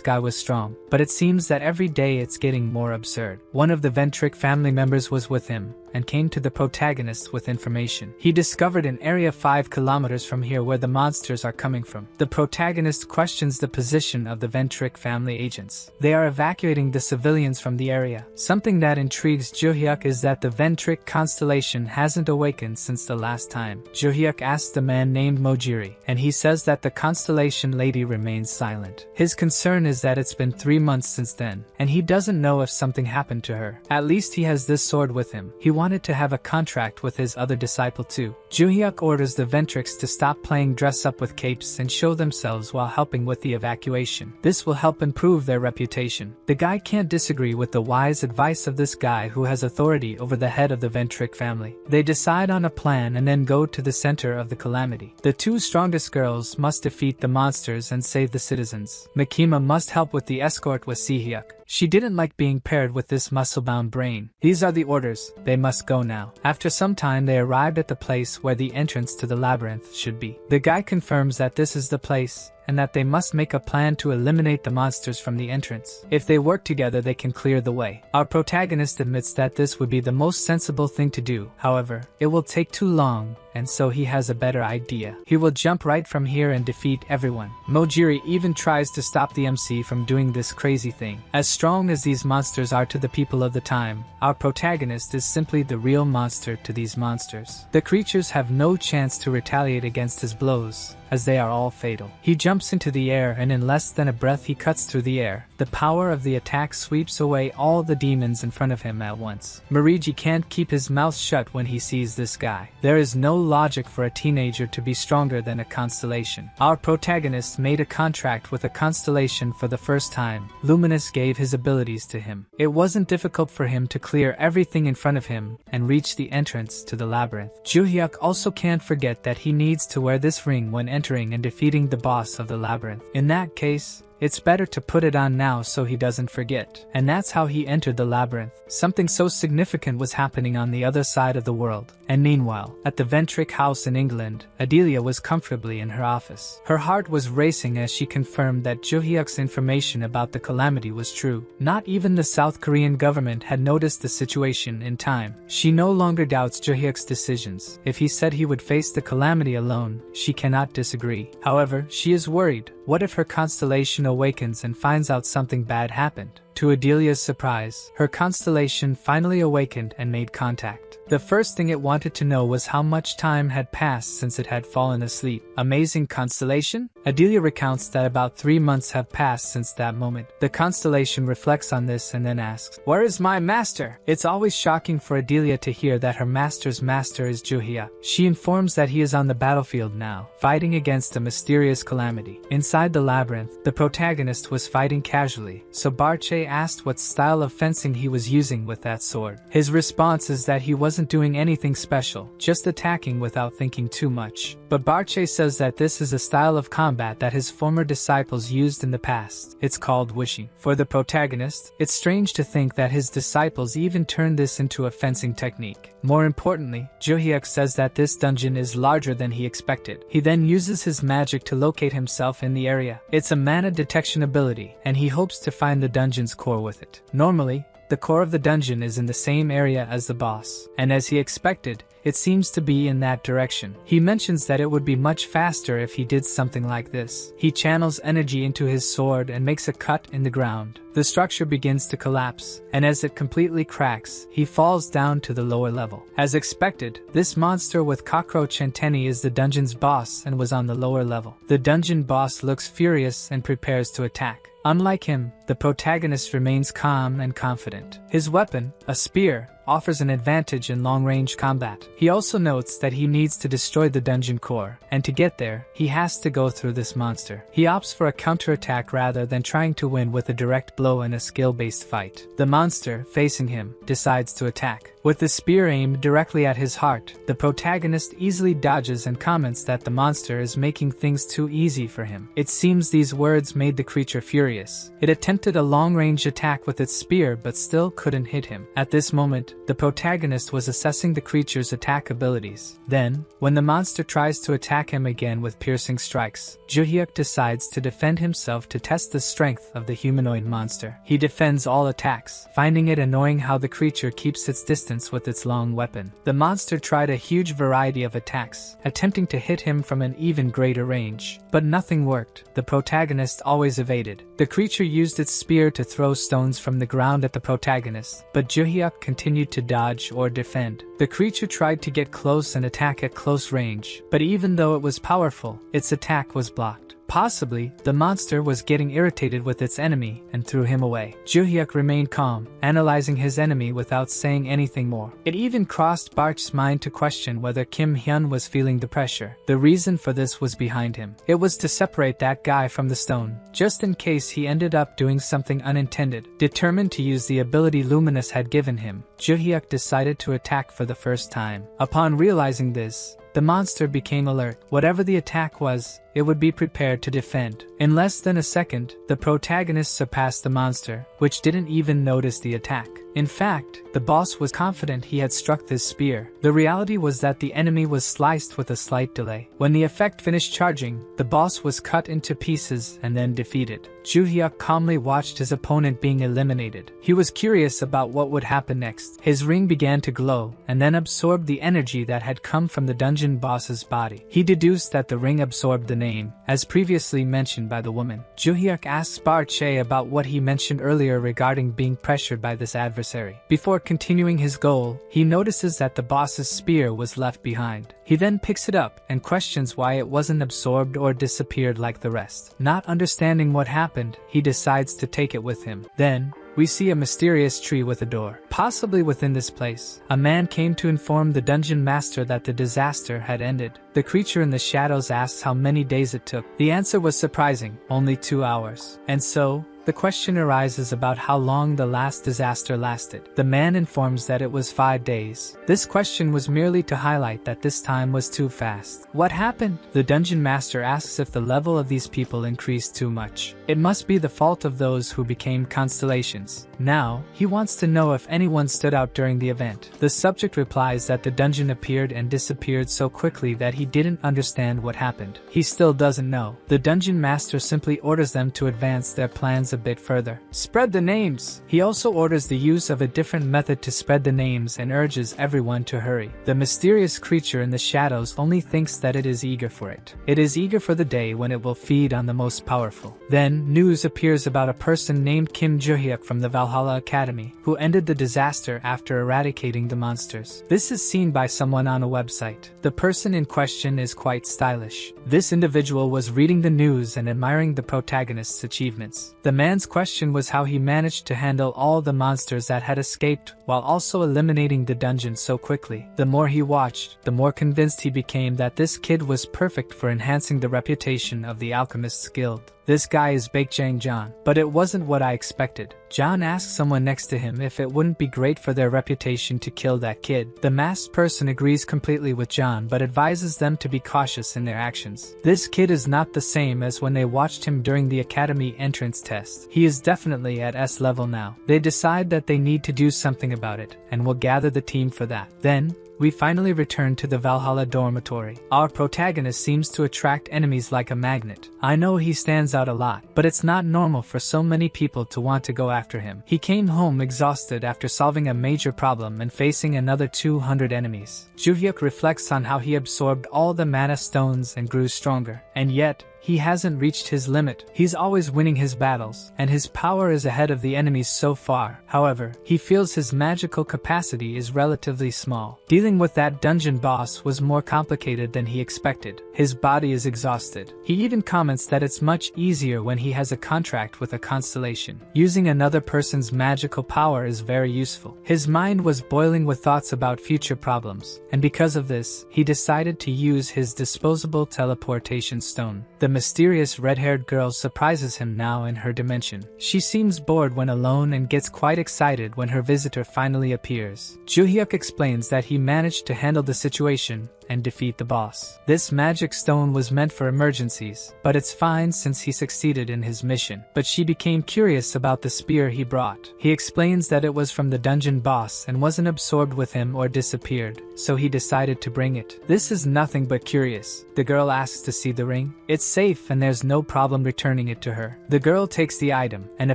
guy was strong, but it seems that every day it's getting more absurd. One of the Ventric family members was with him and came to the protagonist with information. He discovered an area 5 kilometers from here where the monsters are coming from. The protagonist questions the position of the Ventric family agents. They are evacuating the civilians from the area. Something that intrigues Juhyeok is that the Ventric constellation hasn't awakened since the last time. Juhyeok asks the man named Mojiri, and he says that the constellation lady remains silent. His concern is that it's been 3 months since then, and he doesn't know if something happened to her. At least he has this sword with him. He wanted to have a contract with his other disciple too. Juhyeok orders the Ventrics to stop playing dress up with capes and show themselves while helping with the evacuation. This will help improve their reputation. The guy can't disagree disagree with the wise advice of this guy who has authority over the head of the Ventric family. They decide on a plan and then go to the center of the calamity. The two strongest girls must defeat the monsters and save the citizens. Makima must help with the escort with Juhyeok. She didn't like being paired with this muscle-bound brain. These are the orders. They must go now. After some time they arrived at the place where the entrance to the labyrinth should be. The guy confirms that this is the place, and that they must make a plan to eliminate the monsters from the entrance. If they work together they can clear the way. Our protagonist admits that this would be the most sensible thing to do. However, it will take too long, and so he has a better idea. He will jump right from here and defeat everyone. Mojiri even tries to stop the MC from doing this crazy thing. As strong as these monsters are to the people of the time, our protagonist is simply the real monster to these monsters. The creatures have no chance to retaliate against his blows, as they are all fatal. He jumps into the air and in less than a breath he cuts through the air. The power of the attack sweeps away all the demons in front of him at once. Mariji can't keep his mouth shut when he sees this guy. There is no logic for a teenager to be stronger than a constellation. Our protagonist made a contract with a constellation for the first time. Luminous gave his abilities to him. It wasn't difficult for him to clear everything in front of him and reach the entrance to the labyrinth. Juhyeok also can't forget that he needs to wear this ring when entering and defeating the boss of the labyrinth. In that case, it's better to put it on now so he doesn't forget. And that's how he entered the labyrinth. Something so significant was happening on the other side of the world. And meanwhile, at the Ventric house in England, Adelia was comfortably in her office. Her heart was racing as she confirmed that Juhyeok's information about the calamity was true. Not even the South Korean government had noticed the situation in time. She no longer doubts Juhyeok's decisions. If he said he would face the calamity alone, she cannot disagree. However, she is worried. What if her constellation awakens and finds out something bad happened? To Adelia's surprise, her constellation finally awakened and made contact. The first thing it wanted to know was how much time had passed since it had fallen asleep. Amazing constellation? Adelia recounts that about 3 months have passed since that moment. The constellation reflects on this and then asks, "Where is my master?" It's always shocking for Adelia to hear that her master's master is Juhyeok. She informs that he is on the battlefield now, fighting against a mysterious calamity. Inside the labyrinth, the protagonist was fighting casually, so Barche asked what style of fencing he was using with that sword. His response is that he wasn't doing anything special, just attacking without thinking too much. But Barche says that this is a style of combat that his former disciples used in the past. It's called wishing. For the protagonist, it's strange to think that his disciples even turned this into a fencing technique. More importantly, Juhyeok says that this dungeon is larger than he expected. He then uses his magic to locate himself in the area. It's a mana detection ability, and he hopes to find the dungeon's core with it. Normally, the core of the dungeon is in the same area as the boss, and as he expected, it seems to be in that direction. He mentions that it would be much faster if he did something like this. He channels energy into his sword and makes a cut in the ground. The structure begins to collapse, and as it completely cracks, he falls down to the lower level. As expected, this monster with cockroach antennae is the dungeon's boss and was on the lower level. The dungeon boss looks furious and prepares to attack. Unlike him, the protagonist remains calm and confident. His weapon, a spear, offers an advantage in long-range combat. He also notes that he needs to destroy the dungeon core, and to get there, he has to go through this monster. He opts for a counterattack rather than trying to win with a direct blow in a skill-based fight. The monster, facing him, decides to attack. With the spear aimed directly at his heart, the protagonist easily dodges and comments that the monster is making things too easy for him. It seems these words made the creature furious. It attempted a long-range attack with its spear but still couldn't hit him. At this moment, the protagonist was assessing the creature's attack abilities. Then, when the monster tries to attack him again with piercing strikes, Juhyeok decides to defend himself to test the strength of the humanoid monster. He defends all attacks, finding it annoying how the creature keeps its distance with its long weapon. The monster tried a huge variety of attacks, attempting to hit him from an even greater range, but nothing worked. The protagonist always evaded. The creature used its spear to throw stones from the ground at the protagonist, but Juhyeok continued to dodge or defend. The creature tried to get close and attack at close range, but even though it was powerful, its attack was blocked. Possibly, the monster was getting irritated with its enemy and threw him away. Juhyeok remained calm, analyzing his enemy without saying anything more. It even crossed Barch's mind to question whether Kim Hyun was feeling the pressure. The reason for this was behind him. It was to separate that guy from the stone, just in case he ended up doing something unintended. Determined to use the ability Luminous had given him, Juhyeok decided to attack for the first time. Upon realizing this, the monster became alert. Whatever the attack was, it would be prepared to defend. In less than a second, the protagonist surpassed the monster, which didn't even notice the attack. In fact, the boss was confident he had struck this spear. The reality was that the enemy was sliced with a slight delay. When the effect finished charging, the boss was cut into pieces and then defeated. Juhyeok calmly watched his opponent being eliminated. He was curious about what would happen next. His ring began to glow, and then absorbed the energy that had come from the dungeon boss's body. He deduced that the ring absorbed the name, as previously mentioned by the woman. Juhyeok asks Barch about what he mentioned earlier regarding being pressured by this adversary. Before continuing his goal, he notices that the boss's spear was left behind. He then picks it up and questions why it wasn't absorbed or disappeared like the rest. Not understanding what happened, he decides to take it with him. Then, we see a mysterious tree with a door. Possibly within this place, a man came to inform the dungeon master that the disaster had ended. The creature in the shadows asks how many days it took. The answer was surprising, only 2 hours. And so, the question arises about how long the last disaster lasted. The man informs that it was 5 days. This question was merely to highlight that this time was too fast. What happened? The dungeon master asks if the level of these people increased too much. It must be the fault of those who became constellations. Now, he wants to know if anyone stood out during the event. The subject replies that the dungeon appeared and disappeared so quickly that he didn't understand what happened. He still doesn't know. The dungeon master simply orders them to advance their plans a bit further. Spread the names! He also orders the use of a different method to spread the names and urges everyone to hurry. The mysterious creature in the shadows only thinks that it is eager for it. It is eager for the day when it will feed on the most powerful. Then, news appears about a person named Kim Juhyeok from the Valhalla Academy, who ended the disaster after eradicating the monsters. This is seen by someone on a website. The person in question is quite stylish. This individual was reading the news and admiring the protagonist's achievements. The man's question was how he managed to handle all the monsters that had escaped while also eliminating the dungeon so quickly. The more he watched, the more convinced he became that this kid was perfect for enhancing the reputation of the Alchemist's Guild. This guy is Baekjang John, but it wasn't what I expected. John asks someone next to him if it wouldn't be great for their reputation to kill that kid. The masked person agrees completely with John but advises them to be cautious in their actions. This kid is not the same as when they watched him during the academy entrance test. He is definitely at S level now. They decide that they need to do something about it, and will gather the team for that. Then, we finally return to the Valhalla dormitory. Our protagonist seems to attract enemies like a magnet. I know he stands out a lot, but it's not normal for so many people to want to go after him. He came home exhausted after solving a major problem and facing another 200 enemies. Juhyeok reflects on how he absorbed all the mana stones and grew stronger. And yet, he hasn't reached his limit. He's always winning his battles, and his power is ahead of the enemies so far. However, he feels his magical capacity is relatively small. Dealing with that dungeon boss was more complicated than he expected. His body is exhausted. He even comments that it's much easier when he has a contract with a constellation. Using another person's magical power is very useful. His mind was boiling with thoughts about future problems, and because of this, he decided to use his disposable teleportation stone. The mysterious red-haired girl surprises him now in her dimension. She seems bored when alone and gets quite excited when her visitor finally appears. Juhyeok explains that he managed to handle the situation and defeat the boss. This magic stone was meant for emergencies, but it's fine since he succeeded in his mission. But she became curious about the spear he brought. He explains that it was from the dungeon boss and wasn't absorbed with him or disappeared, so he decided to bring it. This is nothing but curious. The girl asks to see the ring. It's safe and there's no problem returning it to her. The girl takes the item, and a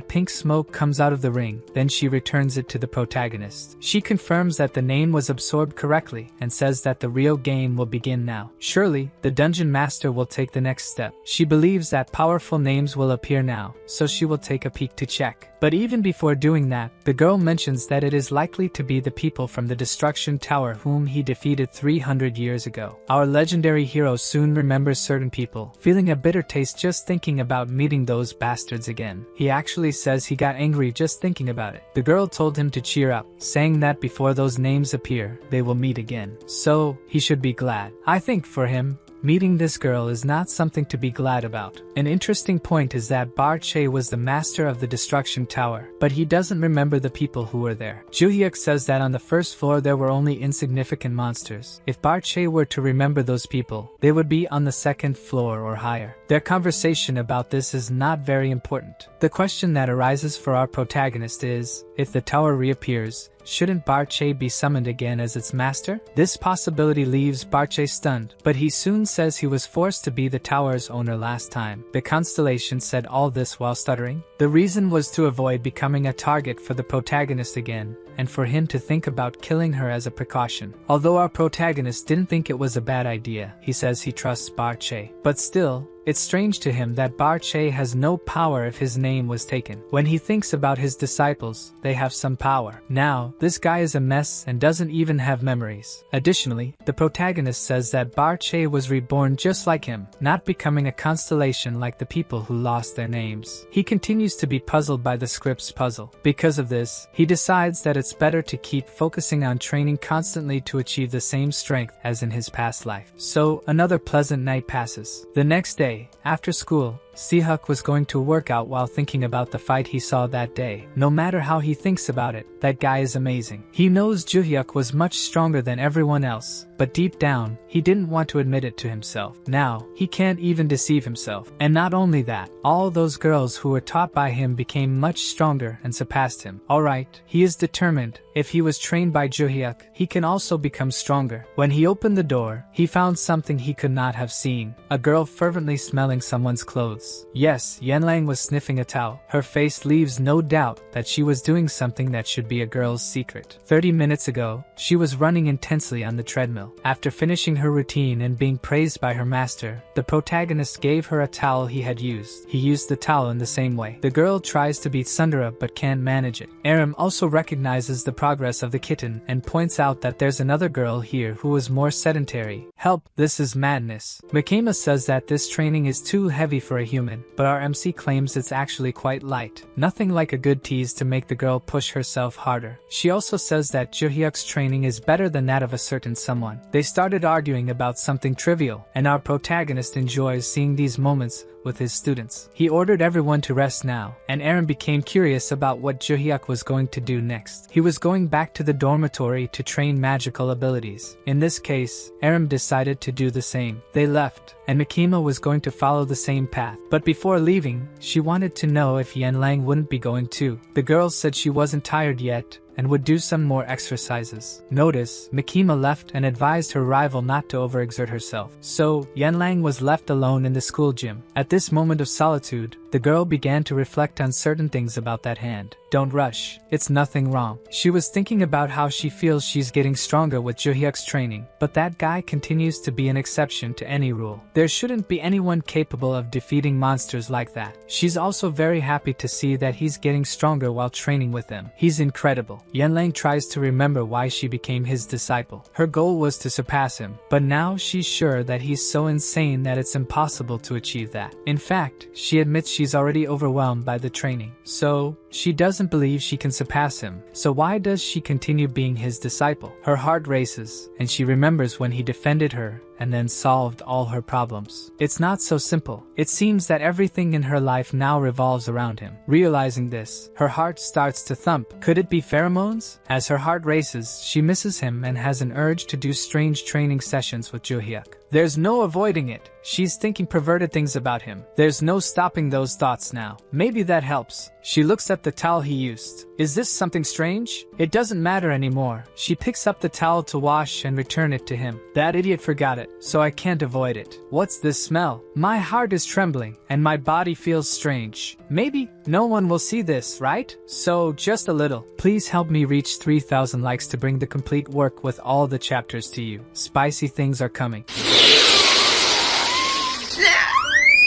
pink smoke comes out of the ring. Then she returns it to the protagonist. She confirms that the name was absorbed correctly and says that the real game will begin now. Surely, the dungeon master will take the next step. She believes that powerful names will appear now, so she will take a peek to check. But even before doing that, the girl mentions that it is likely to be the people from the Destruction Tower whom he defeated 300 years ago. Our legendary hero soon remembers certain people. Feeling a a bitter taste just thinking about meeting those bastards again. He actually says he got angry just thinking about it. The girl told him to cheer up, saying that before those names appear, they will meet again. So, he should be glad. I think for him, meeting this girl is not something to be glad about. An interesting point is that Barche was the master of the Destruction Tower, but he doesn't remember the people who were there. Juhyeok says that on the first floor there were only insignificant monsters. If Barche were to remember those people, they would be on the second floor or higher. Their conversation about this is not very important. The question that arises for our protagonist is, if the tower reappears, shouldn't Barche be summoned again as its master? This possibility leaves Barche stunned, but he soon says he was forced to be the tower's owner last time. The constellation said all this while stuttering. The reason was to avoid becoming a target for the protagonist again, and for him to think about killing her as a precaution. Although our protagonist didn't think it was a bad idea, he says he trusts Barche. But still, it's strange to him that Barche has no power if his name was taken. When he thinks about his disciples, they have some power. Now, this guy is a mess and doesn't even have memories. Additionally, the protagonist says that Barche was reborn just like him, not becoming a constellation like the people who lost their names. He continues to be puzzled by the script's puzzle. Because of this, he decides that it's better to keep focusing on training constantly to achieve the same strength as in his past life. So, another pleasant night passes. The next day, after school, Seehuk was going to work out while thinking about the fight he saw that day. No matter how he thinks about it, that guy is amazing. He knows Juhyeok was much stronger than everyone else, but deep down, he didn't want to admit it to himself. Now, he can't even deceive himself. And not only that, all those girls who were taught by him became much stronger and surpassed him. Alright, he is determined. If he was trained by Juhyeok, he can also become stronger. When he opened the door, he found something he could not have seen. A girl fervently smelling someone's clothes. Yes, Yenlang was sniffing a towel. Her face leaves no doubt that she was doing something that should be a girl's secret. 30 minutes ago, she was running intensely on the treadmill. After finishing her routine and being praised by her master, the protagonist gave her a towel he had used. He used the towel in the same way. The girl tries to beat Sundara but can't manage it. Aram also recognizes the progress of the kitten and points out that there's another girl here who is more sedentary. Help, this is madness. Makema says that this training is too heavy for a human, but our MC claims it's actually quite light. Nothing like a good tease to make the girl push herself harder. She also says that Juhyeok's training is better than that of a certain someone. They started arguing about something trivial, and our protagonist enjoys seeing these moments with his students. He ordered everyone to rest now, and Aaron became curious about what Juhyeok was going to do next. He was going back to the dormitory to train magical abilities. In this case, Aaron decided to do the same. They left, and Makima was going to follow the same path. But before leaving, she wanted to know if Yenlang wouldn't be going too. The girl said she wasn't tired yet, and would do some more exercises. Notice, Makima left and advised her rival not to overexert herself. So, Yenlang was left alone in the school gym. At this moment of solitude, the girl began to reflect on certain things about that hand. Don't rush, it's nothing wrong. She was thinking about how she feels she's getting stronger with Juhyeok's training, but that guy continues to be an exception to any rule. There shouldn't be anyone capable of defeating monsters like that. She's also very happy to see that he's getting stronger while training with them. He's incredible. Yenlang tries to remember why she became his disciple. Her goal was to surpass him, but now she's sure that he's so insane that it's impossible to achieve that. In fact, she admits she's already overwhelmed by the training. So, she doesn't believe she can surpass him. So why does she continue being his disciple? Her heart races, and she remembers when he defended her and then solved all her problems. It's not so simple. It seems that everything in her life now revolves around him. Realizing this, her heart starts to thump. Could it be pheromones? As her heart races, she misses him and has an urge to do strange training sessions with Juhyeok. There's no avoiding it. She's thinking perverted things about him. There's no stopping those thoughts now. Maybe that helps. She looks at the towel he used. Is this something strange? It doesn't matter anymore. She picks up the towel to wash and return it to him. That idiot forgot it, so I can't avoid it. What's this smell? My heart is trembling, and my body feels strange. Maybe no one will see this, right? So, just a little. Please help me reach 3,000 likes to bring the complete work with all the chapters to you. Spicy things are coming.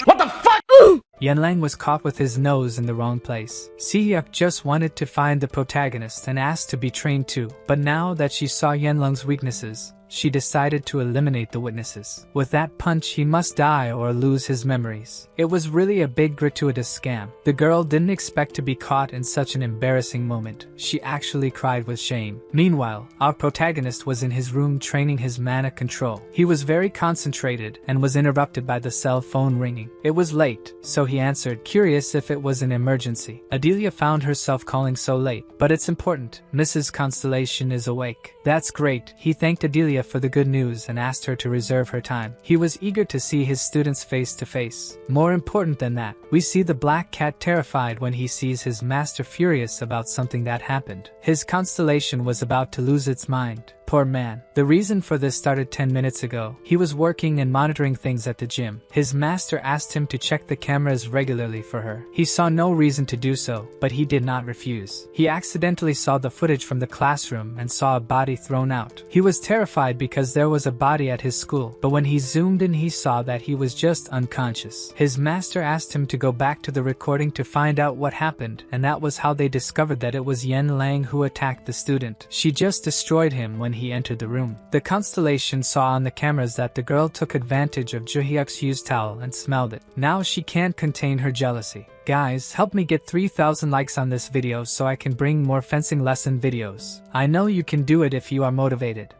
What the fuck? Yenlang was caught with his nose in the wrong place. Sehyuk just wanted to find the protagonist and asked to be trained too. But now that she saw Yenlang's weaknesses, she decided to eliminate the witnesses. With that punch he must die or lose his memories. It was really a big gratuitous scam. The girl didn't expect to be caught in such an embarrassing moment. She actually cried with shame. Meanwhile, our protagonist was in his room training his mana control. He was very concentrated and was interrupted by the cell phone ringing. It was late, so he answered, curious if it was an emergency. Adelia found herself calling so late. But it's important, Mrs. Constellation is awake. That's great. He thanked Adelia for the good news and asked her to reserve her time. He was eager to see his students face to face. More important than that, we see the black cat terrified when he sees his master furious about something that happened. His constellation was about to lose its mind. Poor man. The reason for this started 10 minutes ago. He was working and monitoring things at the gym. His master asked him to check the cameras regularly for her. He saw no reason to do so, but he did not refuse. He accidentally saw the footage from the classroom and saw a body thrown out. He was terrified because there was a body at his school, but when he zoomed in he saw that he was just unconscious. His master asked him to go back to the recording to find out what happened, and that was how they discovered that it was Yen Lang who attacked the student. She just destroyed him when he entered the room. The constellation saw on the cameras that the girl took advantage of Juhyeok's used towel and smelled it. Now she can't contain her jealousy. Guys, help me get 3,000 likes on this video so I can bring more fencing lesson videos. I know you can do it if you are motivated.